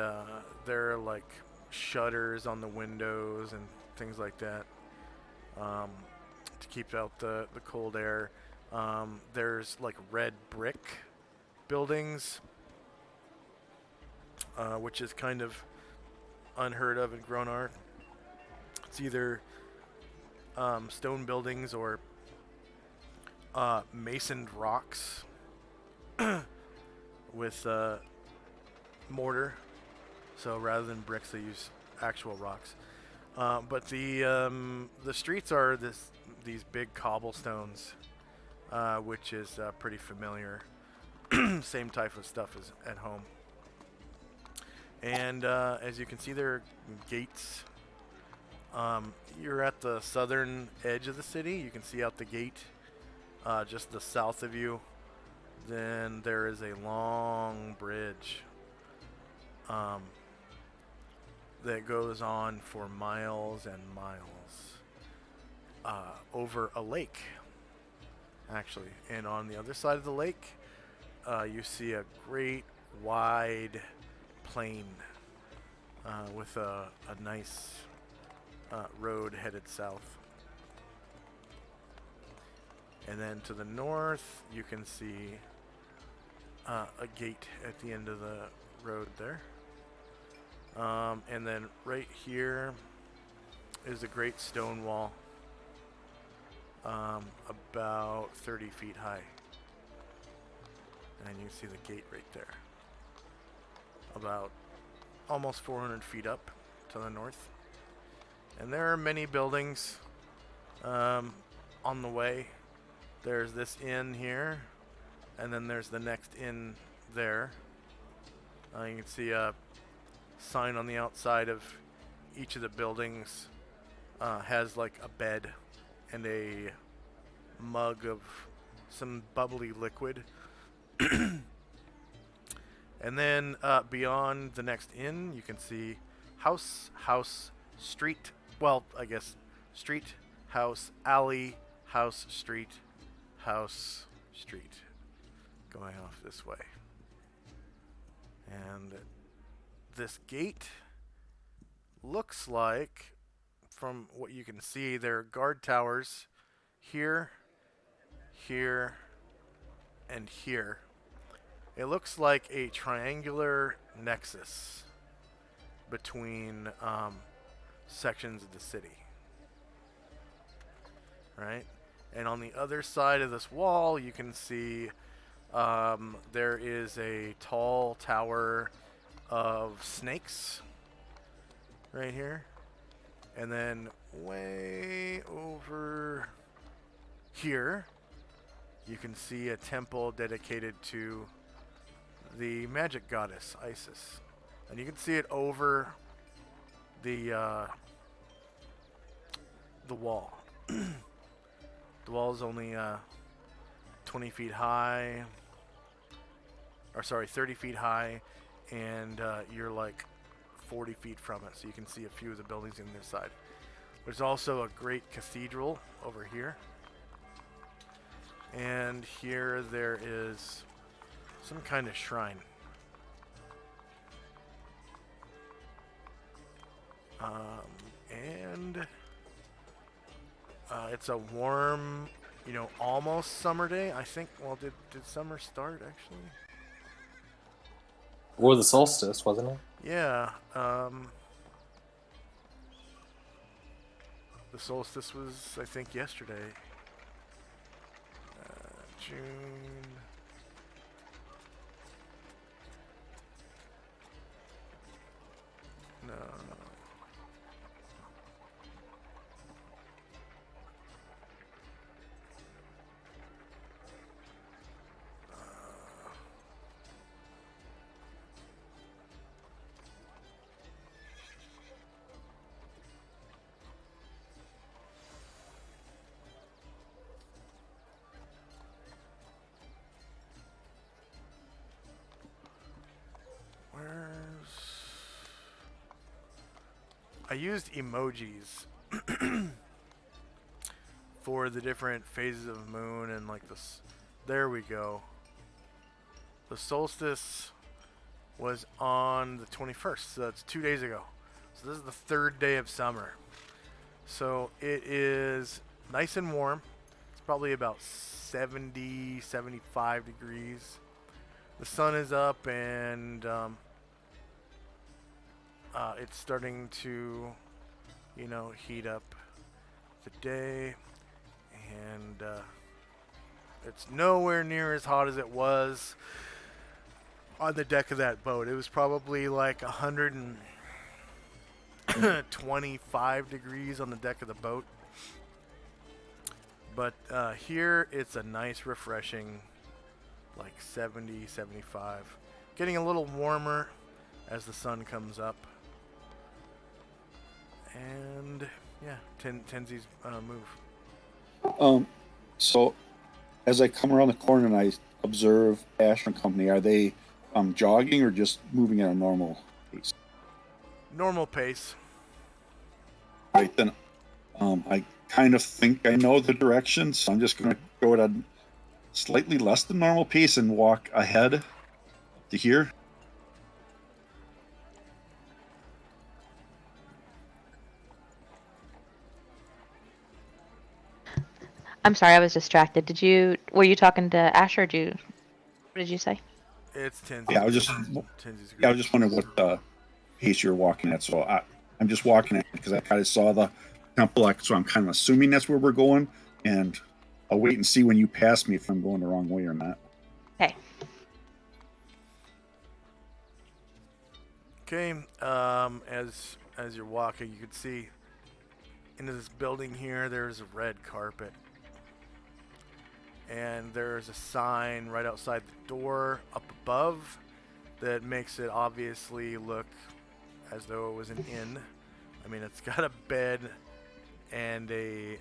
there are like shutters on the windows and things like that to keep out the cold air. There's like red brick buildings, which is kind of unheard of in Gronar. It's either stone buildings or masoned rocks with mortar. So rather than bricks, they use actual rocks. But the streets are these big cobblestones, which is pretty familiar. Same type of stuff as at home. And as you can see, there are gates. You're at the southern edge of the city. You can see out the gate, just the south of you. Then there is a long bridge that goes on for miles and miles over a lake, actually. And on the other side of the lake, you see a great wide plain with a nice road headed south. And then to the north, you can see a gate at the end of the road there. And then right here is a great stone wall, about 30 feet high. And you see the gate right there, about almost 400 feet up to the north. And there are many buildings on the way. There's this inn here, and then there's the next inn there. You can see a sign on the outside of each of the buildings has like a bed and a mug of some bubbly liquid. And then beyond the next inn, you can see house, street. Well, I guess street, house, alley, house, street, house, street. Going off this way. And this gate looks like, from what you can see, there are guard towers here, here, and here. It looks like a triangular nexus between sections of the city. Right? And on the other side of this wall, you can see there is a tall tower of snakes right here. And then way over here, you can see a temple dedicated to the magic goddess Isis. And you can see it over the wall. The wall is only 20 feet high, or sorry, 30 feet high, and you're like 40 feet from it, so you can see a few of the buildings on this side. There's also a great cathedral over here. And here there is some kind of shrine. And it's a warm, almost summer day. I think, well, did summer start actually? Or the solstice, wasn't it? Yeah. The solstice was, I think, yesterday. June. No. I used emojis for the different phases of the moon and like this. There we go. The solstice was on the 21st, so that's 2 days ago. So this is the third day of summer. So it is nice and warm. It's probably about 70, 75 degrees. The sun is up and it's starting to, heat up the day, and it's nowhere near as hot as it was on the deck of that boat. It was probably like 100 and 25 degrees on the deck of the boat. But here it's a nice, refreshing, like 70, 75. Getting a little warmer as the sun comes up. And yeah, Tenzi's move. So as I come around the corner and I observe Ash and company, are they jogging or just moving at a normal pace? Normal pace. Right then, I kind of think I know the direction, so I'm just going to go at a slightly less than normal pace and walk ahead to here. I'm sorry, I was distracted. Were you talking to Asher? What did you say? It's Tenzi. Yeah, I was Tenzi's just wondering what pace you're walking at. So I'm just walking at because I kind of saw the temple, so I'm kind of assuming that's where we're going, and I'll wait and see when you pass me if I'm going the wrong way or not. Okay. Okay, as you're walking, you can see into this building here, there's a red carpet. And there's a sign right outside the door up above that makes it obviously look as though it was an inn. I mean, it's got a bed and a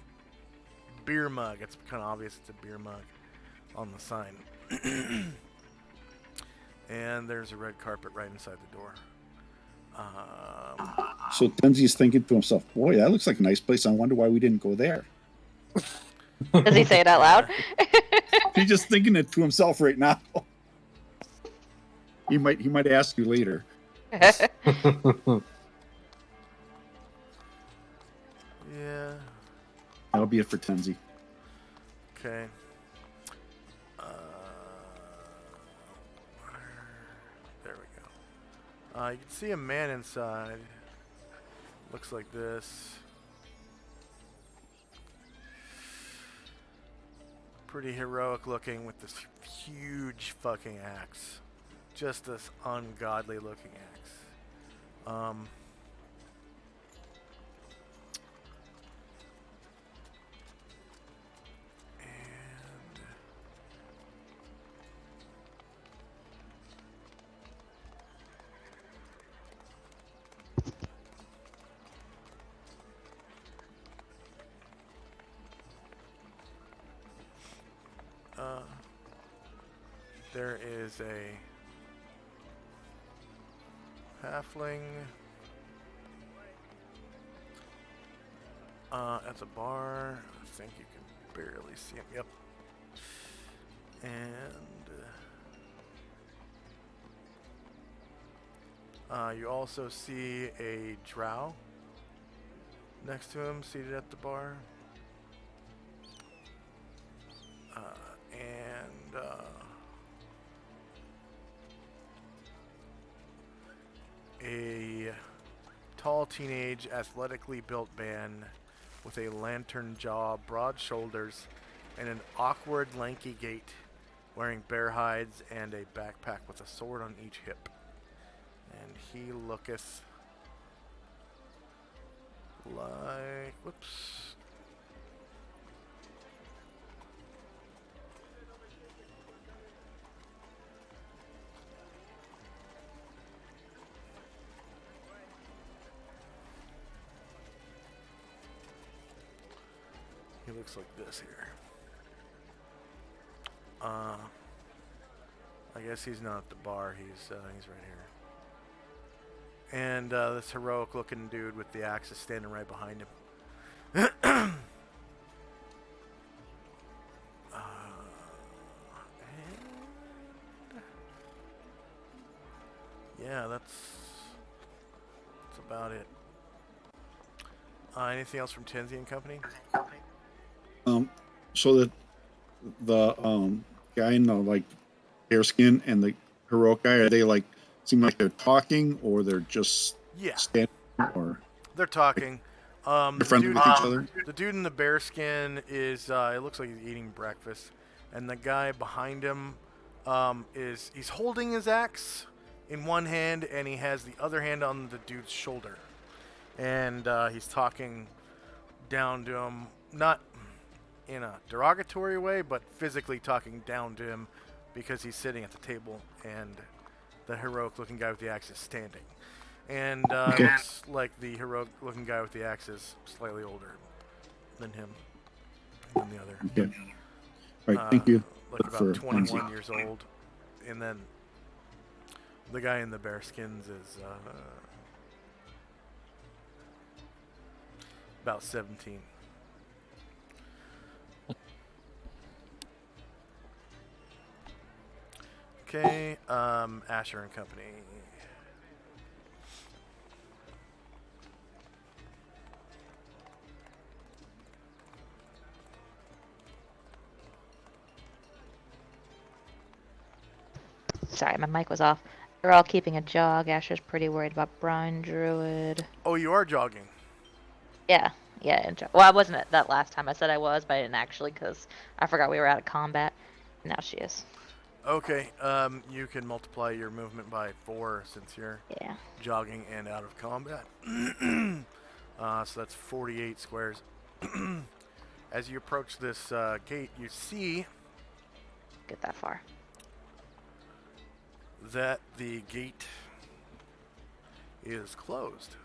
beer mug. It's kind of obvious it's a beer mug on the sign. And there's a red carpet right inside the door. So Tenzi's thinking to himself, boy, that looks like a nice place. I wonder why we didn't go there. Does he say it out loud? He's just thinking it to himself right now. He might ask you later. Yeah. That'll be it for Tenzi. Okay. There we go. You can see a man inside. Looks like this. Pretty heroic looking with this huge fucking axe. Just this ungodly looking axe. There is a halfling at the bar. I think you can barely see him. Yep. And you also see a drow next to him, seated at the bar. A tall teenage athletically built man with a lantern jaw, broad shoulders, and an awkward lanky gait, wearing bear hides and a backpack with a sword on each hip. And he looketh like... whoops. He looks like this here. I guess he's not at the bar. He's right here. And this heroic-looking dude with the axe is standing right behind him. Yeah, that's about it. Anything else from Tenzi and Company? So the guy in the like bearskin and the heroic guy, are they like seem like they're talking or they're just standing or they're talking? they're friendly with each other? The dude in the bearskin is it looks like he's eating breakfast, and the guy behind him he's holding his axe in one hand and he has the other hand on the dude's shoulder. and he's talking down to him, not in a derogatory way, but physically talking down to him because he's sitting at the table and the heroic-looking guy with the axe is standing. And it looks like the heroic-looking guy with the axe is slightly older than him, than the other. Okay. All right. Thank you. Like For about 21 Lindsay. years old. And then the guy in the bear skins is about 17. Okay, Asher and Company. Sorry, my mic was off. They're all keeping a jog. Asher's pretty worried about Brine Druid. Oh, you are jogging. Yeah, well, I wasn't at that last time. I said I was, but I didn't actually because I forgot we were out of combat. Now she is. Okay, you can multiply your movement by 4 since you're Yeah. jogging and out of combat. So that's 48 squares. As you approach this gate, you see Get that far. that the gate is closed.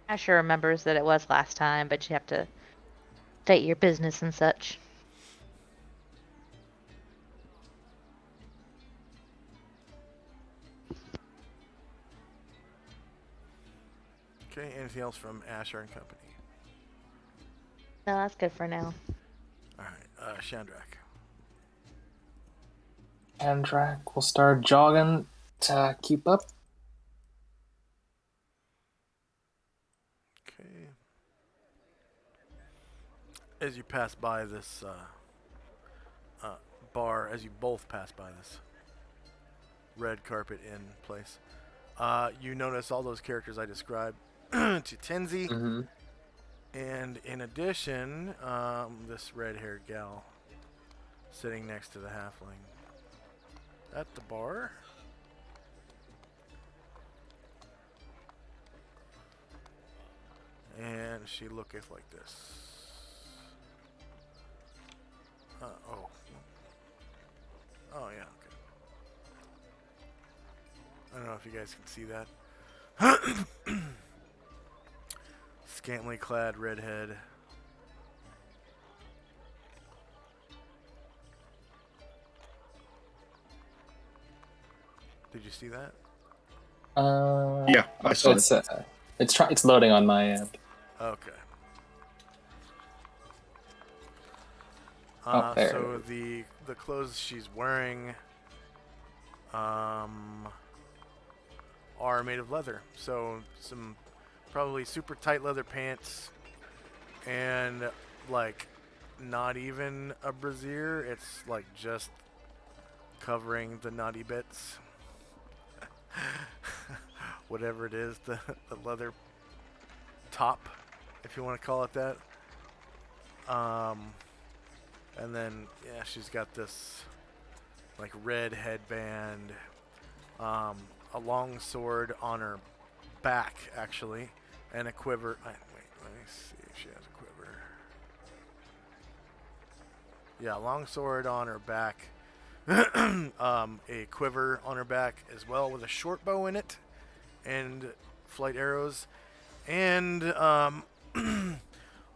Asher remembers that it was last time, but you have to state your business and such. Okay, anything else from Asher and Company? No, that's good for now. Alright, Shandrak. Andrak will start jogging to keep up. Okay. As you pass by this bar, as you both pass by this red carpet in place, you notice all those characters I described to Tenzi. Mm-hmm. And in addition, this red-haired gal sitting next to the halfling at the bar. And she looketh like this. Oh. Oh, yeah, okay. I don't know if you guys can see that. Scantily clad redhead. Did you see that? Yeah, I saw It's it's loading on my end. Okay. There. So the clothes she's wearing are made of leather. So some probably super tight leather pants and like not even a brassiere. It's like just covering the naughty bits. Whatever it is, the leather top, if you want to call it that. And then, yeah, she's got this like red headband, a long sword on her back, actually, and a quiver. Wait, let me see if she has a quiver. Yeah, long sword on her back, a quiver on her back as well with a short bow in it, and flight arrows, and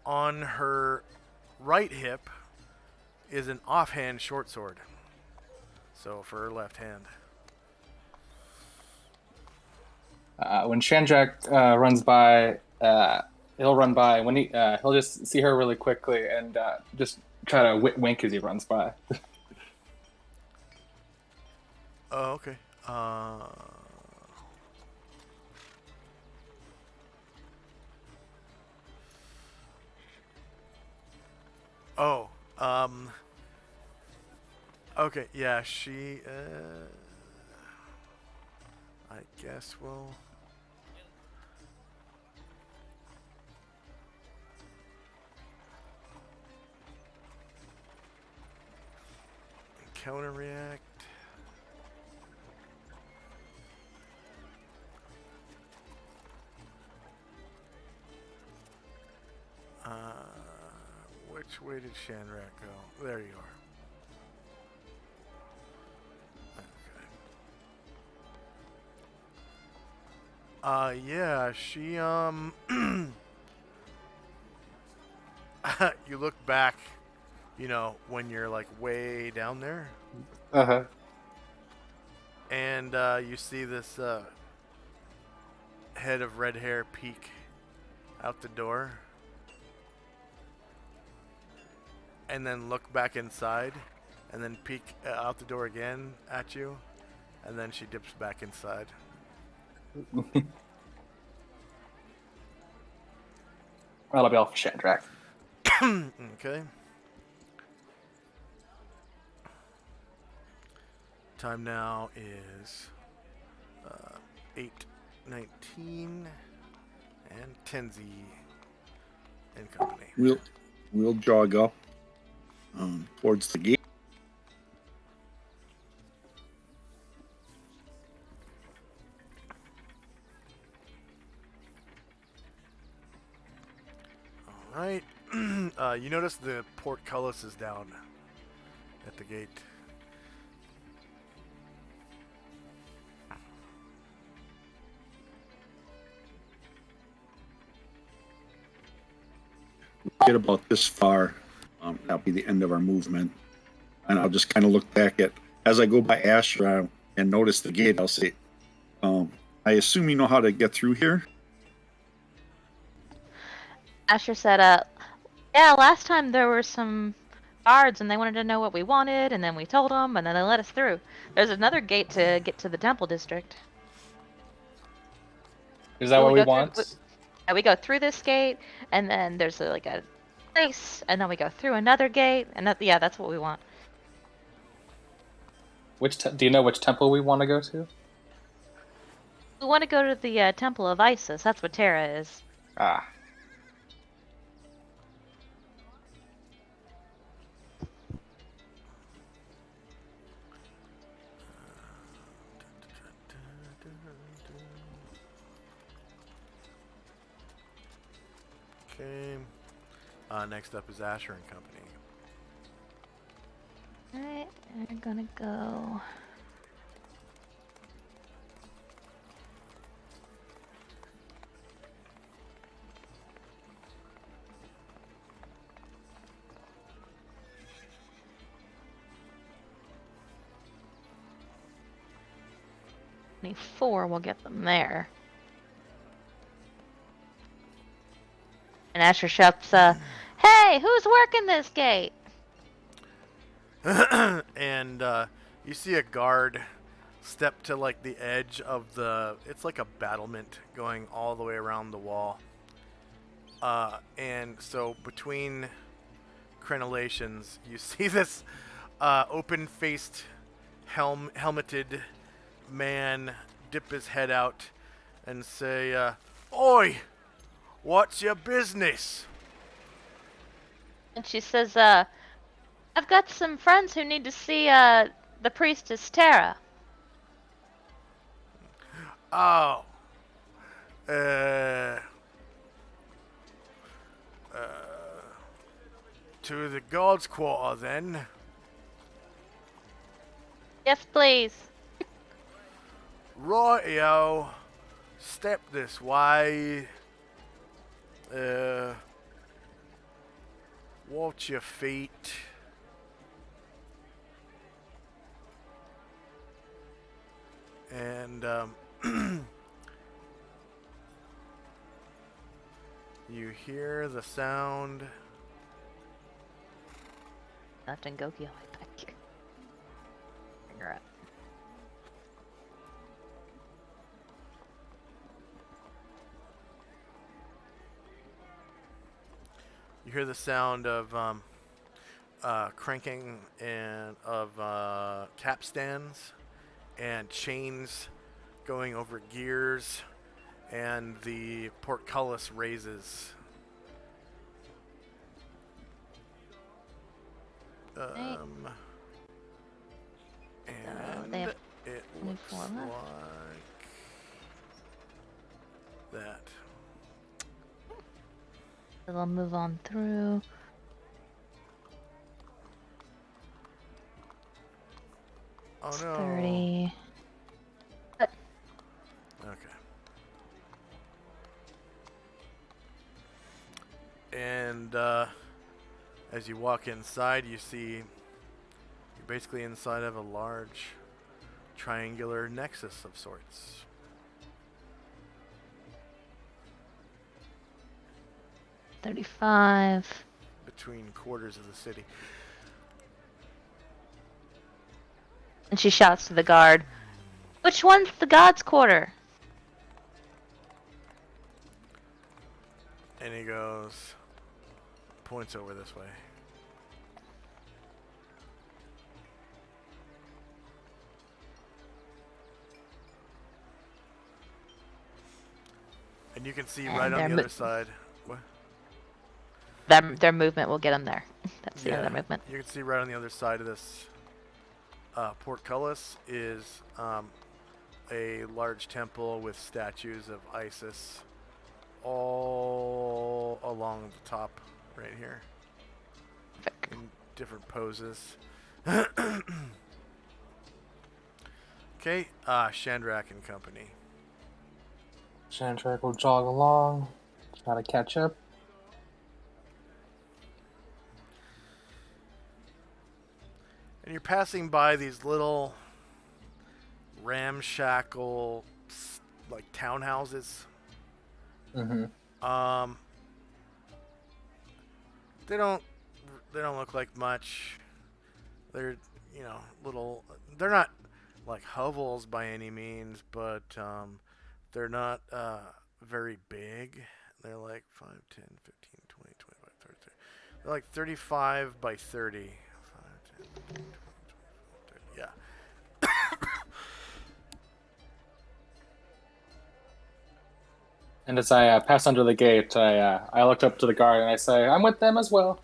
on her right hip is an offhand short sword. So for her left hand. When Shandrak runs by, he'll run by. When he'll just see her really quickly and just try to wink as he runs by. Oh, okay. Oh, okay, yeah, she, I guess we'll... counter react. Which way did Shanrak go? There you are. Okay. Yeah, she, you look back, you know, when you're like way down there, Uh-huh. and you see this head of red hair peek out the door, and then look back inside, and then peek out the door again at you, and then she dips back inside. That'll be all for Shandrak. Okay. Time now is 8:19, and Tenzi and company. We'll jog up towards the gate. All right. You notice the portcullis is down at the gate. Get about this far. That'll be the end of our movement. And I'll just kind of look back at, as I go by Asher and notice the gate, I'll say, I assume you know how to get through here? Asher said, yeah, last time there were some guards and they wanted to know what we wanted, and then we told them, and then they let us through. There's another gate to get to the temple district. Is that what we go want? We go through this gate, and then there's like a place, and then we go through another gate, and yeah, that's what we want. Do you know which temple we want to go to? We want to go to the Temple of Isis. That's what Terra is. Ah. Okay. Next up is Asher and company. Alright, we're gonna go. We'll get them there. And Asher shouts, hey, who's working this gate? And you see a guard step to like the edge of it's like a battlement going all the way around the wall. And so between crenellations, you see this open-faced, helmeted man dip his head out and say, Oi! What's your business? And she says, I've got some friends who need to see the priestess Terra. Oh. To the guards' quarter, then. Yes, please. Rightio. Step this way. Watch your feet. And, you hear the sound. Left and Goki back here. Bring her up. You hear the sound of cranking and of capstans and chains going over gears, and the portcullis raises. Right. And they have it 24 looks left. like that. So they'll move on through. Oh It's no. 30. Okay. And as you walk inside, you see you're basically inside of a large triangular nexus of sorts. 35. Between quarters of the city. And she shouts to the guard, "Which one's the god's quarter?" And he goes, points over this way. And you can see And right on they're the other side. What? Their movement will get them there. That's the end of their movement. You can see right on the other side of this portcullis is a large temple with statues of Isis all along the top right here in different poses. Okay, Shandrak and Company. Shandrak will jog along, try to catch up. And you're passing by these little ramshackle like townhouses. Mm-hmm. They don't look like much. They're, you know, little, they're not like hovels by any means, but they're not very big. They're like 5, 10, 15, 20, 25, 30. They're like 35 by 30. 5, 10, 15, 20, 25, 30. Yeah. And as I pass under the gate, I looked up to the guard and I say, "I'm with them as well."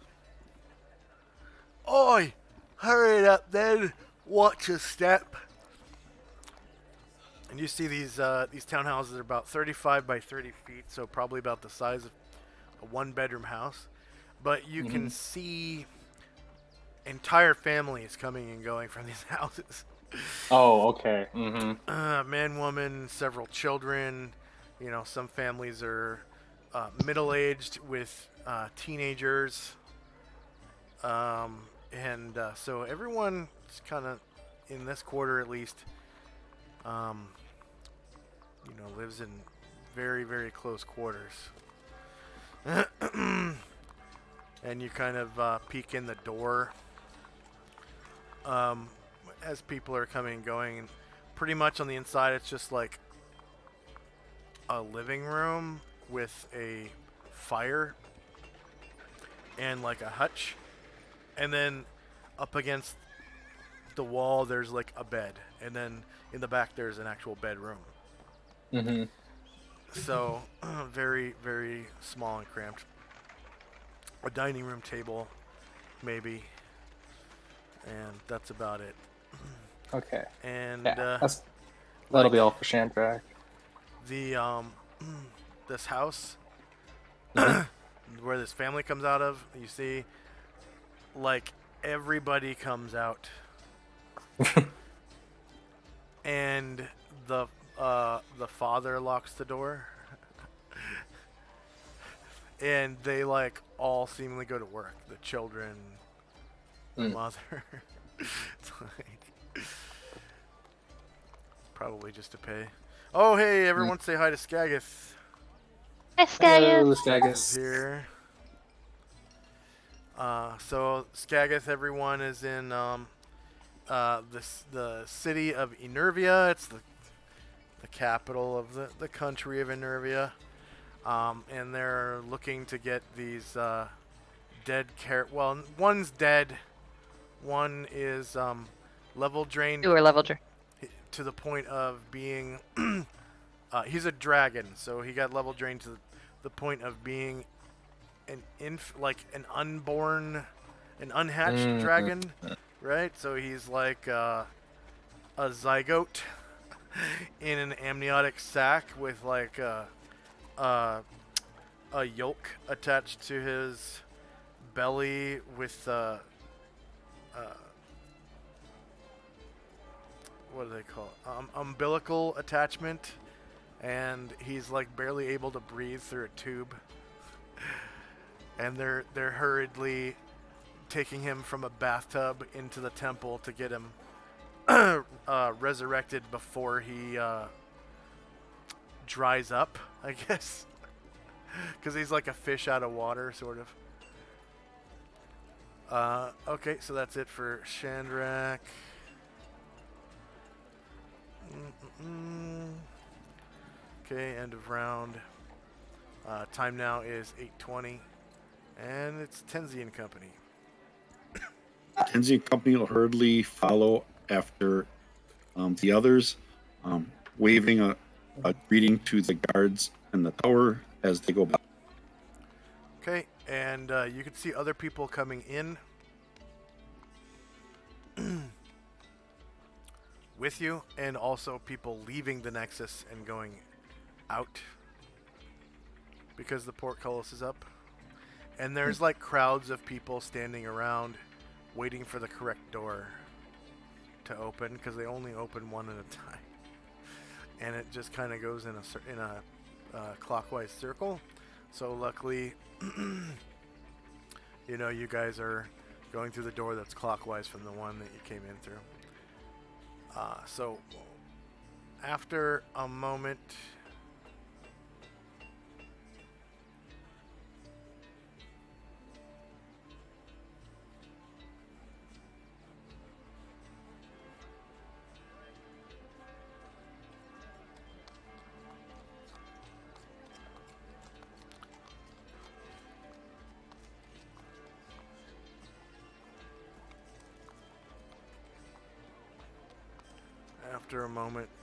Oi! Hurry it up then. Watch your step. And you see these townhouses are about 35 by 30 feet, so probably about the size of a one-bedroom house. But you can see entire families coming and going from these houses. Oh, okay. Mm-hmm. Man, woman, several children. You know, some families are middle-aged with teenagers. So everyone's kind of, in this quarter at least, lives in very, very close quarters. And you kind of peek in the door as people are coming and going. And pretty much on the inside, it's just like a living room with a fire and like a hutch. And then up against the wall, there's like a bed. And then in the back, there's an actual bedroom. Mm-hmm. So, very, very small and cramped. A dining room table, maybe. And that's about it. Okay. And Yeah, that'll be all for Shandrak. This house where this family comes out of, you see, like, everybody comes out. And the father locks the door. And they, like, all seemingly go to work. The children, the mother. It's like, probably just to pay. Oh, hey, everyone say hi to Skagith. Hi, Hello, Skagith. Skagith. Here. So Skagith, everyone is in the city of Enervia. It's the capital of the country of Enervia, and they're looking to get these dead well, one's dead, one is level drained. Two are level drain. To the point of being he's a dragon, so he got level drained to the point of being an unhatched dragon, right? So he's like a zygote in an amniotic sac with like a yolk attached to his belly with what do they call it? Umbilical attachment, and he's like barely able to breathe through a tube. And they're hurriedly taking him from a bathtub into the temple to get him resurrected before he dries up, I guess. Because he's like a fish out of water, sort of. Okay, so that's it for Chandrak. Okay, end of round. Time now is 8:20, and it's Tenzi and Company. Tenzi and company will hurriedly follow after the others, waving a greeting to the guards in the tower as they go by. Okay, and you can see other people coming in with you, and also people leaving the Nexus and going out because the portcullis is up. And there's like crowds of people standing around waiting for the correct door to open, because they only open one at a time. And it just kind of goes in a clockwise circle. So luckily, you know, you guys are going through the door that's clockwise from the one that you came in through. So after a moment,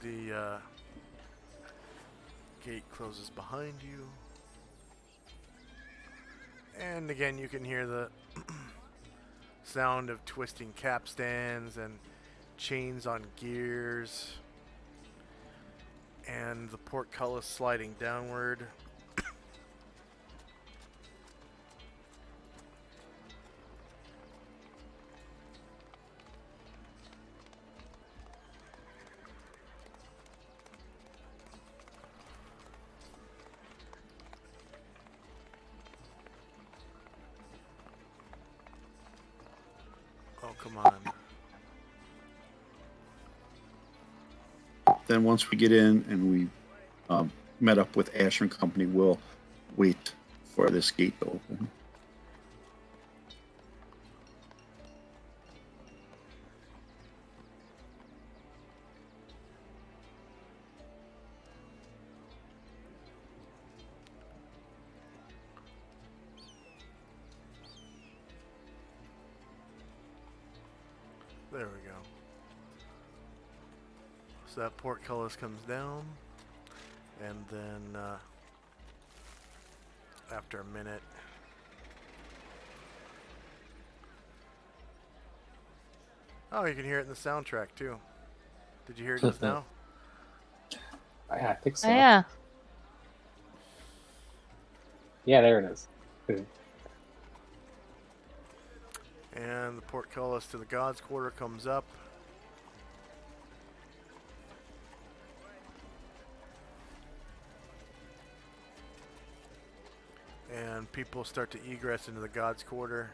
the gate closes behind you. And again, you can hear the sound of twisting capstans and chains on gears, and the portcullis sliding downward. Oh, come on. Then once we get in and we met up with Asher and company, we'll wait for this gate to open. There we go. So that portcullis comes down, and then after a minute, oh, you can hear it in the soundtrack too. Did you hear it just now? I think so. Oh, yeah. Yeah, there it is. Good. And the portcullis to the God's Quarter comes up. And people start to egress into the God's Quarter.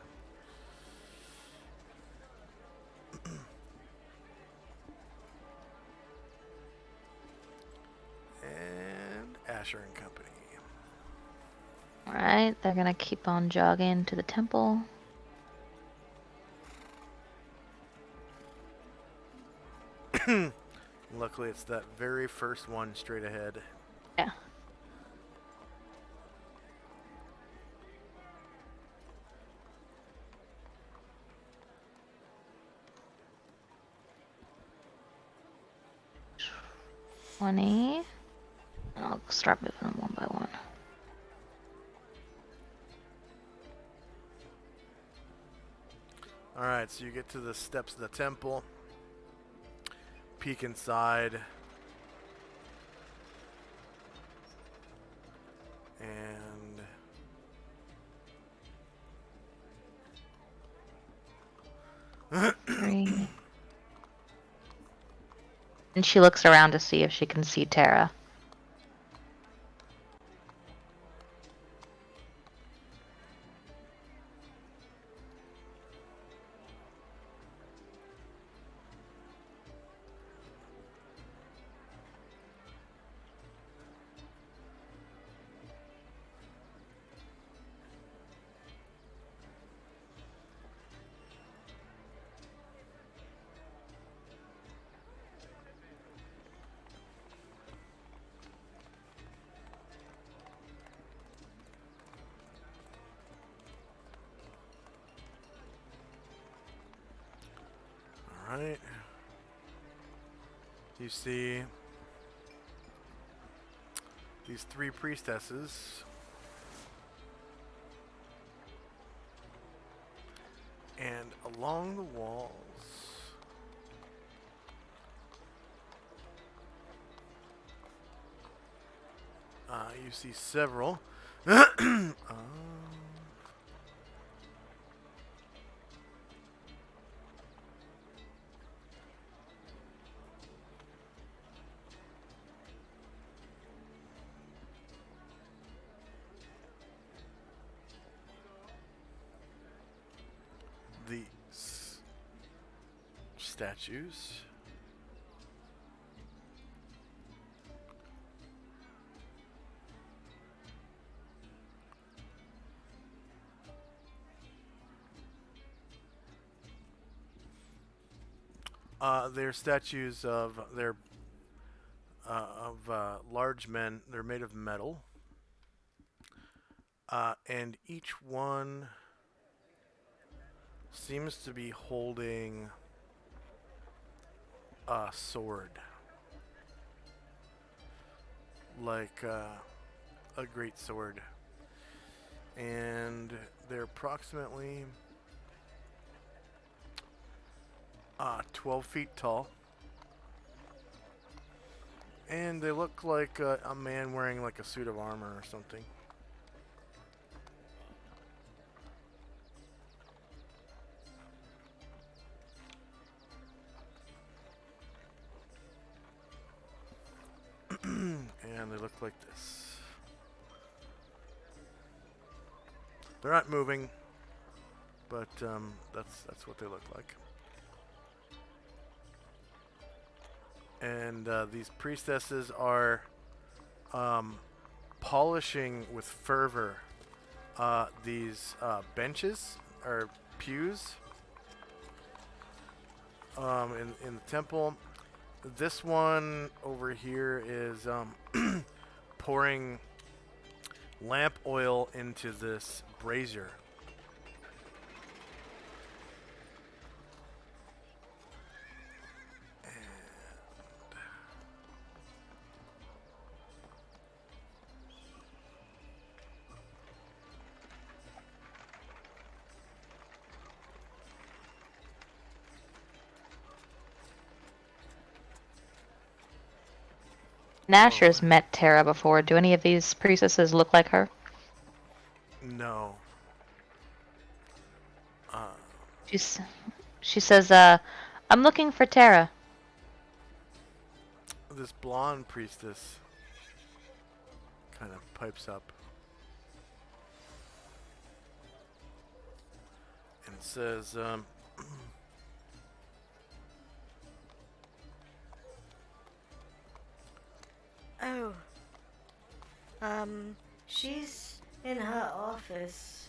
And Asher and Company. Alright, they're gonna keep on jogging to the temple. Luckily, it's that very first one straight ahead. Yeah. $20. I'll start moving them one by one. Alright, so you get to the steps of the temple. Peek inside. And Three. And she looks around to see if she can see Tara. Alright. You see these 3 priestesses. And along the walls, you see several. These statues. They're statues of large men. They're made of metal, and each one seems to be holding a sword, like a great sword, and they're approximately 12 feet tall. And they look like a man wearing like a suit of armor or something. And they look like this. They're not moving, but that's what they look like. And these priestesses are polishing with fervor these benches or pews in the temple. This one over here is pouring lamp oil into this brazier. Nasher's met Tara before. Do any of these priestesses look like her? No. She says, I'm looking for Tara. This blonde priestess kind of pipes up and says, Oh. She's in her office.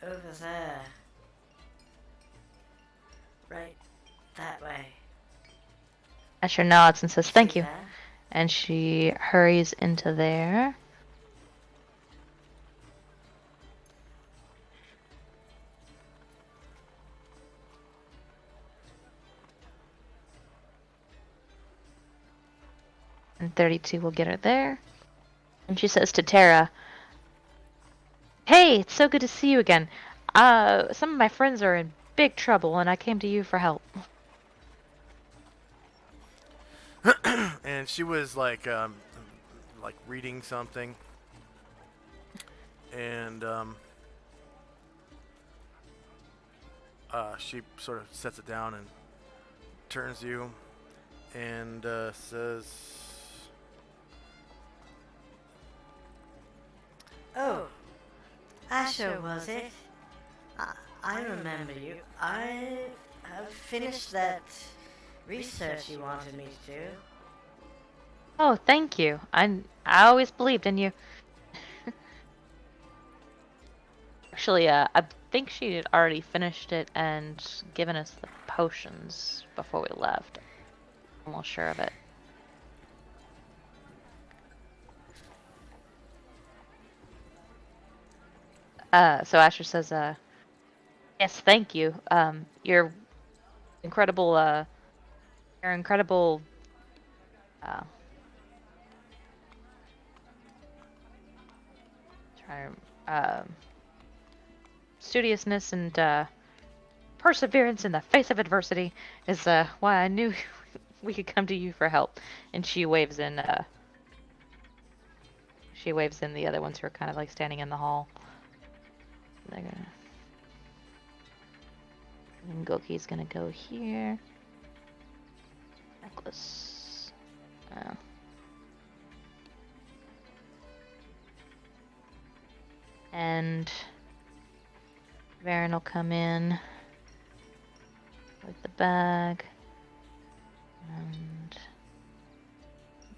Over there. Right that way. Nasher nods and says, thank See you. there? And she hurries into there. And 32 will get her there. And she says to Tara, hey, it's so good to see you again. Some of my friends are in big trouble, and I came to you for help. and she was like reading something, and she sort of sets it down and turns to you. and says, Oh, Asher, was it? I remember you. I have finished that research you wanted me to do. Oh, thank you. I always believed in you. Actually, I think she had already finished it and given us the potions before we left. I'm almost sure of it. So Asher says, yes, thank you. Your incredible, your incredible, uh, try, studiousness and, perseverance in the face of adversity is, why I knew we could come to you for help. And she waves in the other ones who are kind of like standing in the hall. They're gonna... And Goki's gonna go here. Necklace. Oh. And Varen will come in with the bag. And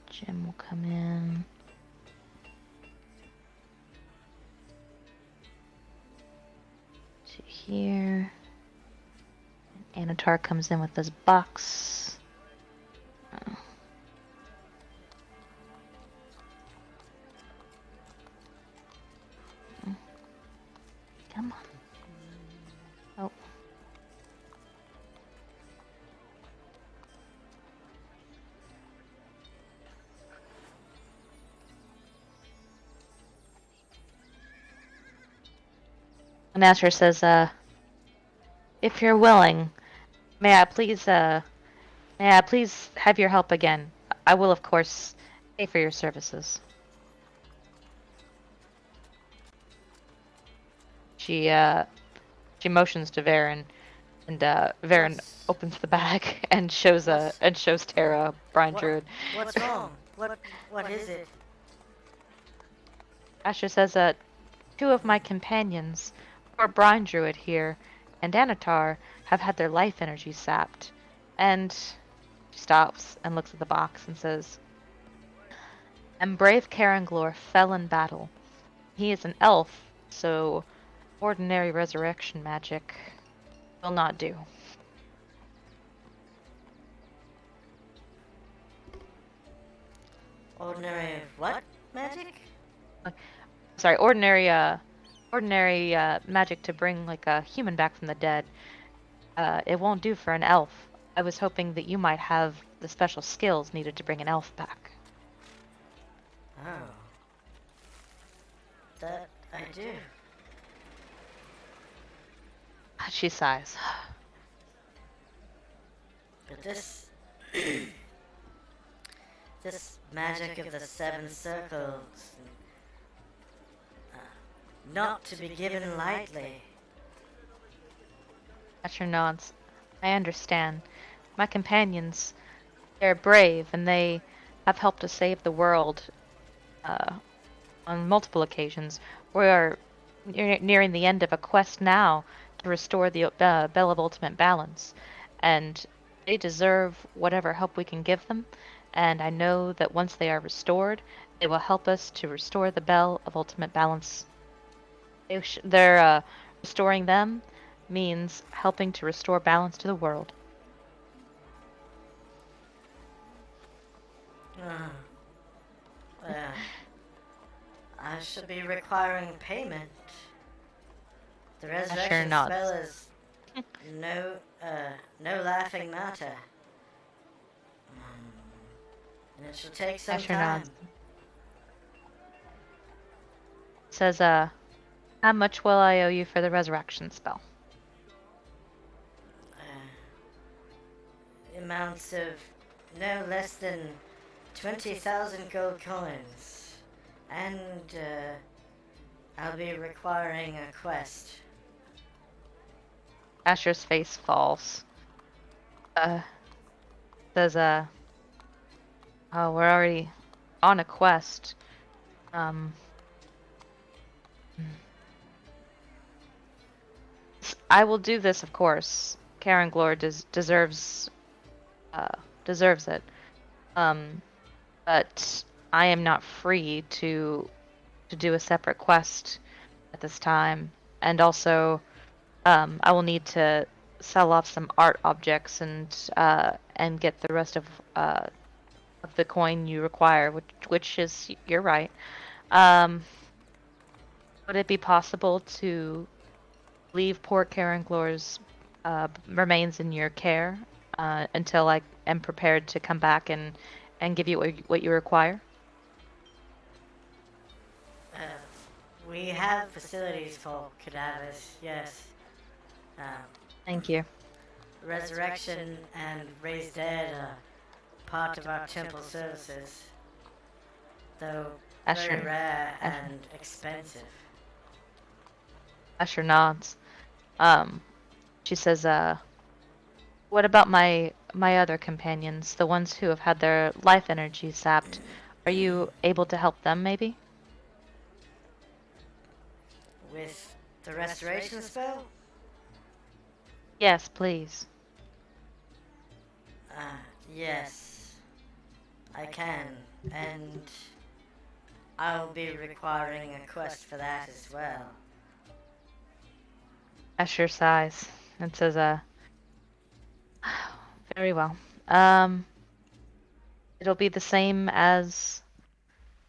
Jim will come in. To here. And Anatar comes in with this box. Oh. Come on. Oh. And Asher says, if you're willing, may I please have your help again? I will, of course, pay for your services. She motions to Varen, and Varen opens the bag and shows Tara Brian Druid. What's wrong? What is it? Asher says, two of my companions, poor Brian Druid here, and Anatar, have had their life energy sapped. And she stops and looks at the box and says, and brave Caranglor fell in battle. He is an elf, so ordinary resurrection magic will not do. Ordinary what magic? Sorry, ordinary magic to bring like a human back from the dead. It won't do for an elf. I was hoping that you might have the special skills needed to bring an elf back. Oh. That I do. She sighs. But this this magic of the seven circles, not to be given lightly. Asher nods. I understand. My companions, they're brave, and they have helped to save the world on multiple occasions. We are nearing the end of a quest now to restore the Bell of Ultimate Balance, and they deserve whatever help we can give them, and I know that once they are restored, they will help us to restore the Bell of Ultimate Balance. They're restoring them means helping to restore balance to the world. Well, I should be requiring payment. The resurrection nods. spell is no laughing matter. And it should take some Asher time. nods. Says, how much will I owe you for the resurrection spell? Amounts of no less than 20,000 gold coins. And I'll be requiring a quest. Asher's face falls. Says, Oh, we're already on a quest. Um, I will do this, of course. Karen Glor uh, deserves it. But I am not free to do a separate quest at this time, and also, I will need to sell off some art objects and get the rest of the coin you require, which is you're right. Um, would it be possible to leave poor Karen Glor's remains in your care until I am prepared to come back and give you what you require? Uh, we have facilities for cadavers, yes. Um, Thank you. resurrection and raised dead are part of our temple services, though very Asher, rare Asher, and expensive. Asher nods. Um, she says, what about my other companions, the ones who have had their life energy sapped? Are you able to help them, maybe? With the restoration spell, Yes, please. uh, yes, I can, and I'll be requiring a quest for that as well. Asher sighs and says, very well. Um, it'll be the same as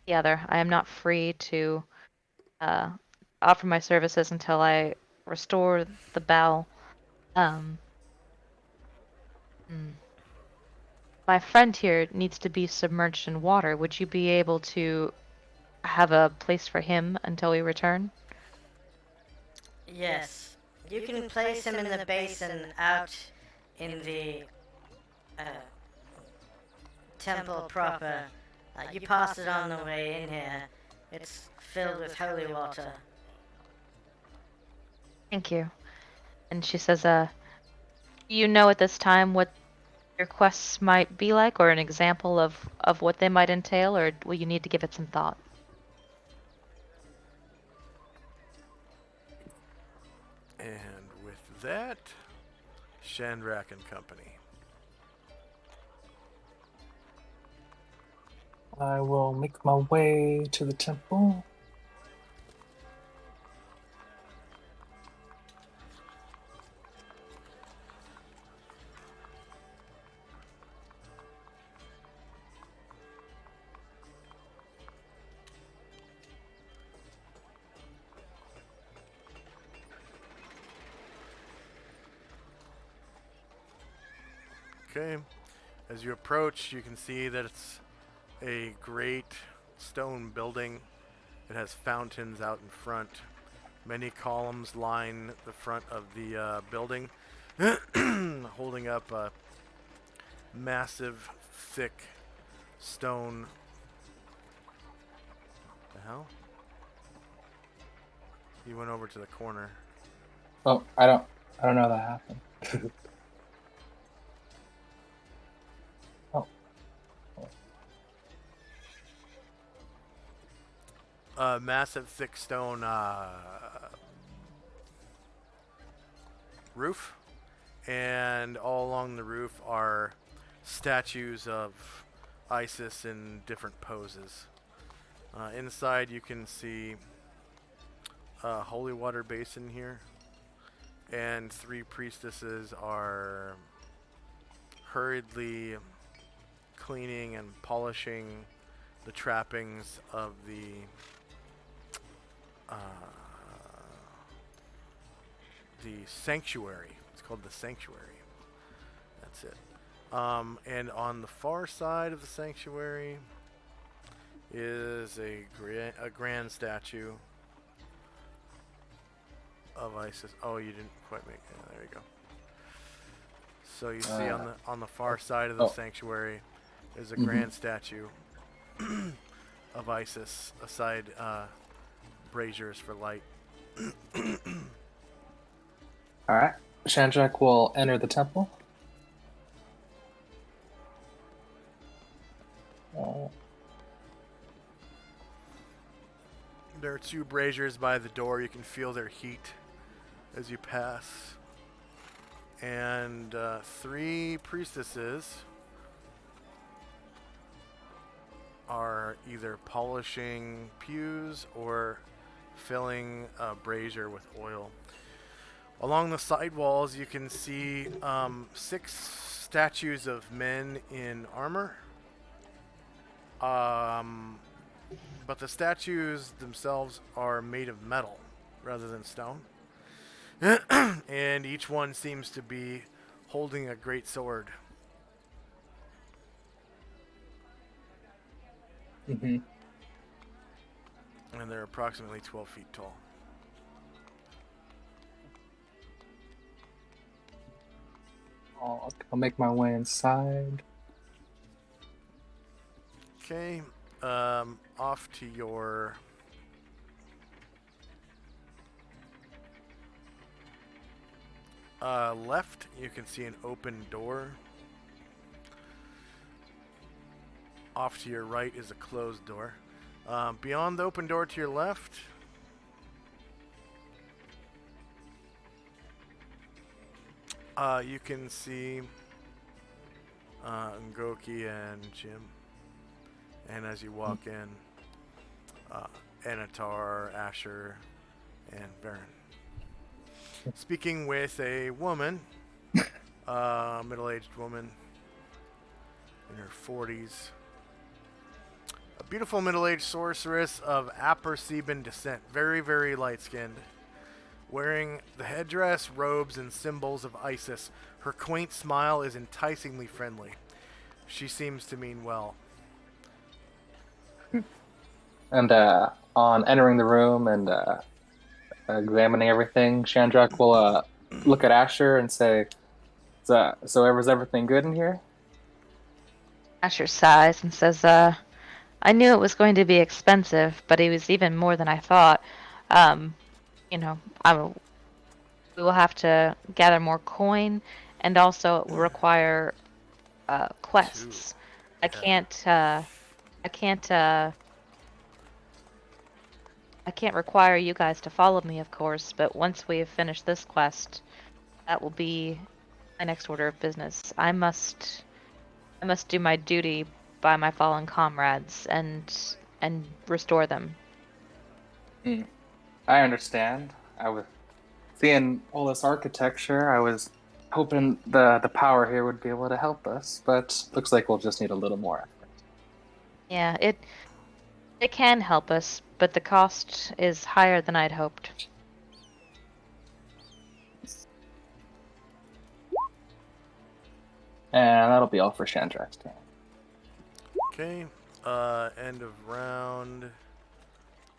the other. I am not free to uh, offer my services until I restore the bell. Um, hmm. My friend here needs to be submerged in water. Would you be able to have a place for him until we return? Yes, you can place him in the basin out in the uh, temple proper. You pass it on the way in here. It's filled with holy water. Thank you. And she says, do you know at this time what your quests might be like, or an example of what they might entail, or will you need to give it some thought? And with that, Shandrak and Company. I will make my way to the temple. Okay. As you approach, you can see that it's a great stone building. It has fountains out in front. Many columns line the front of the building, holding up a massive, thick stone. The hell? He went over to the corner. Oh, I don't know how that happened. Massive, thick stone roof, and all along the roof are statues of Isis in different poses. Inside, you can see a holy water basin here, and 3 priestesses are hurriedly cleaning and polishing the trappings of the sanctuary. It's called the sanctuary. That's it. And on the far side of the sanctuary is a grand statue of Isis. Oh, you didn't quite make it. Yeah, there you go. So you see on the far side of the sanctuary is a grand statue of Isis, aside braziers for light. All right. Shandrak will enter the temple. are 2 braziers by the door. You can feel their heat as you pass. And 3 priestesses are either polishing pews or filling a brazier with oil. Along the side walls, you can see 6 statues of men in armor. But the statues themselves are made of metal rather than stone. And each one seems to be holding a great sword. Mm-hmm. And they're approximately 12 feet tall. I'll make my way inside. Okay, off to your left, you can see an open door. Off to your right is a closed door. Beyond the open door to your left, you can see Ngoki and Jim. And as you walk in, Anatar, Asher, and Varen. Speaking with a woman, middle-aged woman in her 40s. A beautiful middle-aged sorceress of Aperceban descent. Very, very light-skinned. Wearing the headdress, robes, and symbols of Isis. Her quaint smile is enticingly friendly. She seems to mean well. And on entering the room and examining everything, Shandrak will look at Asher and say, so was everything good in here? Asher sighs and says, I knew it was going to be expensive, but it was even more than I thought. We will have to gather more coin, and also it will require quests. I can't require you guys to follow me, of course, but once we have finished this quest, that will be my next order of business. I must do my duty by my fallen comrades and restore them. I understand. I was seeing all this architecture. I was hoping the power here would be able to help us, but looks like we'll just need a little more effort. Yeah, it can help us, but the cost is higher than I'd hoped. And that'll be all for Shandrak's turn. Okay, end of round.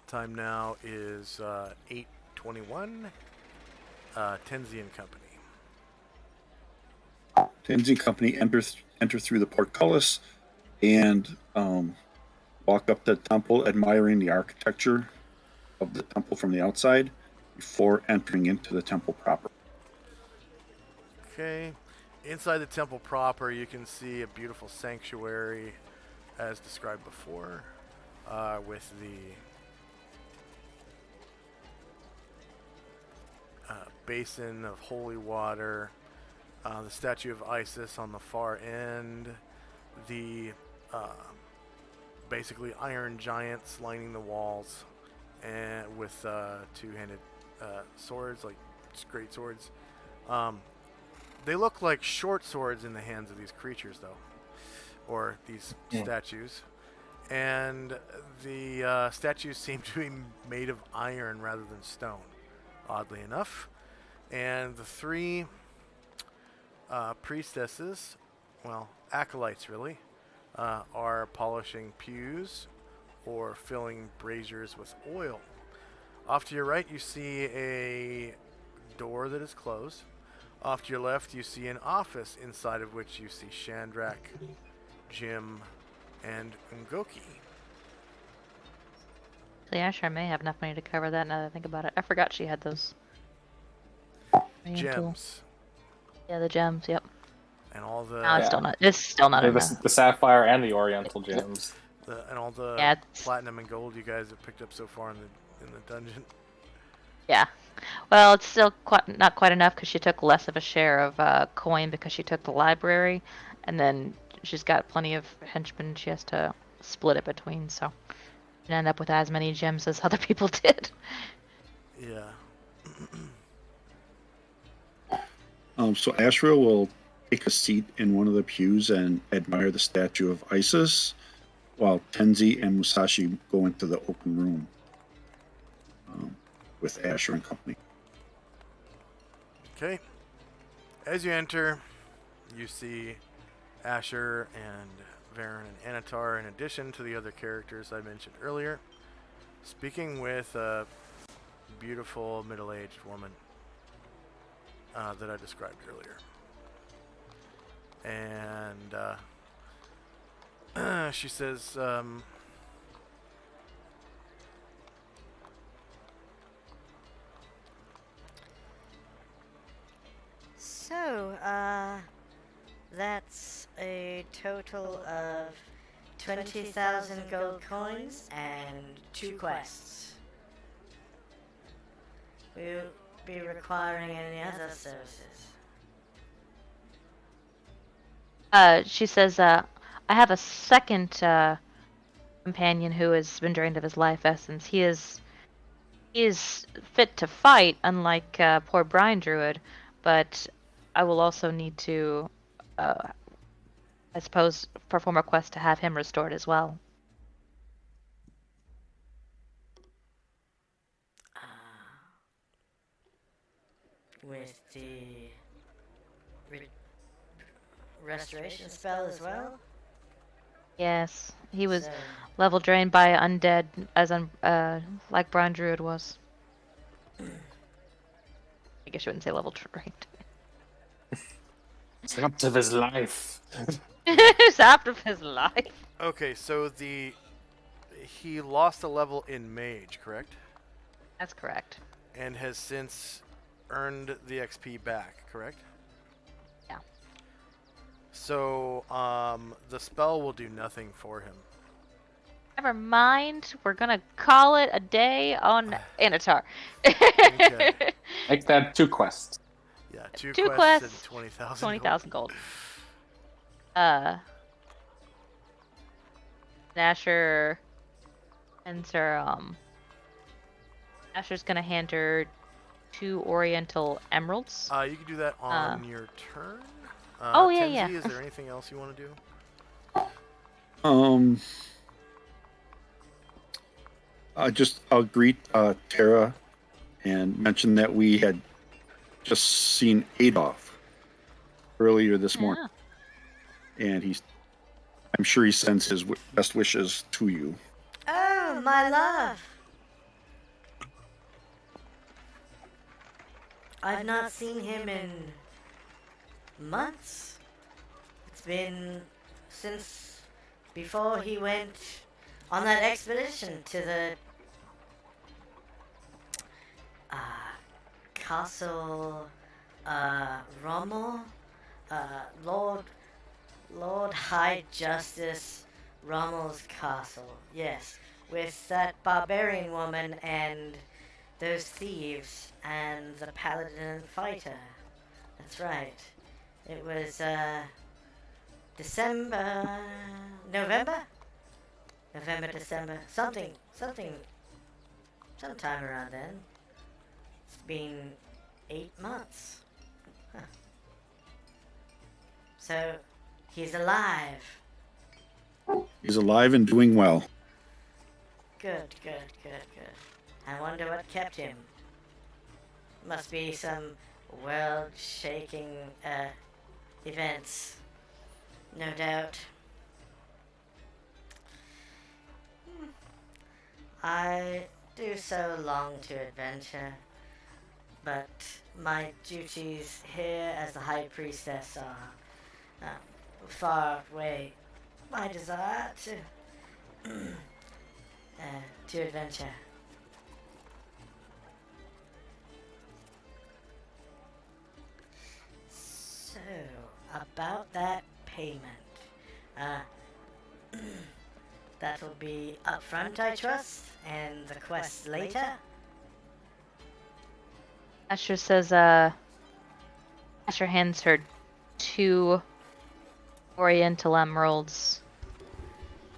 Time now is 8:21. Tenzi and Company. Tenzi and Company enter through the portcullis and walk up to the temple, admiring the architecture of the temple from the outside before entering into the temple proper. Okay, inside the temple proper, you can see a beautiful sanctuary, as described before, with the basin of holy water, the statue of Isis on the far end, the basically iron giants lining the walls, and with 2-handed swords, like just great swords. They look like short swords in the hands of these creatures, though, or these statues. And the statues seem to be made of iron rather than stone, oddly enough. And the 3 priestesses, well, acolytes really, are polishing pews or filling braziers with oil. Off to your right, you see a door that is closed. Off to your left, you see an office, inside of which you see Shandrak, Jim, and Ngoki. Yeah, sure, may have enough money to cover that now that I think about it. I forgot she had those. Gems. Yeah, the gems, yep. And all the... No, it's still not enough. The sapphire and the oriental gems. and all the Yeah, platinum and gold you guys have picked up so far in in the dungeon. Yeah. Well, it's still not quite enough because she took less of a share of coin because she took the library, and then she's got plenty of henchmen she has to split it between. So she didn't end up with as many gems as other people did. Yeah. So Ashra will take a seat in one of the pews and admire the statue of Isis, while Tenzi and Musashi go into the open room with Ashra and company. Okay. As you enter, you see Asher and Varen and Anatar, in addition to the other characters I mentioned earlier, speaking with a beautiful middle-aged woman that I described earlier. And she says, So, that's a total of 20,000 gold coins and 2 quests. Will you be requiring any other services? She says, I have a second companion who has been drained of his life essence. He is fit to fight, unlike poor Brian Druid, but I will also need to, I suppose, perform a quest to have him restored as well. With the restoration spell as well? Yes, he was So, level drained by undead, as like Brian Druid was. I guess you wouldn't say level drained. Sapped of his life. Sapped of his life. okay, so he lost a level in Mage, correct? That's correct. And has since earned the XP back, correct? Yeah. So, the spell will do nothing for him. Never mind. We're gonna call it a day on Anatar. Okay. Make that 2 quests. Yeah, two Two quests quests, and 20,000 20,000 gold. Asher hands her, Asher's gonna hand her 2 Oriental Emeralds. You can do that on your turn. Oh, yeah, Tenzi, yeah. Is there anything else you want to do? I'll greet Tara and mention that we had just seen Adolf earlier this morning, and I'm sure he sends his best wishes to you. oh, my love! I've not seen him in months. It's been since before he went on that expedition to the Castle Rommel, Lord High Justice Rommel's castle. Yes, with that barbarian woman and those thieves and the paladin fighter. That's right. It was November, December, sometime around then. It's been 8 months. Huh. So, he's alive. He's alive and doing well. Good. I wonder what kept him. Must be some world-shaking events. No doubt. I do so long to adventure, but my duties here as the High Priestess are far outweigh my desire to adventure. So, about that payment, That'll be up front, I trust, and the quest later. Asher says, Asher hands her 2 Oriental emeralds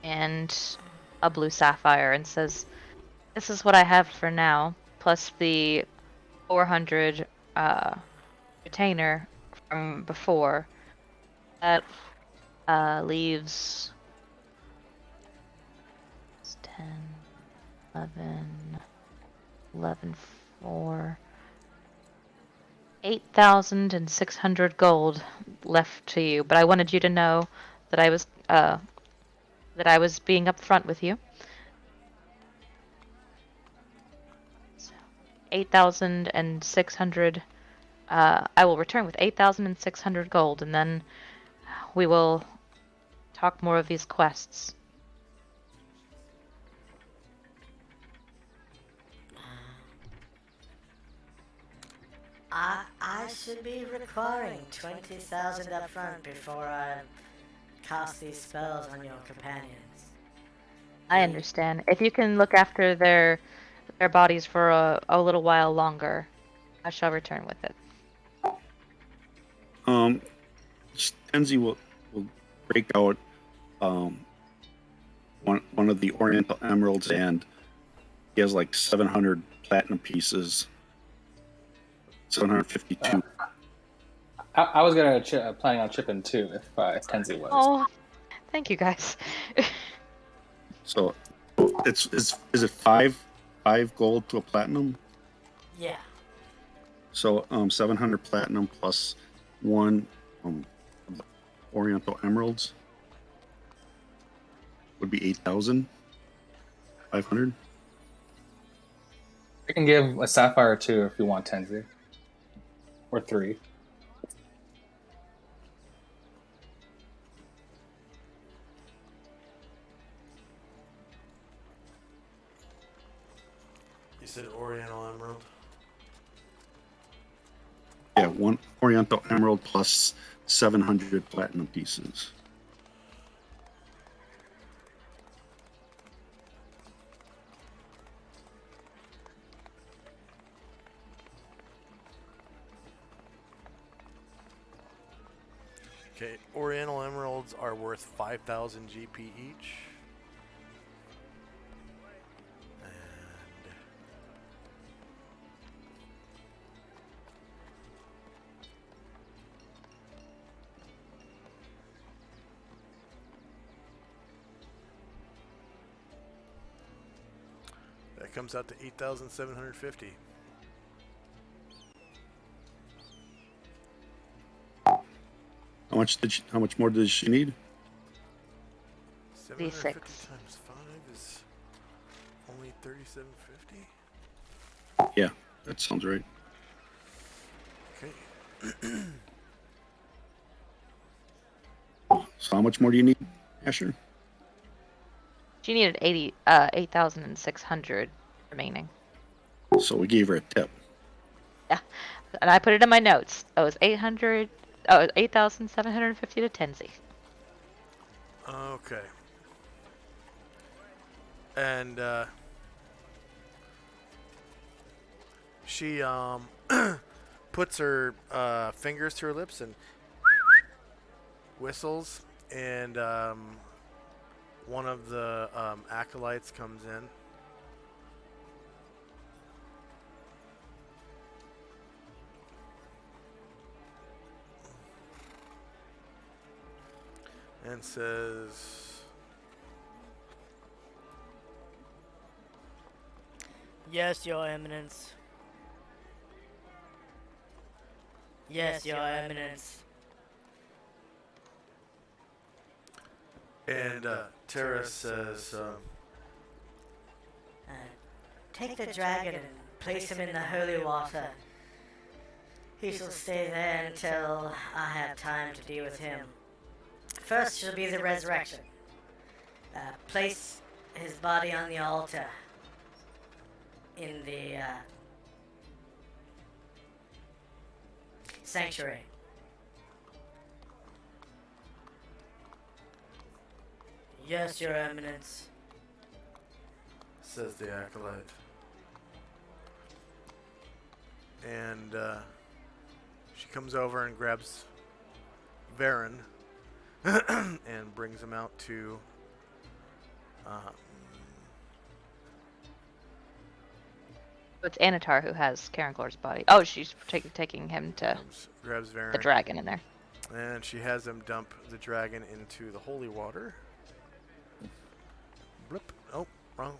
and a blue sapphire and says, "This is what I have for now, plus the 400 retainer from before. That leaves 10, 11, 11, 4, 8,600 gold left to you. But I wanted you to know that I was being upfront with you. So, 8,600. I will return with 8,600 gold, and then we will talk more of these quests." I should be requiring 20,000 up front before I cast these spells on your companions. I understand. If you can look after their bodies for a little while longer, I shall return with it. Tenzi will break out one of the Oriental emeralds, and he has like 700 platinum pieces. 752. I was gonna planning on chipping too if Tenzi was. Oh, thank you guys. So is it five gold to a platinum? Yeah. So 700 platinum plus 1 Oriental emeralds would be 8,500. I can give a sapphire too if you want, Tenzi. Or 3. You said Oriental Emerald? Yeah, 1 Oriental emerald plus 700 platinum pieces. Okay, Oriental Emeralds are worth 5,000 GP each. And that comes out to 8,750. How much more does she need? 750 D6. times 5 is only 3,750. Yeah, that sounds right. Okay. So how much more do you need, Asher? She needed 8,600 remaining. So we gave her a tip. Yeah, and I put it in my notes. It was 800. Oh, it was 8,750 to Tenzi. Okay. And she puts her fingers to her lips and whistles, and one of the acolytes comes in. And says, Yes, Your Eminence. Yes, Your Eminence. and Tara says, Take the dragon and place him in the holy water. He shall stay there until I have time to deal with him. First shall be the resurrection. Place his body on the altar in the sanctuary. Yes, Your Eminence. says the acolyte. And she comes over and grabs Varen and brings him out to It's Anatar who has Karenglor's body. Oh, she's taking him to grabs Varen. the dragon in there. And she has him dump the dragon into the holy water. Blip. Oh, wrong.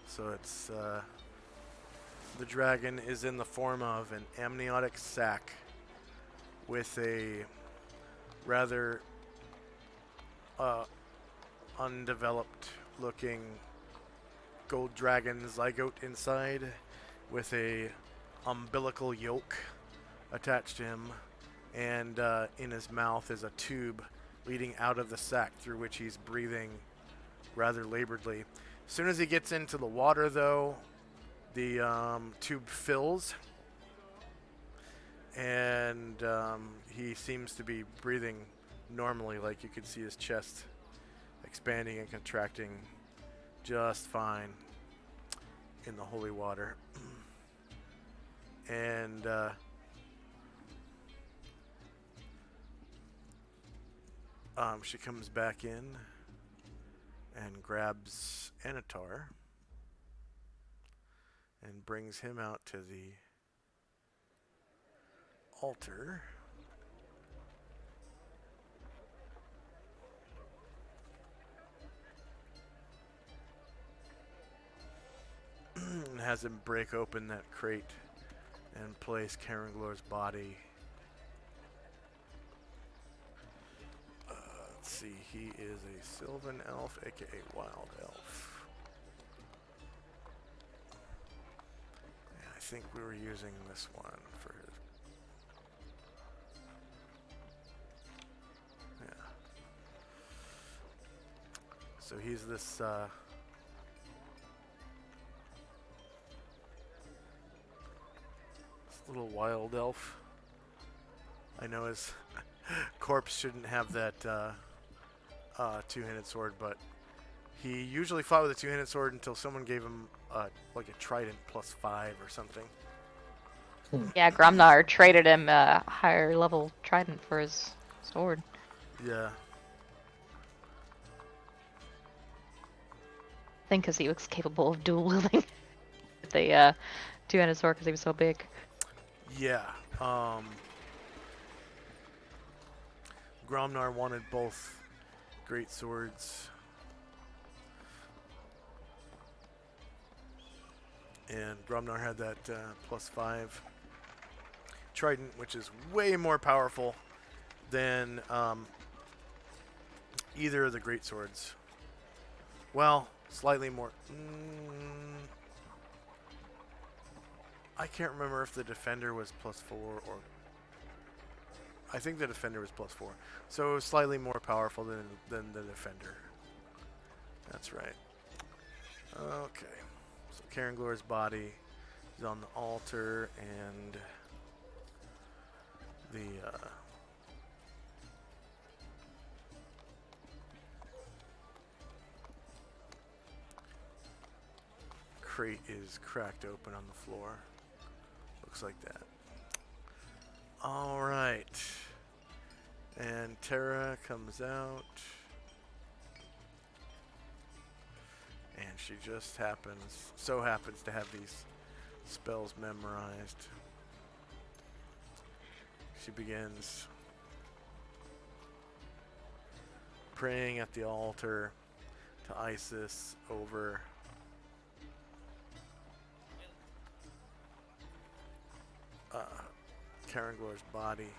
So it's the dragon is in the form of an amniotic sac with a rather undeveloped looking gold dragon zygote inside with a umbilical yolk attached to him, and in his mouth is a tube leading out of the sac through which he's breathing rather laboredly. As soon as he gets into the water, though, the tube fills, and he seems to be breathing normally, like you can see his chest expanding and contracting just fine in the holy water. And she comes back in and grabs Anatar and brings him out to the altar. And has him break open that crate and place Karenglor's body. Let's see, he is a Sylvan Elf, aka Wild Elf. And I think we were using this one for his. Yeah. So he's this little wild elf. I know his corpse shouldn't have that two-handed sword, but he usually fought with a two-handed sword until someone gave him like a trident +5 or something. Yeah, Gromnar traded him a higher level trident for his sword. Yeah. I think because he was capable of dual wielding the two-handed sword because he was so big. Yeah. Gromnar wanted both great swords. And Gromnar had that +5 trident, which is way more powerful than either of the great swords. Well, slightly more. I can't remember if the defender was +4 or. I think the defender was +4, so it was slightly more powerful than the defender. That's right. Okay. So Karenglor's body is on the altar, and the crate is cracked open on the floor. Looks like that. All right. And Terra comes out. And she just happens to have these spells memorized. She begins praying at the altar to Isis over Karenglor's body.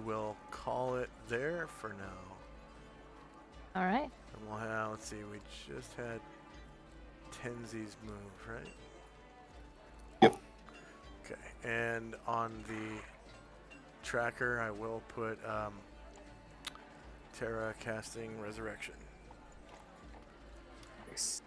will call it there for now. All right. And we'll have, let's see, we just had Tenzi's move, right? Yep. Okay, and on the tracker, I will put Terra casting Resurrection. Nice.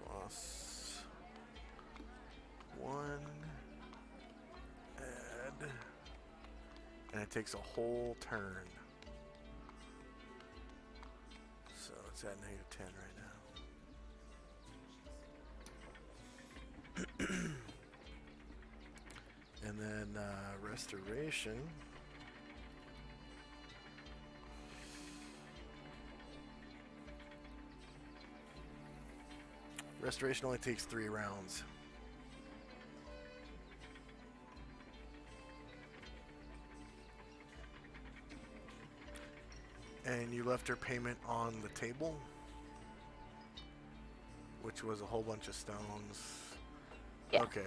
Plus 1. Add. And it takes a whole turn. So it's at -10 right now. And then Restoration. Restoration only takes 3 rounds. And you left her payment on the table, which was a whole bunch of stones. Yeah. Okay.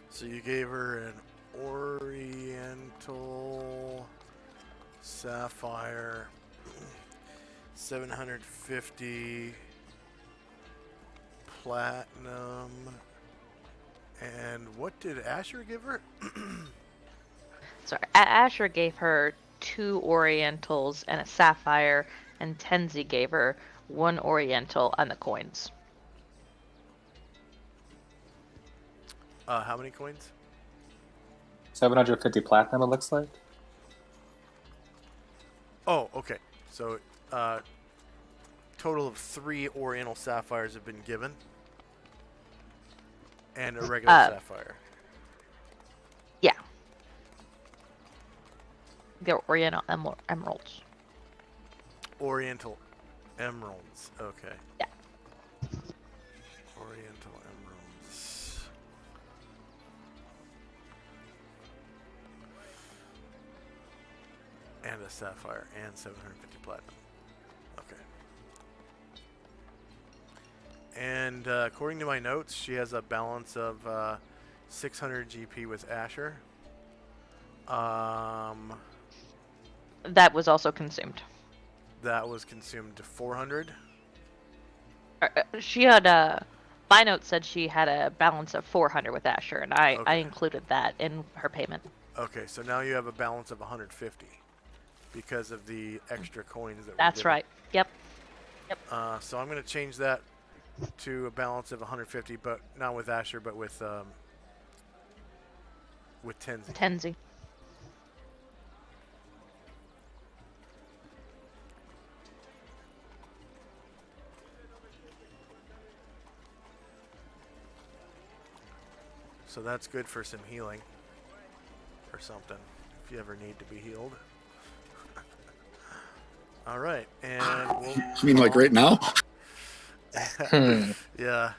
So you gave her an Oriental Sapphire, 750 Platinum, and what did Asher give her? Sorry, Asher gave her 2 Orientals and a Sapphire, and Tenzi gave her 1 Oriental and the coins. How many coins? 750 platinum, it looks like. Oh, okay. So, total of 3 Oriental Sapphires have been given. And a regular Sapphire. Yeah. They're Oriental emeralds. Oriental Emeralds. Okay. Yeah. Oriental Emeralds. And a Sapphire and 750 Platinum. Okay. And according to my notes, she has a balance of 600 GP with Asher. That was also consumed. That was consumed to 400. She had my note said she had a balance of 400 with Asher, and I Okay. included that in her payment. Okay, so now you have a balance of 150 because of the extra coins that were That's given. right. Yep. So I'm going to change that to a balance of 150, but not with Asher, but with Tenzi. Tenzi. So that's good for some healing or something if you ever need to be healed. All right, and we'll I mean, like right now? yeah.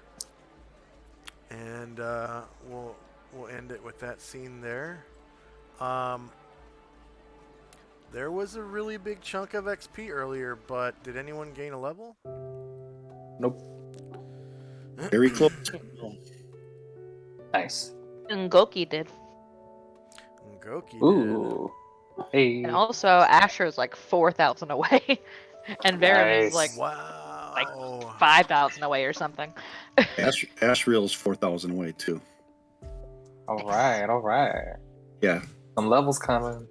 And we'll end it with that scene there. There was a really big chunk of XP earlier, but did anyone gain a level? Nope. Very close. Nice. Ngoki did. Goki did. Ooh. Hey. And also, Asher's like 4,000 away. And Varen is like Nice. Wow. 5,000 away or something. Ashriel's 4,000 away too. All right. Yeah, Some levels coming.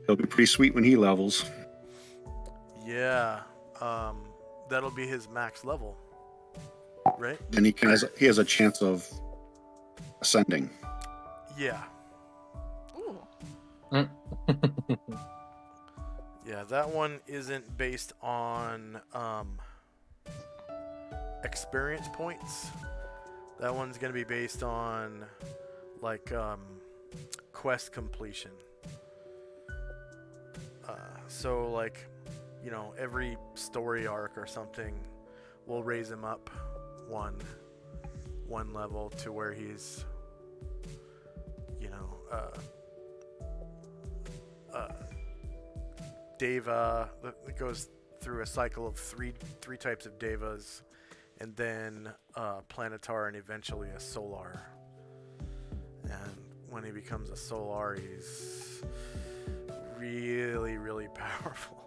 he'll be pretty sweet when he levels. Yeah. That'll be his max level. Right? And he has a chance of ascending. Yeah. Ooh. Yeah, that one isn't based on experience points. That one's going to be based on like quest completion. So like, you know, every story arc or something will raise him up one level to where he's you know, Deva. It goes through a cycle of three types of Devas, and then Planetar, and eventually a Solar. And when he becomes a Solar, he's really, really powerful.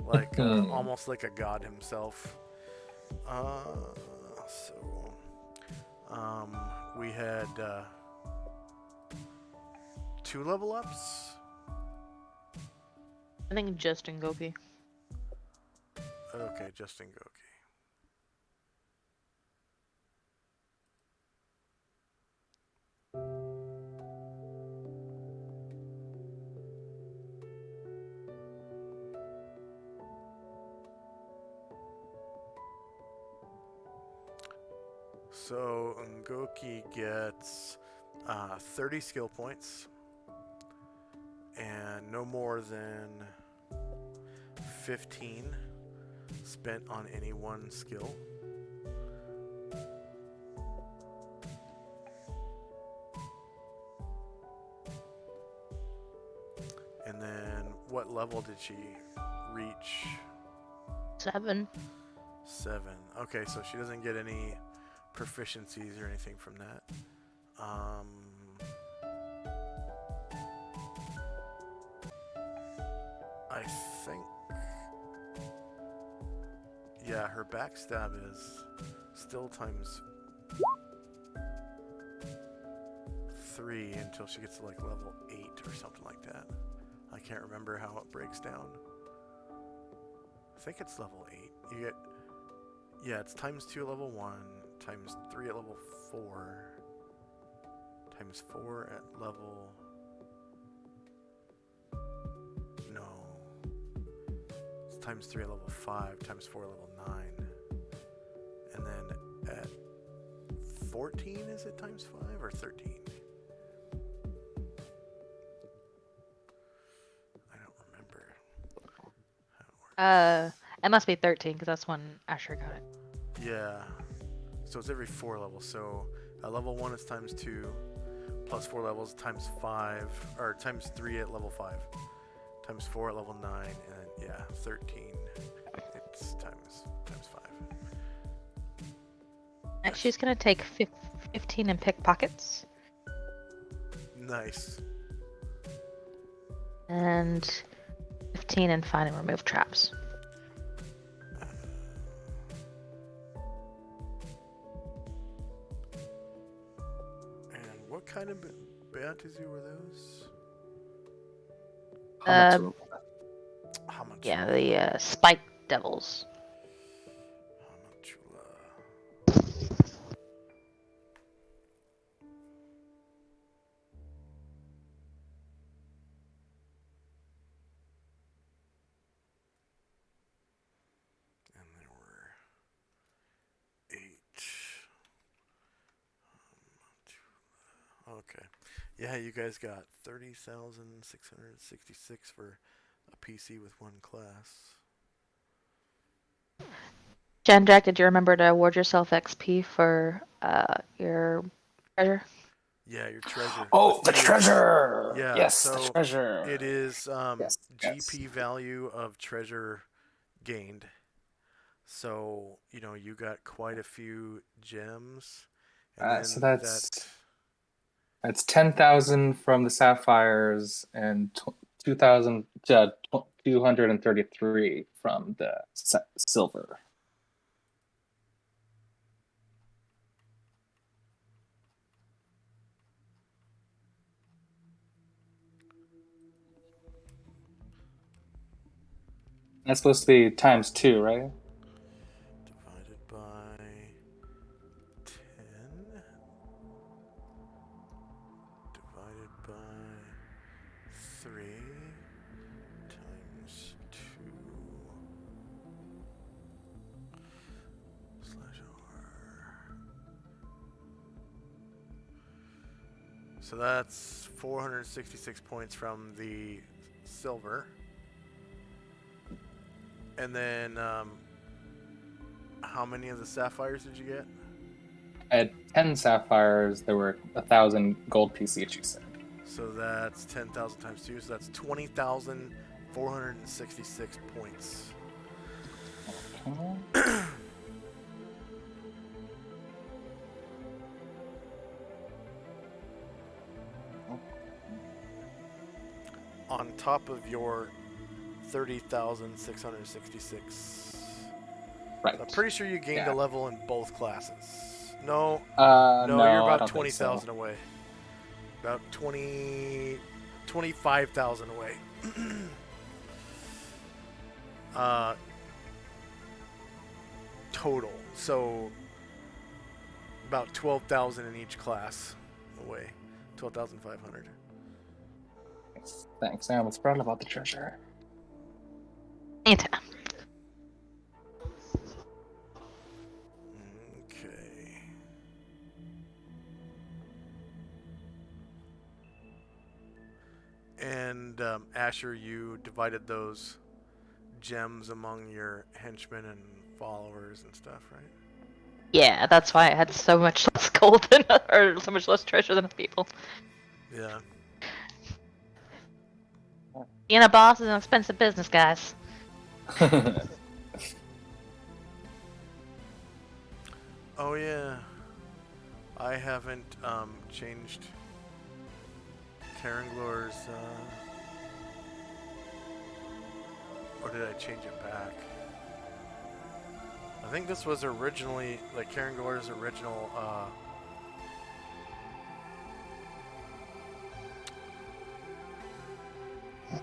Like almost like a god himself. We had 2 level ups. I think just in Goki. Okay, Justin Goki. So Ngoki gets 30 skill points and no more than 15 spent on any one skill. And then what level did she reach? 7. 7. Okay, so she doesn't get any proficiencies or anything from that. I think, yeah, her backstab is still times 3 until she gets to like level 8 or something like that. I can't remember how it breaks down. I think it's level 8. You get, yeah, it's times 2 at level 1, times 3 at level 4, times 4 at level... No. It's times 3 at level 5, times 4 at level 9. And then at 14, is it times 5 or 13? I don't remember how it works. It must be 13 because that's when Asher got it. Yeah. So it's every 4 levels. So at level 1 it's times 2, plus 4 levels times 5, or times 3 at level 5, times 4 at level 9, and then, yeah, 13. It's times 5. Next, she's gonna take 15 and pick pockets. Nice. And 15 and find and remove traps. And what kind of Beatizu were those? Hamatsu. How much? Yeah, the spike devils. And there were 8. Okay. Yeah, you guys got 30,666 for a PC with 1 class. Jandrak, did you remember to award yourself XP for your treasure? Yeah, your treasure. Oh, the thing is- treasure! Yeah, Yes, so the treasure. it is Yes, GP yes. value of treasure gained. So, you know, you got quite a few gems. And then So that's 10,000 from the sapphires and 2,233 from the silver. That's supposed to be times 2, right? divided by 10 divided by 3 times 2 slash R. So that's 466 points from the silver. And then, how many of the sapphires did you get? At 10 sapphires, there were 1,000 gold PC each, you said. So that's 10,000 times 2, so that's 20,466 points. Okay. On top of your 30,666. Right. So I'm pretty sure you gained Yeah. a level in both classes. No, No, you're I about don't think so. 20,000 away. About 25,000 away. Total. So about 12,000 in each class away. 12,500. Thanks. I almost forgot about the treasure. Anytime. Okay. And Asher, you divided those gems among your henchmen and followers and stuff, right? Yeah, that's why I had so much less gold than, or so much less treasure than other people. Yeah. Being a boss is an expensive business, guys. Oh yeah. I haven't changed Karanglor's or did I change it back? I think this was originally like Karanglor's original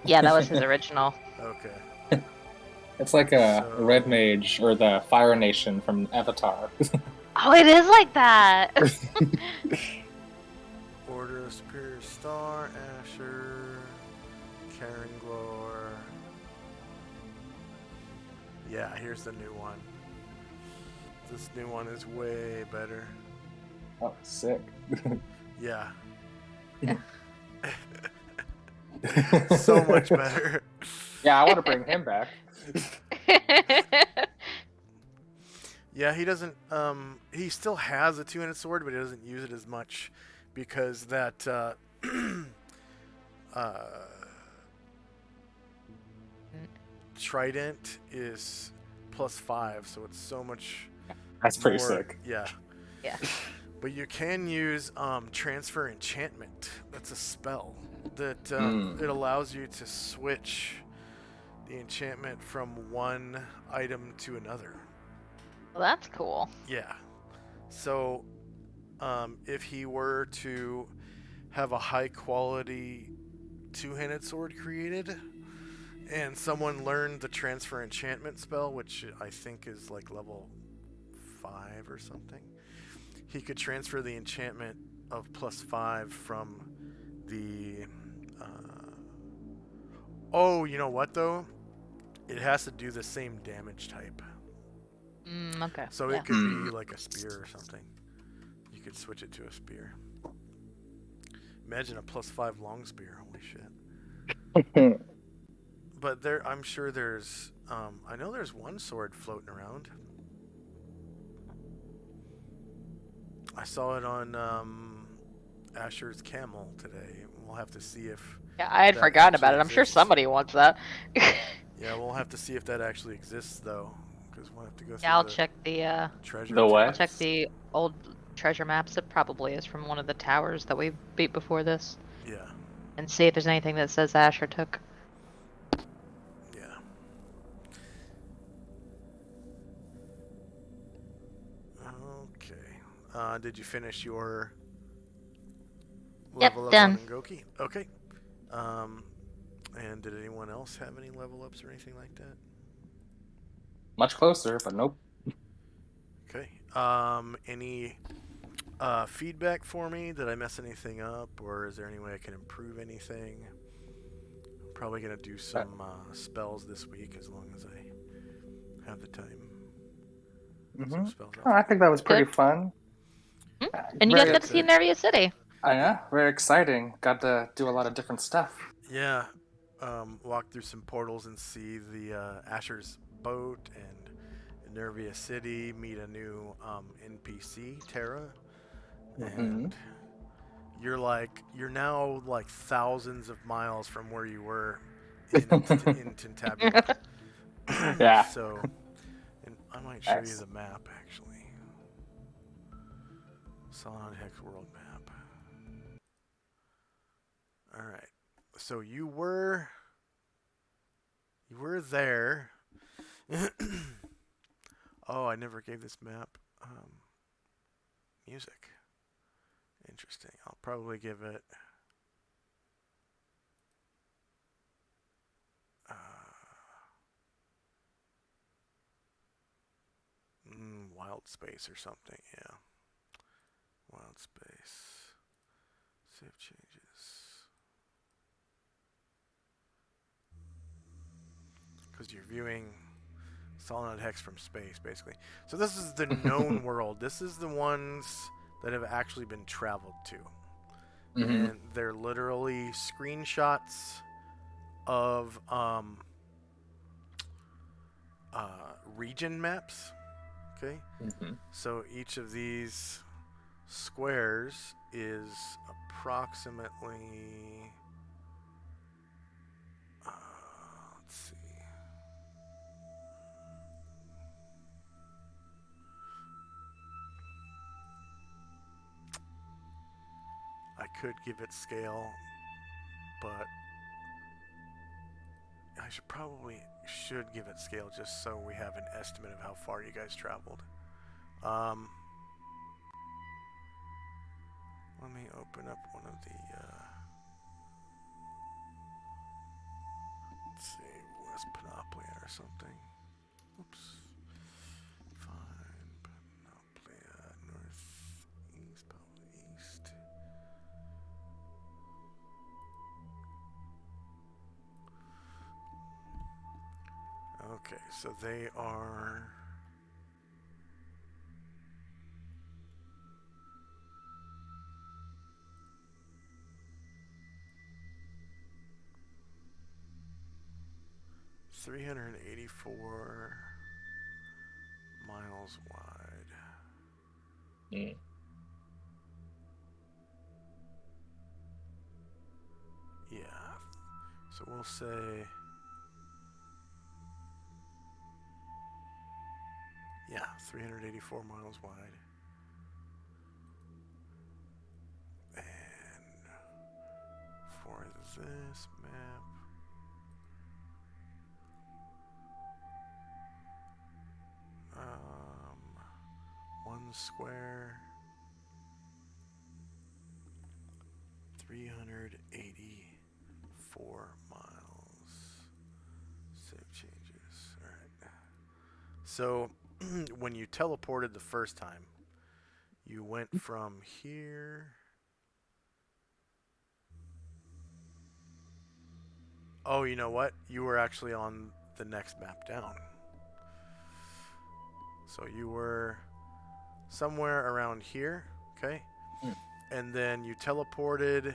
Yeah, that was his original. okay. It's like a So- red mage or the Fire Nation from Avatar. Oh, it is like that. Order of Superior Star, Asher, Karanglor. Yeah, here's the new one. This new one is way better. Oh, sick. Yeah. So much better. Yeah, I want to bring him back. Yeah, he doesn't. He still has a two-handed sword, but he doesn't use it as much because that trident is +5, so it's so much. That's pretty more, sick. Yeah. Yeah. But you can use transfer enchantment. That's a spell that it allows you to switch the enchantment from one item to another. Well, that's cool. Yeah. So, if he were to have a high quality two-handed sword created, and someone learned the transfer enchantment spell, which I think is like level 5 or something, he could transfer the enchantment of +5 from the. Oh, you know what though? It has to do the same damage type. Okay. So yeah. it could be like a spear or something. You could switch it to a spear. Imagine a +5 long spear. Holy shit. But there, I'm sure there's. I know there's one sword floating around. I saw it on Asher's camel today. We'll have to see if. Yeah, I had that forgotten about it. actually I'm sure exists. somebody wants that. Yeah, we'll have to see if that actually exists though, because we'll have to go through Yeah, I'll the check the treasure. The what? I'll check the old treasure maps. It probably is from one of the towers that we beat before this, Yeah, and see if there's anything that says Asher took. yeah. Okay. Did you finish your Yep, level up done. on Ngoki? Okay. And did anyone else have any level ups or anything like that? Much closer, but nope. Okay. Any feedback for me? Did I mess anything up, or is there any way I can improve anything? I'm probably gonna do some spells this week as long as I have the time. Some spells Oh, I think that was pretty Good. fun. And you guys Very- got to see Nervia City. yeah, very exciting. Got to do a lot of different stuff. Yeah. Walk through some portals and see the Asher's boat and Nervia City, meet a new NPC, Terra, Mhm. and you're now like thousands of miles from where you were in Tintabula. Yeah. So, and I might show you Nice. the map actually. Solynod Hex world map. All right. So you were there. Oh, I never gave this map music. Interesting. I'll probably give it wild space or something. Yeah. Wild space. Save changes. Because you're viewing Solynod Hex from space, basically. So this is the known world. This is the ones that have actually been traveled to. Mhm. And they're literally screenshots of region maps. Okay? Mhm. So each of these squares is approximately... let's see. I could give it scale, but I should give it scale just so we have an estimate of how far you guys traveled. Let me open up one of the, let's see, West Panoplia or something. Oops. Fine, Panoplia, northeast, probably east. Okay, so they are... ...384 miles wide. Mm. Yeah. So we'll say... Yeah, 384 miles wide. And for this map... one square, 384 miles. Save changes. All right. So when you teleported the first time, you went from here. Oh, you know what? You were actually on the next map down. So you were somewhere around here, okay? Mm. And then you teleported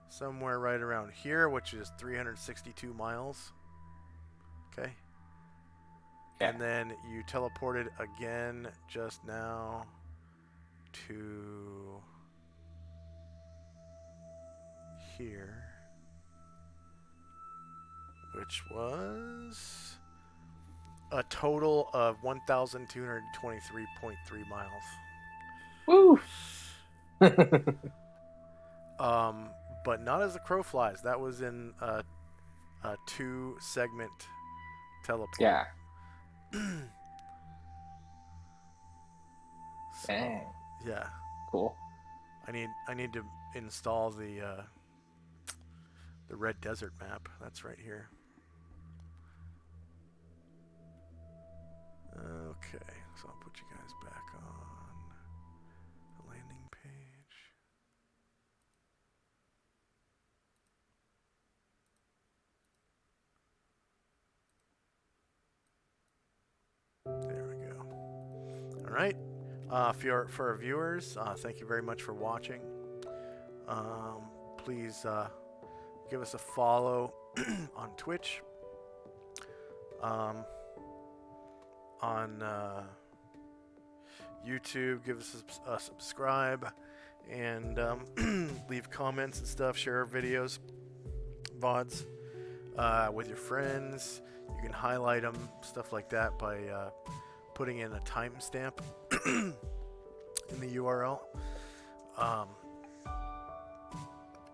somewhere right around here, which is 362 miles. Okay. Yeah. And then you teleported again just now to here, which was a total of 1,223.3 miles. Woo! But not as the crow flies. That was in a 2-segment teleport. Yeah. So, Dang. yeah. Cool. I need to install the red desert map. That's right here. Okay, so I'll put you guys back on the landing page. There we go. All right. For our viewers, thank you very much for watching. Please give us a follow on Twitch. on YouTube. Give us a subscribe and leave comments and stuff. Share our videos, VODs with your friends. You can highlight them, stuff like that, by putting in a timestamp in the URL.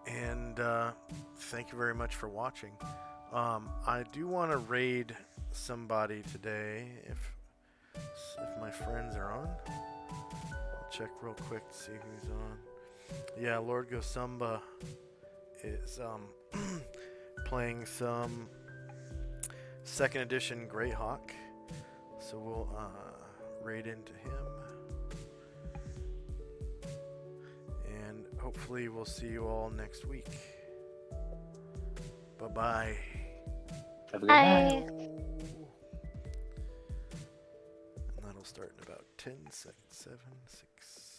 And thank you very much for watching. I do want to raid somebody today if my friends are on. I'll check real quick to see who's on. Yeah, Lord Gosumba is playing some 2nd edition Greyhawk, so we'll raid into him, and hopefully we'll see you all next week. Bye bye. Have a good Bye. night. And that'll start in about 10 seconds. 7, 6.